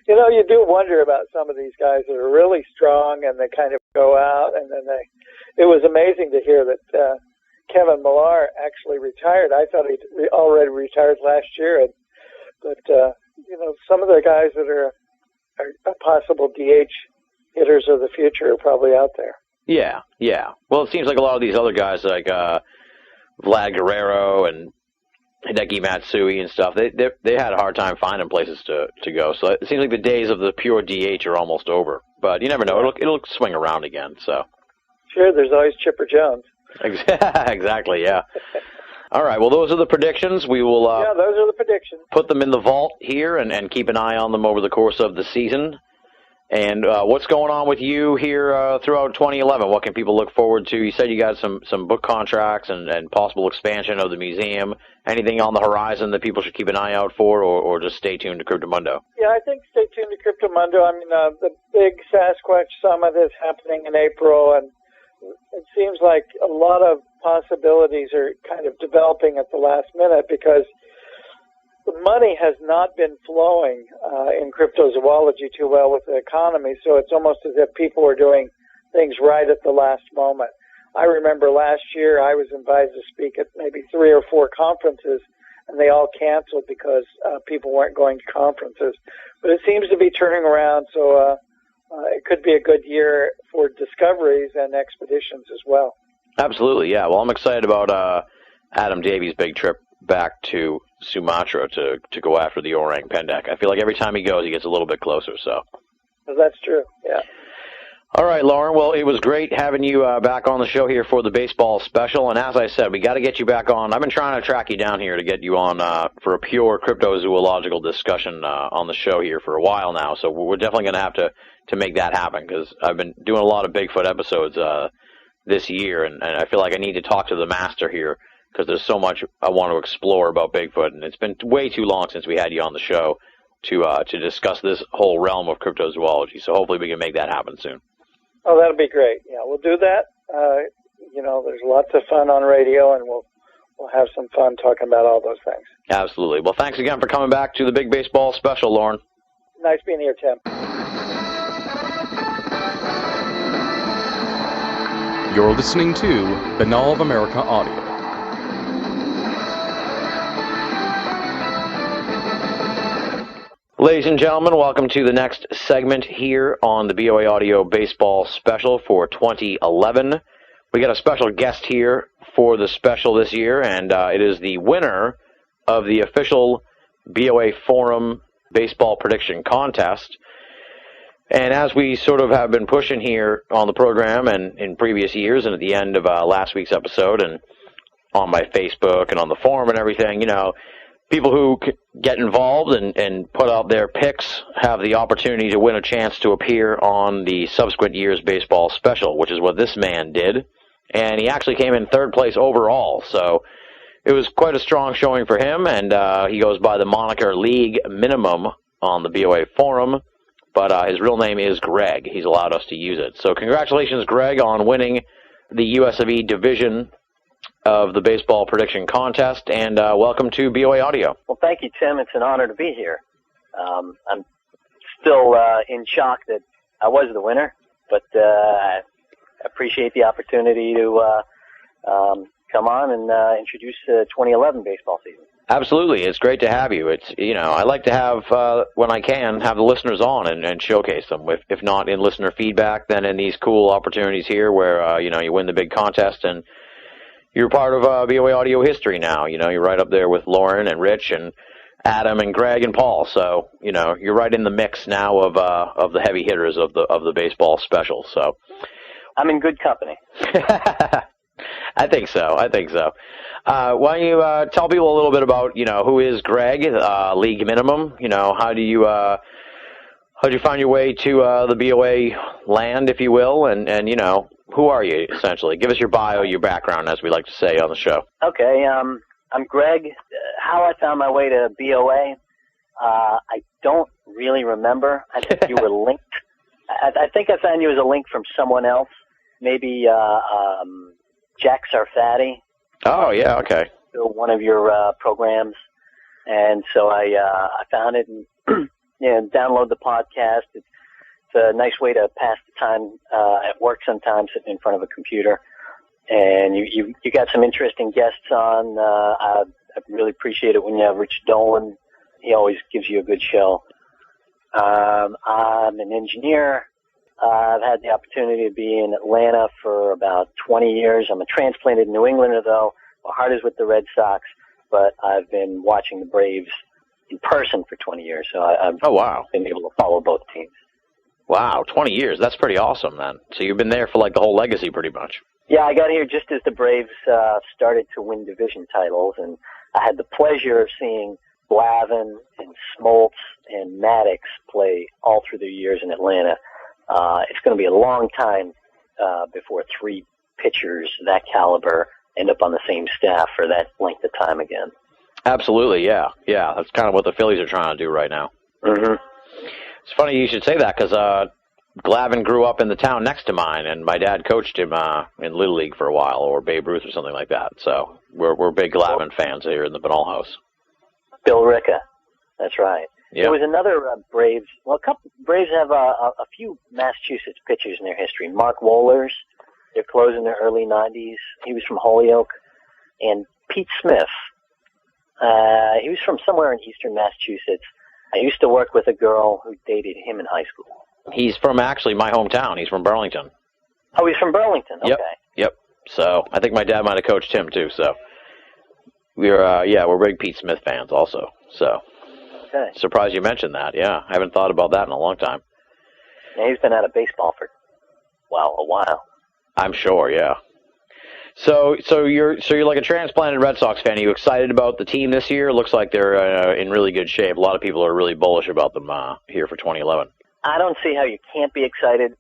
You do wonder about some of these guys that are really strong and they kind of go out, and then it was amazing to hear that Kevin Millar actually retired. I thought he'd already retired last year, but some of the guys that are possible DH hitters of the future are probably out there. Yeah. Well, it seems like a lot of these other guys, like Vlad Guerrero and Hideki Matsui and stuff, they had a hard time finding places to go. So it seems like the days of the pure DH are almost over. But you never know; it'll swing around again. So sure, there's always Chipper Jones. Exactly. Yeah. All right. Well, those are the predictions. We will. Those are the predictions. Put them in the vault here and keep an eye on them over the course of the season. And what's going on with you here throughout 2011? What can people look forward to? You said you got some book contracts and possible expansion of the museum. Anything on the horizon that people should keep an eye out for, or just stay tuned to Cryptomundo? Yeah, I think stay tuned to Cryptomundo. I mean, the big Sasquatch Summit is happening in April, and it seems like a lot of possibilities are kind of developing at the last minute because the money has not been flowing in cryptozoology too well with the economy, so it's almost as if people are doing things right at the last moment. I remember last year I was invited to speak at maybe 3 or 4 conferences, and they all canceled because people weren't going to conferences. But it seems to be turning around, so it could be a good year for discoveries and expeditions as well. Absolutely, yeah. Well, I'm excited about Adam Davies' big trip back to Sumatra to go after the orang pendek. I feel like every time he goes, he gets a little bit closer. So that's true. Yeah. All right, Lauren. Well, it was great having you back on the show here for the baseball special. And as I said, we got to get you back on. I've been trying to track you down here to get you on for a pure cryptozoological discussion on the show here for a while now. So we're definitely going to have to make that happen because I've been doing a lot of Bigfoot episodes this year, and I feel like I need to talk to the master here because there's so much I want to explore about Bigfoot, and it's been way too long since we had you on the show to discuss this whole realm of cryptozoology. So hopefully we can make that happen soon. Oh, that'll be great. Yeah, we'll do that. There's lots of fun on radio, and we'll have some fun talking about all those things. Absolutely. Well, thanks again for coming back to the Big Baseball Special, Lauren. Nice being here, Tim. You're listening to Banal of America Audio. Ladies and gentlemen, welcome to the next segment here on the BOA Audio Baseball Special for 2011. We got a special guest here for the special this year, and it is the winner of the official BOA Forum Baseball Prediction Contest. And as we sort of have been pushing here on the program and in previous years and at the end of last week's episode and on my Facebook and on the forum and everything, people who get involved and put out their picks have the opportunity to win a chance to appear on the subsequent year's baseball special, which is what this man did. And he actually came in 3rd place overall, so it was quite a strong showing for him, and he goes by the moniker League Minimum on the BOA forum, but his real name is Greg. He's allowed us to use it. So congratulations, Greg, on winning the US of E division of the baseball prediction contest, and welcome to BOA Audio. Well, thank you, Tim. It's an honor to be here. I'm still in shock that I was the winner, but I appreciate the opportunity to come on and introduce the 2011 baseball season. Absolutely. It's great to have you. It's, I like to have, when I can, have the listeners on and showcase them. If not in listener feedback, then in these cool opportunities here where, you win the big contest and you're part of BOA Audio history now. You're right up there with Lauren and Rich and Adam and Greg and Paul. So, you're right in the mix now of the heavy hitters of the baseball special. So I'm in good company. I think so. Why don't you tell people a little bit about, who is Greg, League Minimum? How'd you find your way to the BOA land, if you will, and Who are you, essentially? Give us your bio, your background, as we like to say on the show. Okay, I'm Greg. How I found my way to BOA, I don't really remember. I think you were linked. I think I found you as a link from someone else, maybe Jack Sarfati. Oh, yeah, okay. One of your programs. And so I found it and download the podcast. It's a nice way to pass the time at work sometimes, sitting in front of a computer. And you got some interesting guests on. I really appreciate it when you have Rich Dolan. He always gives you a good show. I'm an engineer. I've had the opportunity to be in Atlanta for about 20 years. I'm a transplanted New Englander, though. My heart is with the Red Sox, but I've been watching the Braves in person for 20 years, so I've been able to follow both teams. Wow, 20 years. That's pretty awesome, then. So you've been there for like the whole legacy, pretty much. Yeah, I got here just as the Braves started to win division titles, and I had the pleasure of seeing Glavine and Smoltz and Maddox play all through their years in Atlanta. It's going to be a long time before three pitchers that caliber end up on the same staff for that length of time again. Absolutely, yeah. Yeah, that's kind of what the Phillies are trying to do right now. Mm-hmm. It's funny you should say that because Glavine grew up in the town next to mine, and my dad coached him in Little League for a while, or Babe Ruth or something like that. So we're big Glavine fans here in the Benall house. Bill Ricca, that's right. Yep. There was another Braves. Well, Braves have a few Massachusetts pitchers in their history. Mark Wohlers, they're closing their early 90s. He was from Holyoke. And Pete Smith, he was from somewhere in eastern Massachusetts. I used to work with a girl who dated him in high school. He's from actually my hometown. He's from Burlington. Oh, he's from Burlington. Okay. Yep. So I think my dad might have coached him too. So we're big Pete Smith fans also. So surprised you mentioned that. Yeah, I haven't thought about that in a long time. Yeah, he's been out of baseball for a while. I'm sure. Yeah. So you're like a transplanted Red Sox fan. Are you excited about the team this year? It looks like they're in really good shape. A lot of people are really bullish about them here for 2011. I don't see how you can't be excited,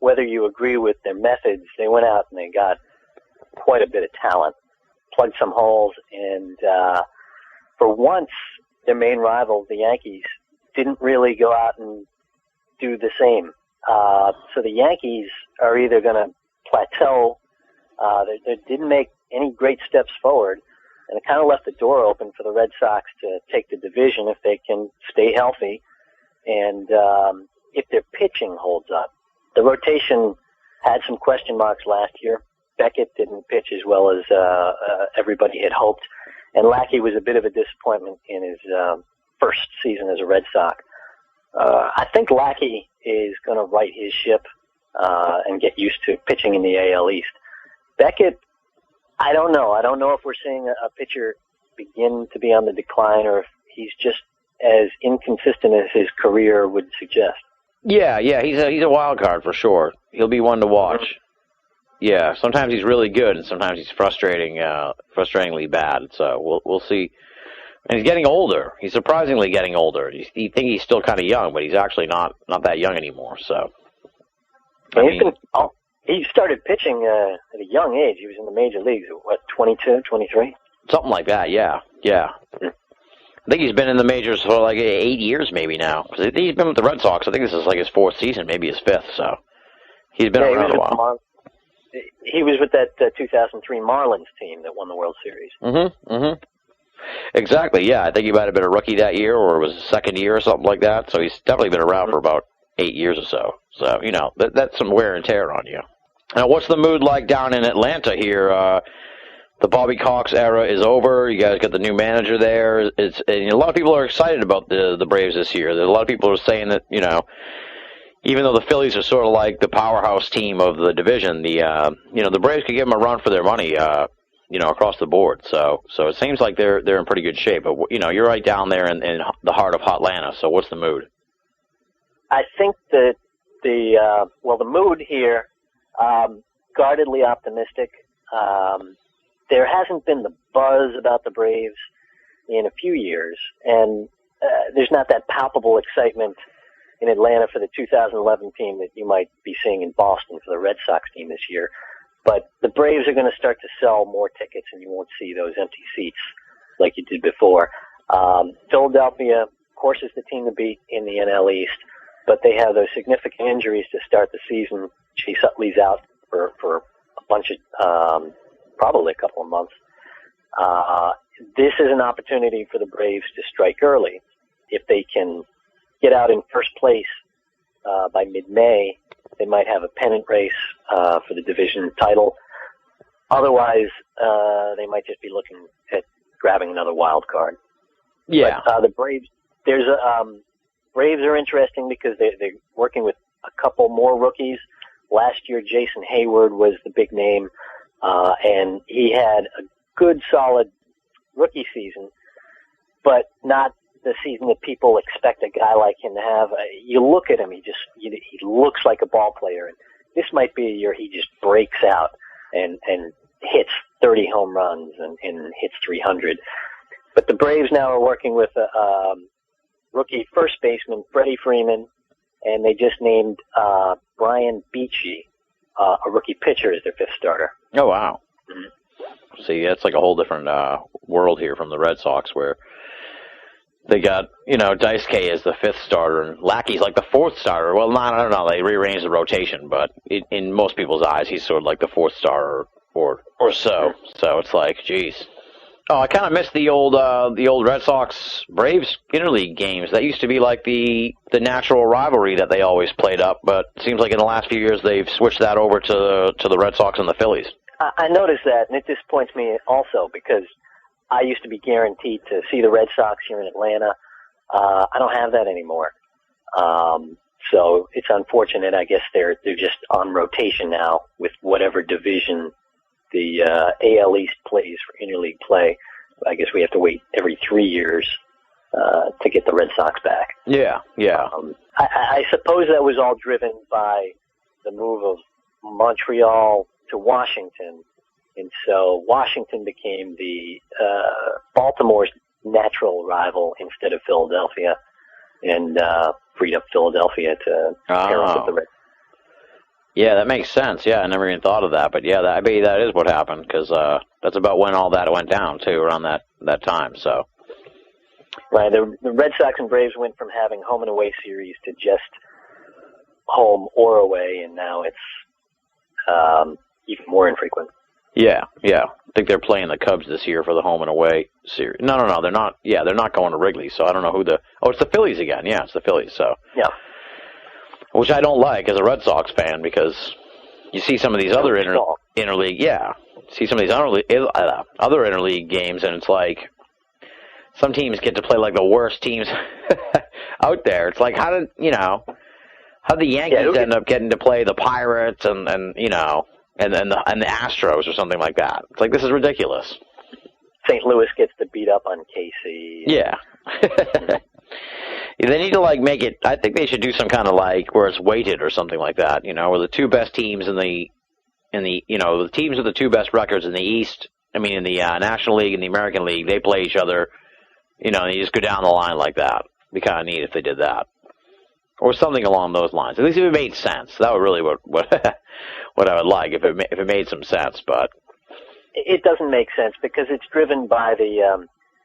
whether you agree with their methods. They went out and they got quite a bit of talent, plugged some holes, and for once, their main rivals, the Yankees, didn't really go out and do the same. So the Yankees are either going to plateau. They didn't make any great steps forward, and it kind of left the door open for the Red Sox to take the division if they can stay healthy and if their pitching holds up. The rotation had some question marks last year. Beckett didn't pitch as well as everybody had hoped, and Lackey was a bit of a disappointment in his first season as a Red Sox. I think Lackey is going to right his ship and get used to pitching in the AL East. Beckett, I don't know. I don't know if we're seeing a pitcher begin to be on the decline or if he's just as inconsistent as his career would suggest. Yeah, he's a wild card for sure. He'll be one to watch. Mm-hmm. Yeah, sometimes he's really good, and sometimes he's frustratingly bad. So we'll see. And he's getting older. He's surprisingly getting older. You think he's still kind of young, but he's actually not that young anymore. So he started pitching at a young age. He was in the major leagues at, what, 22, 23? Something like that, yeah. I think he's been in the majors for like 8 years maybe now. Because he's been with the Red Sox. I think this is like his fourth season, maybe his fifth. So he's been around a while. He was with that 2003 Marlins team that won the World Series. Mm-hmm. Exactly, yeah. I think he might have been a rookie that year, or it was his second year or something like that. So he's definitely been around for about 8 years or so. So, that's some wear and tear on you. Now, what's the mood like down in Atlanta here? The Bobby Cox era is over. You guys got the new manager there. And a lot of people are excited about the Braves this year. There's a lot of people are saying that, even though the Phillies are sort of like the powerhouse team of the division, the Braves could give them a run for their money, across the board. So it seems like they're in pretty good shape. But, you're right down there in the heart of Hotlanta. So what's the mood? I think that the mood here, guardedly optimistic. There hasn't been the buzz about the Braves in a few years, and there's not that palpable excitement in Atlanta for the 2011 team that you might be seeing in Boston for the Red Sox team this year. But the Braves are going to start to sell more tickets, and you won't see those empty seats like you did before. Philadelphia, of course, is the team to beat in the NL East, but they have those significant injuries to start the season. Chase Utley's out for a bunch of, probably a couple of months. This is an opportunity for the Braves to strike early. If they can get out in first place by mid-May, they might have a pennant race for the division title. Otherwise, they might just be looking at grabbing another wild card. Yeah. But, the Braves, Braves are interesting because they're working with a couple more rookies. Last year, Jason Hayward was the big name, and he had a good, solid rookie season, but not the season that people expect a guy like him to have. You look at him, he looks like a ball player, and this might be a year he just breaks out and hits 30 home runs and hits 300. But the Braves now are working with a rookie first baseman, Freddie Freeman, and they just named Brian Beachy, a rookie pitcher, as their fifth starter. Oh, wow. Mm-hmm. See, that's like a whole different world here from the Red Sox, where they got, Daisuke as the fifth starter, and Lackey's like the fourth starter. Well, I don't know. They rearranged the rotation, but in most people's eyes, he's sort of like the fourth starter or so. So it's like, geez. Oh, I kind of miss the old Red Sox Braves interleague games. That used to be like the natural rivalry that they always played up, but it seems like in the last few years they've switched that over to the Red Sox and the Phillies. I noticed that, and it disappoints me also because I used to be guaranteed to see the Red Sox here in Atlanta. I don't have that anymore. So it's unfortunate. I guess they're just on rotation now with whatever division the AL East plays for interleague play. I guess we have to wait every 3 years to get the Red Sox back. Yeah. I suppose that was all driven by the move of Montreal to Washington. And so Washington became the Baltimore's natural rival instead of Philadelphia, and freed up Philadelphia to pair up with the Red. Yeah, that makes sense. Yeah, I never even thought of that, but yeah, I bet that is what happened, because that's about when all that went down too, around that time. So. Right, the Red Sox and Braves went from having home and away series to just home or away, and now it's even more infrequent. Yeah. I think they're playing the Cubs this year for the home and away series. No, they're not. Yeah, they're not going to Wrigley, so I don't know who it's the Phillies again. Yeah, it's the Phillies, so. Yeah. Which I don't like as a Red Sox fan, because you see some of these other interleague, see some of these other interleague games, and it's like some teams get to play like the worst teams out there. It's like, how did the Yankees end up getting to play the Pirates and the Astros or something like that? It's like, this is ridiculous. St. Louis gets to beat up on KC. Yeah. They need to make it. I think they should do some kind of where it's weighted or something like that. Where the two best teams in the the teams with the two best records in the East. I mean, in the National League and the American League, they play each other. And you just go down the line like that. It'd be kind of neat if they did that, or something along those lines. At least if it made sense. That would really what I would like if it made some sense. But it doesn't make sense because it's driven by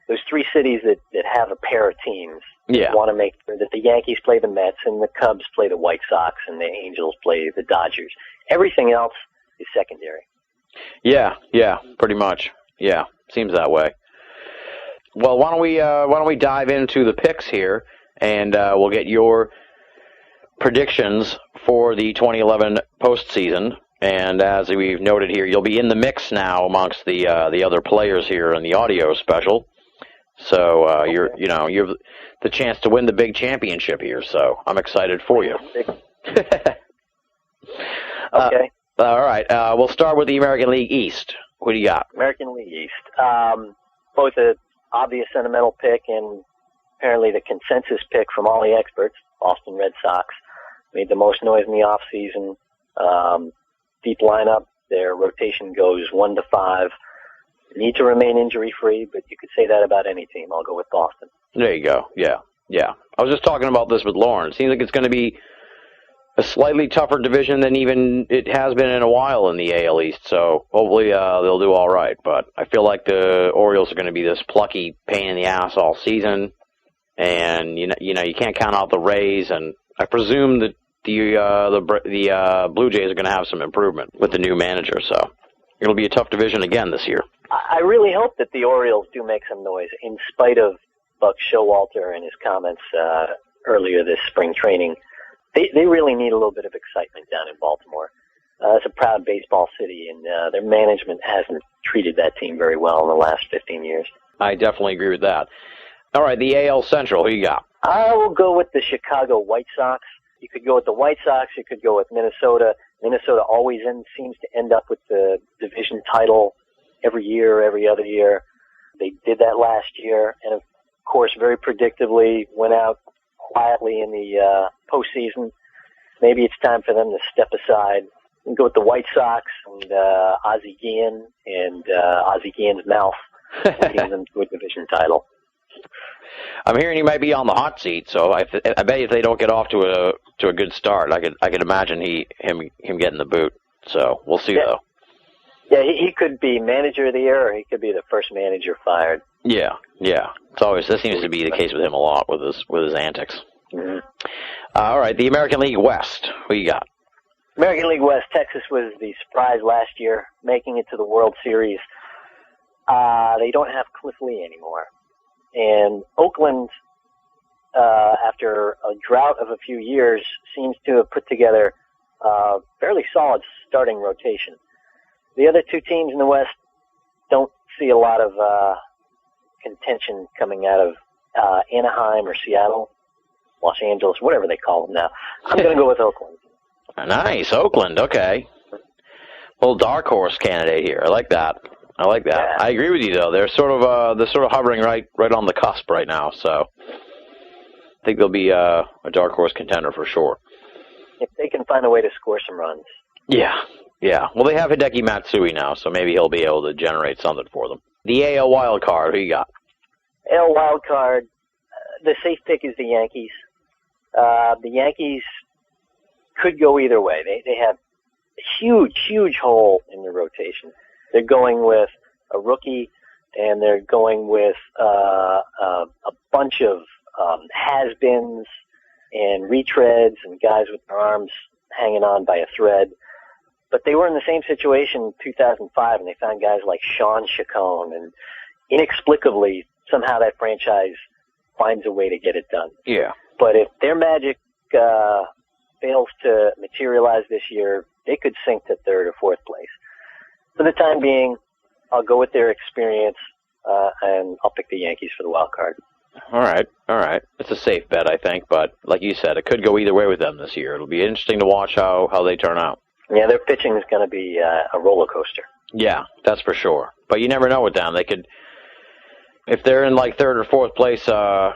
those three cities that have a pair of teams. Yeah. Want to make sure that the Yankees play the Mets and the Cubs play the White Sox and the Angels play the Dodgers. Everything else is secondary. Yeah, pretty much. Yeah, seems that way. Well, why don't we dive into the picks here, and we'll get your predictions for the 2011 postseason. And as we've noted here, you'll be in the mix now amongst the other players here in the audio special. So you're the chance to win the big championship here. So I'm excited for you. Okay. All right. We'll start with the American League East. What do you got? American League East. Both an obvious sentimental pick and apparently the consensus pick from all the experts. Boston Red Sox made the most noise in the offseason. Deep lineup. Their rotation goes 1 to 5. Need to remain injury-free, but you could say that about any team. I'll go with Boston. There you go. Yeah. Yeah. I was just talking about this with Lauren. It seems like it's going to be a slightly tougher division than even it has been in a while in the AL East, so hopefully they'll do all right. But I feel like the Orioles are going to be this plucky pain in the ass all season, and you can't count out the Rays, and I presume that the Blue Jays are going to have some improvement with the new manager, so it'll be a tough division again this year. I really hope that the Orioles do make some noise, in spite of Buck Showalter and his comments earlier this spring training. They really need a little bit of excitement down in Baltimore. It's a proud baseball city, and their management hasn't treated that team very well in the last 15 years. I definitely agree with that. All right, the AL Central, who you got? I will go with the Chicago White Sox. You could go with the White Sox. You could go with Minnesota. Minnesota always seems to end up with the division title every year or every other year. They did that last year, and of course, very predictably, went out quietly in the postseason. Maybe it's time for them to step aside and go with the White Sox and Ozzie Guillen and Ozzie Guillen's mouth and give them to a division title. I'm hearing he might be on the hot seat, so I bet if they don't get off to a good start, I could imagine him getting the boot. So we'll see though. Yeah, he could be manager of the year, or he could be the first manager fired. Yeah. That seems to be the case with him a lot with his antics. Mm-hmm. All right, the American League West. Who you got? American League West. Texas was the surprise last year, making it to the World Series. They don't have Cliff Lee anymore, and Oakland, after a drought of a few years, seems to have put together a fairly solid starting rotation. The other two teams in the West don't see a lot of contention coming out of Anaheim or Seattle, Los Angeles, whatever they call them now. I'm going to go with Oakland. Nice, Oakland. Okay, little dark horse candidate here. I like that. Yeah. I agree with you though. They're sort of hovering right on the cusp right now. So I think they'll be a dark horse contender for sure. If they can find a way to score some runs. Yeah. Well, they have Hideki Matsui now, so maybe he'll be able to generate something for them. The AL wild card, who you got? AL wild card, the safe pick is the Yankees. The Yankees could go either way. They have a huge hole in their rotation. They're going with a rookie, and they're going with a bunch of has-beens and retreads and guys with their arms hanging on by a thread. But they were in the same situation in 2005, and they found guys like Sean Chacon, and inexplicably, somehow that franchise finds a way to get it done. Yeah. But if their magic fails to materialize this year, they could sink to third or fourth place. For the time being, I'll go with their experience, and I'll pick the Yankees for the wild card. All right. It's a safe bet, I think, but like you said, it could go either way with them this year. It'll be interesting to watch how they turn out. Yeah, their pitching is going to be a roller coaster. Yeah, that's for sure. But you never know with them. They could, if they're in like third or fourth place by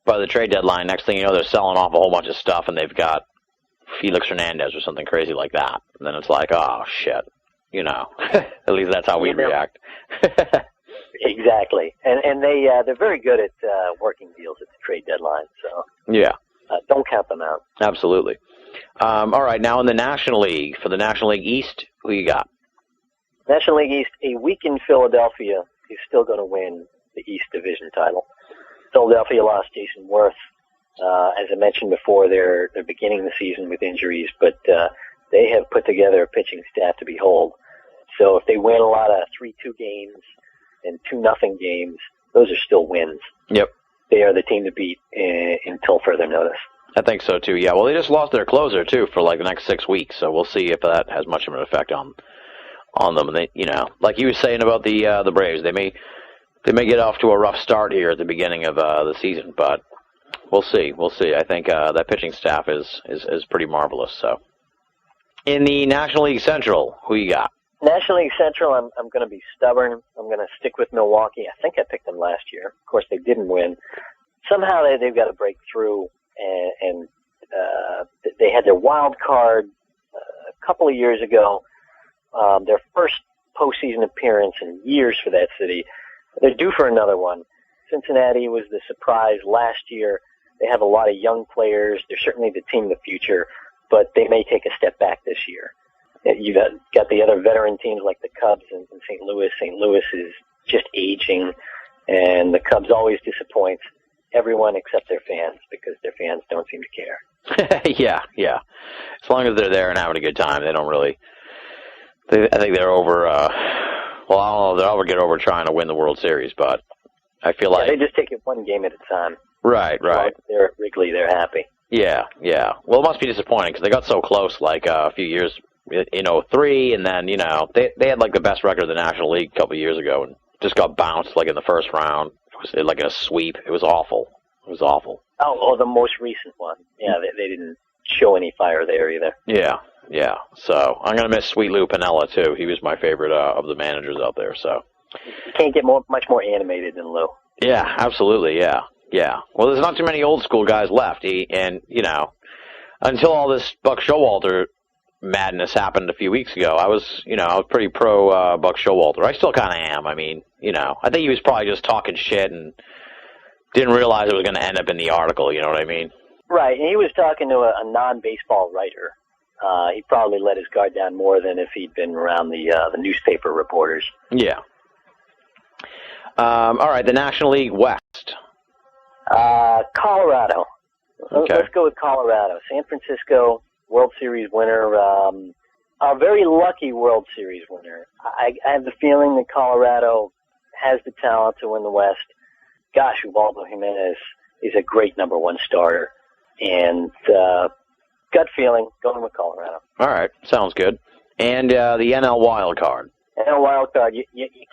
the trade deadline, next thing you know, they're selling off a whole bunch of stuff, and they've got Felix Hernandez or something crazy like that. And then it's like, oh, shit. At least that's how we react. Exactly. And they're very good at working deals at the trade deadline. So yeah. Don't count them out. Absolutely. All right, now in the National League, for the National League East, who you got? National League East, a week in Philadelphia is still going to win the East Division title. Philadelphia lost Jason Worth. As I mentioned before, they're beginning the season with injuries, but they have put together a pitching staff to behold. So if they win a lot of 3-2 games and 2-0 games, those are still wins. Yep. They are the team to beat until further notice. I think so, too. Yeah, well, they just lost their closer, too, for like the next 6 weeks, so we'll see if that has much of an effect on them. And they, like you were saying about the Braves, they may get off to a rough start here at the beginning of the season, but we'll see. I think that pitching staff is pretty marvelous. So, in the National League Central, who you got? National League Central, I'm going to be stubborn. I'm going to stick with Milwaukee. I think I picked them last year. Of course, they didn't win. Somehow they've got to break through, and they had their wild card a couple of years ago, their first postseason appearance in years for that city. They're due for another one. Cincinnati was the surprise last year. They have a lot of young players. They're certainly the team of the future, but they may take a step back this year. You've got the other veteran teams like the Cubs and St. Louis. St. Louis is just aging, and the Cubs always disappoint everyone except their fans because their fans don't seem to care. Yeah. As long as they're there and having a good time, they don't really. I think they're over. Well, I don't know. They'll ever get over trying to win the World Series, but I feel like they just take it one game at a time. Right. As they're at Wrigley, they're happy. Yeah. Well, it must be disappointing because they got so close, like a few years, 3, and then they had like the best record of the National League a couple of years ago, and just got bounced like in the first round. It was like in a sweep. It was awful. Oh, the most recent one. Yeah, they didn't show any fire there either. Yeah. So I'm gonna miss Sweet Lou Piniella too. He was my favorite of the managers out there. So you can't get much more animated than Lou. Yeah, absolutely. Yeah. Well, there's not too many old school guys left. Until all this Buck Showalter madness happened a few weeks ago, I was pretty pro Buck Showalter. I still kind of am. I mean, I think he was probably just talking shit and didn't realize it was going to end up in the article. You know what I mean? Right. And he was talking to a non-baseball writer. He probably let his guard down more than if he'd been around the newspaper reporters. Yeah. All right, the National League West. Colorado. Okay. Let's go with Colorado. San Francisco, World Series winner. A very lucky World Series winner. I have the feeling that Colorado has the talent to win the West. Gosh, Ubaldo Jimenez is a great number 1 starter. And gut feeling, going with Colorado. All right, sounds good. And the NL wild card. NL wild card, you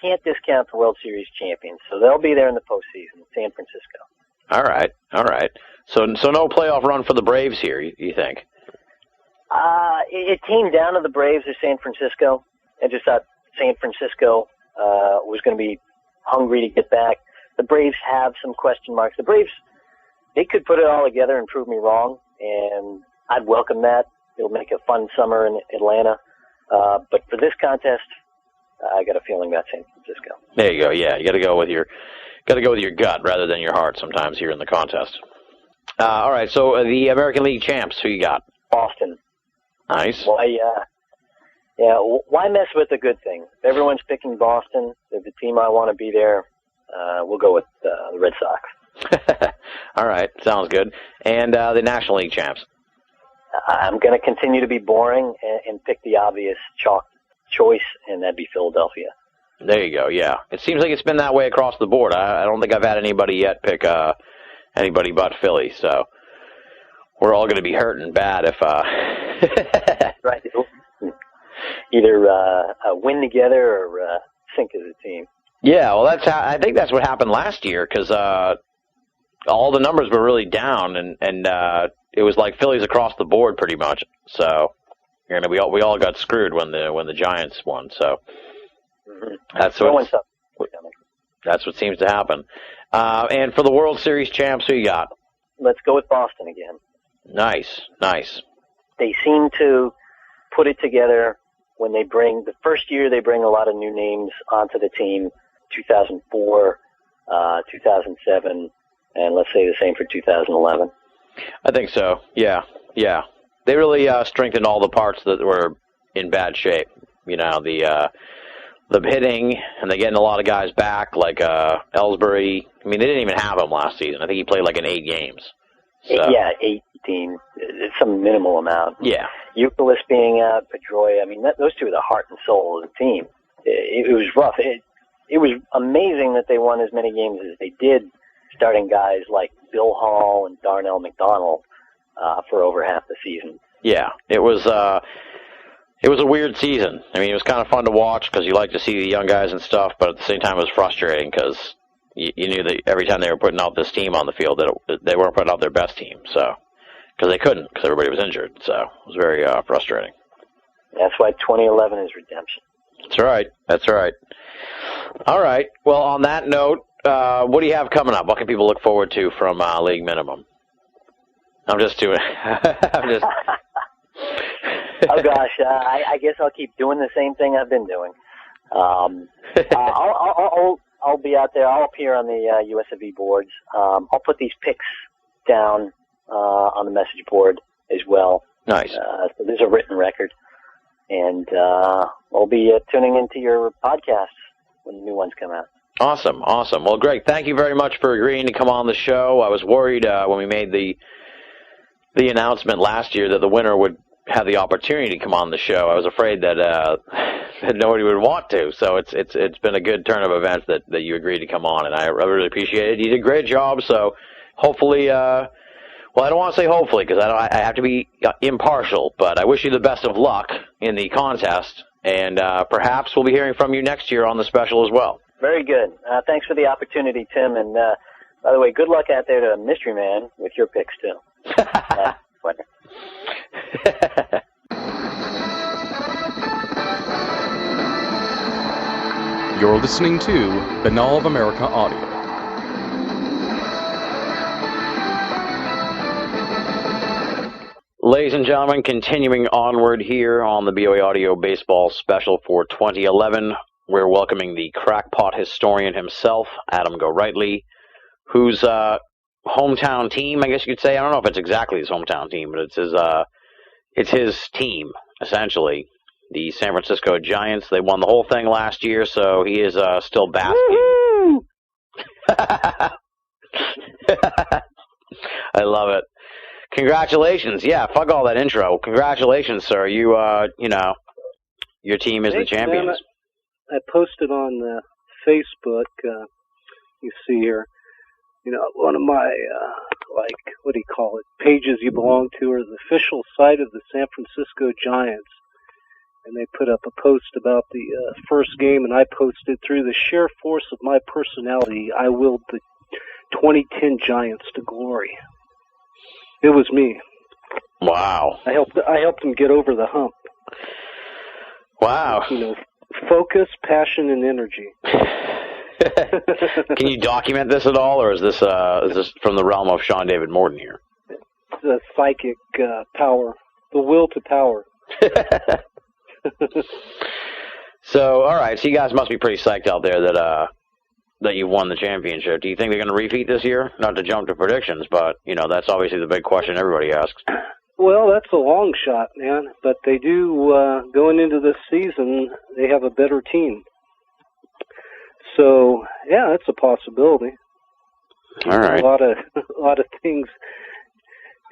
can't discount the World Series champions, so they'll be there in the postseason, San Francisco. All right. So no playoff run for the Braves here, you think? It came down to the Braves or San Francisco. I just thought San Francisco was going to be hungry to get back. The Braves have some question marks. The Braves, they could put it all together and prove me wrong, and I'd welcome that. It'll make a fun summer in Atlanta. But for this contest, I got a feeling that's San Francisco. There you go. Yeah, you got to go with your gut rather than your heart sometimes here in the contest. All right, so the American League champs, who you got? Boston. Nice. Why mess with a good thing? If everyone's picking Boston, they're the team I want to be there. We'll go with the Red Sox. All right, sounds good. And the National League champs? I'm going to continue to be boring and pick the obvious chalk choice, and that'd be Philadelphia. There you go, yeah. It seems like it's been that way across the board. I don't think I've had anybody yet pick anybody but Philly, so we're all going to be hurting bad if... Right. Either win together or sink as a team. Yeah, well, I think that's what happened last year, because all the numbers were really down, and it was like Phillies across the board pretty much. So we all got screwed when the Giants won. So that's what seems to happen. And for the World Series champs, who you got? Let's go with Boston again. Nice. They seem to put it together when they bring the first year. They bring a lot of new names onto the team. 2004, 2007, and let's say the same for 2011. I think so. Yeah. They really strengthened all the parts that were in bad shape. The hitting, and they're getting a lot of guys back, like Ellsbury. I mean, they didn't even have him last season. I think he played like in 8 games. So. Yeah, 18. It's some minimal amount. Yeah. Euclid being out, Pedroia. I mean, those two are the heart and soul of the team. It was rough. It was amazing that they won as many games as they did, starting guys like Bill Hall and Darnell McDonald for over half the season. Yeah, it was a weird season. I mean, it was kind of fun to watch because you like to see the young guys and stuff, but at the same time it was frustrating because you knew that every time they were putting out this team on the field that they weren't putting out their best team, so because they couldn't because everybody was injured. So it was very frustrating. That's why 2011 is redemption. That's right. All right. Well, on that note, what do you have coming up? What can people look forward to from League Minimum? I'm just doing. Oh gosh, I guess I'll keep doing the same thing I've been doing. I'll be out there. I'll appear on the USFV boards. I'll put these picks down on the message board as well. Nice. So there's a written record. And we'll be tuning into your podcast when the new ones come out. Awesome. Well, Greg, thank you very much for agreeing to come on the show. I was worried when we made the announcement last year that the winner would have the opportunity to come on the show. I was afraid that that nobody would want to. So it's been a good turn of events that you agreed to come on, and I really appreciate it. You did a great job. So hopefully, well, I don't want to say hopefully because I have to be impartial, but I wish you the best of luck in the contest, and perhaps we'll be hearing from you next year on the special as well. Very good. Thanks for the opportunity, Tim. And by the way, good luck out there to Mystery Man with your picks too. You're listening to Banal of America Audio. Ladies and gentlemen, continuing onward here on the BOA Audio Baseball Special for 2011, we're welcoming the crackpot historian himself, Adam Gorightly, whose hometown team, I guess you could say. I don't know if it's exactly his hometown team, but it's his team, essentially. The San Francisco Giants. They won the whole thing last year, so he is still basking. I love it. Congratulations. Yeah, fuck all that intro. Congratulations, sir. You know, your team is the champions. Man, I posted on Facebook, you see here, you know, one of my, like, what do you call it, pages you belong to, or the official site of the San Francisco Giants. And they put up a post about the first game, and I posted, through the sheer force of my personality, I willed the 2010 Giants to glory. It was me. Wow. I helped them get over the hump. Wow. You know, focus, passion, and energy. Can you document this at all, or is this from the realm of Sean David Morton here? The psychic power, the will to power. So, all right. So you guys must be pretty psyched out there that you won the championship. Do you think they're going to repeat this year? Not to jump to predictions, but you know that's obviously the big question everybody asks. Well, that's a long shot, man. But they do going into this season. They have a better team. So yeah, that's a possibility. All right. A lot of things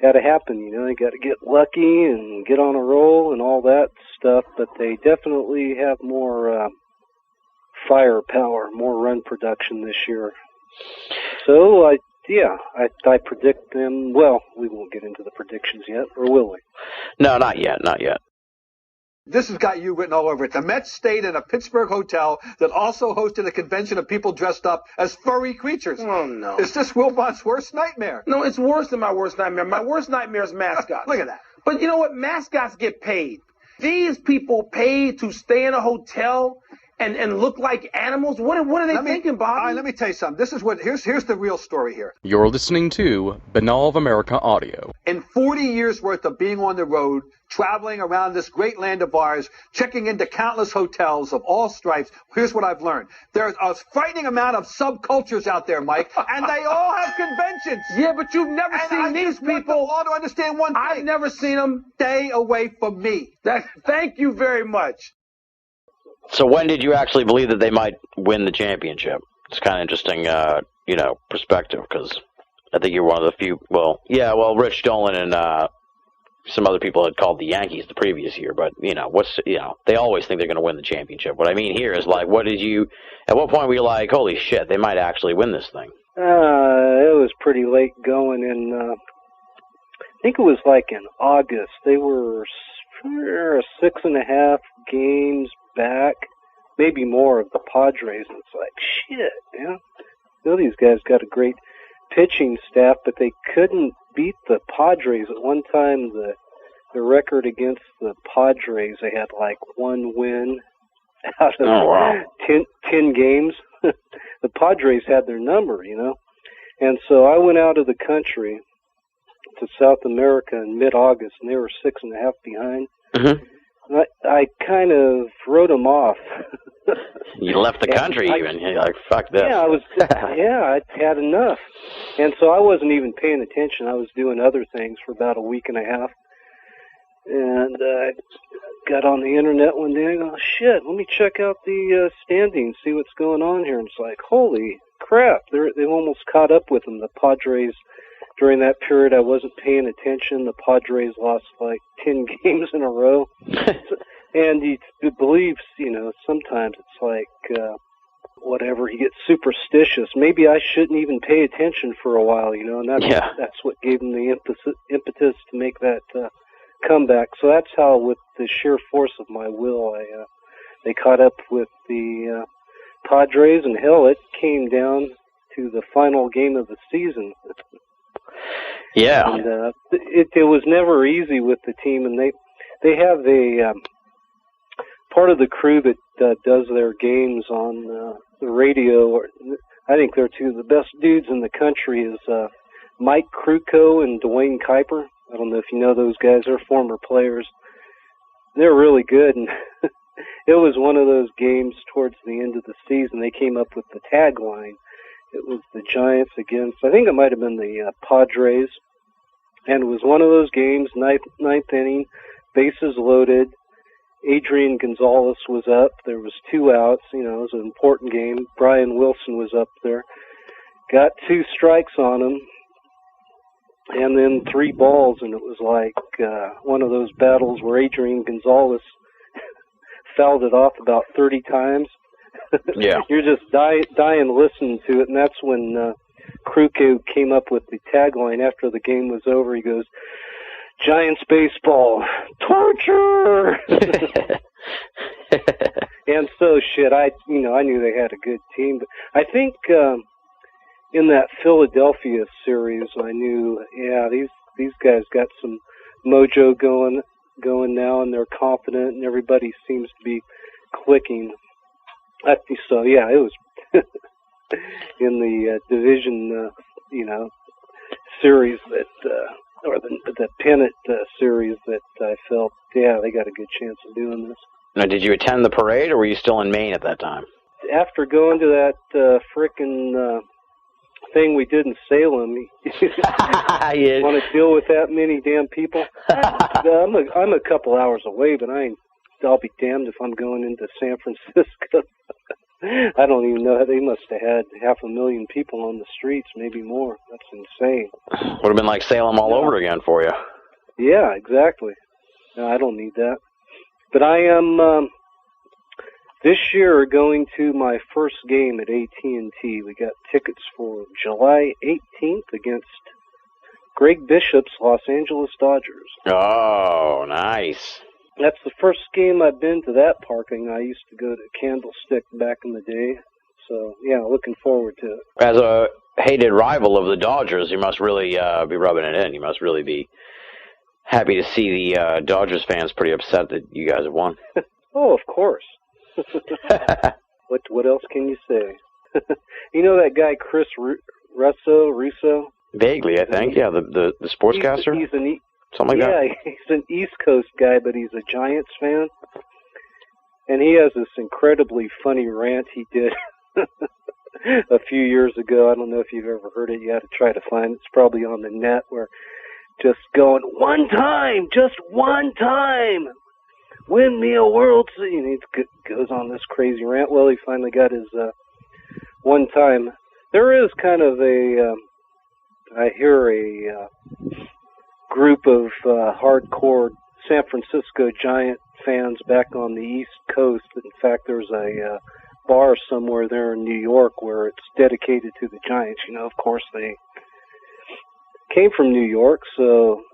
got to happen, you know. They got to get lucky and get on a roll and all that stuff. But they definitely have more firepower, more run production this year. So I predict them. Well, we won't get into the predictions yet, or will we? No, not yet. Not yet. This has got you written all over it. The Mets stayed in a Pittsburgh hotel that also hosted a convention of people dressed up as furry creatures. Oh, no. Is this Wilbot's worst nightmare? No, it's worse than my worst nightmare. My worst nightmare is mascots. Look at that. But you know what? Mascots get paid. These people paid to stay in a hotel and look like animals. What are they thinking, Bob? All right, let me tell you something. This is here's the real story here. You're listening to Banal of America Audio. In 40 years worth of being on the road, traveling around this great land of ours, checking into countless hotels of all stripes, here's what I've learned. There's a frightening amount of subcultures out there, Mike, and they all have conventions. Yeah, but you've never seen these people. I just want to understand one thing. I've never seen them. Stay away from me. Thank you very much. So when did you actually believe that they might win the championship? It's kind of interesting, perspective, because I think you're one of the few. Well, Rich Dolan and some other people had called the Yankees the previous year, but they always think they're going to win the championship. What I mean here is like, at what point were you like, holy shit, they might actually win this thing? It was pretty late going, and I think it was like in August. They were 6.5 games back, maybe more, of the Padres, and it's like, shit, man. You know, these guys got a great pitching staff, but they couldn't beat the Padres. At one time, the record against the Padres, they had like 1 win out of 10 games. The Padres had their number, you know. And so I went out of the country to South America in mid-August, and they were 6.5 behind. Mm-hmm. I kind of wrote them off You left the country even. You're like, fuck this. Yeah, I'd had enough. And so I wasn't even paying attention. I was doing other things for about a week and a half. And I got on the internet one day and go, shit, let me check out the standings, see what's going on here. And it's like, holy crap, they've almost caught up with them. The Padres, during that period, I wasn't paying attention. The Padres lost like 10 games in a row. And you believe, sometimes it's like, whatever, you get superstitious. Maybe I shouldn't even pay attention for a while, and that's what gave them the impetus to make that comeback. So that's how, with the sheer force of my will, they caught up with the Padres, and hell, it came down to the final game of the season. Yeah. And it was never easy with the team, and they have a part of the crew that does their games on the radio. I think they're two of the best dudes in the country. Is Mike Kruko and Dwayne Kuiper. I don't know if you know those guys. They're former players. They're really good, and it was one of those games towards the end of the season. They came up with the tagline. It was the Giants against, I think it might have been the Padres, and it was one of those games, ninth inning, bases loaded. Adrian Gonzalez was up. There was 2 outs. It was an important game. Brian Wilson was up there. Got 2 strikes on him, and then 3 balls, and it was like one of those battles where Adrian Gonzalez fouled it off about 30 times. Yeah. You're just dying listening to it, and that's when Kruko came up with the tagline after the game was over. He goes, Giants baseball, torture! And so, I knew they had a good team, but I think in that Philadelphia series, I knew, these guys got some mojo going now, and they're confident, and everybody seems to be clicking. So, it was in the division, series that, or the pennant series that I felt, they got a good chance of doing this. Now, did you attend the parade, or were you still in Maine at that time? After going to that frickin' thing we did in Salem, you want to deal with that many damn people? I'm a couple hours away, but I'll be damned if I'm going into San Francisco. I don't even know. They must have had 500,000 people on the streets, maybe more. That's insane. Would have been like Salem all over again for you. Yeah, exactly. No, I don't need that. But I am this year going to my first game at AT&T. We got tickets for July 18th against Greg Bishop's Los Angeles Dodgers. Oh, nice. That's the first game I've been to that parking. I used to go to Candlestick back in the day. So, looking forward to it. As a hated rival of the Dodgers, you must really be rubbing it in. You must really be happy to see the Dodgers fans pretty upset that you guys have won. Oh, of course. What else can you say? You know that guy Chris Russo? Vaguely, I think. Yeah, the sportscaster? Something like that? Yeah, he's an East Coast guy, but he's a Giants fan. And he has this incredibly funny rant he did a few years ago. I don't know if you've ever heard it. You have to try to find it. It's probably on the net, where just going, just one time, win me a World Series. And he goes on this crazy rant. Well, he finally got his one time. There is kind of I hear a group of hardcore San Francisco Giant fans back on the East Coast. In fact, there's a bar somewhere there in New York where it's dedicated to the Giants. Of course, they came from New York, so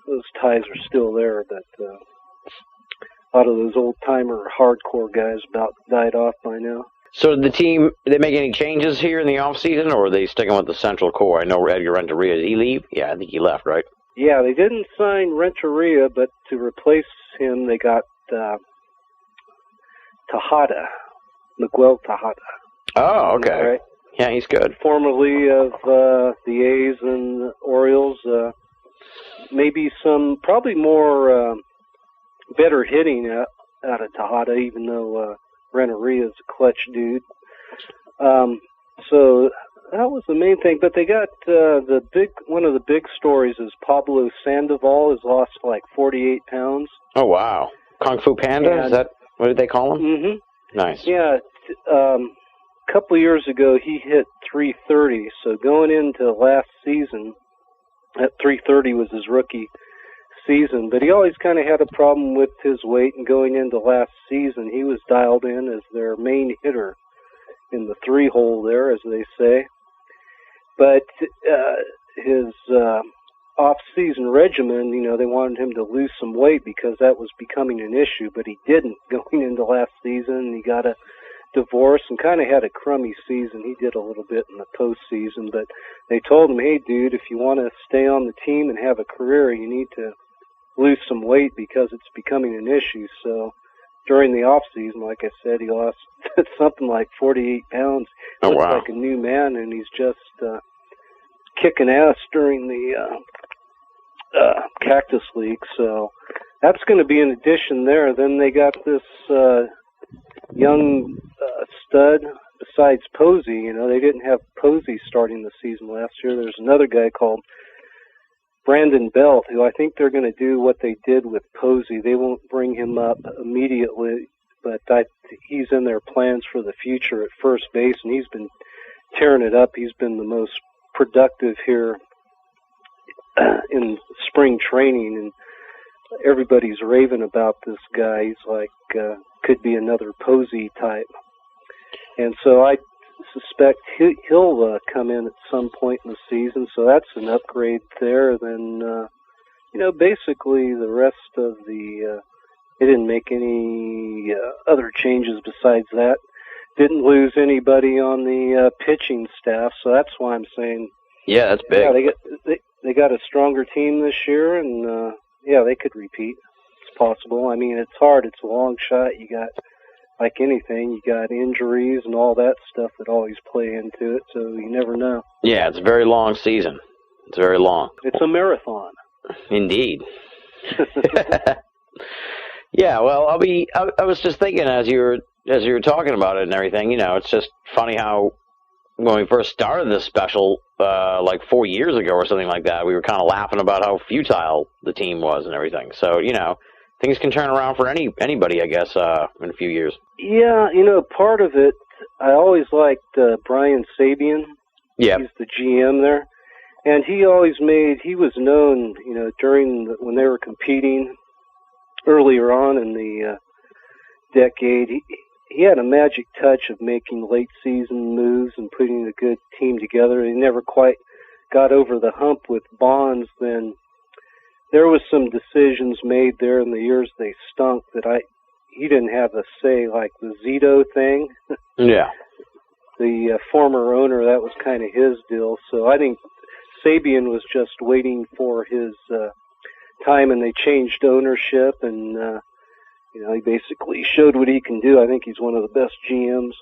those ties are still there, but a lot of those old-timer hardcore guys about died off by now. So the team, they make any changes here in the off-season, or are they sticking with the central core? I know Edgar Renteria, did he leave? Yeah, I think he left, right? Yeah, they didn't sign Renteria, but to replace him, they got Tejada, Miguel Tejada. Oh, okay. Right? Yeah, he's good. Formerly of the A's and Orioles. Maybe probably more better hitting out of Tejada, even though Renneria is a clutch dude. So that was the main thing. But they got one of the big stories is Pablo Sandoval has lost like 48 pounds. Oh, wow. Kung Fu Panda? And, is that, what did they call him? Mm-hmm. Nice. Yeah. A couple of years ago, he hit 330. So going into last season, that 330 was his rookie season. But he always kind of had a problem with his weight. And going into last season, he was dialed in as their main hitter in the 3-hole there, as they say. But his off-season regimen, they wanted him to lose some weight because that was becoming an issue. But he didn't going into last season. He got a divorce and kind of had a crummy season. He did a little bit in the postseason, but they told him, hey, dude, if you want to stay on the team and have a career, you need to lose some weight because it's becoming an issue. So during the off season, like I said, he lost something like 48 pounds. Oh, looks wow. like a new man, and he's just kicking ass during the Cactus League. So that's going to be an addition there. Then they got this young stud besides Posey. They didn't have Posey starting the season last year. There's another guy called Brandon Belt, who I think they're going to do what they did with Posey. They won't bring him up immediately, but he's in their plans for the future at first base, and he's been tearing it up. He's been the most productive here in spring training, and everybody's raving about this guy. He's like, could be another Posey type. And so I suspect he'll come in at some point in the season, so that's an upgrade there. Then, basically the rest of they didn't make any other changes besides that. Didn't lose anybody on the pitching staff, so that's why I'm saying, yeah, that's big. Yeah, they got a stronger team this year, and they could repeat. It's possible. I mean, it's hard. It's a long shot. You got, like anything, you got injuries and all that stuff that always play into it, so you never know. Yeah, it's a very long season. It's very long. It's a marathon. Indeed. Yeah, well, I was just thinking as you were talking about it and everything, it's just funny how when we first started this special, like 4 years ago or something like that, we were kind of laughing about how futile the team was and everything. So, things can turn around for anybody, I guess, in a few years. Yeah, part of it, I always liked Brian Sabian. Yeah. He's the GM there. And he was known, when they were competing earlier on in the decade, he had a magic touch of making late season moves and putting a good team together. He never quite got over the hump with Bonds. Then there was some decisions made there in the years they stunk that he didn't have a say, like the Zito thing. Yeah. The former owner, that was kind of his deal. So I think Sabian was just waiting for his time, and they changed ownership, and he basically showed what he can do. I think he's one of the best GMs.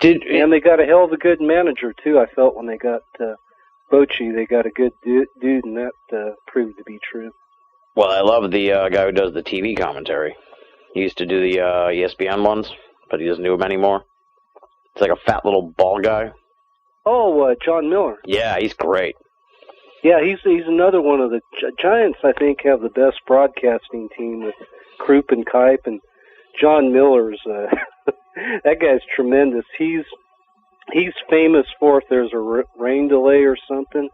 And they got a hell of a good manager too. I felt when they got Bochy, they got a good dude, and that proved to be true. Well, I love the guy who does the TV commentary. He used to do the ESPN ones, but he doesn't do them anymore. It's like a fat little bald guy. Oh, John Miller. Yeah, he's great. Yeah, he's another one of the Giants. I think have the best broadcasting team with Krupp and Kipe, and John Miller's that guy's tremendous. He's famous for, if there's a rain delay or something,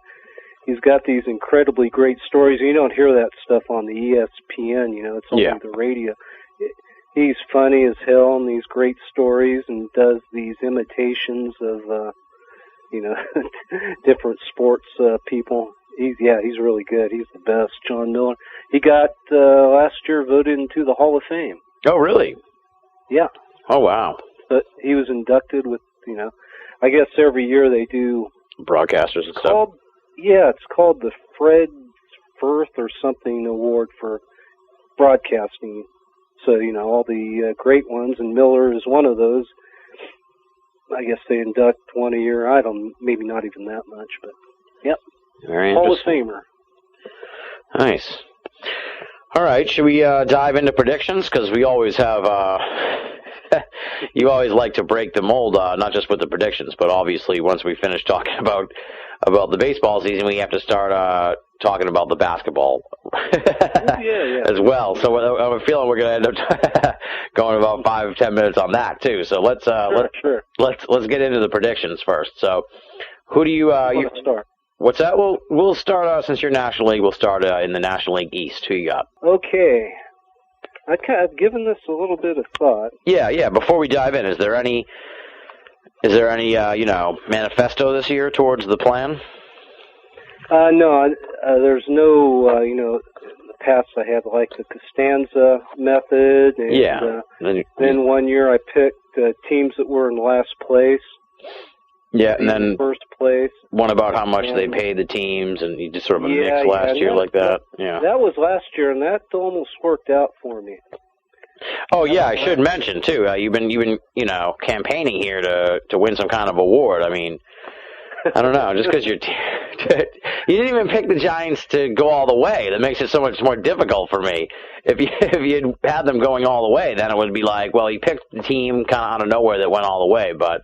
he's got these incredibly great stories. You don't hear that stuff on the ESPN. It's only the radio. He's funny as hell in these great stories and does these imitations of different sports people. He's really good. He's the best. John Miller. He got last year voted into the Hall of Fame. Oh, really? Yeah. Oh, wow. But he was inducted with, I guess every year they do broadcasters and stuff. Yeah, it's called the Fred Firth or something award for broadcasting. So, all the great ones, and Miller is one of those. I guess they induct one a year. Maybe not even that much, but yep. Very Hall of interesting. Famer. Nice. All right, should we dive into predictions? Because we always have you always like to break the mold, not just with the predictions, but obviously once we finish talking about the baseball season, we have to start talking about the basketball as well. So I'm feeling we're going to end up going about 5-10 minutes on that too. So let's get into the predictions first. So who do you start? What's that? We'll start since you're National League. We'll start in the National League East. Who you got? Okay. I've given this a little bit of thought. Yeah. Before we dive in, is there any manifesto this year towards the plan? No, there's no. In the past I had like the Costanza method, and then one year I picked teams that were in last place. Yeah, and then first place. One about how much they paid the teams, and you just sort of a mix last year like that. Yeah, that was last year, and that almost worked out for me. Oh yeah, I should mention too. You've been campaigning here to win some kind of award. I mean, I don't know, just because you didn't even pick the Giants to go all the way. That makes it so much more difficult for me. If you had them going all the way, then it would be like, well, you picked the team kind of out of nowhere that went all the way, but.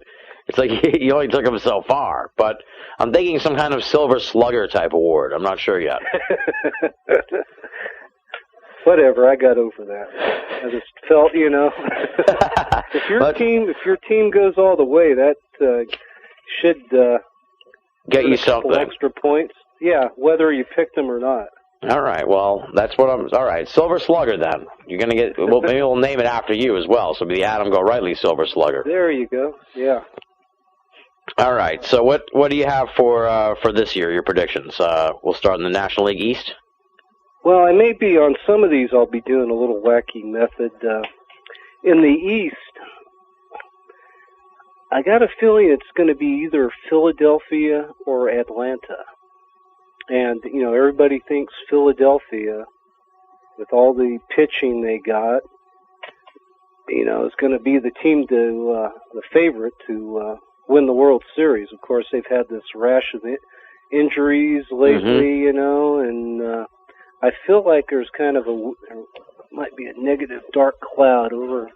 It's like you only took them so far, but I'm thinking some kind of Silver Slugger type award. I'm not sure yet. Whatever, I got over that. I just felt, if your team goes all the way, that should get you something extra points. Yeah, whether you picked them or not. All right, well, that's what I'm. All right, Silver Slugger. Then you're gonna get. Well, maybe we'll name it after you as well. So it'll be the Adam Go Rightly Silver Slugger. There you go. Yeah. All right. So what do you have for this year? Your predictions. We'll start in the National League East. Well, I may be on some of these. I'll be doing a little wacky method. In the East, I got a feeling it's going to be either Philadelphia or Atlanta. And everybody thinks Philadelphia, with all the pitching they got, is going to be the team the favorite to. Win the World Series. Of course, they've had this rash of injuries lately, and I feel like there's kind of there might be a negative dark cloud over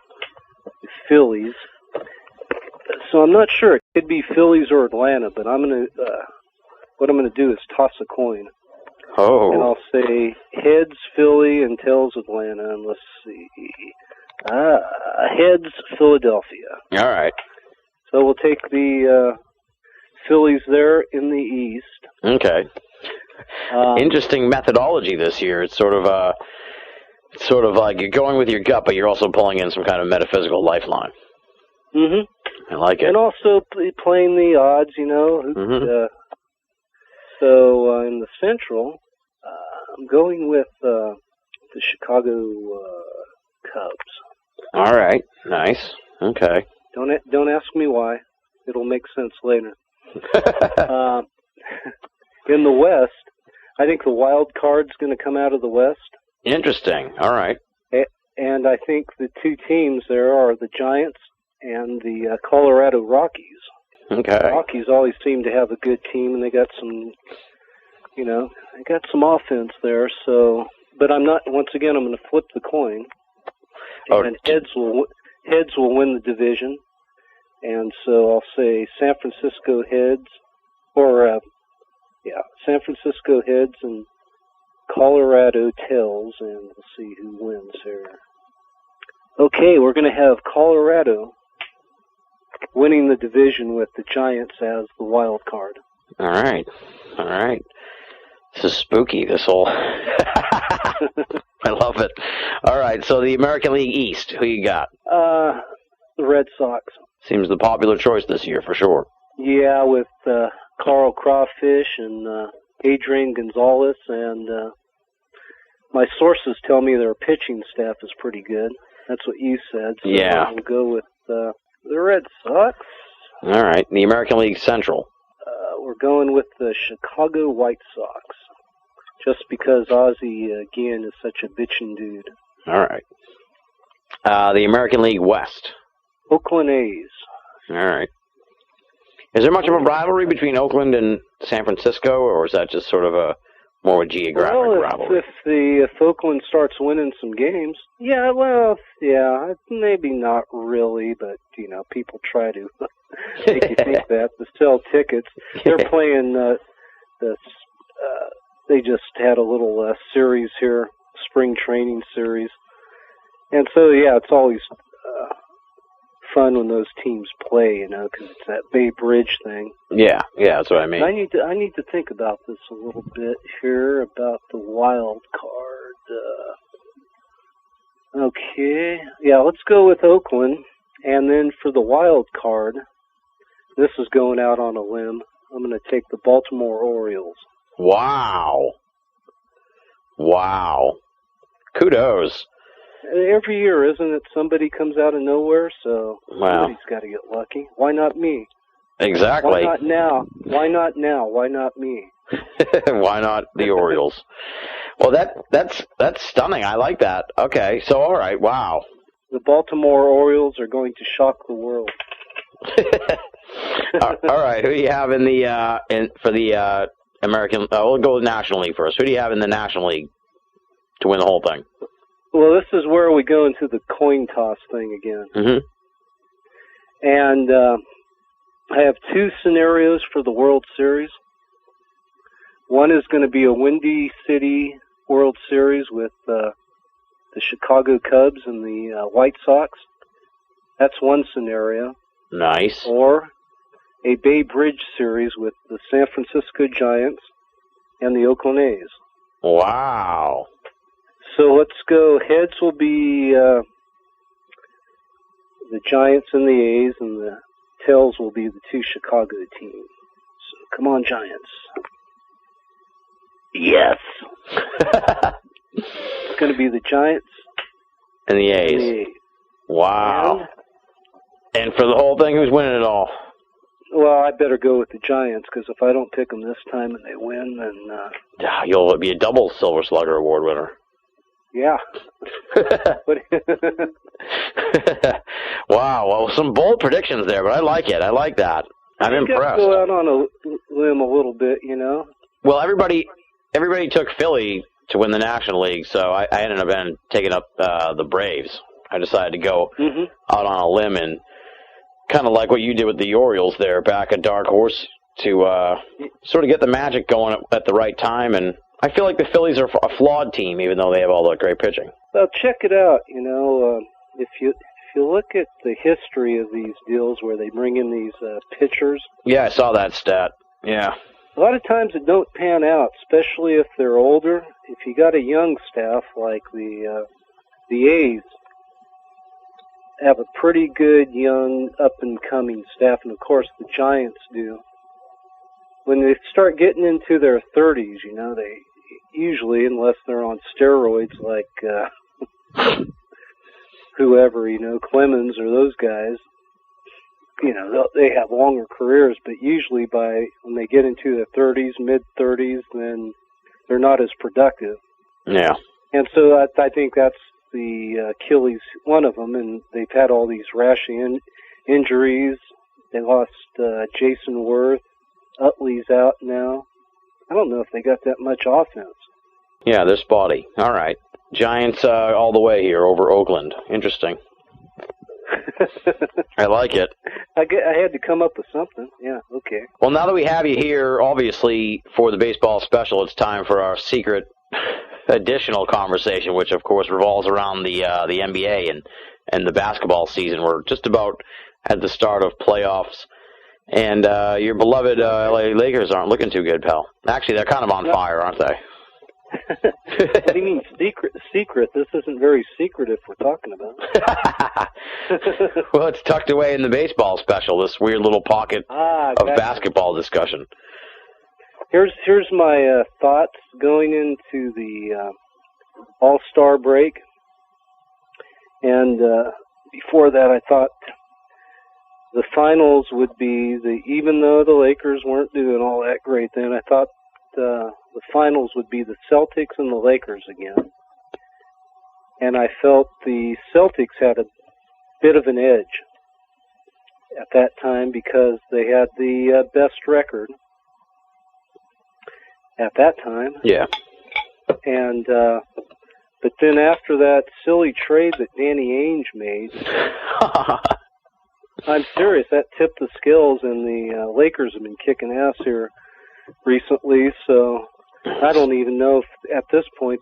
the Phillies. So I'm not sure. It could be Phillies or Atlanta, but what I'm gonna do is toss a coin. Oh. And I'll say heads Philly and tails Atlanta, and let's see. Heads Philadelphia. All right. So we'll take the Phillies there in the East. Okay. Interesting methodology this year. It's sort of like you're going with your gut, but you're also pulling in some kind of metaphysical lifeline. Mm-hmm. I like it. And also playing the odds, So in the Central, I'm going with the Chicago Cubs. All right. Nice. Okay. Don't ask me why. It'll make sense later. In the West, I think the wild card's going to come out of the West. Interesting. All right. And I think the two teams there are the Giants and the Colorado Rockies. Okay. The Rockies always seem to have a good team, and they got some, they got some offense there. So, but I'm not. Once again, I'm going to flip the coin, and heads will win the division, and so I'll say San Francisco heads, or San Francisco heads and Colorado tails, and we'll see who wins here. Okay, we're going to have Colorado winning the division with the Giants as the wild card. All right. This is spooky, this whole... I love it. All right, so the American League East, who you got? The Red Sox. Seems the popular choice this year, for sure. Yeah, with Carl Crawfish and Adrian Gonzalez, and my sources tell me their pitching staff is pretty good. That's what you said. So yeah. We'll go with the Red Sox. All right, the American League Central. We're going with the Chicago White Sox, just because Ozzie, again, is such a bitchin' dude. All right. The American League West. Oakland A's. All right. Is there much of a rivalry between Oakland and San Francisco, or is that just sort of a more a geographic rivalry. If Oakland starts winning some games, maybe not really, but people try to make you think that to sell tickets. They're playing they just had a little series here, spring training series, and so it's always fun when those teams play, because it's that Bay Bridge thing. Yeah, that's what I mean. I need to think about this a little bit here about the wild card. Okay, let's go with Oakland, and then for the wild card, this is going out on a limb. I'm going to take the Baltimore Orioles. Wow. Kudos. Every year, isn't it? Somebody comes out of nowhere, so somebody's got to get lucky. Why not me? Exactly. Why not now? Why not now? Why not me? Why not the Orioles? Well, that's stunning. I like that. Okay, so all right, wow. The Baltimore Orioles are going to shock the world. All right, who do you have in the for the American? We'll go with National League first. Who do you have in the National League to win the whole thing? Well, this is where we go into the coin toss thing again. Mm-hmm. And I have two scenarios for the World Series. One is going to be a Windy City World Series with the Chicago Cubs and the White Sox. That's one scenario. Nice. Or a Bay Bridge Series with the San Francisco Giants and the Oakland A's. Wow. So let's go. Heads will be the Giants and the A's, and the tails will be the two Chicago teams. So come on, Giants. Yes. It's going to be the Giants and the A's. And the A's. Wow. And for the whole thing, who's winning it all? Well, I better go with the Giants, because if I don't pick them this time and they win, then... you'll be a double Silver Slugger Award winner. Yeah. Wow. Well, some bold predictions there, but I like it. I like that. I'm impressed. Go out on a limb a little bit, Well, everybody took Philly to win the National League, so I ended up taking up the Braves. I decided to go out on a limb and kind of like what you did with the Orioles there, back a dark horse to sort of get the magic going at the right time. And I feel like the Phillies are a flawed team, even though they have all that great pitching. Well, check it out. If you look at the history of these deals where they bring in these pitchers. Yeah, I saw that stat. Yeah. A lot of times it don't pan out, especially if they're older. If you got a young staff like the A's, have a pretty good young up-and-coming staff, and of course the Giants do. When they start getting into their 30s, they usually, unless they're on steroids like whoever, Clemens or those guys, they have longer careers, but usually when they get into their 30s, mid-30s, then they're not as productive. Yeah. And so I think that's the Achilles, one of them, and they've had all these rash injuries. They lost Jason Worth. Utley's out now. I don't know if they got that much offense. Yeah, they're spotty. All right. Giants all the way here over Oakland. Interesting. I like it. I had to come up with something. Yeah, okay. Well, now that we have you here, obviously, for the baseball special, it's time for our secret additional conversation, which, of course, revolves around the NBA and the basketball season. We're just about at the start of playoffs. And your beloved LA Lakers aren't looking too good, pal. Actually, they're kind of on fire, aren't they? What do you mean secret? This isn't very secretive we're talking about. Well, it's tucked away in the baseball special, this weird little pocket of basketball discussion. Here's my thoughts going into the All-Star break. And before that, I thought the finals would be even though the Lakers weren't doing all that great then, I thought the finals would be the Celtics and the Lakers again. And I felt the Celtics had a bit of an edge at that time because they had the best record. at that time. Yeah. And but then after that silly trade that Danny Ainge made, I'm serious, that tipped the scales, and the Lakers have been kicking ass here recently. So I don't even know if at this point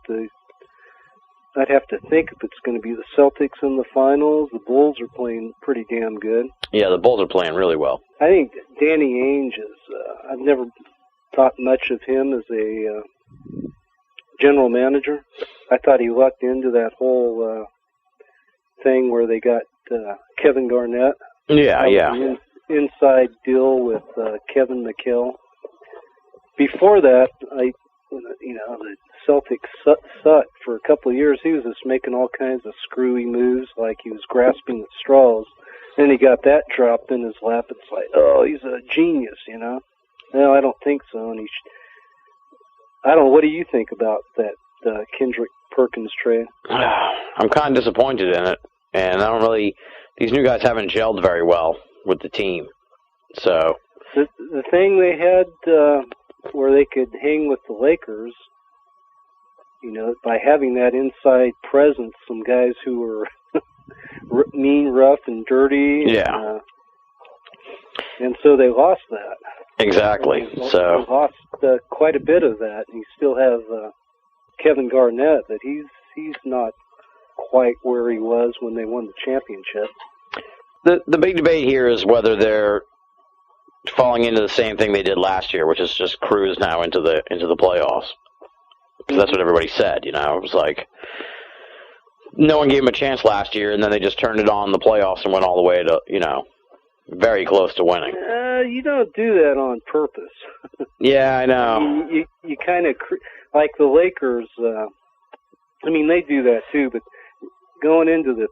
I'd have to think if it's going to be the Celtics in the finals. The Bulls are playing pretty damn good. Yeah, the Bulls are playing really well. I think Danny Ainge is, I've never thought much of him as a general manager. I thought he lucked into that whole thing where they got Kevin Garnett. Yeah, yeah. An inside deal with Kevin McHale. Before that, the Celtics sucked for a couple of years. He was just making all kinds of screwy moves, like he was grasping at straws. Then he got that dropped in his lap. It's like, oh, he's a genius, you know. No, I don't think so. And I don't know. What do you think about that Kendrick Perkins trade? I'm kind of disappointed in it, and I don't really. These new guys haven't gelled very well with the team. So the thing they had where they could hang with the Lakers, you know, by having that inside presence, some guys who were mean, rough, and dirty. Yeah. And so they lost that. Exactly. They So lost quite a bit of that. And you still have Kevin Garnett, but he's not quite where he was when they won the championship. the big debate here is whether they're falling into the same thing they did last year, which is just cruise now into the playoffs. Because that's what everybody said, you know. It was like no one gave them a chance last year, and then they just turned it on in the playoffs and went all the way to, you know, very close to winning. You don't do that on purpose. Yeah, I know. You kind of, like the Lakers, I mean, they do that too, but going into the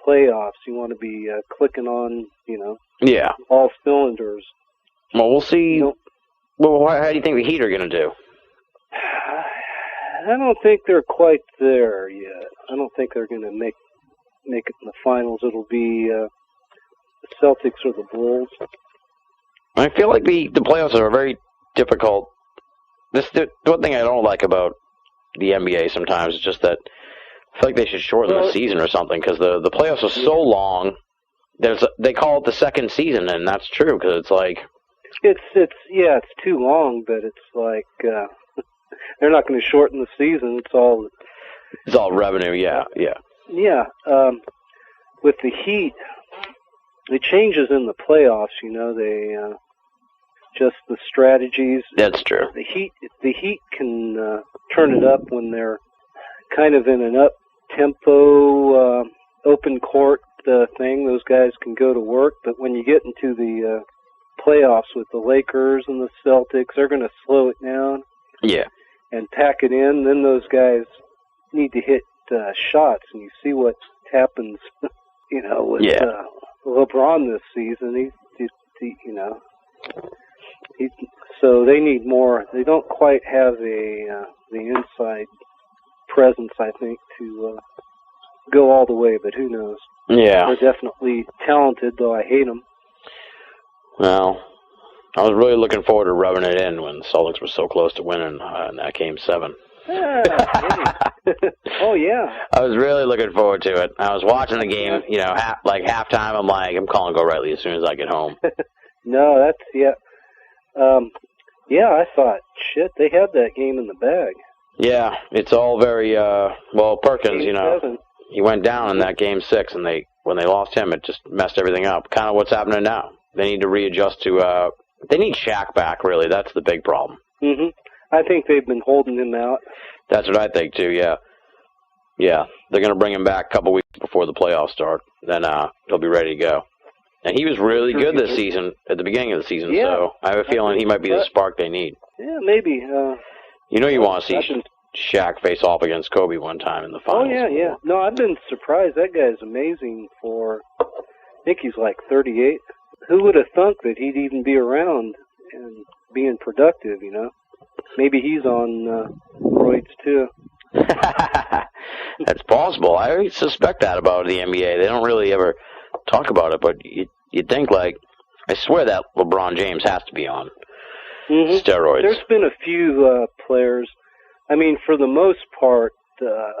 playoffs, you want to be clicking on, you know, yeah, all cylinders. Well, we'll see. Well, how do you think the Heat are going to do? I don't think they're quite there yet. I don't think they're going to make it in the finals. It'll be the Celtics or the Bulls. I feel like the playoffs are very difficult. The one thing I don't like about the NBA sometimes is just that I feel like they should shorten the season or something, because the playoffs are so long. They call it the second season, and that's true, because it's like it's too long, but it's like they're not going to shorten the season. It's all revenue. Yeah. Yeah. With the Heat, the changes in the playoffs, you know, they just the strategies. That's true. The Heat can turn it up when they're kind of in an up-tempo, open court thing. Those guys can go to work. But when you get into the playoffs with the Lakers and the Celtics, they're going to slow it down. Yeah. And pack it in. Then those guys need to hit shots, and you see what happens. You know, with LeBron this season, so they need more. They don't quite have the inside presence, I think, to go all the way, but who knows? Yeah. They're definitely talented, though I hate them. Well, I was really looking forward to rubbing it in when the Celtics were so close to winning in that Game 7. Oh, yeah. I was really looking forward to it. I was watching the game, you know, halftime. I'm calling Go Rightly as soon as I get home. No, that's, I thought, shit, they had that game in the bag. Yeah, it's all very, Perkins, you know, he went down in that Game 6, and when they lost him, it just messed everything up. Kind of what's happening now. They need to readjust to, they need Shaq back, really. That's the big problem. Mm-hmm. I think they've been holding him out. That's what I think, too, yeah. Yeah, they're going to bring him back a couple weeks before the playoffs start. Then he'll be ready to go. And he was really good this season, at the beginning of the season, so I have a feeling he might be the spark they need. Yeah, maybe. You know you want to see Shaq face off against Kobe one time in the finals. Oh, yeah. No, I've been surprised. That guy's amazing for, I think he's like 38. Who would have thunk that he'd even be around and being productive, you know? Maybe he's on roids, too. That's possible. I suspect that about the NBA. They don't really ever talk about it, but you'd think, like, I swear that LeBron James has to be on. steroids. There's been a few players. I mean, for the most part, the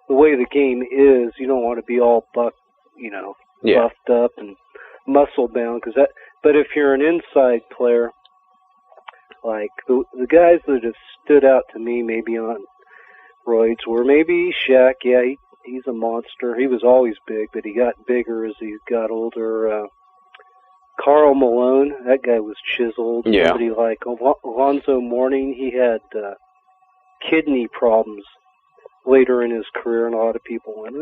way the game is, you don't want to be all buffed up and muscle bound. But if you're an inside player, like the guys that have stood out to me, maybe on roids, were maybe Shaq. Yeah, he's a monster. He was always big, but he got bigger as he got older. Karl Malone, that guy was chiseled. Yeah. Somebody like Alonzo Mourning, he had kidney problems later in his career, and a lot of people went,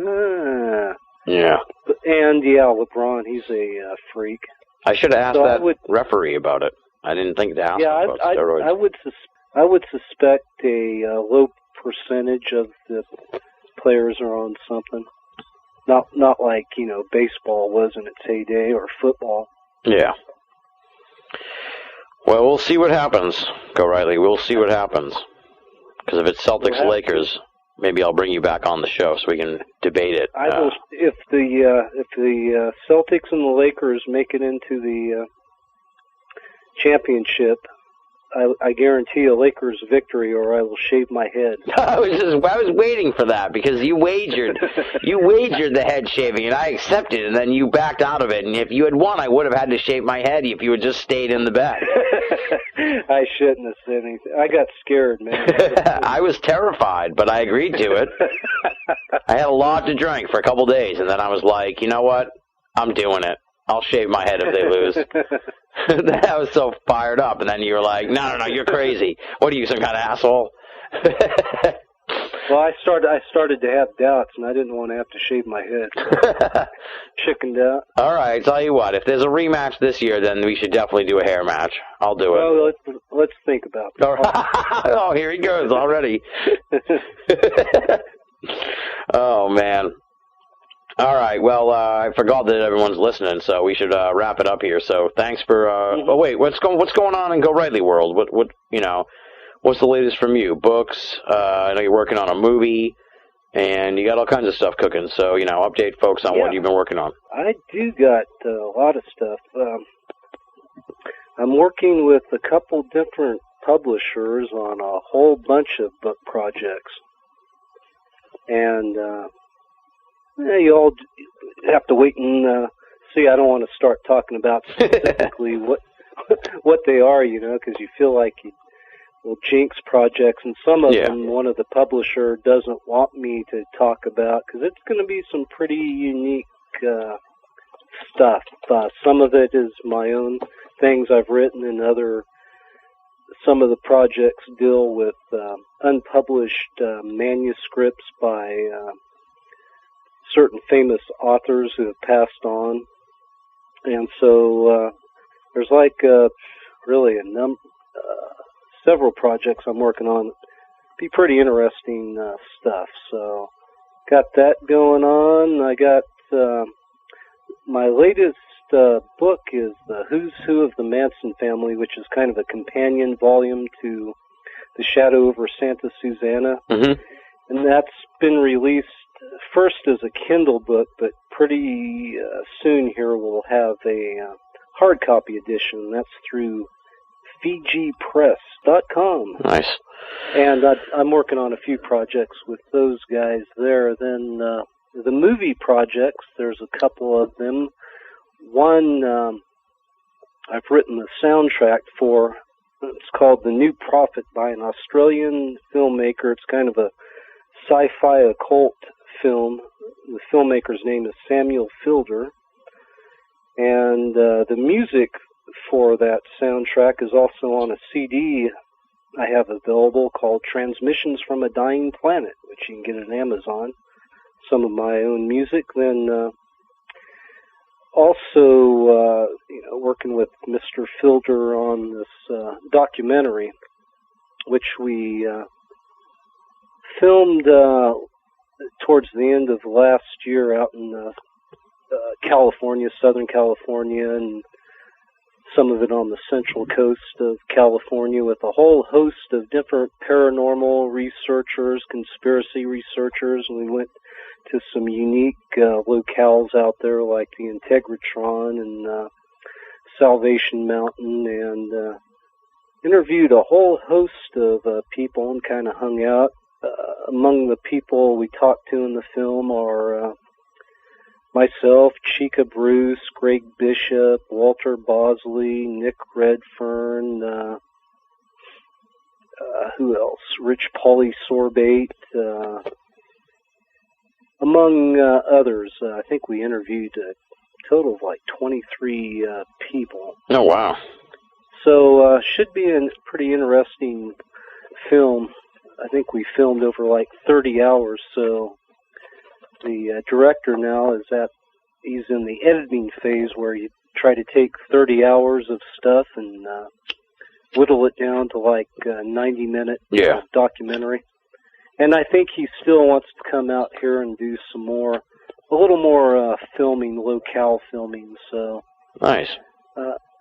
Yeah. And LeBron, he's a freak. I should have asked referee about it. I didn't think to ask about steroids. I would suspect a low percentage of the players are on something. Not like, baseball was in its heyday or football. Yeah. Well, we'll see what happens, Go Riley. We'll see what happens. Because if it's Celtics-Lakers, maybe I'll bring you back on the show so we can debate it. I will, if the Celtics and the Lakers make it into the championship, I guarantee a Lakers victory, or I will shave my head. I was waiting for that because you wagered the head shaving, and I accepted it, and then you backed out of it. And if you had won, I would have had to shave my head if you had just stayed in the bet. I shouldn't have said anything. I got scared, man. I was terrified, but I agreed to it. I had a lot to drink for a couple days, and then I was like, you know what? I'm doing it. I'll shave my head if they lose. I was so fired up, and then you were like, no, you're crazy. What are you, some kind of asshole? Well, I started to have doubts, and I didn't want to have to shave my head. So chickened out. All right, tell you what, if there's a rematch this year, then we should definitely do a hair match. I'll do it. Well, let's think about that. All right. Oh, here he goes already. Oh, man. All right, well, I forgot that everyone's listening, so we should wrap it up here. So thanks for. Oh wait, what's going on in Go Rightly world? What's the latest from you? Books. I know you're working on a movie, and you got all kinds of stuff cooking. So update folks on what you've been working on. I do got a lot of stuff. I'm working with a couple different publishers on a whole bunch of book projects, and. You all have to wait and see. I don't want to start talking about specifically what they are, because you feel like you will jinx projects, and some of them, one of the publisher doesn't want me to talk about, because it's going to be some pretty unique stuff. Some of it is my own things I've written, and some of the projects deal with unpublished manuscripts by certain famous authors who have passed on, and so there's really several projects I'm working on. Be pretty interesting stuff. So got that going on. I got my latest book is the Who's Who of the Manson Family, which is kind of a companion volume to The Shadow over Santa Susana, and that's been released first as a Kindle book, but pretty soon here we'll have a hard copy edition. That's through FijiPress.com. Nice. And I'm working on a few projects with those guys there. Then the movie projects, there's a couple of them. One I've written the soundtrack for. It's called The New Prophet by an Australian filmmaker. It's kind of a sci-fi occult film. The filmmaker's name is Samuel Fielder, and the music for that soundtrack is also on a CD I have available called Transmissions from a Dying Planet, which you can get on Amazon. Some of my own music. Then also working with Mr. Fielder on this documentary, which we filmed towards the end of last year out in California, Southern California, and some of it on the central coast of California, with a whole host of different paranormal researchers, conspiracy researchers. And we went to some unique locales out there like the Integratron and Salvation Mountain and interviewed a whole host of people and kind of hung out. Among the people we talked to in the film are myself, Chica Bruce, Greg Bishop, Walter Bosley, Nick Redfern, who else? Rich Pauly Sorbate, among others. I think we interviewed a total of like 23 people. Oh, wow. So should be a pretty interesting film. I think we filmed over like 30 hours, so the director now he's in the editing phase where you try to take 30 hours of stuff and whittle it down to like a 90-minute documentary. And I think he still wants to come out here and do a little more filming, locale filming. So nice.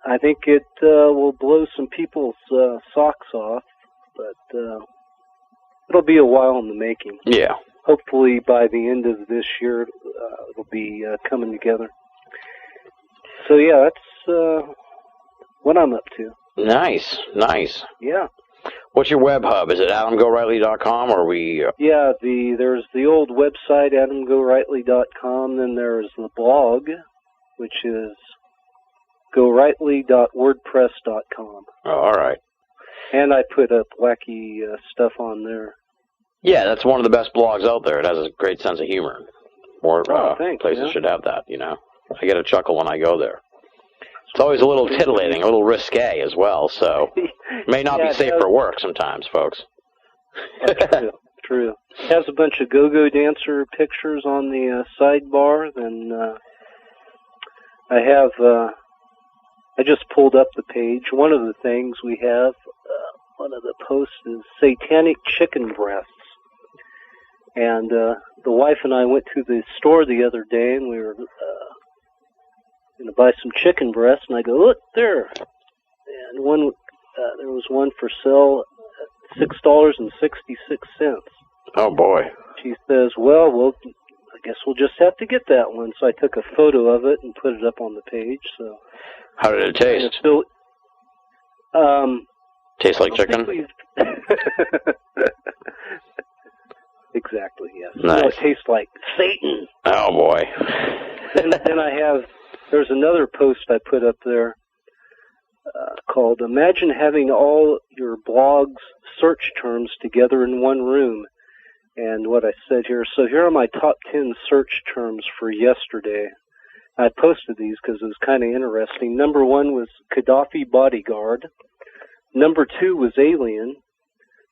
I think it will blow some people's socks off, but it'll be a while in the making. Yeah. Hopefully by the end of this year, it'll be coming together. So yeah, that's what I'm up to. Nice, nice. Yeah. What's your web hub? Is it AdamGoRightly.com or we? Yeah, there's the old website AdamGoRightly.com. Then there's the blog, which is GoRightly.wordpress.com. Oh, all right. And I put up wacky stuff on there. Yeah, that's one of the best blogs out there. It has a great sense of humor. More places should have that, you know. I get a chuckle when I go there. It's always a little titillating, a little risque as well, so may not be safe for work sometimes, folks. True. It has a bunch of go-go dancer pictures on the sidebar. Then I just pulled up the page. One of the things we have, one of the posts is satanic chicken breasts. And the wife and I went to the store the other day, and we were going to buy some chicken breasts, and I go, look there. And there was one for sale at $6.66. Oh, boy. She says, well, I guess we'll just have to get that one. So I took a photo of it and put it up on the page. So how did it taste? Tastes like chicken? Exactly, yes. Nice. No, it tastes like Satan. Oh, boy. Then there's another post I put up there called Imagine Having All Your Blog's Search Terms Together in One Room. And what I said here, so here are my top 10 search terms for yesterday. I posted these because it was kind of interesting. Number 1 was Gaddafi bodyguard. Number 2 was alien.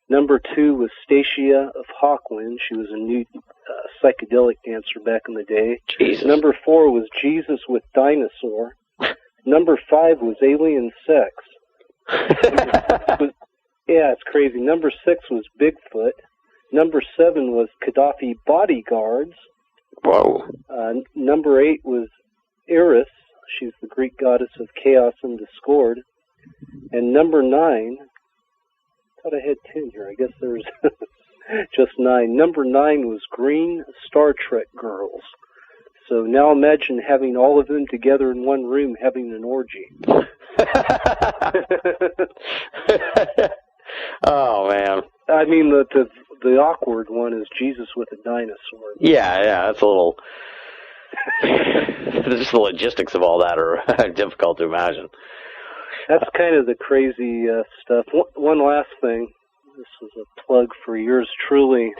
Number 2 was Stacia of Hawkwind. She was a new psychedelic dancer back in the day. Jesus. Number 4 was Jesus with dinosaur. Number 5 was alien sex. Yeah, it's crazy. Number 6 was Bigfoot. Number 7 was Gaddafi bodyguards. Whoa. Number 8 was Eris. She's the Greek goddess of chaos and discord. And number 9... I thought I had 10 here. I guess there's just 9. Number 9 was Green Star Trek Girls. So now imagine having all of them together in one room having an orgy. Oh, man. I mean, the awkward one is Jesus with a dinosaur. Yeah, that's a little... Just the logistics of all that are difficult to imagine. That's kind of the crazy stuff. One last thing. This is a plug for yours truly.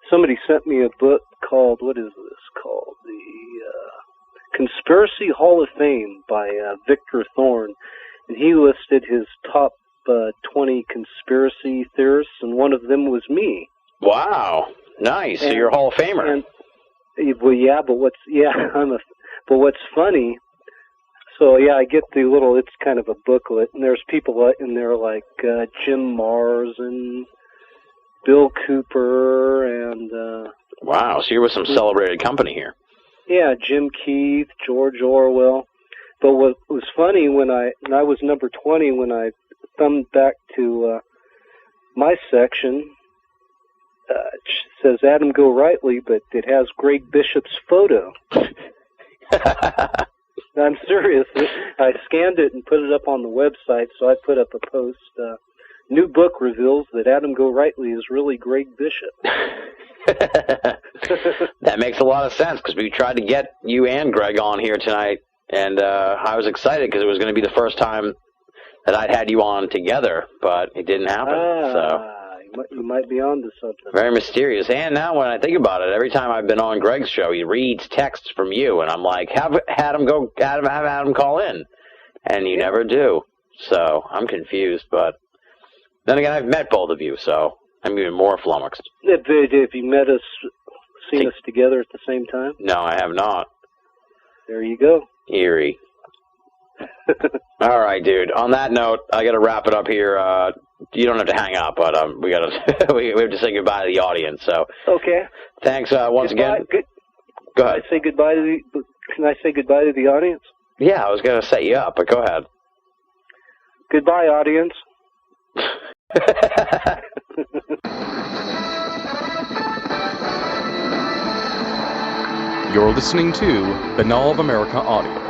Somebody sent me a book called, what is this called? The Conspiracy Hall of Fame by Victor Thorne. And he listed his top 20 conspiracy theorists, and one of them was me. Wow. Nice. So you're a Hall of Famer. But what's funny... So, yeah, I get the little, it's kind of a booklet, and there's people in there like Jim Mars and Bill Cooper and... Wow, so you're with some celebrated company here. Yeah, Jim Keith, George Orwell. But what was funny, when I was number 20, when I thumbed back to my section, it says Adam Go Rightly, but it has Greg Bishop's photo. I'm serious. I scanned it and put it up on the website, so I put up a post. new book reveals that Adam Gorightly is really Greg Bishop. That makes a lot of sense, because we tried to get you and Greg on here tonight, and I was excited because it was going to be the first time that I'd had you on together, but it didn't happen. You might be on to something. Very mysterious. And now when I think about it, every time I've been on Greg's show, he reads texts from you, and I'm like, have Adam call in, and you never do. So I'm confused, but then again, I've met both of you, so I'm even more flummoxed. Have you seen us together at the same time? No, I have not. There you go. Eerie. All right, dude. On that note, I got to wrap it up here. You don't have to hang up, but we got to we have to say goodbye to the audience. So okay. Thanks once again. Go ahead. Can I say goodbye to the audience? Yeah, I was going to set you up, but go ahead. Goodbye, audience. You're listening to Banal of America Audio.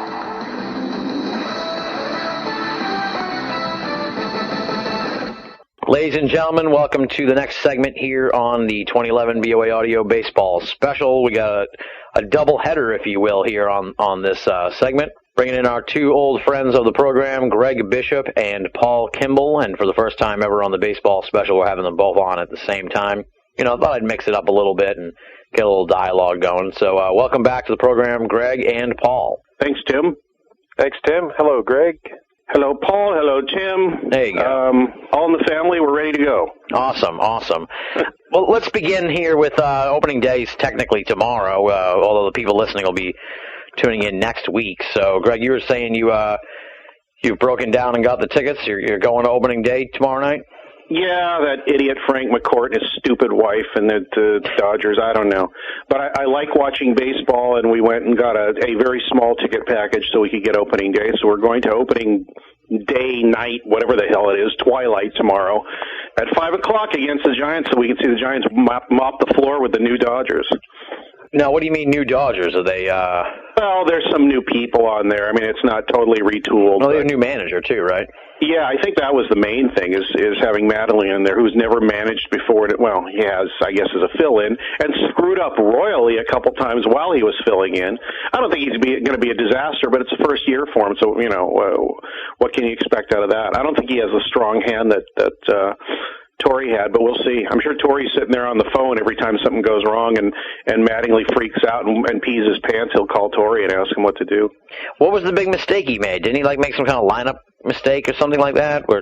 Ladies and gentlemen, welcome to the next segment here on the 2011 BOA Audio Baseball Special. We got a double header, if you will, here on this segment. Bringing in our two old friends of the program, Greg Bishop and Paul Kimball. And for the first time ever on the Baseball Special, we're having them both on at the same time. I thought I'd mix it up a little bit and get a little dialogue going. So welcome back to the program, Greg and Paul. Thanks, Tim. Thanks, Tim. Hello, Greg. Hello, Paul. Hello, Tim. There you go. All in the family. We're ready to go. Awesome. Well, let's begin here with opening days technically tomorrow, although the people listening will be tuning in next week. So, Greg, you were saying you've broken down and got the tickets. You're going to opening day tomorrow night? Yeah, that idiot Frank McCourt and his stupid wife and the Dodgers. I don't know. But I like watching baseball, and we went and got a very small ticket package so we could get opening day. So we're going to opening day, night, whatever the hell it is, twilight tomorrow at 5 o'clock against the Giants so we can see the Giants mop the floor with the new Dodgers. Now, what do you mean new Dodgers? Are they... Well, there's some new people on there. I mean, it's not totally retooled. Well, they have a new manager, too, right? Yeah, I think that was the main thing, is having Madeline in there, who's never managed before. Well, he has, I guess, as a fill-in, and screwed up royally a couple times while he was filling in. I don't think he's going to be a disaster, but it's the first year for him, so, what can you expect out of that? I don't think he has a strong hand that Torrey had, but we'll see. I'm sure Torrey's sitting there on the phone every time something goes wrong, and Mattingly freaks out and pees his pants. He'll call Torrey and ask him what to do. What was the big mistake he made? Didn't he make some kind of lineup mistake or something like that? I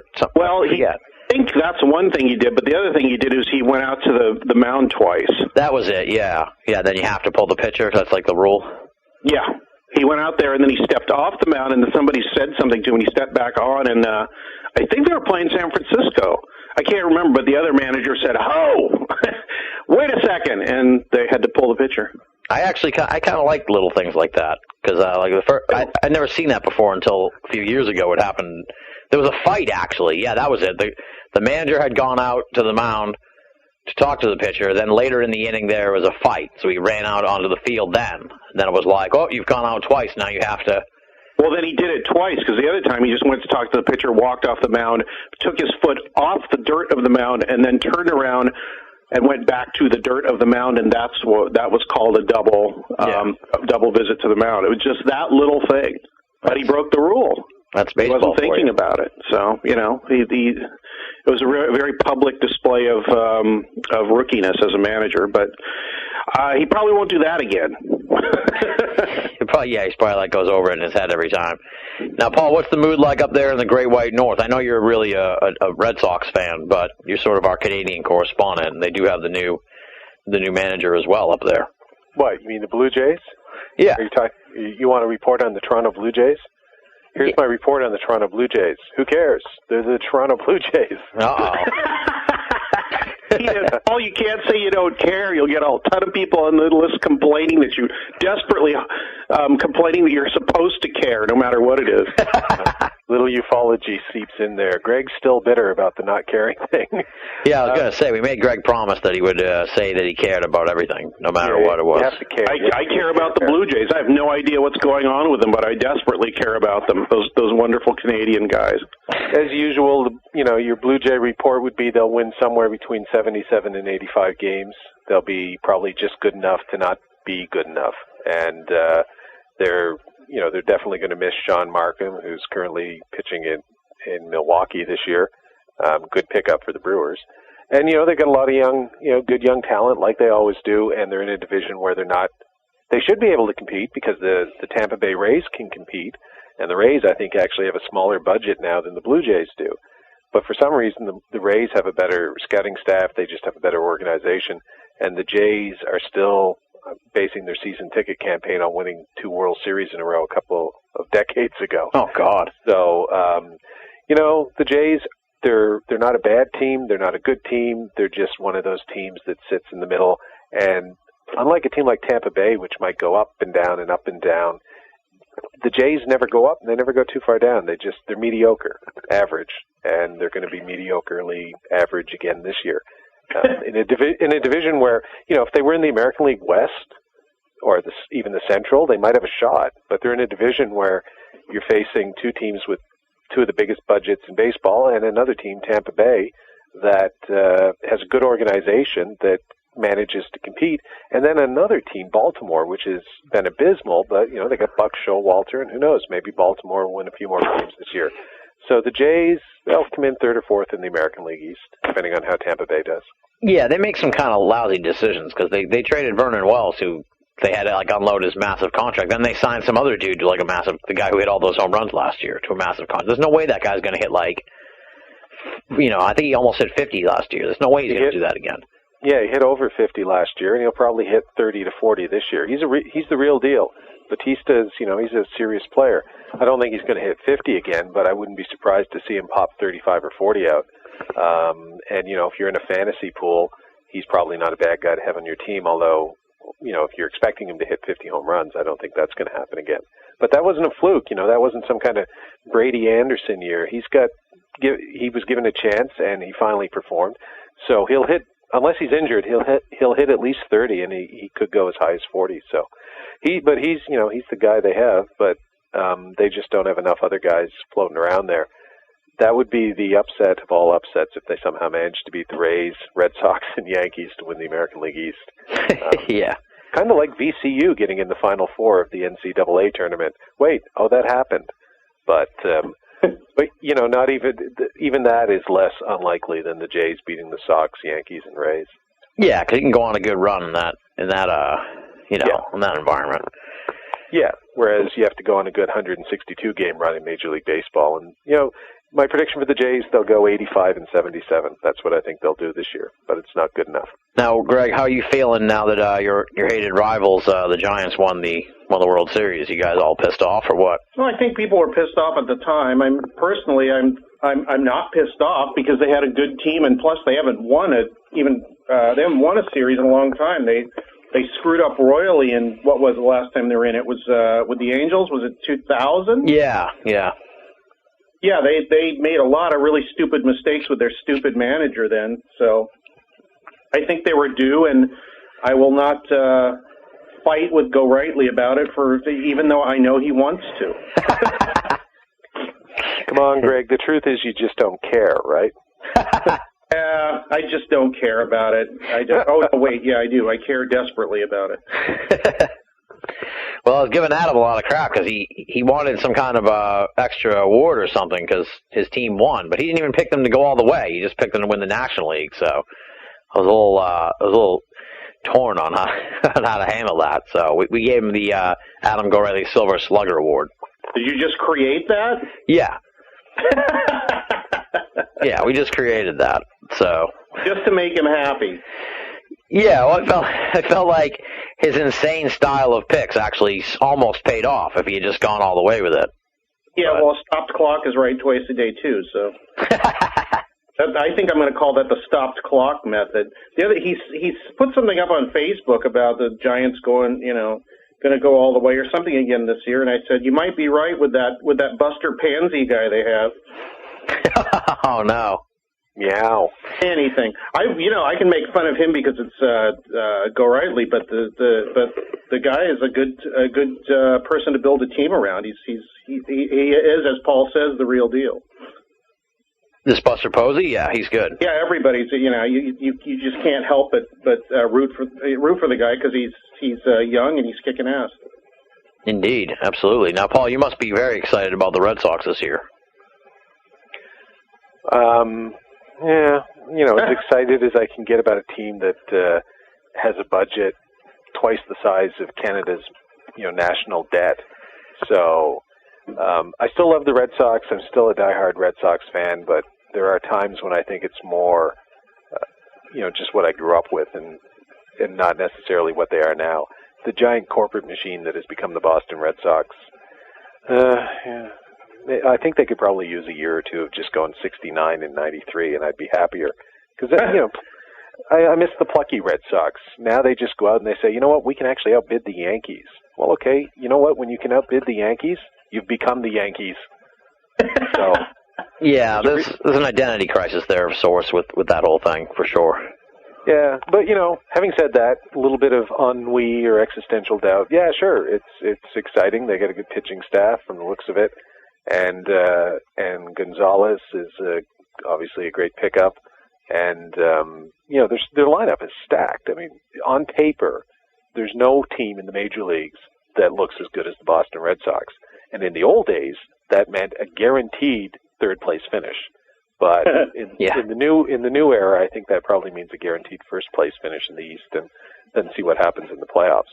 think that's one thing he did, but the other thing he did is he went out to the mound twice. That was it, yeah. Yeah, then you have to pull the pitcher. That's like the rule. Yeah. He went out there, and then he stepped off the mound, and then somebody said something to him, and he stepped back on, and I think they were playing San Francisco. I can't remember, but the other manager said, "Oh, wait a second," and they had to pull the pitcher. I kind of like little things like that, because I'd never seen that before until a few years ago. It happened. There was a fight, actually. Yeah, that was it. The manager had gone out to the mound to talk to the pitcher. Then later in the inning, there was a fight, so he ran out onto the field then. Then it was like, oh, you've gone out twice. Now you have to... Well, then he did it twice, because the other time he just went to talk to the pitcher, walked off the mound, took his foot off the dirt of the mound, and then turned around and went back to the dirt of the mound, and that was called a double visit to the mound. It was just that little thing. But he broke the rule. That's baseball. He wasn't thinking about it. So, it was a very public display of rookiness as a manager, but he probably won't do that again. He's probably goes over it in his head every time. Now, Paul, what's the mood like up there in the Great White North? I know you're really a Red Sox fan, but you're sort of our Canadian correspondent, and they do have the new manager as well up there. What, you mean the Blue Jays? Yeah. You want to report on the Toronto Blue Jays? Here's my report on the Toronto Blue Jays. Who cares? They're the Toronto Blue Jays. Uh-oh. Paul, you can't say you don't care. You'll get a ton of people on the list complaining that you desperately complaining that you're supposed to care, no matter what it is. little ufology seeps in there. Greg's still bitter about the not caring thing. Yeah, I was going to say, we made Greg promise that he would say that he cared about everything, no matter what it was. You have to care. I care about the Blue Jays. I have no idea what's going on with them, but I desperately care about them. Those wonderful Canadian guys. As usual, your Blue Jay report would be they'll win somewhere between 77 and 85 games. They'll be probably just good enough to not be good enough, and they're definitely going to miss Sean Markham, who's currently pitching in Milwaukee this year. Good pickup for the Brewers. And, they've got a lot of good young talent like they always do, and they're in a division where they should be able to compete because the Tampa Bay Rays can compete, and the Rays, I think, actually have a smaller budget now than the Blue Jays do. But for some reason, the Rays have a better scouting staff, they just have a better organization, and the Jays are still basing their season ticket campaign on winning 2 World Series in a row a couple of decades ago. Oh, God. So, the Jays, they're not a bad team. They're not a good team. They're just one of those teams that sits in the middle. And unlike a team like Tampa Bay, which might go up and down and up and down, the Jays never go up and they never go too far down. They're mediocre, average, and they're going to be mediocrely average again this year. In a division where, if they were in the American League West or even the Central, they might have a shot. But they're in a division where you're facing 2 teams with 2 of the biggest budgets in baseball and another team, Tampa Bay, that has a good organization that manages to compete. And then another team, Baltimore, which has been abysmal, but, they got Buck, Showalter, and who knows, maybe Baltimore will win a few more games this year. So the Jays, they'll come in 3rd or 4th in the American League East, depending on how Tampa Bay does. Yeah, they make some kind of lousy decisions because they traded Vernon Wells, who they had to unload his massive contract. Then they signed some other dude to the guy who hit all those home runs last year, to a massive contract. There's no way that guy's going to hit I think he almost hit 50 last year. There's no way he's going to do that again. Yeah, he hit over 50 last year, and he'll probably hit 30 to 40 this year. He's the real deal. Batista's, he's a serious player. I don't think he's going to hit 50 again, but I wouldn't be surprised to see him pop 35 or 40 out. And, if you're in a fantasy pool, he's probably not a bad guy to have on your team, although, if you're expecting him to hit 50 home runs, I don't think that's going to happen again. But that wasn't a fluke, that wasn't some kind of Brady Anderson year. He was given a chance, and he finally performed. So he'll hit, unless he's injured, he'll hit at least 30, and he could go as high as 40. So he's the guy they have, but they just don't have enough other guys floating around there. That would be the upset of all upsets if they somehow managed to beat the Rays, Red Sox, and Yankees to win the American League East. Yeah. Kind of like VCU getting in the Final Four of the NCAA tournament. Wait, that happened. But not even that is less unlikely than the Jays beating the Sox, Yankees, and Rays. Yeah, because you can go on a good run in that in that environment. Yeah, whereas you have to go on a good 162-game run in Major League Baseball. And, my prediction for the Jays, they'll go 85 and 77. That's what I think they'll do this year, but it's not good enough. Now, Greg, how are you feeling now that your hated rivals, the Giants, won the World Series? You guys all pissed off or what? Well, I think people were pissed off at the time. I'm not pissed off because they had a good team, and plus they haven't won a series in a long time. They screwed up royally in what was the last time they were in? It was with the Angels. Was it 2000? Yeah. Yeah, they made a lot of really stupid mistakes with their stupid manager then. So I think they were due, and I will not fight with Go Rightly about it, even though I know he wants to. Come on, Greg. The truth is you just don't care, right? I just don't care about it. I do. I care desperately about it. Well, I was giving Adam a lot of crap because he wanted some kind of extra award or something because his team won, but he didn't even pick them to go all the way. He just picked them to win the National League. So I was a little torn on how to handle that. So we gave him the Adam Gorelli Silver Slugger Award. Did you just create that? Yeah. Yeah, we just created that. So just to make him happy. Yeah, well, I felt like his insane style of picks actually almost paid off if he had just gone all the way with it. Yeah, well, a stopped clock is right twice a day too. So I think I'm going to call that the stopped clock method. The other, he's put something up on Facebook about the Giants going, going to go all the way or something again this year. And I said, you might be right with that Buster Pansy guy they have. Oh no. Meow. Anything. I can make fun of him because it's Go Rightly, but the guy is a good person to build a team around. He is, as Paul says, the real deal. This Buster Posey, yeah, he's good. Yeah, everybody's you just can't help but root for the guy because he's young and he's kicking ass. Indeed, absolutely. Now, Paul, you must be very excited about the Red Sox this year. Yeah, as excited as I can get about a team that has a budget twice the size of Canada's, national debt. So I still love the Red Sox. I'm still a diehard Red Sox fan, but there are times when I think it's more, just what I grew up with and not necessarily what they are now. The giant corporate machine that has become the Boston Red Sox. Yeah. I think they could probably use a year or two of just going 69 and 93, and I'd be happier. Because, I miss the plucky Red Sox. Now they just go out and they say, you know what, we can actually outbid the Yankees. Well, okay, you know what, when you can outbid the Yankees, you've become the Yankees. So, yeah, there's an identity crisis there of sorts with that whole thing, for sure. Yeah, but, having said that, a little bit of ennui or existential doubt, yeah, sure, it's exciting. They got a good pitching staff from the looks of it. And Gonzalez is obviously a great pickup, and their lineup is stacked. I mean, on paper, there's no team in the major leagues that looks as good as the Boston Red Sox. And in the old days, that meant a guaranteed third place finish. But in the new era, I think that probably means a guaranteed first place finish in the East, and then see what happens in the playoffs.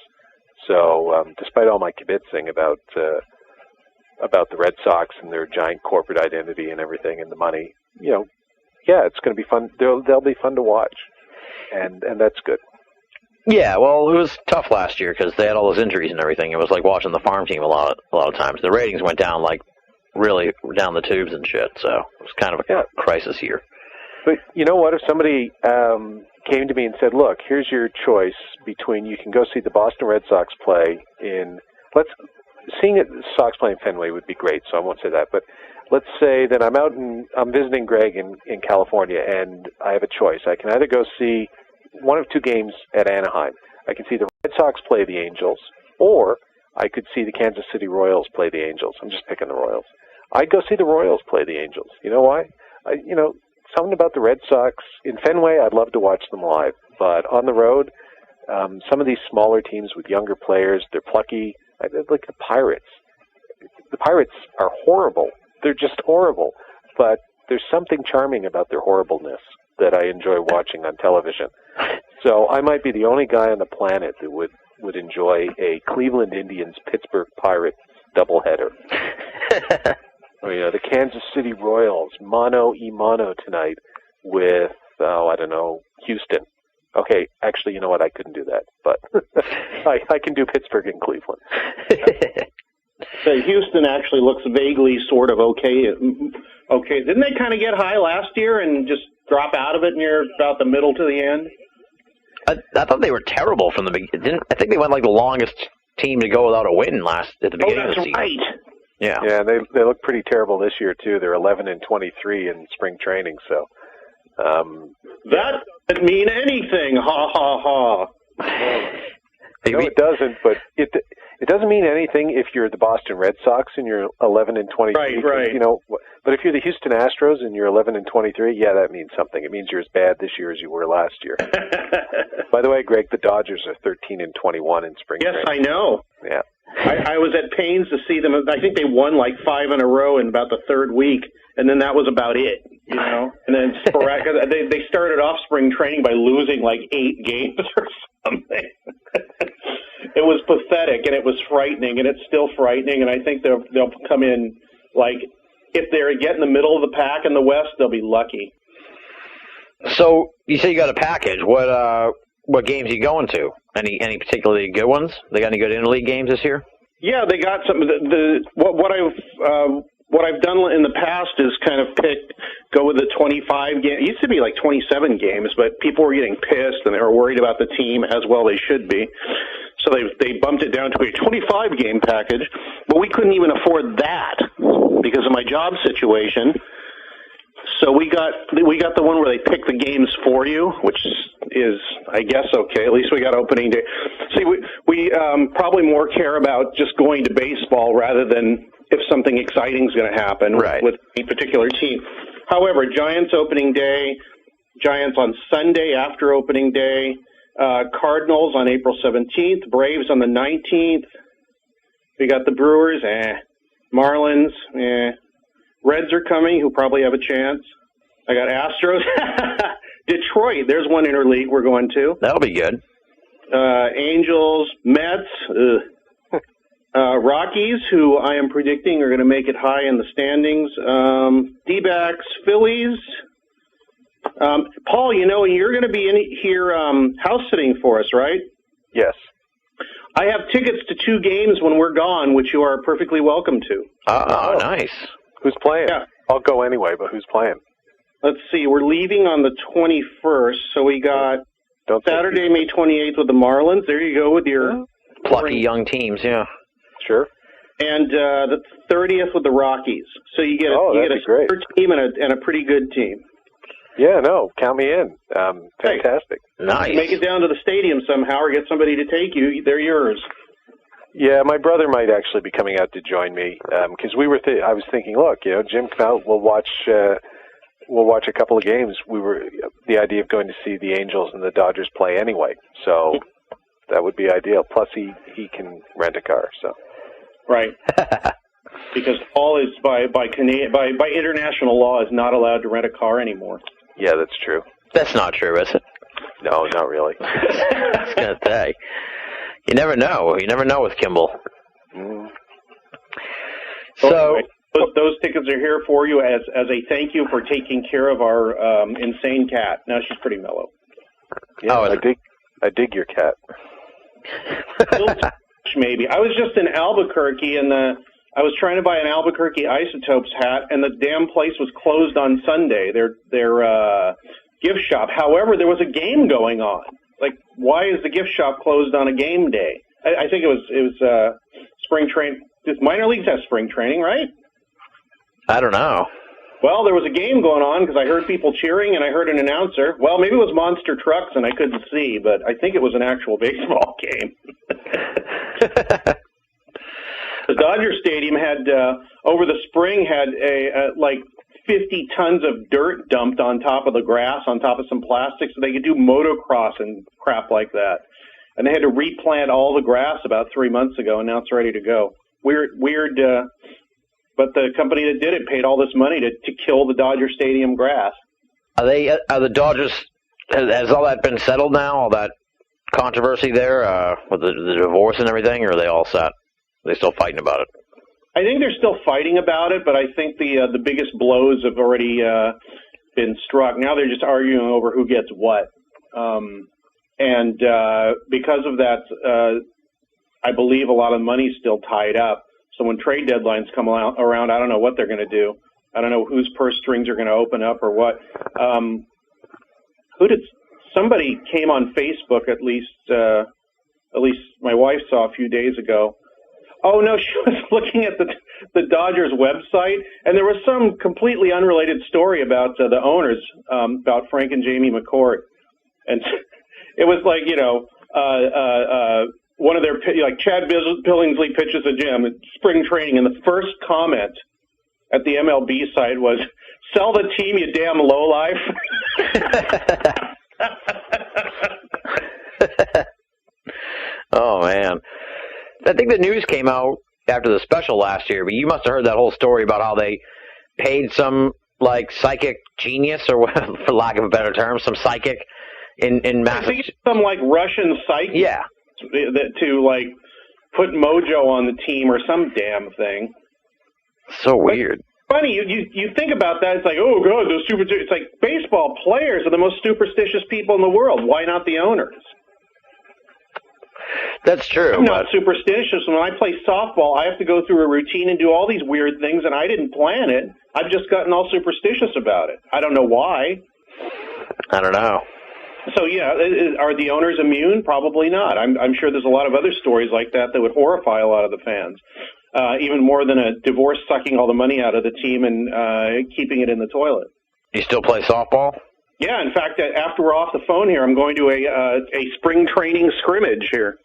So, despite all my kibitzing about the Red Sox and their giant corporate identity and everything and the money, it's going to be fun. They'll be fun to watch, and that's good. Yeah, well, it was tough last year because they had all those injuries and everything. It was like watching the farm team a lot of times. The ratings went down really down the tubes and shit. So it was kind of a crisis year. But you know what? If somebody came to me and said, "Look, here's your choice between you can go see the Boston Red Sox play seeing the Sox play in Fenway would be great, so I won't say that. But let's say that I'm visiting Greg in California, and I have a choice. I can either go see one of two games at Anaheim. I can see the Red Sox play the Angels, or I could see the Kansas City Royals play the Angels. I'm just picking the Royals. I'd go see the Royals play the Angels. You know why? Something about the Red Sox in Fenway, I'd love to watch them live. But on the road, some of these smaller teams with younger players, they're plucky. Like the Pirates. The Pirates are horrible. They're just horrible. But there's something charming about their horribleness that I enjoy watching on television. So I might be the only guy on the planet that would enjoy a Cleveland Indians Pittsburgh Pirates doubleheader. Or, the Kansas City Royals mano a mano tonight with Houston. Okay, actually, you know what? I couldn't do that, but I can do Pittsburgh and Cleveland. So Houston actually looks vaguely sort of okay. Okay, didn't they kind of get high last year and just drop out of it near about the middle to the end? I thought they were terrible from the beginning. I think they went like the longest team to go without a win at the beginning of the season. Right. Yeah. Yeah, they look pretty terrible this year too. They're 11-23 in spring training, so. That doesn't mean anything. Ha ha ha. No, it doesn't. But it doesn't mean anything if you're the Boston Red Sox and you're 11-23. Right. But if you're the Houston Astros and you're 11-23, yeah, that means something. It means you're as bad this year as you were last year. By the way, Greg, the Dodgers are 13-21 in spring training. Yes, I know. Yeah. I was at pains to see them. I think they won like 5 in a row in about the third week, and then that was about it, And then they started off spring training by losing like 8 games or something. It was pathetic, and it was frightening, and it's still frightening. And I think they'll come in if they get in the middle of the pack in the West, they'll be lucky. So you say you got a package. What games are you going to? Any particularly good ones? They got any good interleague games this year? Yeah, they got some. What I've done in the past is kind of go with the 25 games. It used to be like 27 games, but people were getting pissed and they were worried about the team, as well they should be. So they bumped it down to a 25-game package, but we couldn't even afford that because of my job situation. So we got the one where they pick the games for you, which is, I guess, okay. At least we got opening day. See, we probably more care about just going to baseball rather than if something exciting is going to happen with a particular team. However, Giants opening day, Giants on Sunday after opening day, Cardinals on April 17th, Braves on the 19th. We got the Brewers, Marlins, Reds are coming, who probably have a chance. I got Astros. Detroit, there's one interleague we're going to. That'll be good. Angels, Mets, Rockies, who I am predicting are going to make it high in the standings. D-backs, Phillies. Paul, you're going to be in here house sitting for us, right? Yes. I have tickets to 2 games when we're gone, which you are perfectly welcome to. Oh, nice. Who's playing? Yeah. I'll go anyway, but who's playing? Let's see. We're leaving on the 21st, so we got Saturday, May 28th with the Marlins. There you go with your plucky young teams, yeah. Sure. And the 30th with the Rockies. So you get a super team and a pretty good team. Yeah, no, count me in. Fantastic. Nice. Make it down to the stadium somehow or get somebody to take you. They're yours. Yeah, my brother might actually be coming out to join me because I was thinking, look, Jim come out, we'll watch a couple of games. The idea of going to see the Angels and the Dodgers play anyway, so that would be ideal. Plus, he can rent a car. So right, because Paul is by international law is not allowed to rent a car anymore. Yeah, that's true. That's not true, is it? No, not really. I was gonna say. You never know. You never know with Kimball. So those tickets are here for you as a thank you for taking care of our insane cat. Now she's pretty mellow. Yeah, I dig your cat. Maybe I was just in Albuquerque and I was trying to buy an Albuquerque Isotopes hat and the damn place was closed on Sunday. Their gift shop. However, there was a game going on. Like, why is the gift shop closed on a game day? I think it was spring train. Minor leagues have spring training, right? I don't know. Well, there was a game going on because I heard people cheering and I heard an announcer. Well, maybe it was Monster Trucks and I couldn't see, but I think it was an actual baseball game. The Dodger Stadium had over the spring had like 50 tons of dirt dumped on top of the grass, on top of some plastic, so they could do motocross and crap like that. And they had to replant all the grass about 3 months ago, and now it's ready to go. Weird. But the company that did it paid all this money to kill the Dodger Stadium grass. Are the Dodgers? Has all that been settled now? All that controversy there with the divorce and everything, or are they all set? Are they still fighting about it? I think they're still fighting about it, but I think the biggest blows have already been struck. Now they're just arguing over who gets what. And because of that, I believe a lot of money's still tied up. So when trade deadlines come around, I don't know what they're going to do. I don't know whose purse strings are going to open up or what. Somebody came on Facebook, at least my wife saw a few days ago. Oh, no, she was looking at the Dodgers website, and there was some completely unrelated story about the owners, about Frank and Jamie McCourt. And it was like, one of their, like Chad Billingsley pitches a gym at spring training, and the first comment at the MLB site was, "Sell the team, you damn lowlife." Oh, man. I think the news came out after the special last year, but you must have heard that whole story about how they paid some, like, psychic genius, or for lack of a better term, some psychic in Massachusetts. I think it's some, like, Russian psychic. Yeah. To, like, put mojo on the team or some damn thing. So weird. Funny, you think about that, it's like, oh, God, those it's like baseball players are the most superstitious people in the world. Why not the owners? That's true. I'm not superstitious. When I play softball, I have to go through a routine and do all these weird things, and I didn't plan it. I've just gotten all superstitious about it. I don't know why. I don't know. So yeah, are the owners immune? Probably not. I'm sure there's a lot of other stories like that would horrify a lot of the fans, even more than a divorce sucking all the money out of the team and keeping it in the toilet. You still play softball? Yeah, in fact, after we're off the phone here, I'm going to a spring training scrimmage here.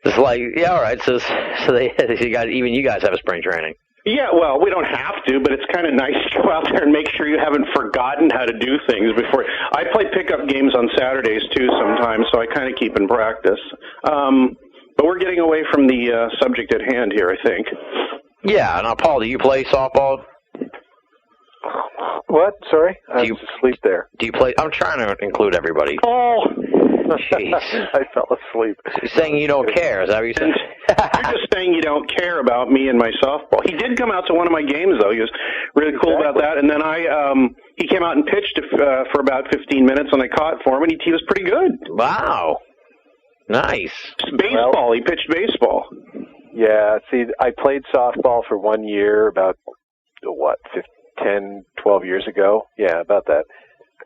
It's like, yeah, all right. So you guys have a spring training. Yeah, well, we don't have to, but it's kind of nice to go out there and make sure you haven't forgotten how to do things before. I play pickup games on Saturdays, too, sometimes, so I kind of keep in practice. But we're getting away from the subject at hand here, I think. Yeah. Now, Paul, do you play softball? What? Sorry? I was asleep there. Do you play? I'm trying to include everybody. Oh! Jeez. I fell asleep. You're saying you don't care, is that what you said? You're just saying you don't care about me and my softball. He did come out to one of my games, though. He was really cool about that. And then he came out and pitched for about 15 minutes, and I caught for him, and he was pretty good. Wow. Nice. Baseball. Well, he pitched baseball. Yeah, see, I played softball for 1 year about, 10, 12 years ago? Yeah, about that.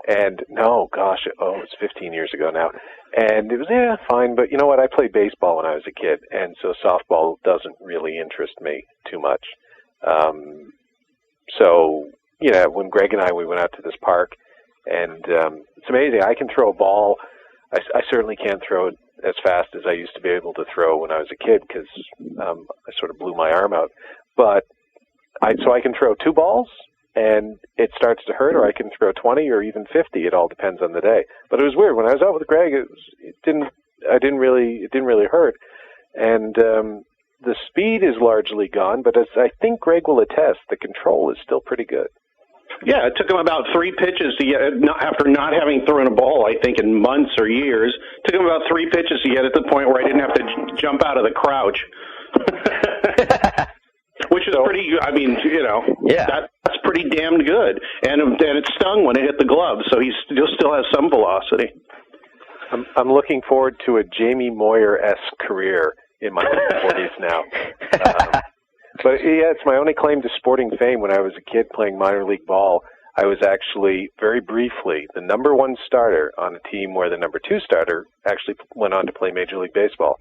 And it's 15 years ago now. And it was, fine. But you know what? I played baseball when I was a kid, and so softball doesn't really interest me too much. So, when Greg and we went out to this park, and it's amazing. I can throw a ball. I certainly can't throw it as fast as I used to be able to throw when I was a kid because I sort of blew my arm out. But I can throw 2 balls, and it starts to hurt, or I can throw 20 or even 50. It all depends on the day. But it was weird. When I was out with Greg, it didn't really hurt. And the speed is largely gone, but as I think Greg will attest, the control is still pretty good. Yeah, it took him about 3 pitches to get, after not having thrown a ball, I think, in months or years, it took him about 3 pitches to get at the point where I didn't have to jump out of the crouch. Which is pretty, that's pretty damned good. And it stung when it hit the glove, so he still has some velocity. I'm looking forward to a Jamie Moyer-esque career in my 40s now. But yeah, it's my only claim to sporting fame. When I was a kid playing minor league ball, I was actually, very briefly, the number 1 starter on a team where the number 2 starter actually went on to play Major League Baseball.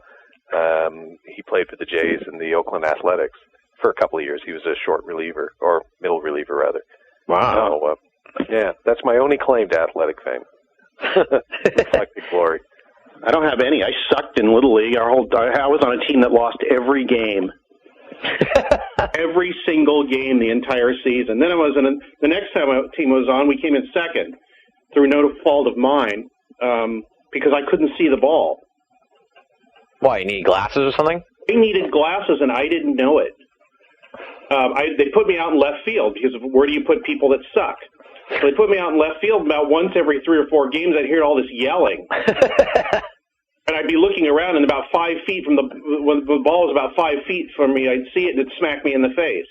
He played for the Jays and the Oakland Athletics for a couple of years. He was a short reliever, or middle reliever, rather. Wow. So, yeah, that's my only claim to athletic fame. Reflected glory. I don't have any. I sucked in Little League. I was on a team that lost every game. Every single game the entire season. Then the next time our team was on, we came in second through no fault of mine because I couldn't see the ball. Why, you need glasses or something? They needed glasses, and I didn't know it. They put me out in left field because where do you put people that suck? So they put me out in left field about once every 3 or 4 games. I'd hear all this yelling. And I'd be looking around, and about 5 feet when the ball was about 5 feet from me, I'd see it, and it'd smack me in the face.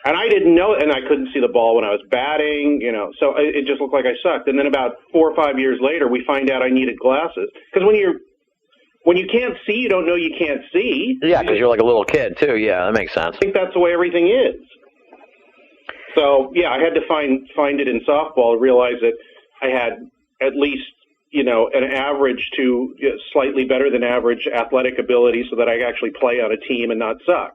And I didn't know, and I couldn't see the ball when I was batting, so it just looked like I sucked. And then about 4 or 5 years later, we find out I needed glasses. Because when you can't see, you don't know you can't see. Yeah, because you're like a little kid, too. Yeah, that makes sense. I think that's the way everything is. So, yeah, I had to find it in softball to realize that I had at least, an average to slightly better than average athletic ability so that I could actually play on a team and not suck.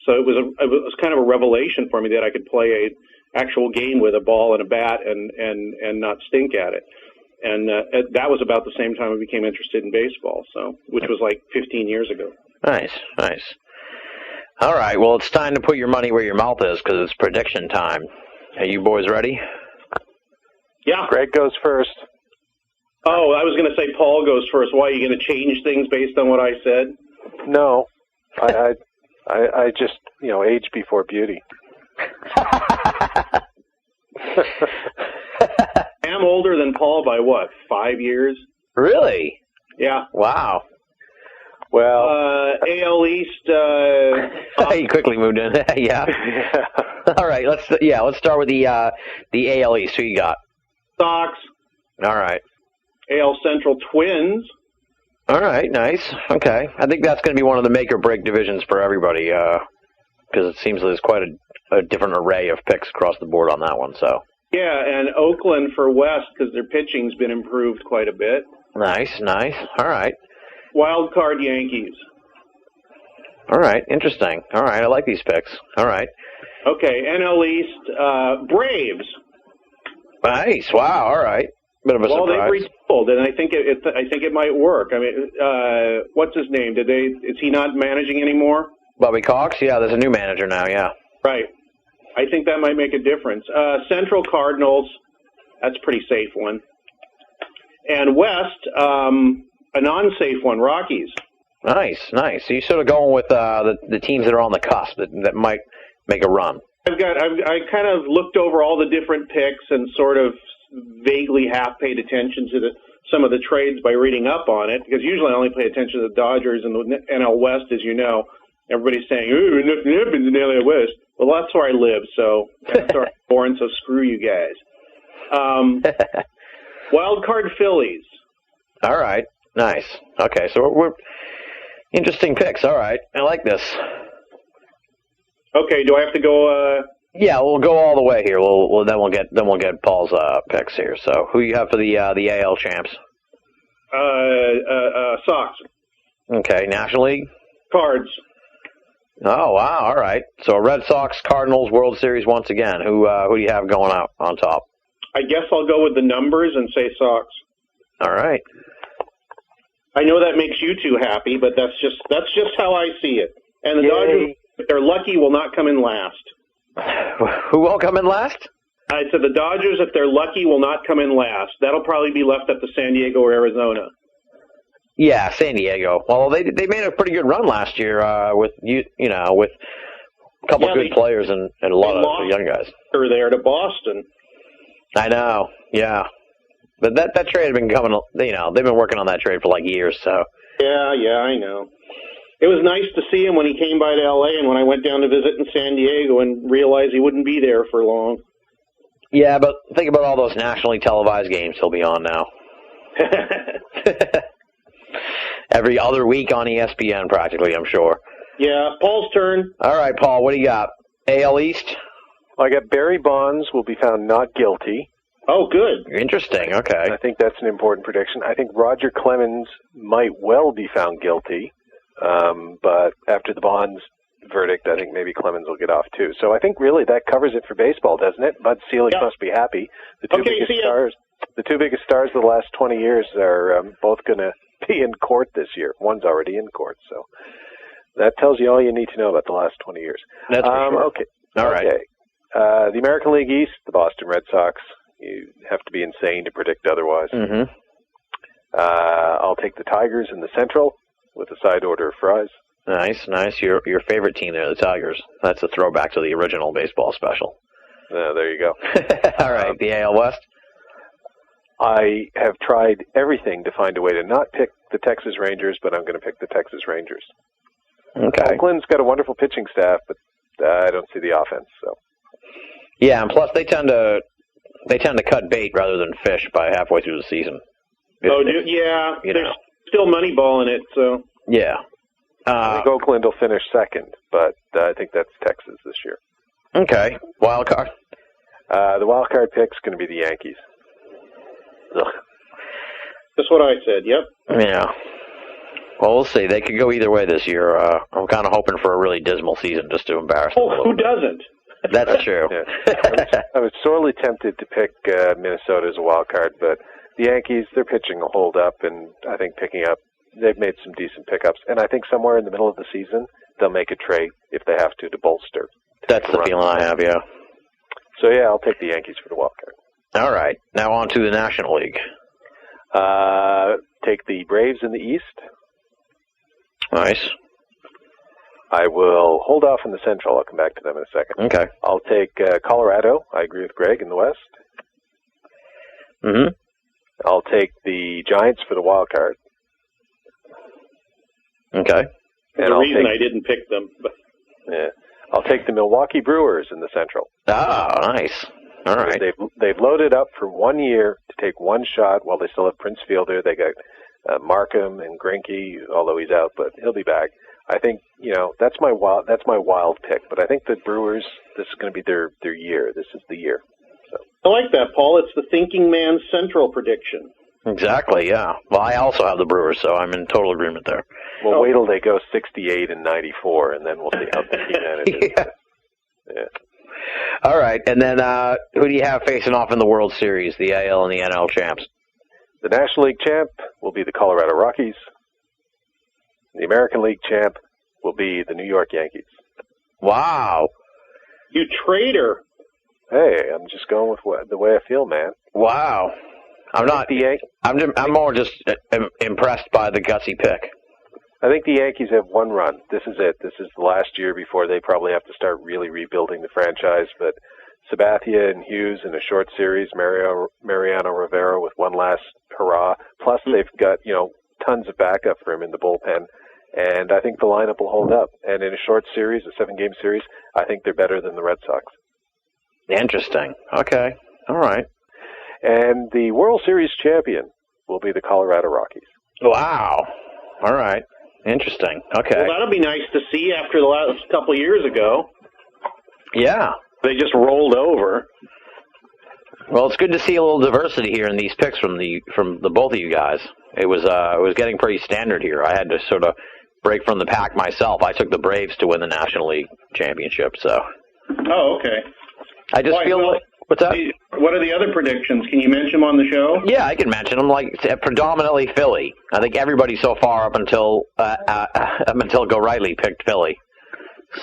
So it was kind of a revelation for me that I could play an actual game with a ball and a bat and not stink at it. And that was about the same time I became interested in baseball, which was like 15 years ago. Nice. All right, well, it's time to put your money where your mouth is because it's prediction time. Are you boys ready? Yeah. Greg goes first. Oh, I was going to say Paul goes first. Why, are you going to change things based on what I said? No. I just, age before beauty. I'm older than Paul by what, 5 years? Really? Yeah. Wow. Well, AL East. He quickly moved in. Yeah. All right. Let's start with the AL East. Who you got? Sox. All right. AL Central Twins. All right. Nice. Okay. I think that's going to be one of the make or break divisions for everybody because it seems there's quite a different array of picks across the board on that one. So. Yeah, and Oakland for West because their pitching's been improved quite a bit. Nice. All right. Wild card Yankees. All right. Interesting. All right. I like these picks. All right. Okay, NL East, Braves. Nice. Wow. All right. Bit of a surprise. Well, they've retooled, and I think it might work. I mean, what's his name? Is he not managing anymore? Bobby Cox? Yeah, there's a new manager now, yeah. Right. I think that might make a difference. Central Cardinals, that's a pretty safe one. And West, a non-safe one, Rockies. Nice. So you're sort of going with the teams that are on the cusp that might make a run. I kind of looked over all the different picks and sort of vaguely half paid attention to some of the trades by reading up on it, because usually I only pay attention to the Dodgers and the NL West, as you know. Everybody's saying, "Ooh, nothing happens in NL West." Well, that's where I live, so that's where I'm born. So screw you guys. Wild card Phillies. All right, nice. Okay, so we're interesting picks. All right, I like this. Okay, do I have to go? Yeah, we'll go all the way here. We'll get Paul's picks here. So who you have for the AL champs? Sox. Okay, National League. Cards. Oh wow! All right. So Red Sox, Cardinals, World Series once again. Who do you have going out on top? I guess I'll go with the numbers and say Sox. All right. I know that makes you two happy, but that's just how I see it. And the Dodgers, if they're lucky, will not come in last. Who will come in last? I said the Dodgers, if they're lucky, will not come in last. That'll probably be left up to San Diego or Arizona. Yeah, San Diego. Well, they made a pretty good run last year with with a couple good players and a lot of young guys. They're there to Boston. I know. Yeah, but that trade had been coming. They've been working on that trade for like years. So. Yeah, I know. It was nice to see him when he came by to L.A. and when I went down to visit in San Diego and realized he wouldn't be there for long. Yeah, but think about all those nationally televised games he'll be on now. Every other week on ESPN, practically, I'm sure. Yeah, Paul's turn. All right, Paul, what do you got? AL East? I got Barry Bonds will be found not guilty. Oh, good. Interesting, okay. I think that's an important prediction. I think Roger Clemens might well be found guilty, but after the Bonds verdict, I think maybe Clemens will get off too. So I think really that covers it for baseball, doesn't it? Bud Selig must be happy. The two biggest stars of the last 20 years are both going to be in court this year. One's already in court, so that tells you all you need to know about the last 20 years. That's for sure. Okay. All right. Okay. The American League East, the Boston Red Sox. You have to be insane to predict otherwise. Mm-hmm. I'll take the Tigers in the Central with a side order of fries. Nice. Your favorite team there, the Tigers. That's a throwback to the original baseball special. There you go. All right, the AL West. I have tried everything to find a way to not pick the Texas Rangers, but I'm going to pick the Texas Rangers. Okay. Oakland's got a wonderful pitching staff, but I don't see the offense. So. Yeah, and plus they tend to cut bait rather than fish by halfway through the season. Yeah. There's still Moneyball in it, so. Yeah. I think Oakland will finish second, but I think that's Texas this year. Okay. Wild card? The wild card pick's going to be the Yankees. Ugh. That's what I said, yep. Yeah. Well, we'll see. They could go either way this year. I'm kind of hoping for a really dismal season just to embarrass them. Oh, who doesn't? That's true. Yeah. I was sorely tempted to pick Minnesota as a wild card, but the Yankees, their pitching will hold up, and I think they've made some decent pickups. And I think somewhere in the middle of the season, they'll make a trade if they have to bolster. That's the feeling I have, yeah. So, yeah, I'll take the Yankees for the wild card. All right. Now on to the National League. Take the Braves in the East. Nice. I will hold off in the Central. I'll come back to them in a second. Okay. I'll take Colorado. I agree with Greg in the West. Mm-hmm. I'll take the Giants for the wild card. Okay. There's a reason I didn't pick them. But. Yeah. I'll take the Milwaukee Brewers in the Central. Ah, nice. All right. They've loaded up for 1 year to take one shot while they still have Prince Fielder. They got Markham and Greinke, although he's out, but he'll be back. I think that's my wild pick. But I think the Brewers, this is going to be their year. This is the year. So. I like that, Paul. It's the thinking man's central prediction. Exactly, yeah. Well, I also have the Brewers, so I'm in total agreement there. Well, wait till they go 68 and 94, and then we'll see how thinking manages. Yeah. All right, and then who do you have facing off in the World Series, the AL and the NL champs? The National League champ will be the Colorado Rockies. The American League champ will be the New York Yankees. Wow. You traitor. Hey, I'm just going with the way I feel, man. Wow. I'm more just impressed by the gutsy pick. I think the Yankees have one run. This is it. This is the last year before they probably have to start really rebuilding the franchise. But Sabathia and Hughes in a short series, Mariano Rivera with one last hurrah. Plus they've got, tons of backup for him in the bullpen. And I think the lineup will hold up. And in a short series, a 7-game series, I think they're better than the Red Sox. Interesting. Okay. All right. And the World Series champion will be the Colorado Rockies. Wow. All right. Interesting. Okay. Well, that'll be nice to see after the last couple of years ago. Yeah. They just rolled over. Well, it's good to see a little diversity here in these picks from the both of you guys. It was getting pretty standard here. I had to sort of break from the pack myself. I took the Braves to win the National League championship. So. Oh, okay. I just feel like. What's that? What are the other predictions? Can you mention them on the show? Yeah, I can mention them. Like predominantly Philly. I think everybody so far up until Go Riley picked Philly.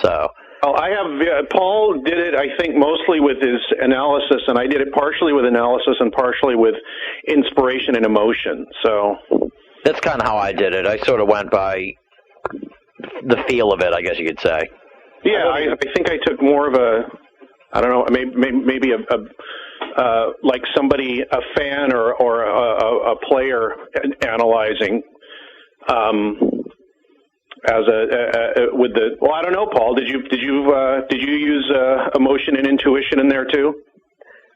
So. Oh, I have Paul did it. I think mostly with his analysis, and I did it partially with analysis and partially with inspiration and emotion. So that's kind of how I did it. I sort of went by the feel of it, I guess you could say. Yeah, I think I took more of a. I don't know, maybe a like somebody, a fan or a player analyzing, as with the. Well, I don't know, Paul. Did you use emotion and intuition in there too?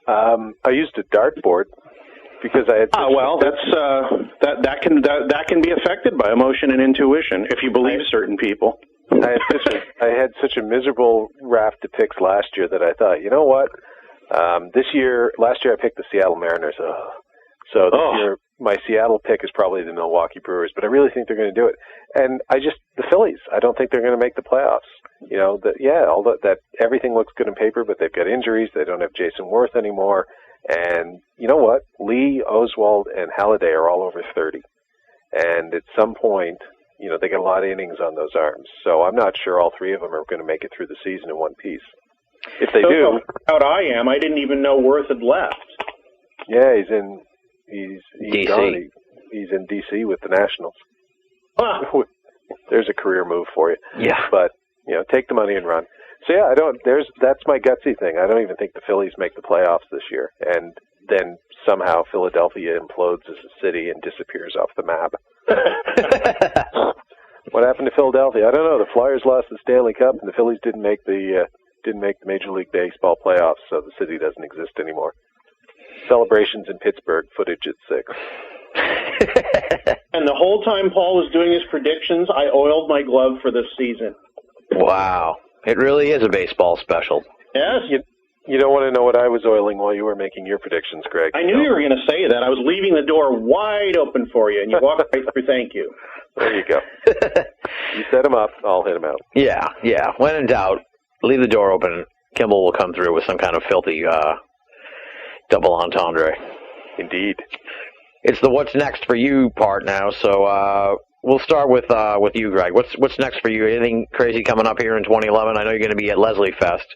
I used a dartboard because I had. That can be affected by emotion and intuition if you believe certain people. I had such a miserable raft of picks last year that I thought, you know what? Last year I picked the Seattle Mariners. So this year my Seattle pick is probably the Milwaukee Brewers, but I really think they're going to do it. And the Phillies, I don't think they're going to make the playoffs. Although that everything looks good on paper, but they've got injuries. They don't have Jason Worth anymore. And you know what? Lee, Oswald, and Halladay are all over 30. And at some point, they get a lot of innings on those arms. So I'm not sure all three of them are going to make it through the season in one piece. If they do, out I am. I didn't even know Worth had left. Yeah, he's DC. Gone. He's in DC with the Nationals. There's a career move for you. Yeah. But take the money and run. So yeah, that's my gutsy thing. I don't even think the Phillies make the playoffs this year, and then somehow Philadelphia implodes as a city and disappears off the map. What happened to Philadelphia? I don't know. The Flyers lost the Stanley Cup, and the Phillies didn't make the Major League Baseball playoffs, so the city doesn't exist anymore. Celebrations in Pittsburgh, footage at 6. And the whole time Paul was doing his predictions, I oiled my glove for this season. Wow. It really is a baseball special. Yes. You don't want to know what I was oiling while you were making your predictions, Greg. I knew you were going to say that. I was leaving the door wide open for you, and you walked right through. Thank you. There you go. You set him up, I'll hit him out. Yeah. When in doubt, leave the door open. Kimball will come through with some kind of filthy double entendre. Indeed. It's the what's next for you part now, so we'll start with you, Greg. What's next for you? Anything crazy coming up here in 2011? I know you're going to be at Leslie Fest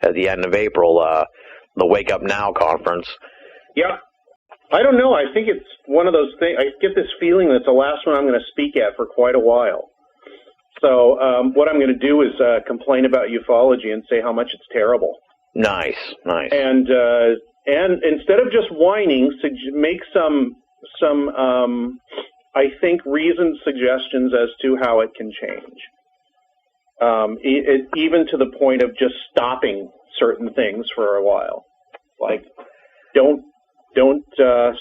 at the end of April, the Wake Up Now conference. Yeah. I don't know. I think it's one of those things. I get this feeling that it's the last one I'm going to speak at for quite a while. So what I'm going to do is complain about ufology and say how much it's terrible. Nice. And instead of just whining, make some I think reasoned suggestions as to how it can change. Even to the point of just stopping certain things for a while, like don't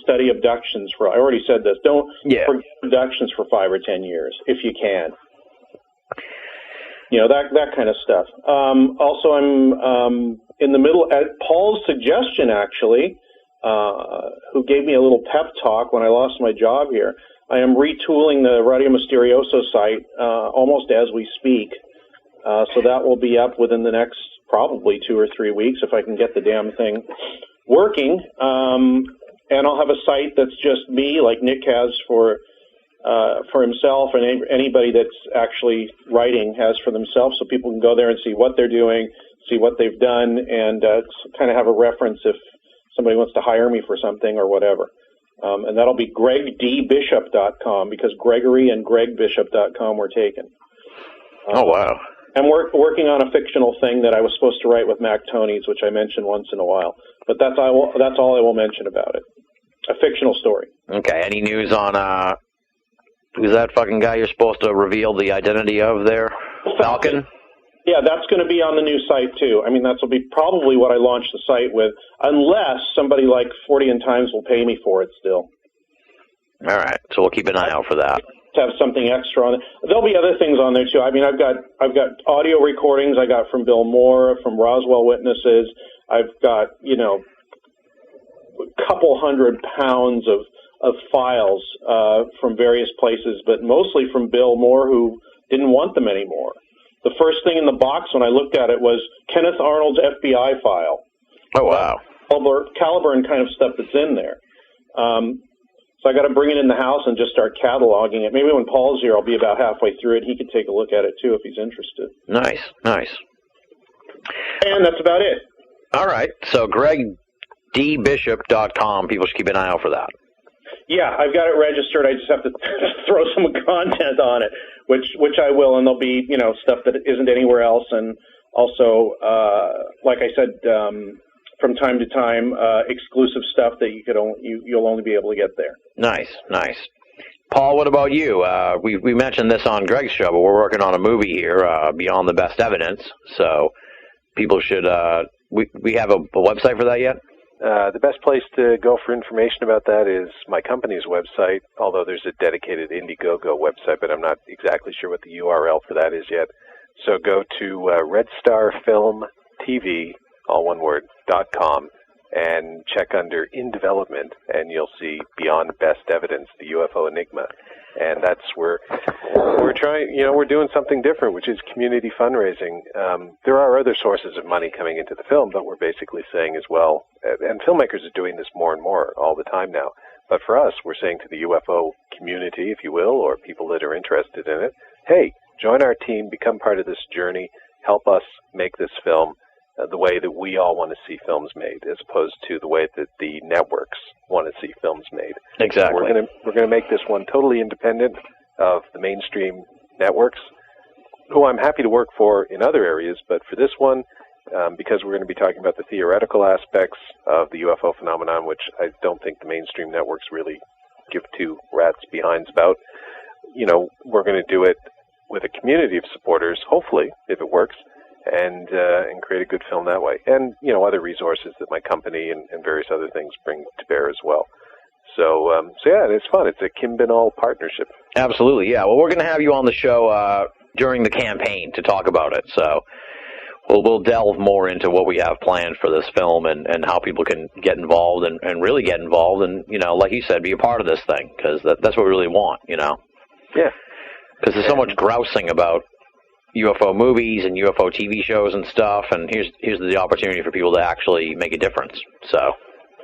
study abductions for. I already said this. Don't forget abductions for 5 or 10 years if you can. that kind of stuff. Also, I'm in the middle, at Paul's suggestion, actually, who gave me a little pep talk when I lost my job here. I am retooling the Radio Mysterioso site almost as we speak. So that will be up within the next probably 2 or 3 weeks if I can get the damn thing working. And I'll have a site that's just me, like Nick has for himself, and anybody that's actually writing has for themselves, so people can go there and see what they're doing, see what they've done, and kind of have a reference if somebody wants to hire me for something or whatever. And that'll be gregdbishop.com, because Gregory and gregbishop.com were taken. Oh, wow. I'm working on a fictional thing that I was supposed to write with Mac Tonys, which I mention once in a while. But that's all I will mention about it. A fictional story. Okay. Any news on who's that fucking guy you're supposed to reveal the identity of there? Falcon? Yeah, that's going to be on the new site, too. I mean, that'll be probably what I launch the site with, unless somebody like 40 and Times will pay me for it still. All right. So we'll keep an eye out for that. To have something extra on it. There'll be other things on there, too. I mean, I've got audio recordings I got from Bill Moore, from Roswell Witnesses. I've got, a couple 100 pounds of files from various places, but mostly from Bill Moore, who didn't want them anymore. The first thing in the box when I looked at it was Kenneth Arnold's FBI file. Oh, wow. Caliber and kind of stuff that's in there. So I got to bring it in the house and just start cataloging it. Maybe when Paul's here, I'll be about halfway through it. He could take a look at it, too, if he's interested. Nice. And that's about it. All right. So gregdbishop.com. People should keep an eye out for that. Yeah, I've got it registered. I just have to throw some content on it, which I will, and there'll be, stuff that isn't anywhere else. And also, like I said, from time to time, exclusive stuff that you'll only be able to get there. Nice. Paul, what about you? We mentioned this on Greg's show, but we're working on a movie here, Beyond the Best Evidence. So people should. We have a website for that yet? The best place to go for information about that is my company's website, although there's a dedicated Indiegogo website, but I'm not exactly sure what the URL for that is yet. So go to Red Star Film TV, all one word, .com, and check under In Development, and you'll see Beyond Best Evidence, the UFO Enigma. And that's where we're trying, we're doing something different, which is community fundraising. There are other sources of money coming into the film, but we're basically saying as well, and filmmakers are doing this more and more all the time now, but for us, we're saying to the UFO community, if you will, or people that are interested in it, hey, join our team, become part of this journey, help us make this film the way that we all want to see films made, as opposed to the way that the networks want to see films made. Exactly. We're going to make this one totally independent of the mainstream networks, who I'm happy to work for in other areas, but for this one, because we're going to be talking about the theoretical aspects of the UFO phenomenon, which I don't think the mainstream networks really give two rats behinds about, we're going to do it with a community of supporters, hopefully, if it works, and create a good film that way. And, other resources that my company and various other things bring to bear as well. So yeah, it's fun. It's a Kim Binall partnership. Absolutely, yeah. Well, we're going to have you on the show during the campaign to talk about it. So we'll delve more into what we have planned for this film and how people can get involved and really get involved and, like you said, be a part of this thing, because that's what we really want, Yeah. Because there's so much grousing about UFO movies and UFO TV shows and stuff, and here's the opportunity for people to actually make a difference. So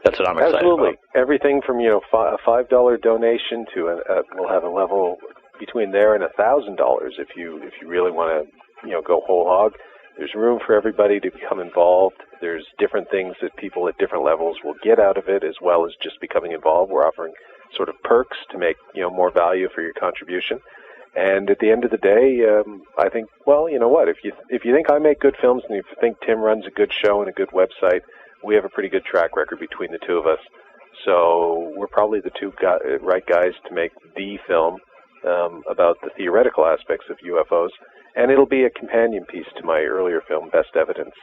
that's what I'm excited Absolutely. about. Everything from a $5 donation to we'll have a level between there and $1,000 if you really want to go whole hog. There's room for everybody to become involved. There's different things that people at different levels will get out of it, as well as just becoming involved. We're offering sort of perks to make more value for your contribution. And at the end of the day, I think, well, you know what? If you think I make good films and if you think Tim runs a good show and a good website, we have a pretty good track record between the two of us. So we're probably the two right guys to make the film about the theoretical aspects of UFOs. And it'll be a companion piece to my earlier film, Best Evidence,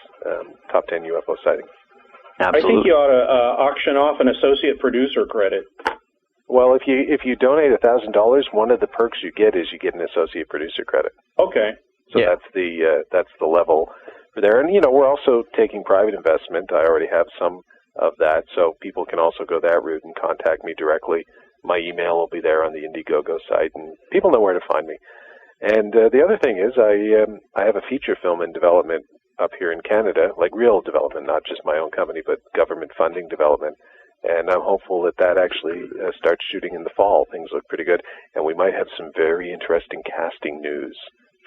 Top 10 UFO Sightings. Absolutely. I think you ought to auction off an associate producer credit. Well, if you donate $1,000, one of the perks you get is you get an associate producer credit. Okay. So that's the level for there. And, we're also taking private investment. I already have some of that, so people can also go that route and contact me directly. My email will be there on the Indiegogo site, and people know where to find me. And the other thing is I have a feature film in development up here in Canada, like real development, not just my own company, but government funding development. And I'm hopeful that actually starts shooting in the fall. Things look pretty good. And we might have some very interesting casting news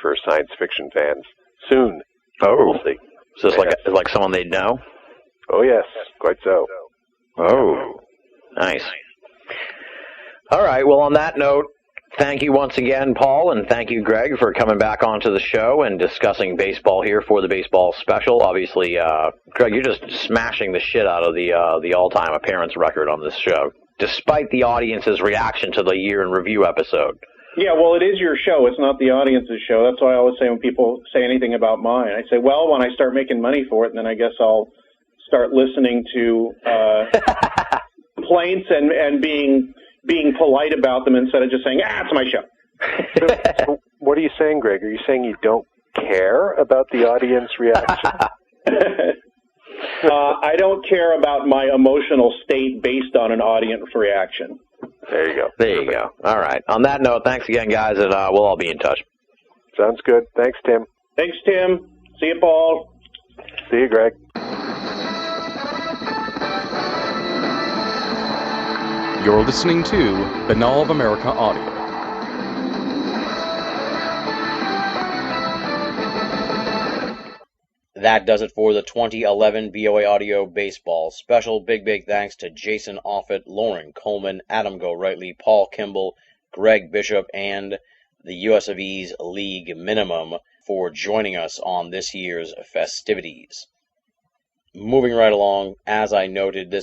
for science fiction fans soon. Oh. We'll see. So it's like someone they know? Oh, yes. Quite so. Oh. Nice. All right. Well, on that note, thank you once again, Paul, and thank you, Greg, for coming back onto the show and discussing baseball here for the baseball special. Obviously, Greg, you're just smashing the shit out of the all-time appearance record on this show, despite the audience's reaction to the year in review episode. Yeah, well, it is your show. It's not the audience's show. That's why I always say when people say anything about mine, I say, well, when I start making money for it, then I guess I'll start listening to complaints and being polite about them instead of just saying, it's my show. So what are you saying, Greg? Are you saying you don't care about the audience reaction? I don't care about my emotional state based on an audience reaction. There you go. There you go. All right. On that note, thanks again, guys, and we'll all be in touch. Sounds good. Thanks, Tim. Thanks, Tim. See you, Paul. See you, Greg. You're listening to Banal of America Audio. That does it for the 2011 BOA Audio Baseball Special. Big thanks to Jason Offit, Lauren Coleman, Adam Go-Rightly, Paul Kimball, Greg Bishop, and the US of E's League Minimum for joining us on this year's festivities. Moving right along, as I noted, this